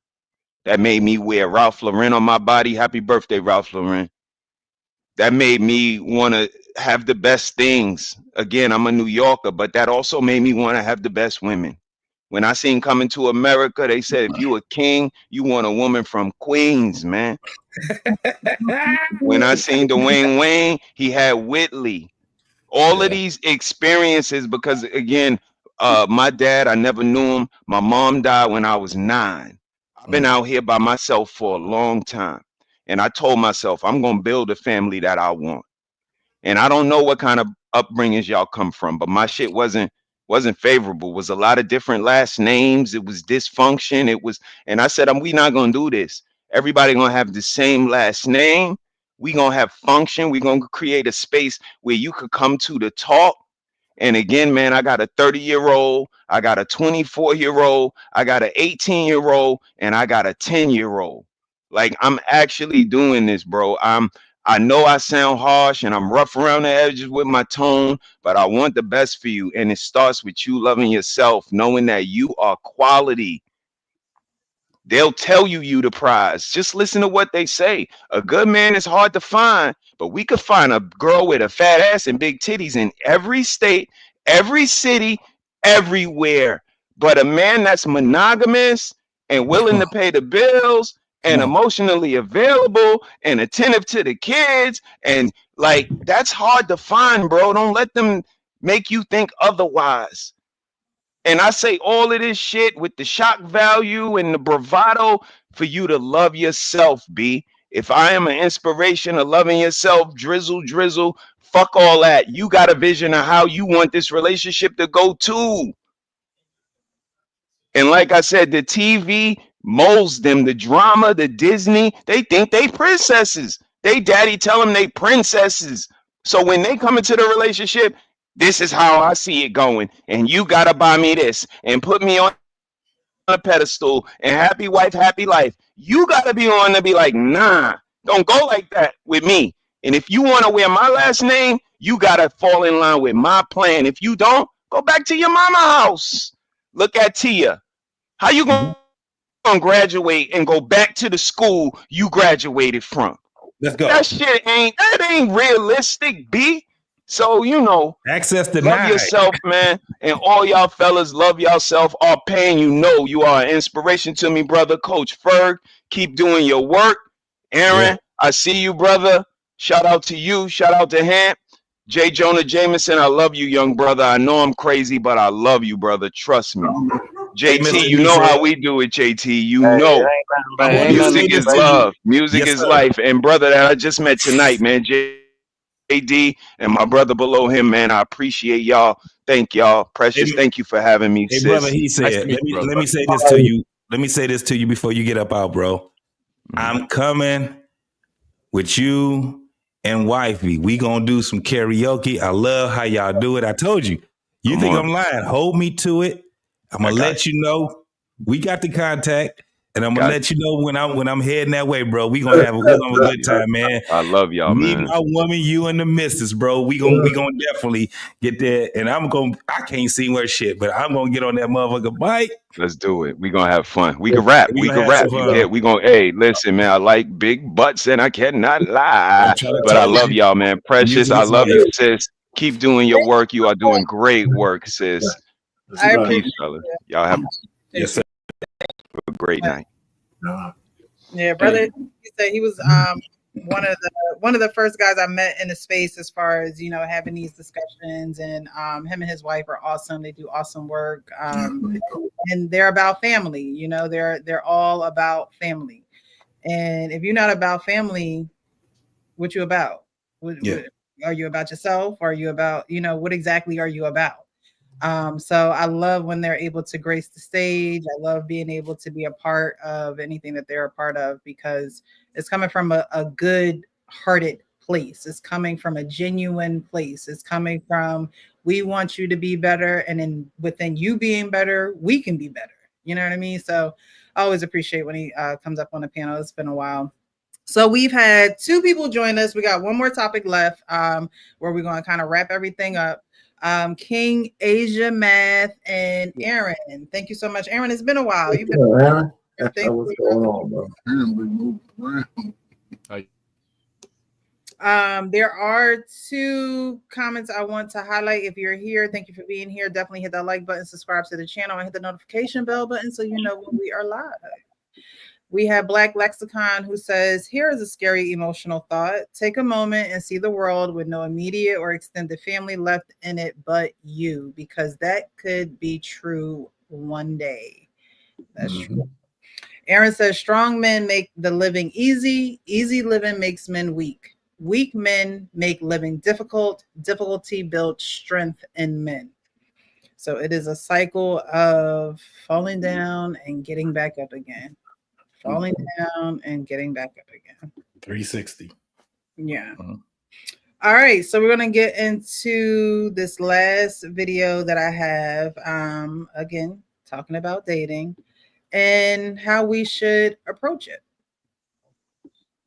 Speaker 8: That made me wear Ralph Lauren on my body. Happy birthday, Ralph Lauren. That made me want to have the best things. Again, I'm a New Yorker, but that also made me want to have the best women. When I seen Coming to America, they said, if you a king, you want a woman from Queens, man. When I seen Dwayne Wayne, he had Whitley. All of these experiences, because again, my dad, I never knew him. My mom died when I was 9. I've been out here by myself for a long time. And I told myself, I'm going to build a family that I want. And I don't know what kind of upbringings y'all come from, but my shit wasn't favorable. It was a lot of different last names. It was dysfunction. It was, and I said, we not going to do this. Everybody going to have the same last name. We going to have function. We going to create a space where you could come to the talk. And again, man, I got a 30-year-old, I got a 24-year-old, I got an 18-year-old, and I got a 10-year-old. Like, I'm actually doing this, bro. I know I sound harsh and I'm rough around the edges with my tone, but I want the best for you. And it starts with you loving yourself, knowing that you are quality. They'll tell you the prize. Just listen to what they say. A good man is hard to find, but we could find a girl with a fat ass and big titties in every state, every city, everywhere. But a man that's monogamous and willing to pay the bills and emotionally available and attentive to the kids, and like, that's hard to find, bro. Don't let them make you think otherwise. And I say all of this shit with the shock value and the bravado for you to love yourself, B. If I am an inspiration of loving yourself, drizzle, fuck all that. You got a vision of how you want this relationship to go too. And like I said, the TV molds them, the drama, the Disney, they think they princesses. They daddy tell them they princesses. So when they come into the relationship, this is how I see it going. And you got to buy me this and put me on a pedestal and happy wife, happy life. You got to be on to be like, nah, don't go like that with me. And if you want to wear my last name, you got to fall in line with my plan. If you don't, go back to your mama house. Look at Tia. How you going to graduate and go back to the school you graduated from?
Speaker 18: Let's go.
Speaker 8: That shit ain't realistic, B. So, you know,
Speaker 18: access denied.
Speaker 8: Love yourself, man. And all y'all fellas, love yourself. All pain, you know, you are an inspiration to me, brother. Coach Ferg, keep doing your work. Aaron, I see you, brother. Shout out to you. Shout out to Hamp. J. Jonah Jameson, I love you, young brother. I know I'm crazy, but I love you, brother. Trust me. JT, you know how we do it, JT. You know. Music is love. Music is life. And brother that I just met tonight, man, JD, and my brother below him, man, I appreciate y'all. Thank y'all. Precious, thank you for having me,
Speaker 18: Hey,
Speaker 8: sis.
Speaker 18: brother, he said, let me say this to you. Let me say this to you before you get up out, bro. I'm coming with you and wifey. We gonna do some karaoke. I love how y'all do it. I told you, You
Speaker 8: Come
Speaker 18: think
Speaker 8: on.
Speaker 18: I'm lying? Hold me to it. I'm gonna let you know. We got the contact, and I'm gonna let you know when I'm heading that way, bro. We gonna have a good time, man.
Speaker 8: I love y'all,
Speaker 18: Me,
Speaker 8: man.
Speaker 18: my woman, you, and the missus, bro. We gonna definitely get there, and I can't see where shit, but I'm gonna get on that motherfucker bike.
Speaker 8: Let's do it. We gonna have fun. We can rap.
Speaker 18: We
Speaker 8: We
Speaker 18: gonna
Speaker 8: can
Speaker 18: have some
Speaker 8: rap. You
Speaker 18: fun.
Speaker 8: get. We gonna. Hey, listen, man. I like big butts, and I cannot lie.
Speaker 18: I'm trying to
Speaker 8: But I
Speaker 18: tell
Speaker 8: love
Speaker 18: you.
Speaker 8: y'all, man. Precious,
Speaker 18: Music
Speaker 8: I
Speaker 18: is
Speaker 8: love
Speaker 18: love.
Speaker 8: you, sis. Keep doing your work. You are doing great work, sis.
Speaker 1: I appreciate
Speaker 8: Peace, fellas.
Speaker 1: it.
Speaker 8: Y'all have
Speaker 18: Yes, sir.
Speaker 8: a great night.
Speaker 1: Yeah, brother. He said he was one of the first guys I met in the space as far as having these discussions, and him and his wife are awesome. They do awesome work, and they're about family. They're all about family. And if you're not about family, what you about? What are you about yourself? Are you about what exactly are you about? So I love when they're able to grace the stage. I love being able to be a part of anything that they're a part of, because it's coming from a good hearted place. It's coming from a genuine place. It's coming from, we want you to be better. And then within you being better, we can be better. You know what I mean? So I always appreciate when he comes up on the panel. It's been a while. So we've had 2 people join us. We got one more topic left where we're going to kind of wrap everything up. King, Asia, Math, and Aaron. Thank you so much, Aaron. It's been a while. You've been
Speaker 4: Aaron. What's going on, bro?
Speaker 9: Aaron been moving around.
Speaker 1: There are 2 comments I want to highlight. If you're here, thank you for being here. Definitely hit that like button, subscribe to the channel, and hit the notification bell button so you know when we are live. We have Black Lexicon, who says, here is a scary emotional thought. Take a moment and see the world with no immediate or extended family left in it but you, because that could be true one day. That's true. Aaron says, strong men make the living easy. Easy living makes men weak. Weak men make living difficult. Difficulty builds strength in men. So it is a cycle of falling down and getting back up again. Falling down and getting back up again.
Speaker 18: 360.
Speaker 1: Yeah. All right. So we're going to get into this last video that I have. Again, talking about dating and how we should approach it.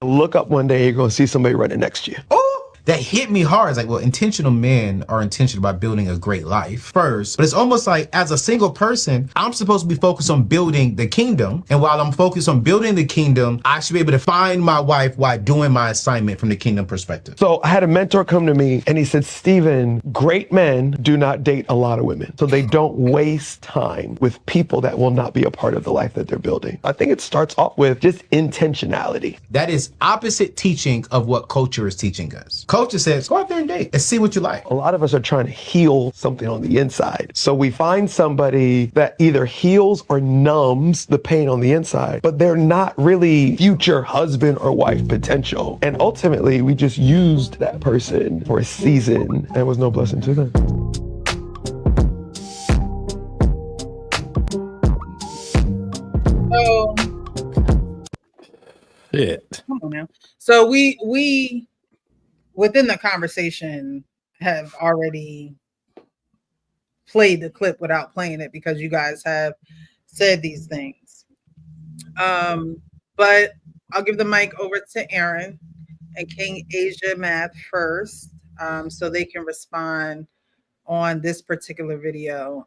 Speaker 6: Look up one day, you're going to see somebody running next to you.
Speaker 16: That hit me hard. It's like, well, intentional men are intentional about building a great life first. But it's almost like, as a single person, I'm supposed to be focused on building the kingdom. And while I'm focused on building the kingdom, I should be able to find my wife while doing my assignment from the kingdom perspective.
Speaker 6: So I had a mentor come to me and he said, Stephen, great men do not date a lot of women. So they don't waste time with people that will not be a part of the life that they're building. I think it starts off with just intentionality.
Speaker 16: That is opposite teaching of what culture is teaching us. Culture says, go out there and date and see what you like.
Speaker 6: A lot of us are trying to heal something on the inside. So we find somebody that either heals or numbs the pain on the inside, but they're not really future husband or wife potential. And ultimately, we just used that person for a season and it was no blessing to them.
Speaker 1: So, come on now. So we within the conversation have already played the clip without playing it because you guys have said these things. But I'll give the mic over to Aaron and King Asia Math first, so they can respond on this particular video.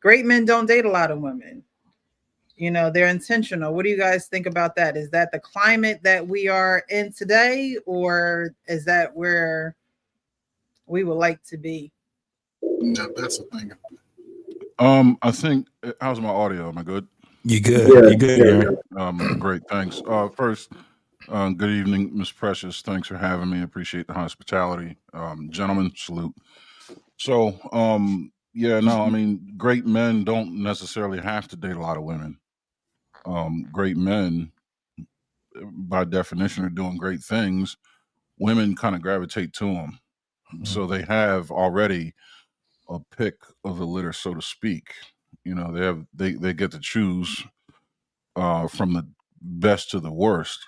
Speaker 1: Great men don't date a lot of women. They're intentional. What do you guys think about that? Is that the climate that we are in today, or is that where we would like to be?
Speaker 9: No, that's the thing.
Speaker 23: I think, how's my audio? Am I good?
Speaker 18: You good? Yeah, you good, Aaron?
Speaker 23: Great, thanks. First, good evening, Miss Precious. Thanks for having me. Appreciate the hospitality. Gentlemen, salute. So, yeah, no, I mean, great men don't necessarily have to date a lot of women. Great men, by definition, are doing great things. Women kind of gravitate to them. So they have already a pick of the litter, so to speak. They get to choose from the best to the worst.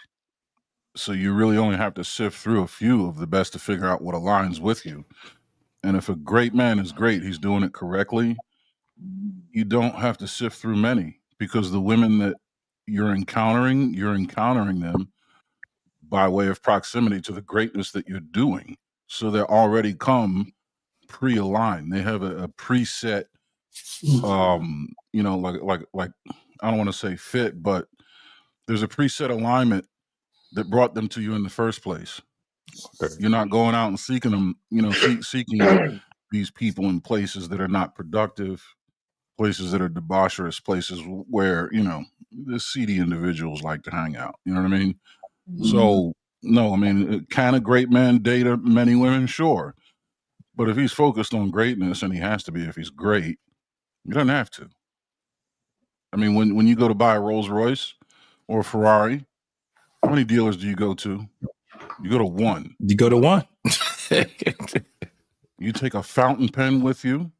Speaker 23: So you really only have to sift through a few of the best to figure out what aligns with you. And if a great man is great, he's doing it correctly. You don't have to sift through many, because the women that you're encountering them by way of proximity to the greatness that you're doing. So they already come pre-aligned. They have a preset, like I don't want to say fit, but there's a preset alignment that brought them to you in the first place. You're not going out and seeking them, seeking these people in places that are not productive, places that are debaucherous, places where, the seedy individuals like to hang out. You know what I mean? So, no, I mean, can a great man date many women? Sure. But if he's focused on greatness, and he has to be if he's great, he doesn't have to. I mean, when you go to buy a Rolls Royce or a Ferrari, how many dealers do you go to? You go to one.
Speaker 18: You go to one.
Speaker 23: You take a fountain pen with you,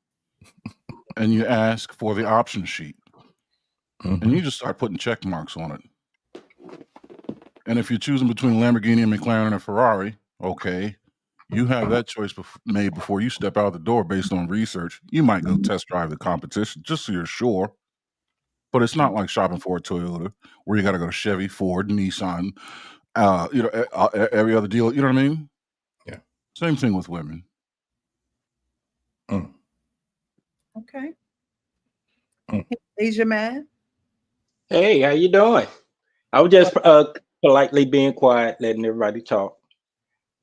Speaker 23: and you ask for the option sheet. And you just start putting check marks on it. And if you're choosing between a Lamborghini, a McLaren, and a Ferrari, okay, you have that choice made before you step out the door based on research. You might go test drive the competition just so you're sure. But it's not like shopping for a Toyota where you got to go to Chevy, Ford, Nissan, every other dealer. You know what I mean?
Speaker 18: Yeah.
Speaker 23: Same thing with women.
Speaker 1: Okay. Asia man.
Speaker 7: Hey, how you doing? I was just politely being quiet, letting everybody talk.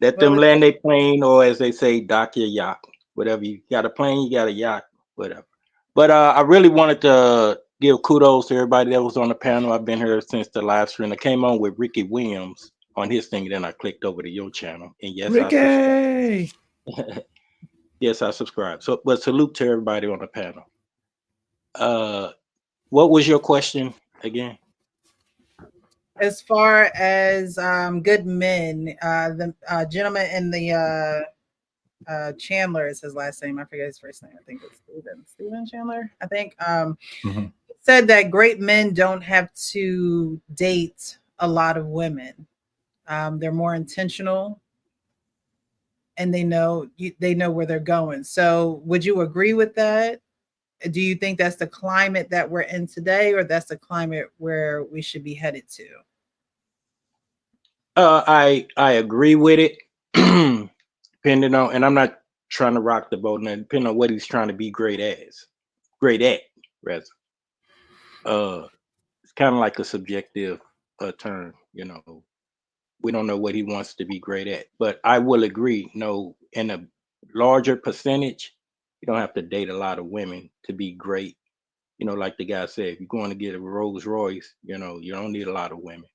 Speaker 7: Let them land their plane, or as they say, dock your yacht. Whatever, you got a plane, you got a yacht, whatever. But I really wanted to give kudos to everybody that was on the panel. I've been here since the live stream. I came on with Ricky Williams on his thing, then I clicked over to your channel. And yes,
Speaker 18: Ricky!
Speaker 7: Yes, I subscribe. So, but salute to everybody on the panel. What was your question again?
Speaker 1: As far as good men, the gentleman in the Chandler is his last name. I forget his first name. I think it's Steven Chandler. I think said that great men don't have to date a lot of women. They're more intentional, and they know where they're going. So, would you agree with that? Do you think that's the climate that we're in today, or that's the climate where we should be headed to?
Speaker 7: I agree with it. Depending on, and I'm not trying to rock the boat, and depending on what he's trying to be great at, rather. It's kind of like a subjective term, We don't know what he wants to be great at, but I will agree. No, in a larger percentage, you don't have to date a lot of women to be great. Like the guy said, if you're going to get a Rolls Royce, you don't need a lot of women.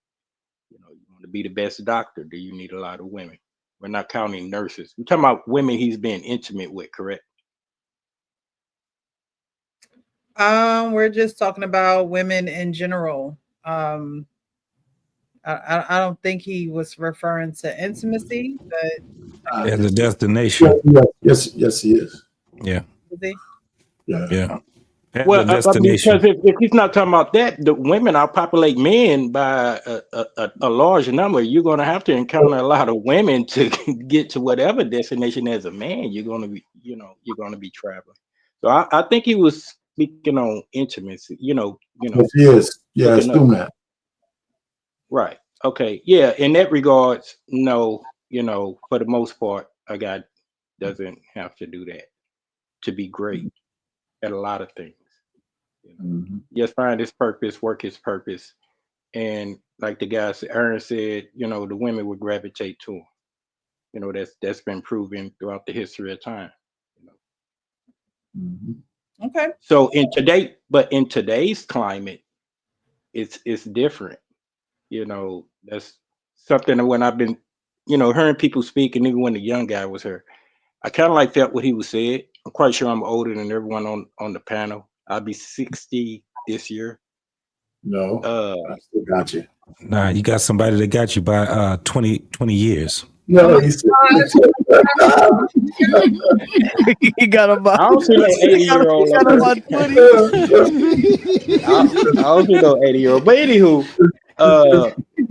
Speaker 7: You want to be the best doctor, do you need a lot of women? We're not counting nurses. We're talking about women he's been intimate with, correct?
Speaker 1: We're just talking about women in general. I don't think he was referring to intimacy, but
Speaker 18: as a destination.
Speaker 4: Yes, he is.
Speaker 18: Yeah.
Speaker 1: Is he?
Speaker 4: Yeah.
Speaker 7: Well, because if he's not talking about that, the women outpopulate men by a large number. You're going to have to encounter a lot of women to get to whatever destination as a man. You're going to be, you're going to be traveling. So I think he was speaking on intimacy.
Speaker 4: Yes, he is. Yeah, it's doing that.
Speaker 7: Right. Okay. Yeah. In that regards, no. For the most part, a guy doesn't have to do that to be great at a lot of things. Just find his purpose, work his purpose, and like the guy Aaron said, the women would gravitate to him. That's been proven throughout the history of time.
Speaker 1: Okay.
Speaker 7: So in today's climate, it's different. That's something that when I've been, hearing people speak, and even when the young guy was here, I kind of like felt what he was said. I'm quite sure I'm older than everyone on the panel. I'll be 60 this year.
Speaker 4: No, I still got you.
Speaker 18: Nah, you got somebody that got you by 20 years.
Speaker 4: No,
Speaker 11: he got about.
Speaker 7: I don't see no 80-year-old. I don't see no 80-year-old. But anywho,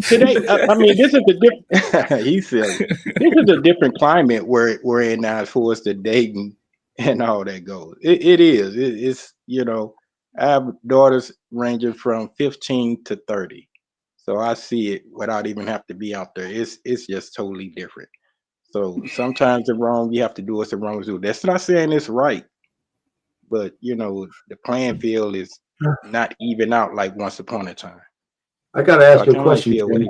Speaker 7: Today, I mean, this is a different. He's silly. This is a different climate where we're in now as far as the dating and all that goes. It is. It's I have daughters ranging from 15 to 30, so I see it without even have to be out there. It's just totally different. So sometimes the wrong you have to do what's the wrong to do. That's not saying it's right, but the playing field is not even out like once upon a time.
Speaker 4: I got to
Speaker 7: So
Speaker 4: ask
Speaker 7: I
Speaker 4: you a
Speaker 7: kind of like
Speaker 4: question,
Speaker 7: feel what
Speaker 4: Ken.
Speaker 7: he.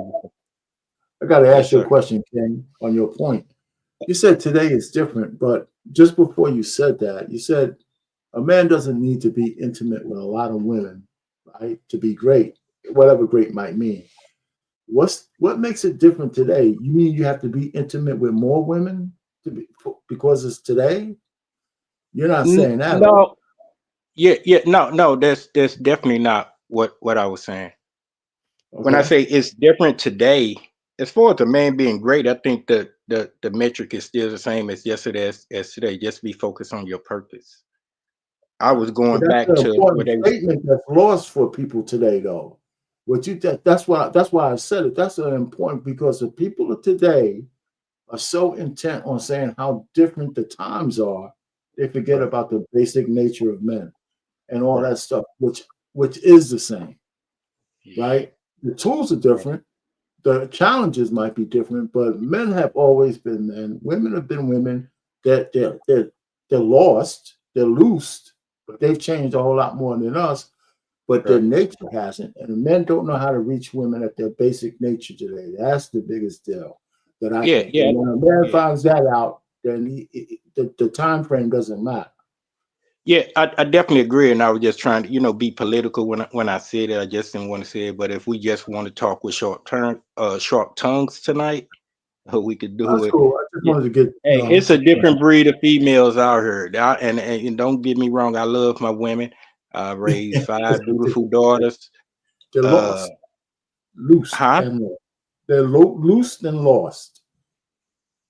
Speaker 4: I got to
Speaker 7: Yes,
Speaker 4: ask you a
Speaker 7: sir.
Speaker 4: question, Ken, on your point. You said today is different, but just before you said that, you said a man doesn't need to be intimate with a lot of women, right, to be great, whatever great might mean. What makes it different today? You mean you have to be intimate with more women because it's today? You're not saying that, right?
Speaker 7: No, yeah, no. That's definitely not what I was saying. When I
Speaker 4: Okay.
Speaker 7: say it's different today, as far as a man being great, I think that the metric is still the same as yesterday as today. Just be focused on your purpose. I was
Speaker 4: But
Speaker 7: going
Speaker 4: that's
Speaker 7: back
Speaker 4: an
Speaker 7: to where
Speaker 4: important
Speaker 7: they was.
Speaker 4: statement that's lost for people today, though. That's why I said it. That's an important because the people of today are so intent on saying how different the times are, they forget
Speaker 7: Right,
Speaker 4: about the basic nature of men and all
Speaker 7: right.
Speaker 4: that stuff, which is the same, right? The tools are different, the challenges might be different, but men have always been men. Women have been women. That they're lost, they're loosed, but they've changed a whole lot more than us. But their
Speaker 7: Right.
Speaker 4: nature hasn't, and men don't know how to reach women at their basic nature today. That's the biggest deal that I
Speaker 7: Yeah,
Speaker 4: think.
Speaker 7: yeah,
Speaker 4: And when a man
Speaker 7: yeah.
Speaker 4: finds that out, then the time frame doesn't matter.
Speaker 7: Yeah, I definitely agree, and I was just trying to, be political when I said it. I just didn't want to say it, but if we just want to talk with short tongues tonight, we could do
Speaker 4: That's
Speaker 7: it.
Speaker 4: cool. I just
Speaker 7: Yeah.
Speaker 4: wanted to get
Speaker 7: Hey, it's a different breed of females out here. And don't get me wrong, I love my women. I raised 5 beautiful daughters.
Speaker 4: they're
Speaker 7: Uh,
Speaker 4: lost, loosed,
Speaker 7: huh?
Speaker 4: and lost. They're loosed and lost.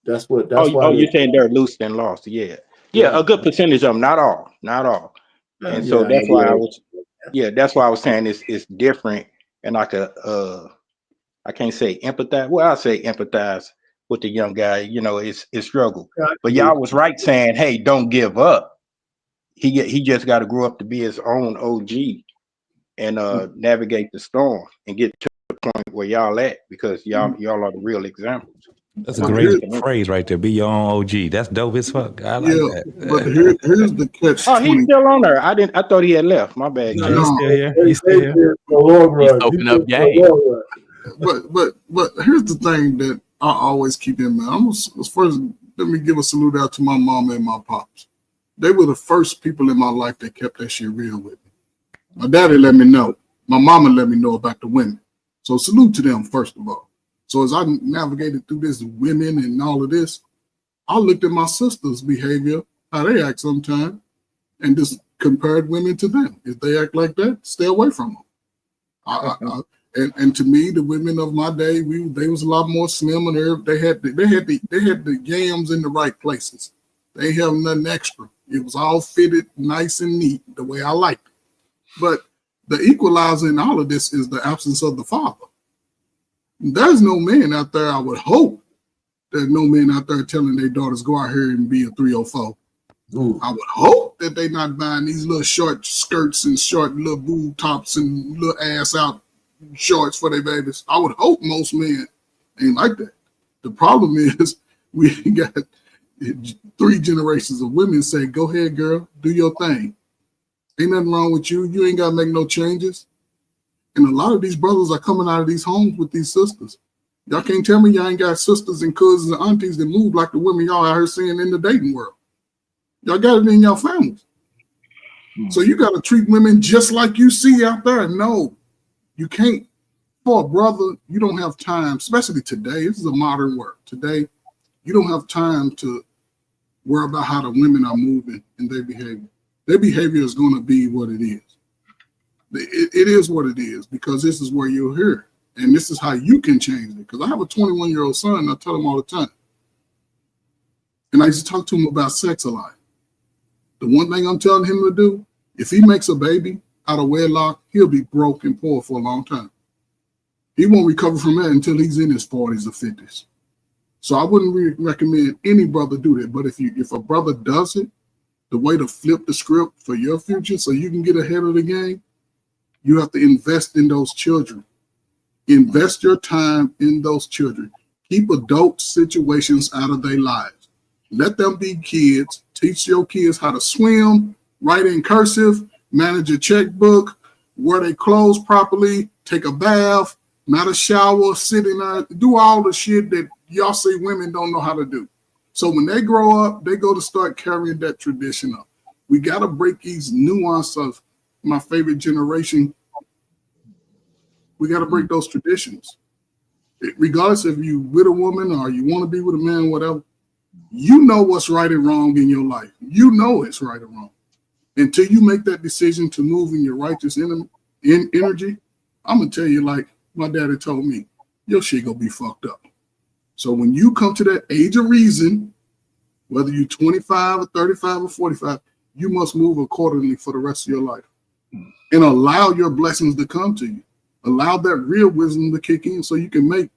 Speaker 4: That's what.
Speaker 7: Oh,
Speaker 4: That's why
Speaker 7: oh,
Speaker 4: they.
Speaker 7: you're saying they're loose and lost. Yeah, yeah,
Speaker 4: Yeah,
Speaker 7: a good percentage of them, not all, not all. And so
Speaker 4: yeah.
Speaker 7: that's why that's why I was saying it's different, and I can't say empathize. Well, I'll say empathize with the young guy. It's struggle.
Speaker 4: Yeah, I
Speaker 7: But
Speaker 4: can do
Speaker 7: y'all was right saying, hey, don't give up. He just got to grow up to be his own OG and navigate the storm and get to the point where y'all at, because y'all are the real examples.
Speaker 18: That's
Speaker 7: And
Speaker 18: a
Speaker 7: I'm
Speaker 18: great
Speaker 7: just
Speaker 18: phrase right there. Be your own OG. That's dope as fuck. I like
Speaker 9: Yeah, but
Speaker 18: that.
Speaker 9: here's the catch
Speaker 7: Oh, he's
Speaker 9: 20.
Speaker 7: still on there. I thought he had left. My bad,
Speaker 18: No,
Speaker 7: Ken.
Speaker 18: he's
Speaker 9: No,
Speaker 18: still here.
Speaker 4: They
Speaker 18: He's still here.
Speaker 4: did for a long
Speaker 12: He's
Speaker 4: run.
Speaker 12: soaking
Speaker 4: He
Speaker 12: up
Speaker 4: did for a
Speaker 12: game.
Speaker 4: long run.
Speaker 9: but here's the thing that I always keep in mind. First, let me give a salute out to my mom and my pops. They were the first people in my life that kept that shit real with me. My daddy let me know. My mama let me know about the women. So salute to them, first of all. So as I navigated through this women and all of this, I looked at my sister's behavior, how they act sometimes, and just compared women to them. If they act like that, stay away from them. And to me, the women of my day, they was a lot more slim, and they had the yams in the right places. They ain't have nothing extra. It was all fitted nice and neat the way I liked it. But the equalizer in all of this is the absence of the father. There's no man out there, I would hope, there's no men out there telling their daughters go out here and be a 304.
Speaker 4: Ooh.
Speaker 9: I would hope that they not buying these little short skirts and short little boob tops and little ass out shorts for their babies. I would hope most men ain't like that. The problem is we got 3 generations of women say, go ahead, girl, do your thing. Ain't nothing wrong with you. You ain't got to make no changes. And a lot of these brothers are coming out of these homes with these sisters. Y'all can't tell me y'all ain't got sisters and cousins and aunties that move like the women y'all out here seeing in the dating world. Y'all got it in your families. So you got to treat women just like you see out there. No, you can't. For a brother, you don't have time, especially today. This is a modern world. Today, you don't have time to worry about how the women are moving and their behavior. Their behavior is going to be what it is. It is what it is, because this is where you're here. And this is how you can change it. Because I have a 21-year-old son, and I tell him all the time. And I used to talk to him about sex a lot. The one thing I'm telling him to do, if he makes a baby out of wedlock, he'll be broke and poor for a long time. He won't recover from that until he's in his 40s or 50s. So I wouldn't recommend any brother do that. But if a brother does it, the way to flip the script for your future so you can get ahead of the game, you have to invest in those children. Invest your time in those children. Keep adult situations out of their lives. Let them be kids. Teach your kids how to swim, write in cursive, manage a checkbook, wear their clothes properly, take a bath, not a shower, sit in there, do all the shit that y'all say women don't know how to do. So when they grow up, they go to start carrying that tradition up. We got to break these nuances of my favorite generation. We got to break those traditions. Regardless if you with a woman or you want to be with a man, whatever, you know what's right and wrong in your life. You know it's right or wrong. Until you make that decision to move in your righteous energy, I'm going to tell you like my daddy told me, your shit gonna be fucked up. So when you come to that age of reason, whether you're 25 or 35 or 45, you must move accordingly for the rest of your life and allow your blessings to come to you. Allow that real wisdom to kick in so you can make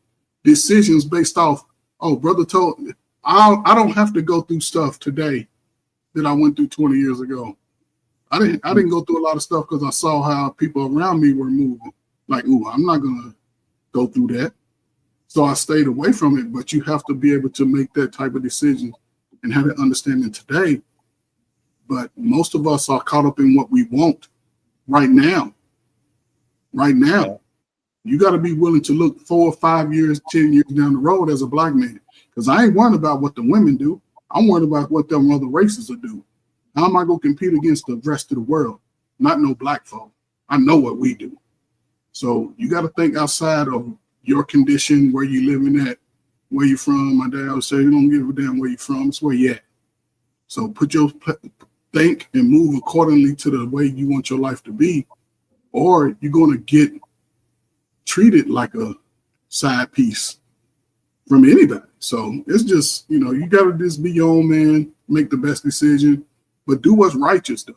Speaker 9: decisions based off, oh, brother told me, I don't have to go through stuff today that I went through 20 years ago. I didn't go through a lot of stuff because I saw how people around me were moving. Like, ooh, I'm not going to go through that. So I stayed away from it, but you have to be able to make that type of decision and have an understanding today. But most of us are caught up in what we want right now. Right now, you got to be willing to look 4 or 5 years, 10 years down the road as a black man. Because I ain't worried about what the women do. I'm worried about what them other races will do. How am I going to compete against the rest of the world? Not no black folk. I know what we do. So you got to think outside of your condition, where you living at, where you from. My dad would say, you don't give a damn where you from, it's where you at. So think and move accordingly to the way you want your life to be, or you're going to get treated like a side piece from anybody. So it's just, you got to just be your own man, make the best decision, but do what's righteous though.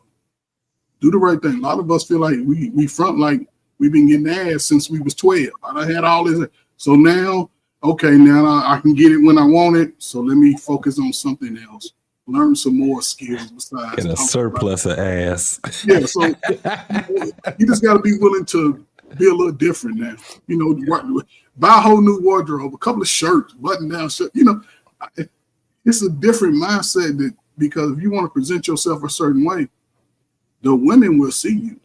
Speaker 9: Do the right thing. A lot of us feel like we front like we've been getting ass since we was 12. I had all this. So now, okay, now I can get it when I want it. So let me focus on something else. Learn some more skills besides.
Speaker 18: Get a surplus of ass.
Speaker 9: Yeah, so you just got to be willing to be a little different now. Buy a whole new wardrobe, a couple of shirts, button-down shirt. It's a different mindset because if you want to present yourself a certain way, the women will see you.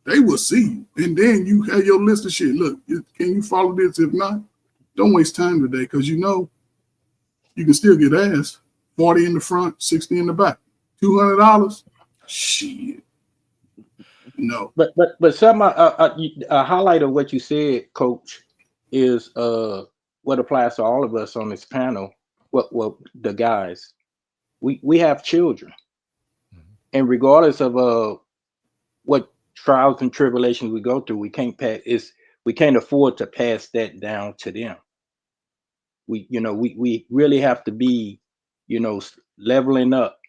Speaker 9: They will see you. And then you have your list of shit. Look, can you follow this? If not, don't waste time today because you can still get ass. 40 in the front, 60 in the back. $200? Shit. No.
Speaker 7: But some a highlight of what you said, Coach, is what applies to all of us on this panel. Well, the guys, we have children, and regardless of what trials and tribulations we go through, we can't afford to pass that down to them. We really have to be, leveling up,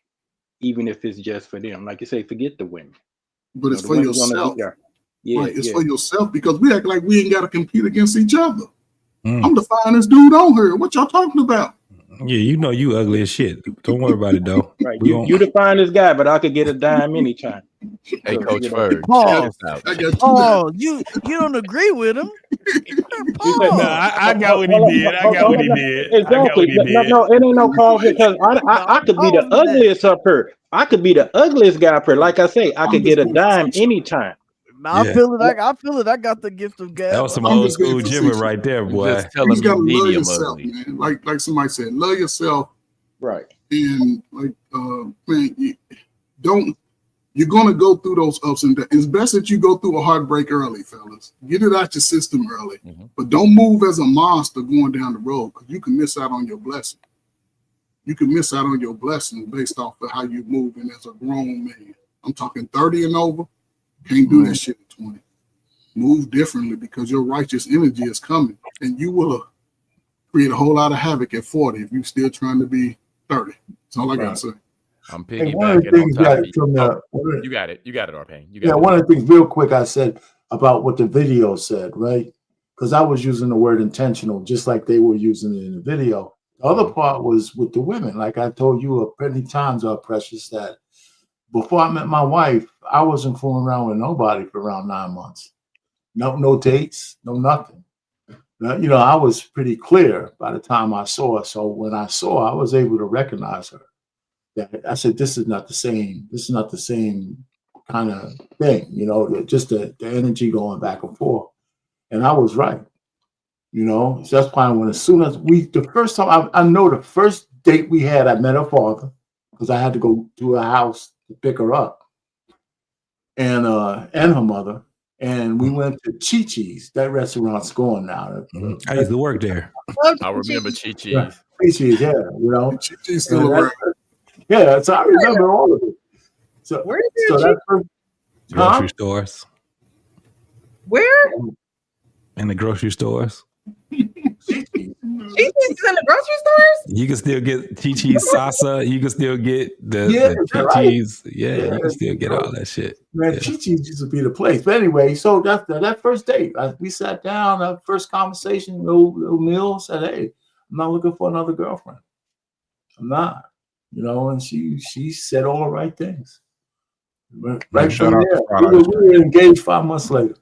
Speaker 7: even if it's just for them. Like you say, forget the women.
Speaker 9: But it's for yourself.
Speaker 7: Yeah,
Speaker 9: right. It's for yourself because we act like we ain't got to compete against each other.
Speaker 18: Mm.
Speaker 9: I'm the finest dude on here. What y'all talking about?
Speaker 18: Yeah, you ugly as shit. Don't worry about it though.
Speaker 7: Right. You the finest guy, but I could get a dime anytime.
Speaker 17: Hey, Coach Ferg,
Speaker 11: Paul,
Speaker 17: check this out.
Speaker 11: Paul, you don't agree with him? Paul.
Speaker 18: No, I got what he did. I got what he did.
Speaker 7: Exactly. No, it ain't no call because I could be the ugliest up here. I could be the ugliest guy up here. Like I say, I could get a dime anytime.
Speaker 11: I feel it. I feel it. I got the gift of gab.
Speaker 18: That was some old school gibber right there, boy.
Speaker 17: Just tell
Speaker 9: You
Speaker 17: him
Speaker 9: just gotta
Speaker 17: you
Speaker 9: love
Speaker 17: medium
Speaker 9: yourself,
Speaker 17: ugly.
Speaker 9: man. Like somebody said, love yourself.
Speaker 7: Right.
Speaker 9: And man, you're gonna go through those ups and downs. It's best that you go through a heartbreak early, fellas. Get it out your system early.
Speaker 17: Mm-hmm.
Speaker 9: But don't move as a monster going down the road because you can miss out on your blessing. You can miss out on your blessing based off of how you're moving as a grown man. I'm talking 30 and over. Can't do that shit at 20. Move differently because your righteous energy is coming, and you will create a whole lot of havoc at 40 if you're still trying to be 30. That's all I gotta say.
Speaker 17: I'm
Speaker 4: And one of the
Speaker 17: piggybacking on
Speaker 4: things
Speaker 17: top
Speaker 4: that
Speaker 17: of you.
Speaker 4: from the
Speaker 17: You got it. You got it, Arpain.
Speaker 4: one of the things real quick I said about what the video said, right? because I was using the word intentional, just like they were using it in the video. The other part was with the women. Like I told you many times, Precious, that before I met my wife, I wasn't fooling around with nobody for around 9 months. No dates, no nothing. You know, I was pretty clear by the time I saw her. So when I saw her, I was able to recognize her. I said, this is not the same. This is not the same kind of thing, you know, just the energy going back and forth. And I was right, you know. So that's why when as soon as the first time, I know the first date we had, I met her father because I had to go to her house to pick her up and her mother. And we went to Chi-Chi's. That restaurant's gone now.
Speaker 18: I used to work there.
Speaker 17: I remember Chi-Chi's.
Speaker 4: Yeah, Chi-Chi's, yeah, you know.
Speaker 9: Chi-Chi's still around.
Speaker 4: Yeah, so I remember all of it. So,
Speaker 1: Where is
Speaker 4: so
Speaker 1: your
Speaker 4: that first,
Speaker 18: Grocery stores.
Speaker 1: Where?
Speaker 18: In the grocery stores.
Speaker 1: Chi-Chi's in the grocery stores?
Speaker 18: You can still get Chi-Chi's salsa. You can still get the Chi-Chi's.
Speaker 4: right.
Speaker 18: Yeah, you can still get all that shit.
Speaker 4: Man,
Speaker 18: Yeah.
Speaker 4: Chi-Chi's used to be the place. But anyway, so that first date, we sat down, that first conversation, little meal, said, hey, I'm not looking for another girlfriend. I'm not. You know, and she said all the right things. Right
Speaker 23: shout
Speaker 4: from
Speaker 23: out
Speaker 4: there,
Speaker 23: to Fried
Speaker 4: we
Speaker 23: Ice
Speaker 4: were engaged 5 months later.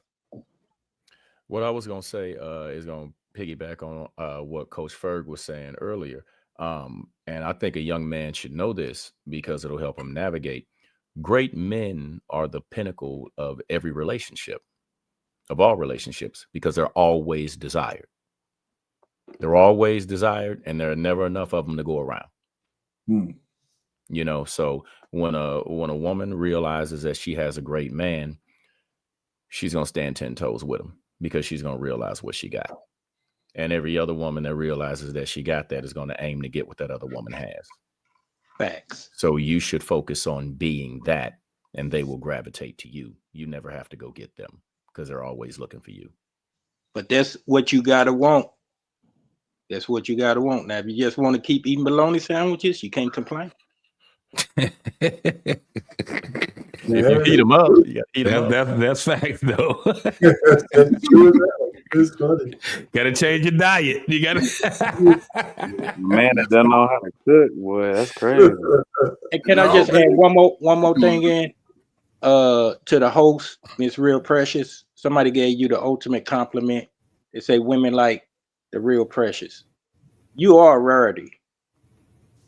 Speaker 17: What I was gonna say is gonna piggyback on what Coach Ferg was saying earlier, and I think a young man should know this because it'll help him navigate. Great men are the pinnacle of every relationship, of all relationships, because they're always desired. They're always desired, and there are never enough of them to go around. You know, so when a woman realizes that she has a great man, she's gonna stand 10 toes with him because she's gonna realize what she got. And every other woman that realizes that she got that is gonna aim to get what that other woman has.
Speaker 7: Facts.
Speaker 17: So you should focus on being that, and they will gravitate to you. You never have to go get them because they're always looking for you.
Speaker 7: But that's what you gotta want. That's what you gotta want. Now, if you just want to keep eating bologna sandwiches, you can't complain.
Speaker 17: If you heat them up, you gotta heat them up.
Speaker 18: That's facts, though.
Speaker 4: It's funny.
Speaker 18: Gotta change your diet. You gotta.
Speaker 13: Man that doesn't know how to cook, boy, that's crazy.
Speaker 7: And can I just add one more thing in? To the host, Miss Real Precious, somebody gave you the ultimate compliment. They say women like the Real Precious. You are a rarity.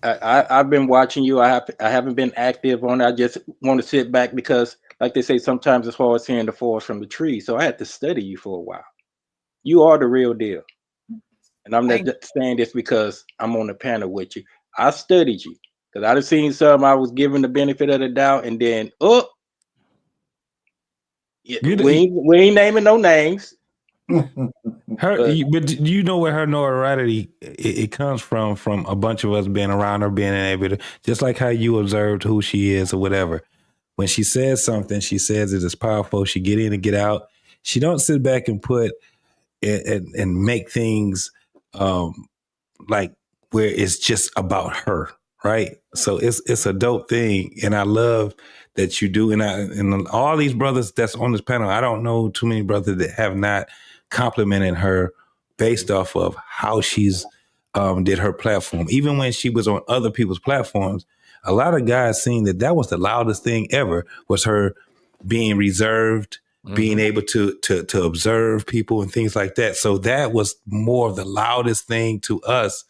Speaker 7: I've been watching you. I haven't been active on it. I just want to sit back because, like they say, sometimes it's hard seeing the forest from the trees. So I had to study you for a while. You are the real deal. And I'm not just saying this because I'm on the panel with you. I studied you because I've seen some I was given the benefit of the doubt, and then we ain't naming no names.
Speaker 18: But you know where her notoriety it comes from a bunch of us being around her, being able to, just like how you observed who she is or whatever. When she says something, she says it is powerful. She get in and get out. She don't sit back and put and make things like where it's just about her, right? So it's a dope thing, and I love that you do. And all these brothers that's on this panel, I don't know too many brothers that have not complimented her based off of how she's did her platform. Even when she was on other people's platforms, a lot of guys seen that was the loudest thing ever, was her being reserved, being able to observe people and things like that. So that was more of the loudest thing to us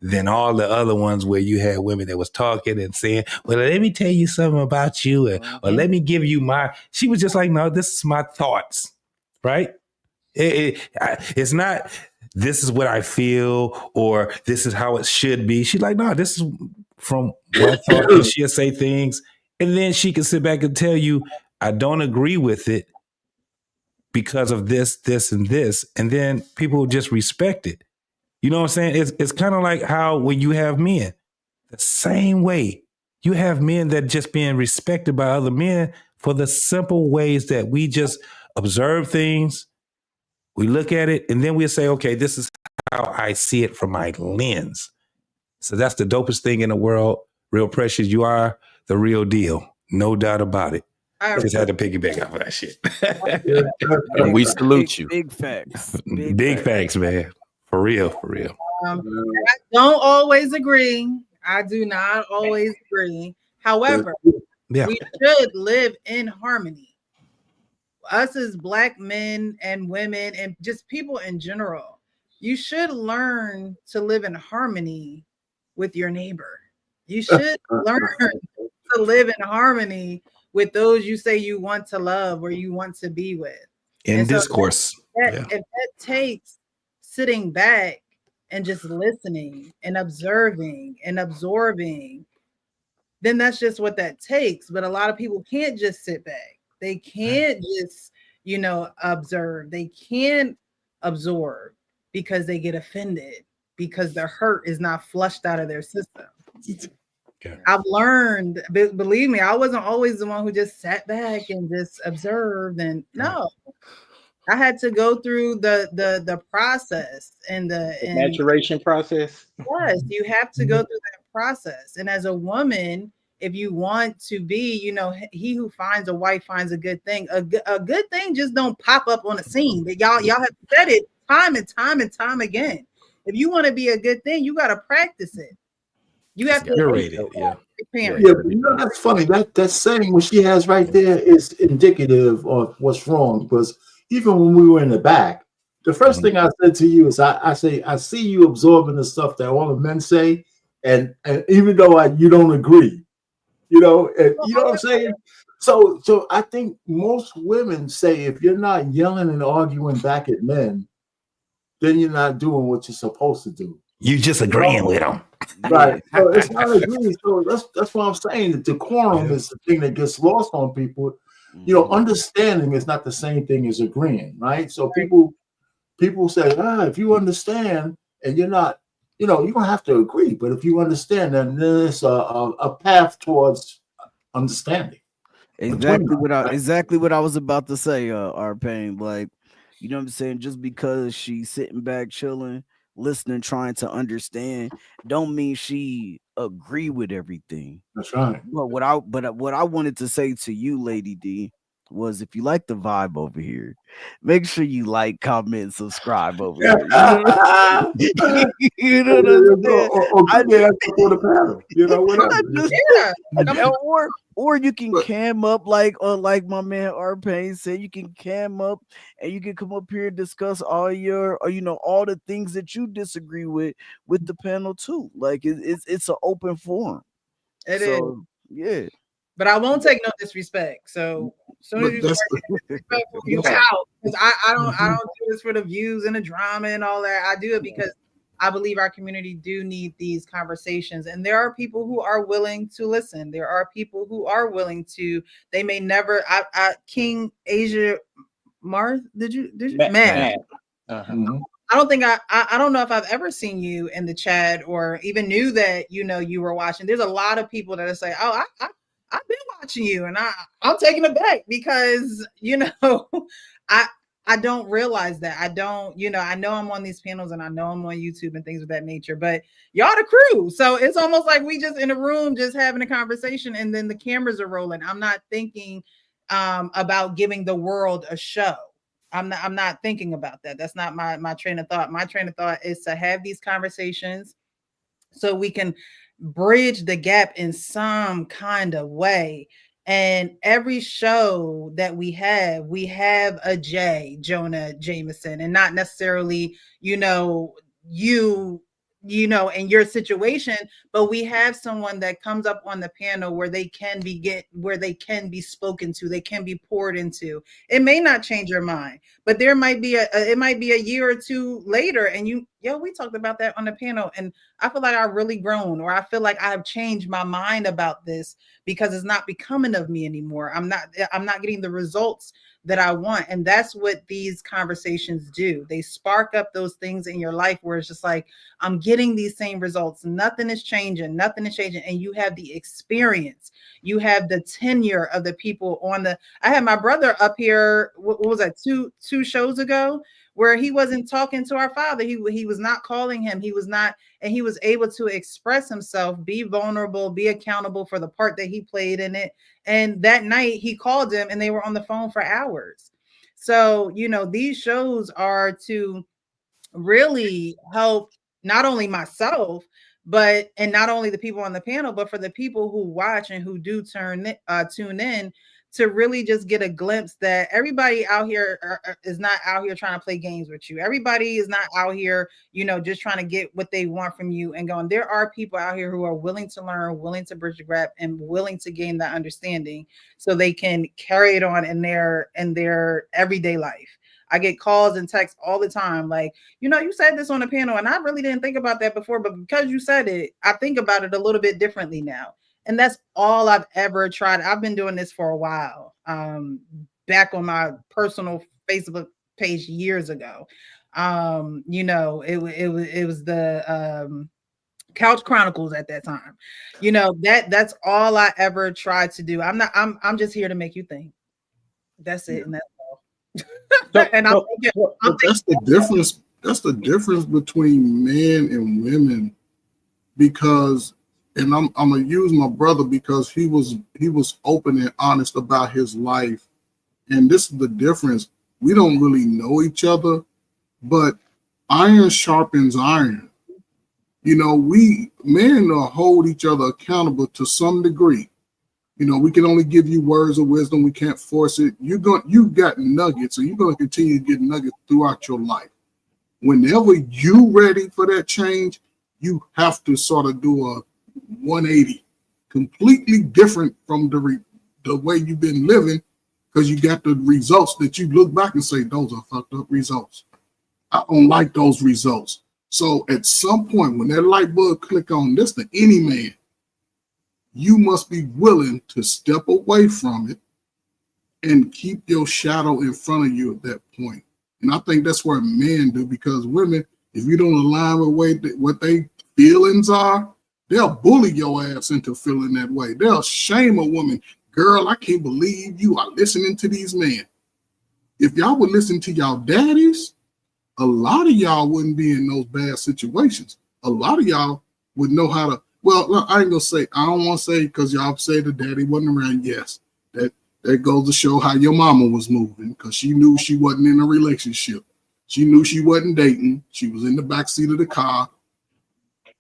Speaker 18: than all the other ones where you had women that was talking and saying, well, let me tell you something about you, or let me give you she was just like, no, this is my thoughts, right? It's not, this is what I feel, or this is how it should be. She's like, no, this is from my thoughts. And she'll say things, and then she can sit back and tell you, I don't agree with it because of this, this, and this. And then people just respect it. You know what I'm saying? It's kind of like how when you have men, the same way. You have men that just being respected by other men for the simple ways that we just observe things, we look at it, and then we'll say, okay, this is how I see it from my lens. So that's the dopest thing in the world. Real Precious, you are the real deal. No doubt about it. I just had to piggyback off of that shit.
Speaker 17: And we salute you.
Speaker 11: Big facts.
Speaker 18: Big facts, man. For real, for real.
Speaker 1: I don't always agree. I do not always agree. However, we should live in harmony. Us as Black men and women and just people in general, you should learn to live in harmony with your neighbor. You should learn to live in harmony with those you say you want to love or you want to be with.
Speaker 18: In
Speaker 1: And so
Speaker 18: discourse.
Speaker 1: if that takes sitting back and just listening and observing and absorbing, then that's just what that takes. But a lot of people can't just sit back. They can't just, observe. They can't absorb because they get offended because the hurt is not flushed out of their system. I've learned, believe me, I wasn't always the one who just sat back and just observed. And no, I had to go through the process and the
Speaker 7: maturation process.
Speaker 1: Yes, you have to go through that process. And as a woman, if you want to be, he who finds a wife finds a good thing. A good thing just don't pop up on the scene. But y'all have said it time and time and time again. If you want to be a good thing, you got to practice it. You have to
Speaker 18: curate it. Yeah.
Speaker 4: But that's funny. That saying what she has right there is indicative of what's wrong. Because even when we were in the back, the first thing I said to you is I see you absorbing the stuff that all the men say, and even though you don't agree, you know what I'm saying? So I think most women say if you're not yelling and arguing back at men, then you're not doing what you're supposed to do.
Speaker 18: You just agreeing with them.
Speaker 4: Right. So it's not agreeing. So that's what I'm saying. The decorum is the thing that gets lost on people. Understanding is not the same thing as agreeing, right? So people say, if you understand and you're not, you don't have to agree, but if you understand, then there's a path towards understanding.
Speaker 11: Exactly what I was about to say, Arpain. Like, you know what I'm saying? Just because she's sitting back, chilling, listening, trying to understand, don't mean she agree with everything.
Speaker 4: That's right.
Speaker 11: But what I wanted to say to you, Lady D, was if you like the vibe over here, make sure you like, comment, subscribe over here. You know what I'm saying? Or you can cam up like my man Arpain said. You can cam up and you can come up here and discuss all your, all the things that you disagree with the panel too. Like it's an open forum.
Speaker 1: It is.
Speaker 11: Yeah.
Speaker 1: But I won't take no disrespect. So as soon as you start disrespectful, you out. Because I don't do this for the views and the drama and all that. I do it because I believe our community do need these conversations. And there are people who are willing to listen. There are people who are willing to, they may never, King Asia Mars, did you man? I don't think I don't know if I've ever seen you in the chat or even knew that, you were watching. There's a lot of people that are saying, oh, I've been watching you, and I'm taking it back because I don't realize that. I don't, I know I'm on these panels and I know I'm on YouTube and things of that nature, but y'all the crew. So it's almost like we just in a room just having a conversation and then the cameras are rolling. I'm not thinking about giving the world a show. I'm not thinking about that. That's not my train of thought. My train of thought is to have these conversations so we can bridge the gap in some kind of way. And every show that we have a Jonah Jameson, and not necessarily, in your situation, but we have someone that comes up on the panel where they can be spoken to, they can be poured into. It may not change your mind, but there might be it might be a year or two later and we talked about that on the panel and I feel like I've really grown, or I feel like I have changed my mind about this because it's not becoming of me anymore. I'm not getting the results that I want. And that's what these conversations do. They spark up those things in your life where it's just like, I'm getting these same results. Nothing is changing. And you have the experience. You have the tenure of the people I had my brother up here, what was that, two shows ago, where he wasn't talking to our father. He was not calling him. He was not, and he was able to express himself, be vulnerable, be accountable for the part that he played in it. And that night he called him and they were on the phone for hours. So, you know, these shows are to really help not only myself, but and not only the people on the panel, but for the people who watch and who do tune in, to really just get a glimpse that everybody out here is not out here trying to play games with you. Everybody is not out here, you know, just trying to get what they want from you and going. There are people out here who are willing to learn, willing to bridge the gap, and willing to gain that understanding so they can carry it on in their everyday life. I get calls and texts all the time, like, you know, you said this on the panel, and I really didn't think about that before, but because you said it, I think about it a little bit differently now. And that's all I've ever tried. I've been doing this for a while. Back on my personal Facebook page years ago. You know, it was the Couch Chronicles at that time. You know, that's all I ever tried to do. I'm just here to make you think. That's it, and that's all. And
Speaker 9: but that's the difference. That's the difference between men and women, because, and I'm gonna use my brother because he was open and honest about his life, and this is the difference. We don't really know each other, but iron sharpens iron. You know, we men hold each other accountable to some degree. You know, we can only give you words of wisdom. We can't force it. You got nuggets, and you're going to continue to get nuggets throughout your life. Whenever you ready for that change, you have to sort of do a 180, completely different from the way you've been living, because you got the results that you look back and say, those are fucked up results. I don't like those results. So at some point, when that light bulb click on, this to any man, you must be willing to step away from it and keep your shadow in front of you at that point. And I think that's where men do, because women, if you don't align with what they feelings are, they'll bully your ass into feeling that way. They'll shame a woman. Girl, I can't believe you are listening to these men. If y'all would listen to y'all daddies, a lot of y'all wouldn't be in those bad situations. A lot of y'all would know how to. Well, look, I ain't gonna say. I don't want to say because y'all say the daddy wasn't around. Yes, that goes to show how your mama was moving, because she knew she wasn't in a relationship. She knew she wasn't dating. She was in the back seat of the car,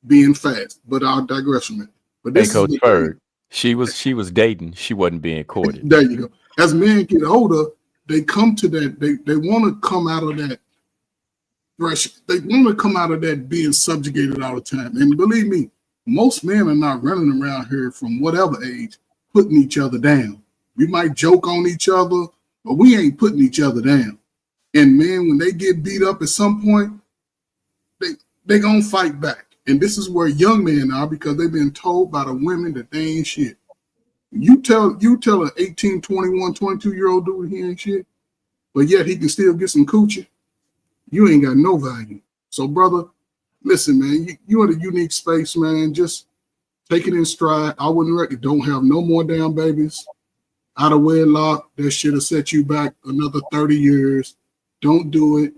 Speaker 9: being fast. But I'll digress from it. But this
Speaker 17: Coach
Speaker 9: is
Speaker 17: Ferg, she was dating. She wasn't being courted.
Speaker 9: There you go. As men get older, they come to that. They want to come out of that. They want to come out of that being subjugated all the time. And believe me, most men are not running around here from whatever age putting each other down. We might joke on each other, but we ain't putting each other down. And men, when they get beat up at some point, they gonna fight back. And this is where young men are, because they've been told by the women that they ain't shit. You tell an 18, 21, 22-year-old dude he ain't shit, but yet he can still get some coochie. You ain't got no value. So, brother, listen, man, you in a unique space, man. Just take it in stride. I wouldn't recommend. Don't have no more damn babies out of wedlock. That should have set you back another 30 years. Don't do it.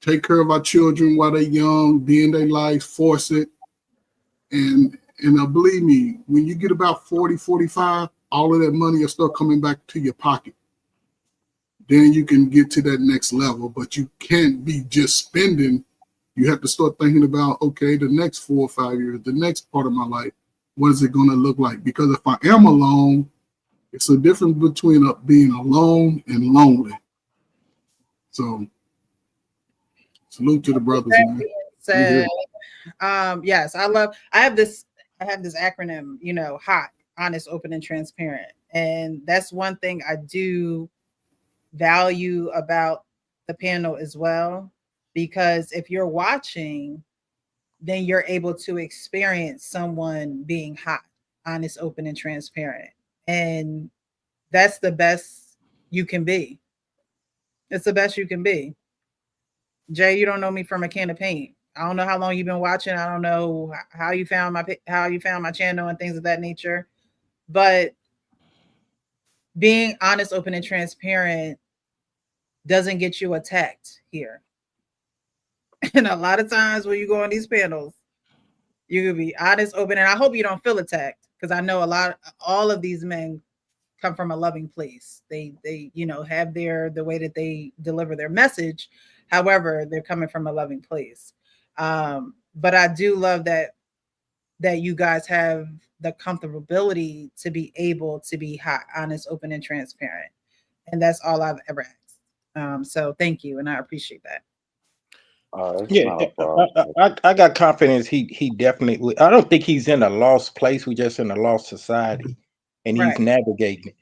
Speaker 9: Take care of our children while they're young, be in their life, force it. And believe me, when you get about 40, 45, all of that money will start coming back to your pocket. Then you can get to that next level, but you can't be just spending. You have to start thinking about, okay, the next 4 or 5 years, the next part of my life, what is it going to look like? Because if I am alone, it's a difference between being alone and lonely. So, salute to the brothers, man.
Speaker 1: Said, yes, I have this acronym, you know, HOT, honest, open, and transparent. And that's one thing I do value about the panel as well, because if you're watching, then you're able to experience someone being hot, honest, open, and transparent. And that's the best you can be. It's the best you can be. Jay, you don't know me from a can of paint. I don't know how long you've been watching. I don't know how you found my channel and things of that nature. But being honest, open, and transparent doesn't get you attacked here. And a lot of times when you go on these panels, you can be honest, open, and I hope you don't feel attacked, because I know all of these men come from a loving place. They have the way that they deliver their message. However, they're coming from a loving place. But I do love that you guys have the comfortability to be able to be hot, honest, open, and transparent. And that's all I've ever asked. So thank you, and I appreciate that.
Speaker 7: Yeah, I got confidence. He definitely. I don't think he's in a lost place. We're just in a lost society, and he's navigating it.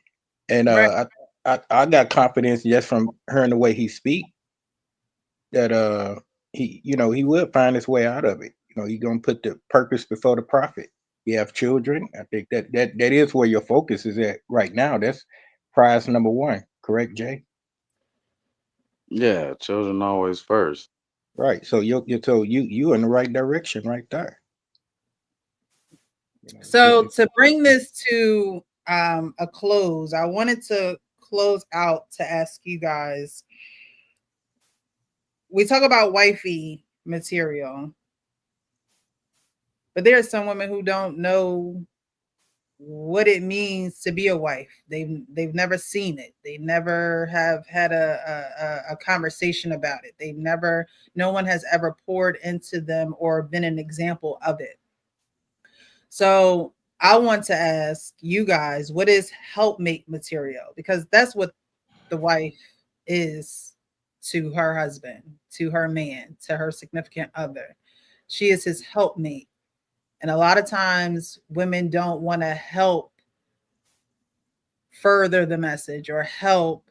Speaker 7: And I got confidence just from hearing the way he speak that he will find his way out of it. He's gonna put the purpose before the profit. You have children. I think that is where your focus is at right now. That's prize number one. Correct, Jay?
Speaker 13: Yeah, children always first.
Speaker 7: Right. So you in the right direction right there.
Speaker 1: So to bring this to a close, I wanted to close out to ask you guys. We talk about wifey material, but there are some women who don't know what it means to be a wife. They've never seen it. They never have had a conversation about it. No one has ever poured into them or been an example of it. So I want to ask you guys, what is helpmate material? Because that's what the wife is to her husband, to her man, to her significant other. She is his helpmate. And a lot of times women don't want to help further the message or help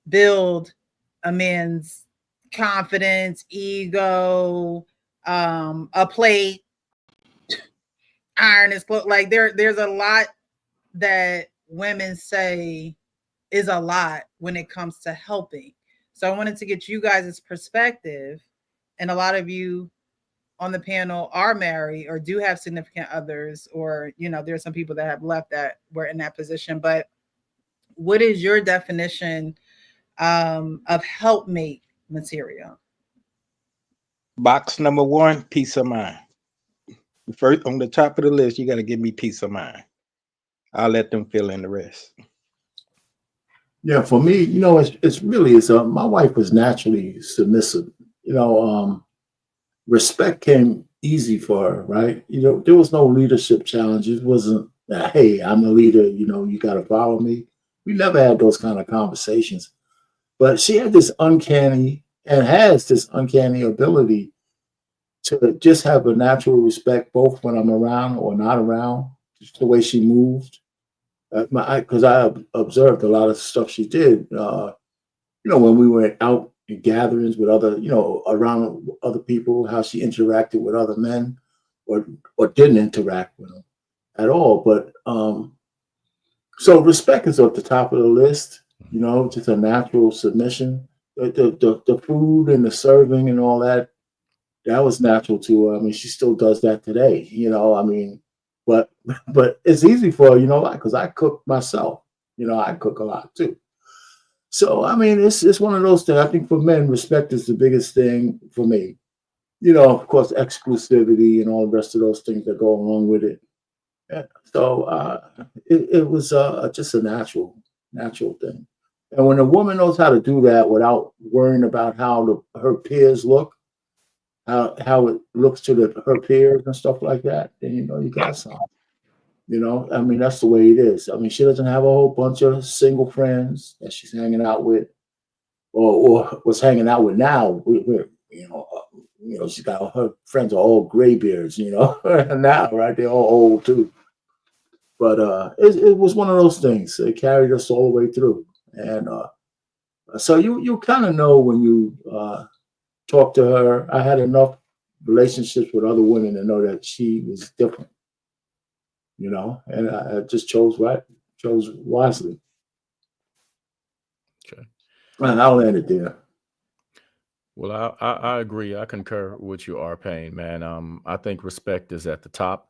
Speaker 1: build a man's confidence, ego, a plate, iron his clothes. Like there's a lot that women say is a lot when it comes to helping. So I wanted to get you guys' perspective, and a lot of you on the panel are married or do have significant others, or there's some people that have left that were in that position. But what is your definition of helpmate material?
Speaker 7: Box number one, peace of mind. First on the top of the list, you got to give me peace of mind. I'll let them fill in the rest.
Speaker 4: Yeah, for me, it's really my wife was naturally submissive. Respect came easy for her, right? There was no leadership challenge. It wasn't, hey, I'm a leader, you got to follow me. We never had those kind of conversations. But she had this uncanny and has this uncanny ability to just have a natural respect, both when I'm around or not around, just the way she moved. Because I observed a lot of stuff she did, when we went out in gatherings with other, around other people, how she interacted with other men or didn't interact with them at all. But so respect is at the top of the list, just a natural submission. The food and the serving and all that was natural to her. I mean, she still does that today, but it's easy for her, because I cook myself. I cook a lot too. So I mean, it's one of those things. I think for men, respect is the biggest thing for me. Of course, exclusivity and all the rest of those things that go along with it. Yeah. So it was just a natural thing. And when a woman knows how to do that without worrying about how her peers look, how it looks to her peers and stuff like that, then you got something. I mean, that's the way it is. I mean, she doesn't have a whole bunch of single friends that she's hanging out with, or was hanging out with now. She's got her friends are all graybeards, now, right? They're all old too. But it was one of those things. It carried us all the way through, and so you kind of know when you talk to her. I had enough relationships with other women to know that she was different. And I just chose wisely.
Speaker 17: Okay.
Speaker 4: And I'll end it there.
Speaker 17: Well, I agree. I concur with you, R-Pain, man. I think respect is at the top.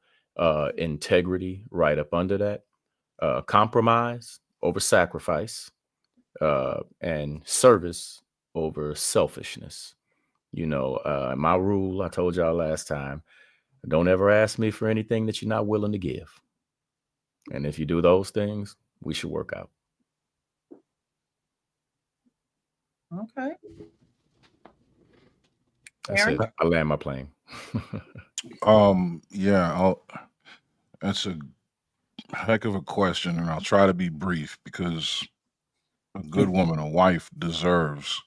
Speaker 17: Integrity right up under that. Compromise over sacrifice. and service over selfishness. My rule, I told y'all last time, don't ever ask me for anything that you're not willing to give. And if you do those things, we should work out.
Speaker 1: Okay.
Speaker 17: That's
Speaker 1: Aaron?
Speaker 17: it. I land my plane.
Speaker 23: Yeah, that's a heck of a question, and I'll try to be brief because a good woman, a wife, deserves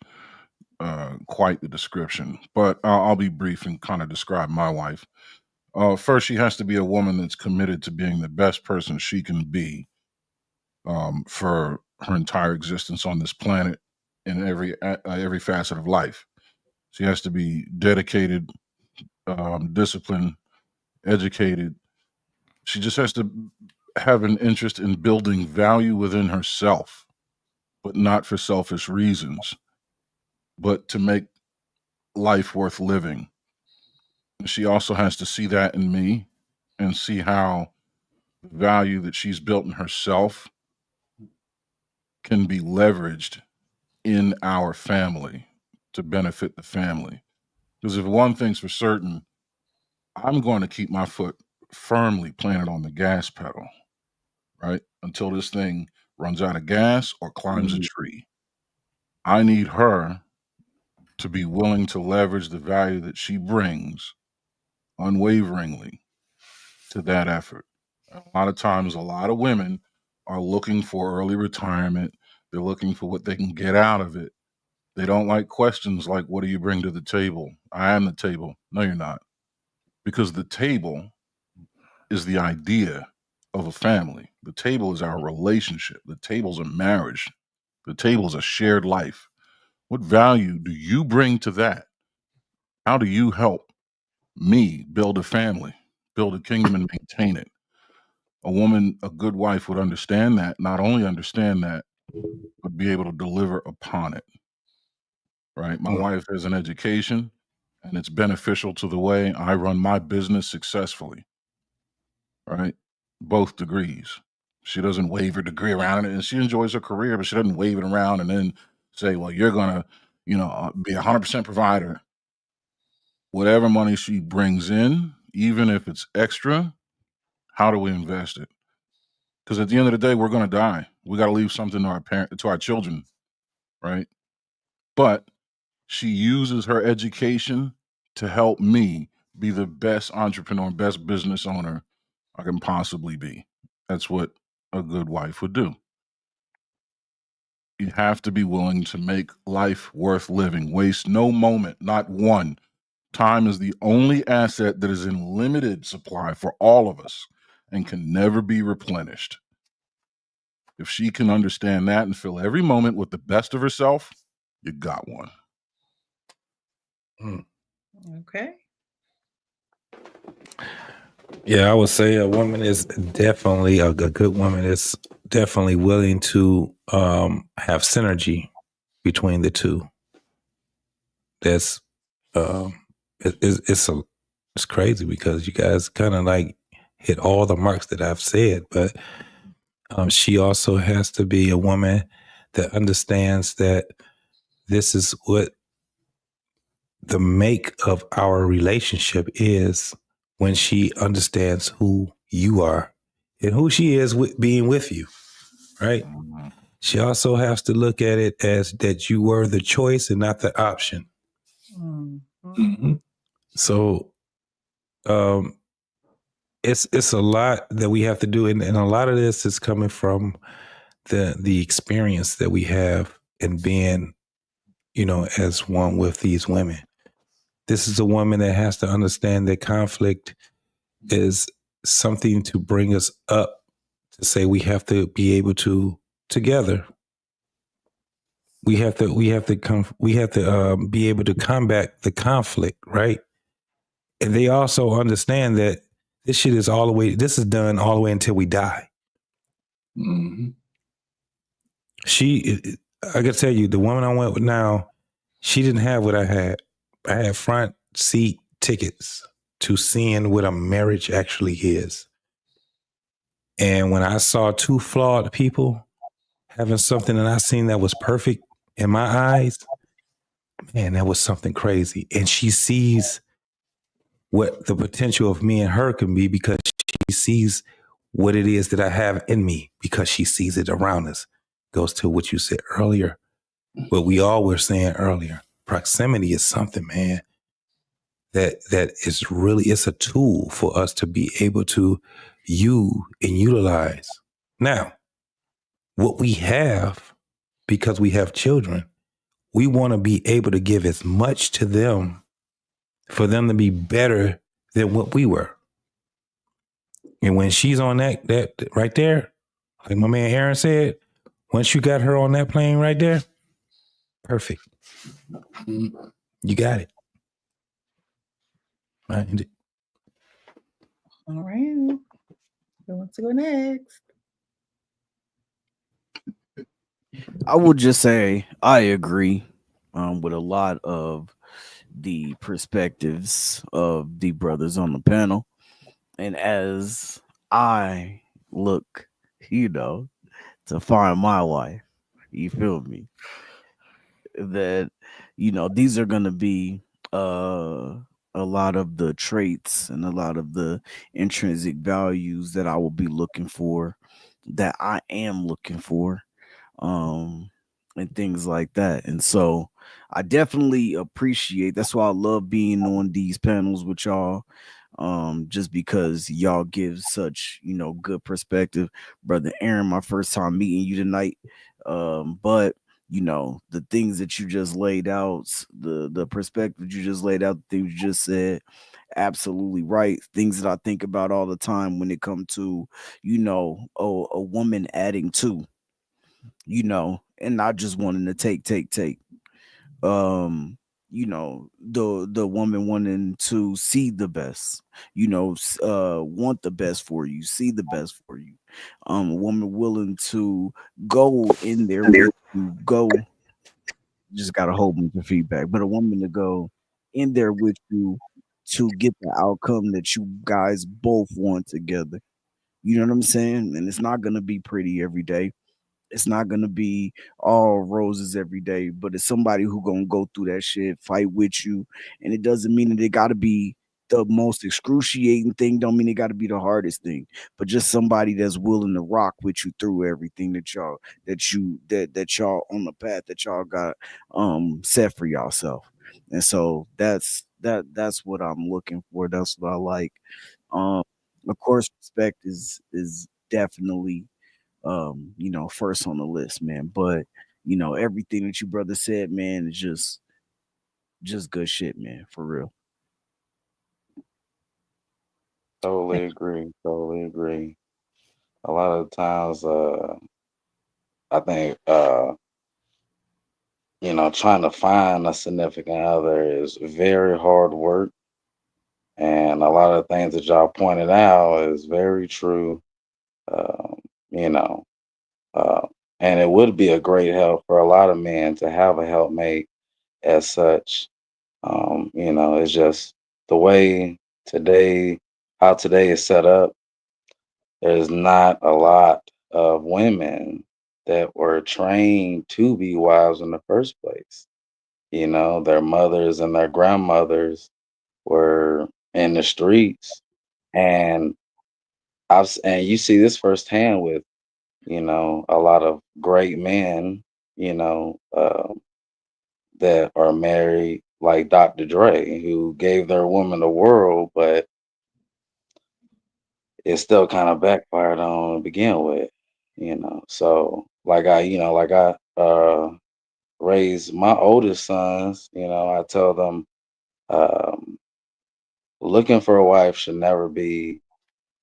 Speaker 23: quite the description. But I'll be brief and kind of describe my wife. First, she has to be a woman that's committed to being the best person she can be for her entire existence on this planet in every facet of life. She has to be dedicated, disciplined, educated. She just has to have an interest in building value within herself, but not for selfish reasons, but to make life worth living. She also has to see that in me and see how the value that she's built in herself can be leveraged in our family to benefit the family. Because if one thing's for certain, I'm going to keep my foot firmly planted on the gas pedal, right? Until this thing runs out of gas or climbs a tree. I need her to be willing to leverage the value that she brings unwaveringly to that effort. A lot of times, a lot of women are looking for early retirement. They're looking for what they can get out of it. They don't like questions like, what do you bring to the table? I am the table. No, you're not. Because the table is the idea of a family. The table is our relationship. The table's a marriage. The table's a shared life. What value do you bring to that? How do you help me build a family, build a kingdom, and maintain it? A woman, a good wife would understand that, not only understand that, but be able to deliver upon it. Right? My wife has an education, and it's beneficial to the way I run my business successfully. Right? Both degrees. She doesn't wave her degree around it, and she enjoys her career, but she doesn't wave it around and then say, well, you're going to, be 100% provider. Whatever money she brings in, even if it's extra, how do we invest it? Because at the end of the day, we're going to die. We got to leave something to our children, right? But she uses her education to help me be the best entrepreneur, best business owner I can possibly be. That's what a good wife would do. You have to be willing to make life worth living. Waste no moment, not one. Time is the only asset that is in limited supply for all of us and can never be replenished. If she can understand that and fill every moment with the best of herself, you got one.
Speaker 1: Okay.
Speaker 14: Yeah, I would say a woman is definitely a good woman is definitely willing to have synergy between the two. That's it's crazy because you guys kind of like hit all the marks that I've said, but she also has to be a woman that understands that this is what the make of our relationship is when she understands who you are and who she is being with you, right? She also has to look at it as that you were the choice and not the option.
Speaker 1: Mm-hmm.
Speaker 14: So it's a lot that we have to do, and a lot of this is coming from the experience that we have in being, as one with these women. This is a woman that has to understand that conflict is something to bring us up, to say we have to be able to together. We have to be able to combat the conflict, right? And they also understand that this is done all the way until we die.
Speaker 4: Mm-hmm.
Speaker 14: I can tell you, the woman I went with now, she didn't have what I had. I had front seat tickets to seeing what a marriage actually is. And when I saw two flawed people having something that I seen that was perfect in my eyes, man, that was something crazy. And she sees what the potential of me and her can be because she sees what it is that I have in me because she sees it around us. Goes to what you said earlier, what we all were saying earlier. Proximity is something, man, that is really, it's a tool for us to be able to use and utilize. Now, what we have, because we have children, we want to be able to give as much to them for them to be better than what we were. And when she's on that right there, like my man Aaron said, once you got her on that plane right there, perfect. You got it. Right.
Speaker 1: All right. Who wants to go next?
Speaker 11: I would just say I agree with a lot of the perspectives of the brothers on the panel. And as I look, to find my wife, you feel me? That, these are going to be a lot of the traits and a lot of the intrinsic values that I will be looking for, that I am looking for, and things like that. And so I definitely appreciate, that's why I love being on these panels with y'all, just because y'all give such good perspective. Brother Aaron, my first time meeting you tonight, but the things that you just laid out, the perspective you just laid out, the things you just said, absolutely right. Things that I think about all the time when it comes to a woman adding to, and not just wanting to take. The woman wanting to see the best, want the best for you, see the best for you. A woman willing to go in there with you, just got a whole bunch of feedback, but a woman to go in there with you to get the outcome that you guys both want together. You know what I'm saying? And it's not gonna be pretty every day. It's not gonna be all roses every day, but it's somebody who gonna go through that shit, fight with you, and it doesn't mean that it gotta be the most excruciating thing. Don't mean it gotta be the hardest thing, but just somebody that's willing to rock with you through everything that y'all on the path that y'all got set for yourself. And so that's what I'm looking for. That's what I like. Um, of course, respect is definitely first on the list, man. But everything that you brother said, man, is just good shit, man, for real.
Speaker 13: Totally agree. Totally agree. A lot of times, I think, trying to find a significant other is very hard work. And a lot of things that y'all pointed out is very true. Um, you know, uh, and it would be a great help for a lot of men to have a helpmate as such. It's just the way how today is set up. There's not a lot of women that were trained to be wives in the first place. Their mothers and their grandmothers were in the streets, and and you see this firsthand with a lot of great men, you know, uh, that are married, like Dr. Dre, who gave their woman the world, but it still kind of backfired on to begin with. So like I raise my oldest sons, I tell them, um, looking for a wife should never be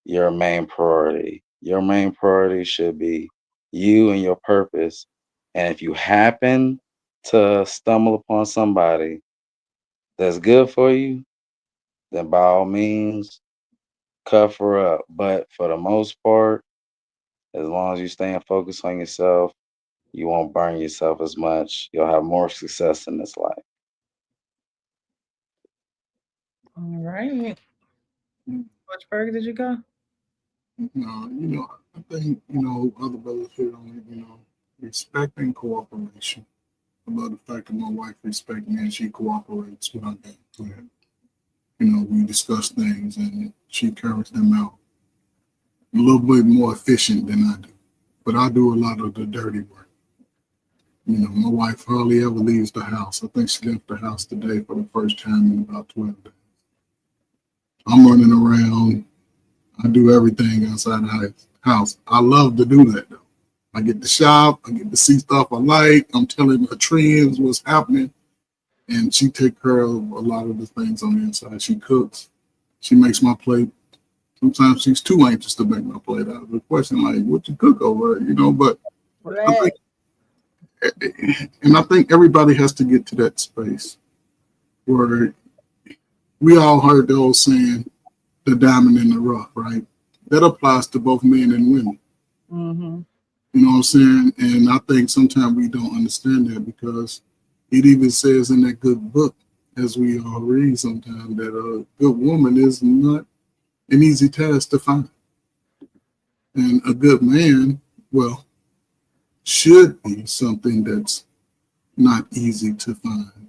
Speaker 13: your main priority. Your main priority should be you and your purpose. And if you happen to stumble upon somebody that's good for you, then by all means, cuff her up. But for the most part, as long as you staying focused on yourself, you won't burn yourself as much. You'll have more success in this life.
Speaker 1: All right. Which burger did you go?
Speaker 9: I think, other brothers hit on it, respect and cooperation. I love the fact that my wife respects me and she cooperates with our game plan. You know, we discuss things and she carries them out a little bit more efficient than I do. But I do a lot of the dirty work. You know, my wife hardly ever leaves the house. I think she left the house today for the first time in about 12 days. I'm running around. I do everything outside the house. I love to do that, though. I get to shop. I get to see stuff I like. I'm telling her trends, what's happening. And she takes care of a lot of the things on the inside. She cooks. She makes my plate. Sometimes she's too anxious to make my plate out. The question like, what you cook over, you know, but I think everybody has to get to that space where we all heard the old saying, the diamond in the rough, right? That applies to both men and women.
Speaker 1: Mm-hmm.
Speaker 9: You know what I'm saying? And I think sometimes we don't understand that because it even says in that good book, as we all read sometimes, that a good woman is not an easy task to find. And a good man, well, should be something that's not easy to find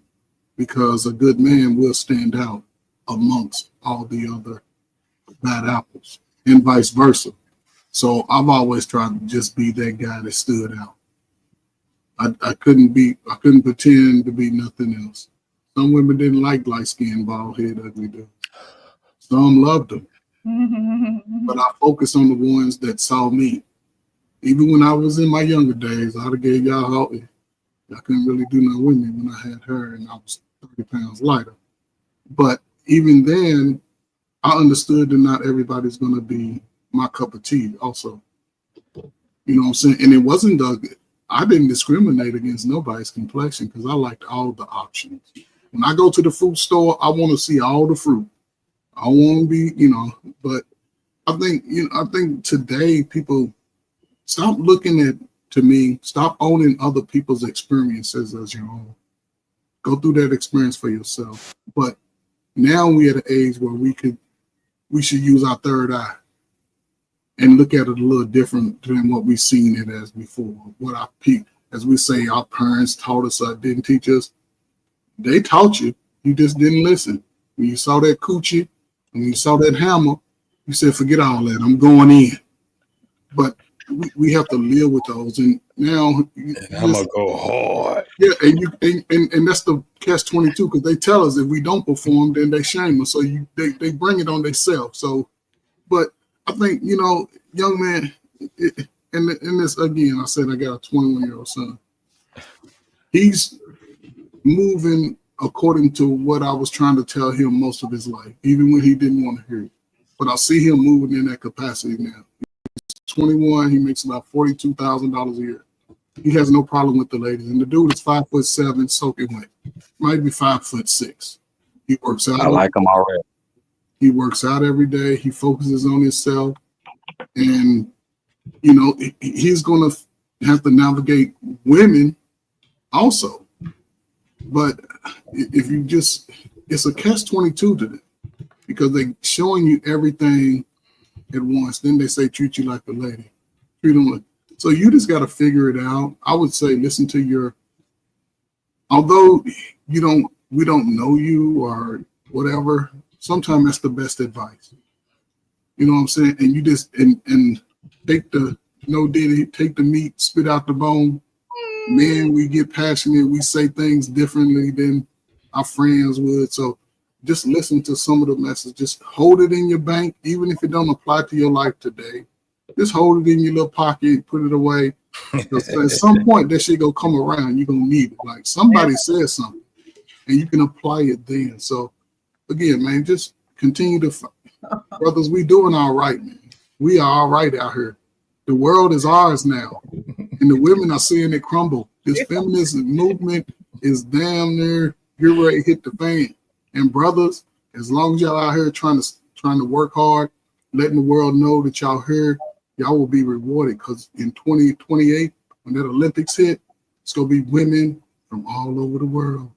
Speaker 9: because a good man will stand out amongst all the other bad apples and vice versa. So I've always tried to just be that guy that stood out. I couldn't pretend to be nothing else. Some women didn't like light-skinned, bald-head, ugly dudes. Some loved them. But I focus on the ones that saw me. Even when I was in my younger days, I'd have gave y'all help. I couldn't really do nothing with me when I had her and I was 30 pounds lighter. But even then, I understood that not everybody's going to be my cup of tea also. You know what I'm saying? And it wasn't I didn't discriminate against nobody's complexion because I liked all the options. When I go to the fruit store, I want to see all the fruit. I want to be, you know, but I think today people stop looking at, to me, stop owning other people's experiences as your own. Go through that experience for yourself. But now we're at an age where we should use our third eye and look at it a little different than what we've seen it as before. What as we say, our parents taught us or didn't teach us. They taught you, you just didn't listen. When you saw that coochie, when you saw that hammer, you said, forget all that, I'm going in. But we have to live with those. And now
Speaker 18: I'm gonna go hard.
Speaker 9: Yeah, and that's the catch-22 because they tell us if we don't perform, then they shame us. So they bring it on themselves. So, but I think, you know, young man, and this again, I said I got a 21-year-old son. He's moving according to what I was trying to tell him most of his life, even when he didn't want to hear it. But I see him moving in that capacity now. He's 21. He makes about $42,000 a year. He has no problem with the ladies. And the dude is 5'7", soaking wet. Might be 5'6". He works out.
Speaker 13: I like him already.
Speaker 9: He works out every day. He focuses on himself. And, you know, he's going to have to navigate women also. But if you just, it's a catch-22 to them because they're showing you everything at once. Then they say, treat you like a lady. Treat them like. So you just got to figure it out. I would say, listen to although we don't know you or whatever, sometimes that's the best advice. You know what I'm saying? And you just, and take take the meat, spit out the bone. Man, we get passionate. We say things differently than our friends would. So just listen to some of the messages. Just hold it in your bank, even if it don't apply to your life today. Just hold it in your little pocket, put it away. At some point, that shit gonna come around. You're gonna need it. Like somebody said something, and you can apply it then. So again, man, just continue to, brothers. We doing all right, man. We are all right out here. The world is ours now, and the women are seeing it crumble. This feminist movement is damn near get ready to hit the fan. And brothers, as long as y'all out here trying to work hard, letting the world know that y'all here, y'all will be rewarded. Because in 2028, when that Olympics hit, it's gonna be women from all over the world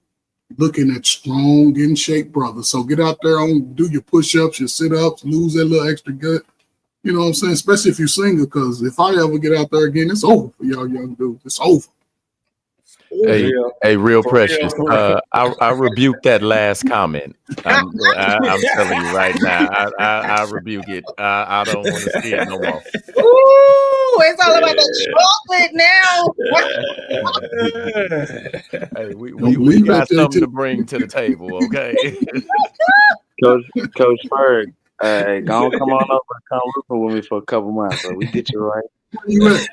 Speaker 9: looking at strong, in shape brothers. So get out there do your push-ups, your sit-ups, lose that little extra gut, You know what I'm saying? Especially if you're single, because if I ever get out there again, it's over for y'all young dudes. It's over.
Speaker 17: Hey, real precious. I rebuke that last comment. I'm telling you right now. I rebuke it. I don't want to see it no more.
Speaker 1: Ooh, it's all about the chocolate now.
Speaker 17: Hey, we got something to bring to the table, okay?
Speaker 13: Coach Berg, hey, don't come on over and come roofing with me for a couple months, so we get you right.
Speaker 9: Where you at?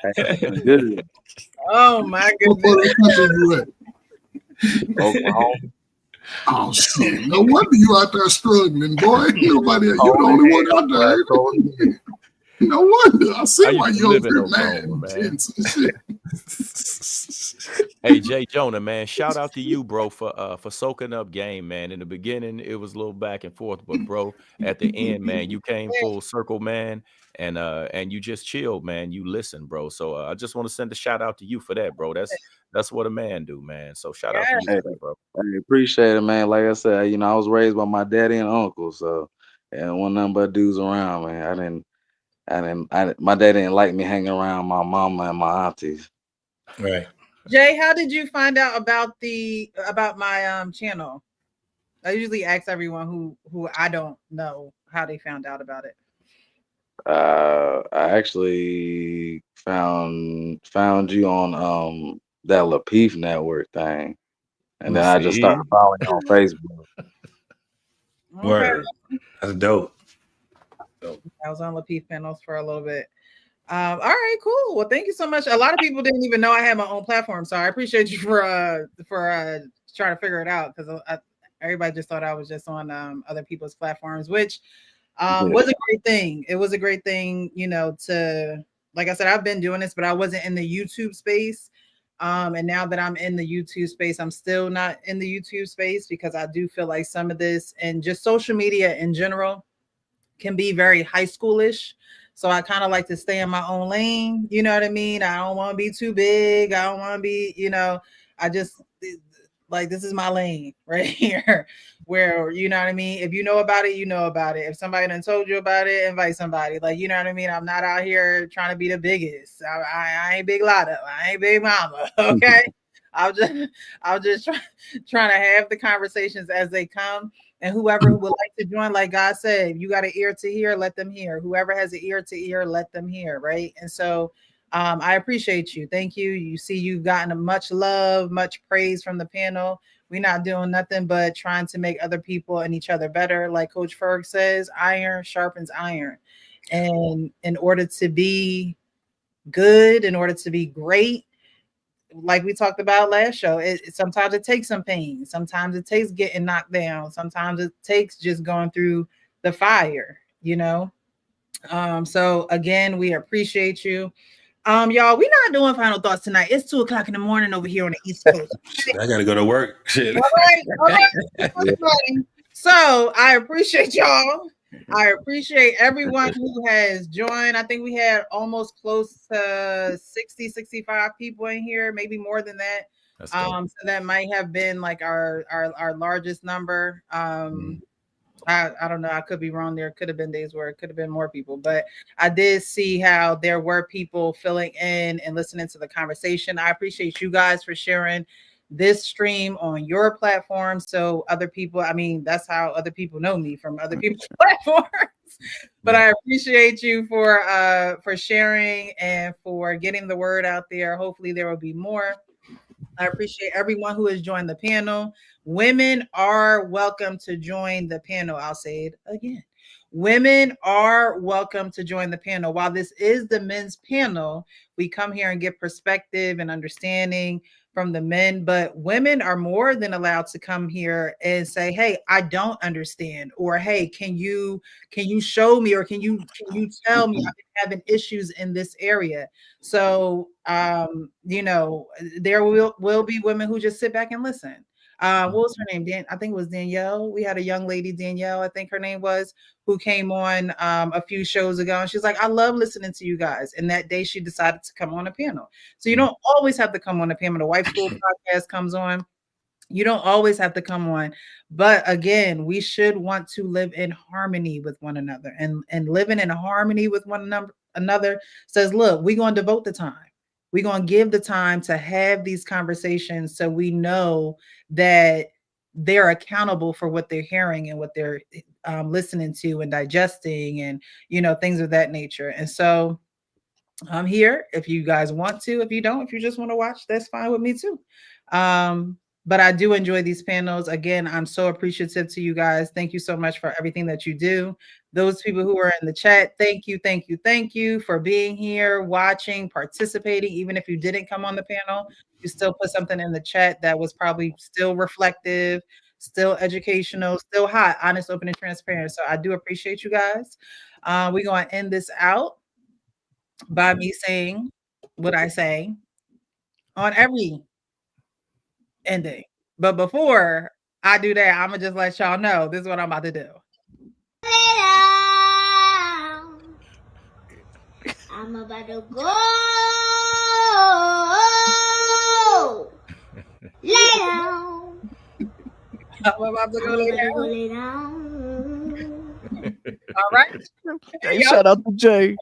Speaker 13: Good.
Speaker 1: Oh my
Speaker 9: What part of the country you at?
Speaker 13: Oklahoma.
Speaker 9: Oh shit! No wonder you out there struggling, boy. Nobody, you the only one out there. No wonder. I see why you over here mad.
Speaker 17: Hey, Jay Jonah, man, shout out to you, bro, for soaking up game, man. In the beginning, it was a little back and forth, but bro, at the end, man, you came full circle, man, and you just chilled, man. You listened, bro. So I just want to send a shout out to you for that, bro. That's what a man do, man. So shout out to you for that, bro.
Speaker 13: I appreciate it, man. Like I said, I was raised by my daddy and uncle, so and one nothing but dudes around, man. My dad didn't like me hanging around my mama and my aunties.
Speaker 12: Right.
Speaker 1: Jay, how did you find out about my channel? I usually ask everyone who I don't know how they found out about it.
Speaker 13: I actually found you on that Lapeef network thing, and then I just started following you on Facebook.
Speaker 14: Word. That's dope.
Speaker 1: I was on Lapeef panels for a little bit. All right, cool. Well, thank you so much. A lot of people didn't even know I had my own platform, so I appreciate you for trying to figure it out, because everybody just thought I was just on other people's platforms, which was a great thing. It was a great thing, to, like I said, I've been doing this, but I wasn't in the YouTube space. And now that I'm in the YouTube space, I'm still not in the YouTube space, because I do feel like some of this and just social media in general can be very high schoolish. So I kind of like to stay in my own lane. You know what I mean? I don't want to be too big. I don't want to be, I just like, this is my lane right here, where, you know what I mean? If you know about it, you know about it. If somebody done told you about it, invite somebody. Like, you know what I mean? I'm not out here trying to be the biggest. I ain't Big Lotto. I ain't Big Mama. Okay. I'll just trying to have the conversations as they come. And whoever who would like to join, like God said, if you got an ear to hear, let them hear. Whoever has an ear to ear, let them hear. Right. And so I appreciate you. Thank you. You see, you've gotten much love, much praise from the panel. We're not doing nothing but trying to make other people and each other better. Like Coach Ferg says, iron sharpens iron. And in order to be good, in order to be great, like we talked about last show, sometimes it takes some pain. Sometimes it takes getting knocked down. Sometimes it takes just going through the fire, So again, we appreciate you. Y'all, we're not doing final thoughts tonight. It's 2:00 in the morning over here on the East Coast.
Speaker 14: I gotta go to work. Shit.
Speaker 1: All right. So I appreciate y'all. I appreciate everyone who has joined. I think we had almost close to 60, 65 people in here, maybe more than that. So that might have been like our largest number. I don't know. I could be wrong. There could have been days where it could have been more people, but I did see how there were people filling in and listening to the conversation. I appreciate you guys for sharing this stream on your platform. So other people, that's how other people know me, from other people's platforms. But I appreciate you for sharing and for getting the word out there. Hopefully there will be more. I appreciate everyone who has joined the panel. Women are welcome to join the panel. I'll say it again. Women are welcome to join the panel. While this is the men's panel, we come here and get perspective and understanding from the men, but women are more than allowed to come here and say, hey, I don't understand, or hey, can you show me, or can you tell me I've been having issues in this area. So there will be women who just sit back and listen. What was her name? I think it was Danielle. We had a young lady, Danielle, I think her name was, who came on a few shows ago, and she's like, I love listening to you guys. And that day she decided to come on a panel. So you don't always have to come on a panel. The Wife School podcast comes on. You don't always have to come on. But again, we should want to live in harmony with one another. And living in harmony with one another says, look, we're going to devote the time. We're going to give the time to have these conversations so we know that they're accountable for what they're hearing and what they're listening to and digesting and, you know, things of that nature. And so I'm here if you guys want to. If you don't, if you just want to watch, that's fine with me too. But I do enjoy these panels. Again, I'm so appreciative to you guys. Thank you so much for everything that you do. Those people who are in the chat, thank you, thank you, thank you for being here, watching, participating. Even if you didn't come on the panel, you still put something in the chat that was probably still reflective, still educational, still hot, honest, open, and transparent. So I do appreciate you guys. We're going to end this out by me saying what I say on every ending. But before I do that, I'm gonna just let y'all know this is what I'm about to do.
Speaker 15: I'm about to go. Lay down.
Speaker 1: I'm about to go lay
Speaker 15: down.
Speaker 1: All right.
Speaker 11: Hey, shout out to Jay.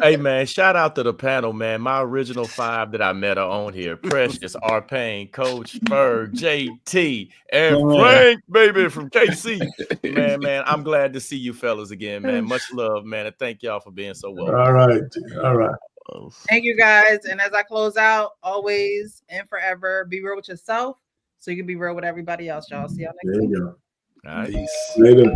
Speaker 17: Hey man, shout out to the panel, man. My original 5 that I met are on here. Precious, R. Payne, Coach Ferg, JT, and Frank, baby, from KC. Man, I'm glad to see you fellas again, man. Much love, man, and thank y'all for being so welcome.
Speaker 4: All right. All right.
Speaker 1: Thank you guys. And as I close out, always and forever, be real with yourself so you can be real with everybody else, y'all. See y'all next week.
Speaker 4: There you go.
Speaker 17: Nice.
Speaker 4: Later.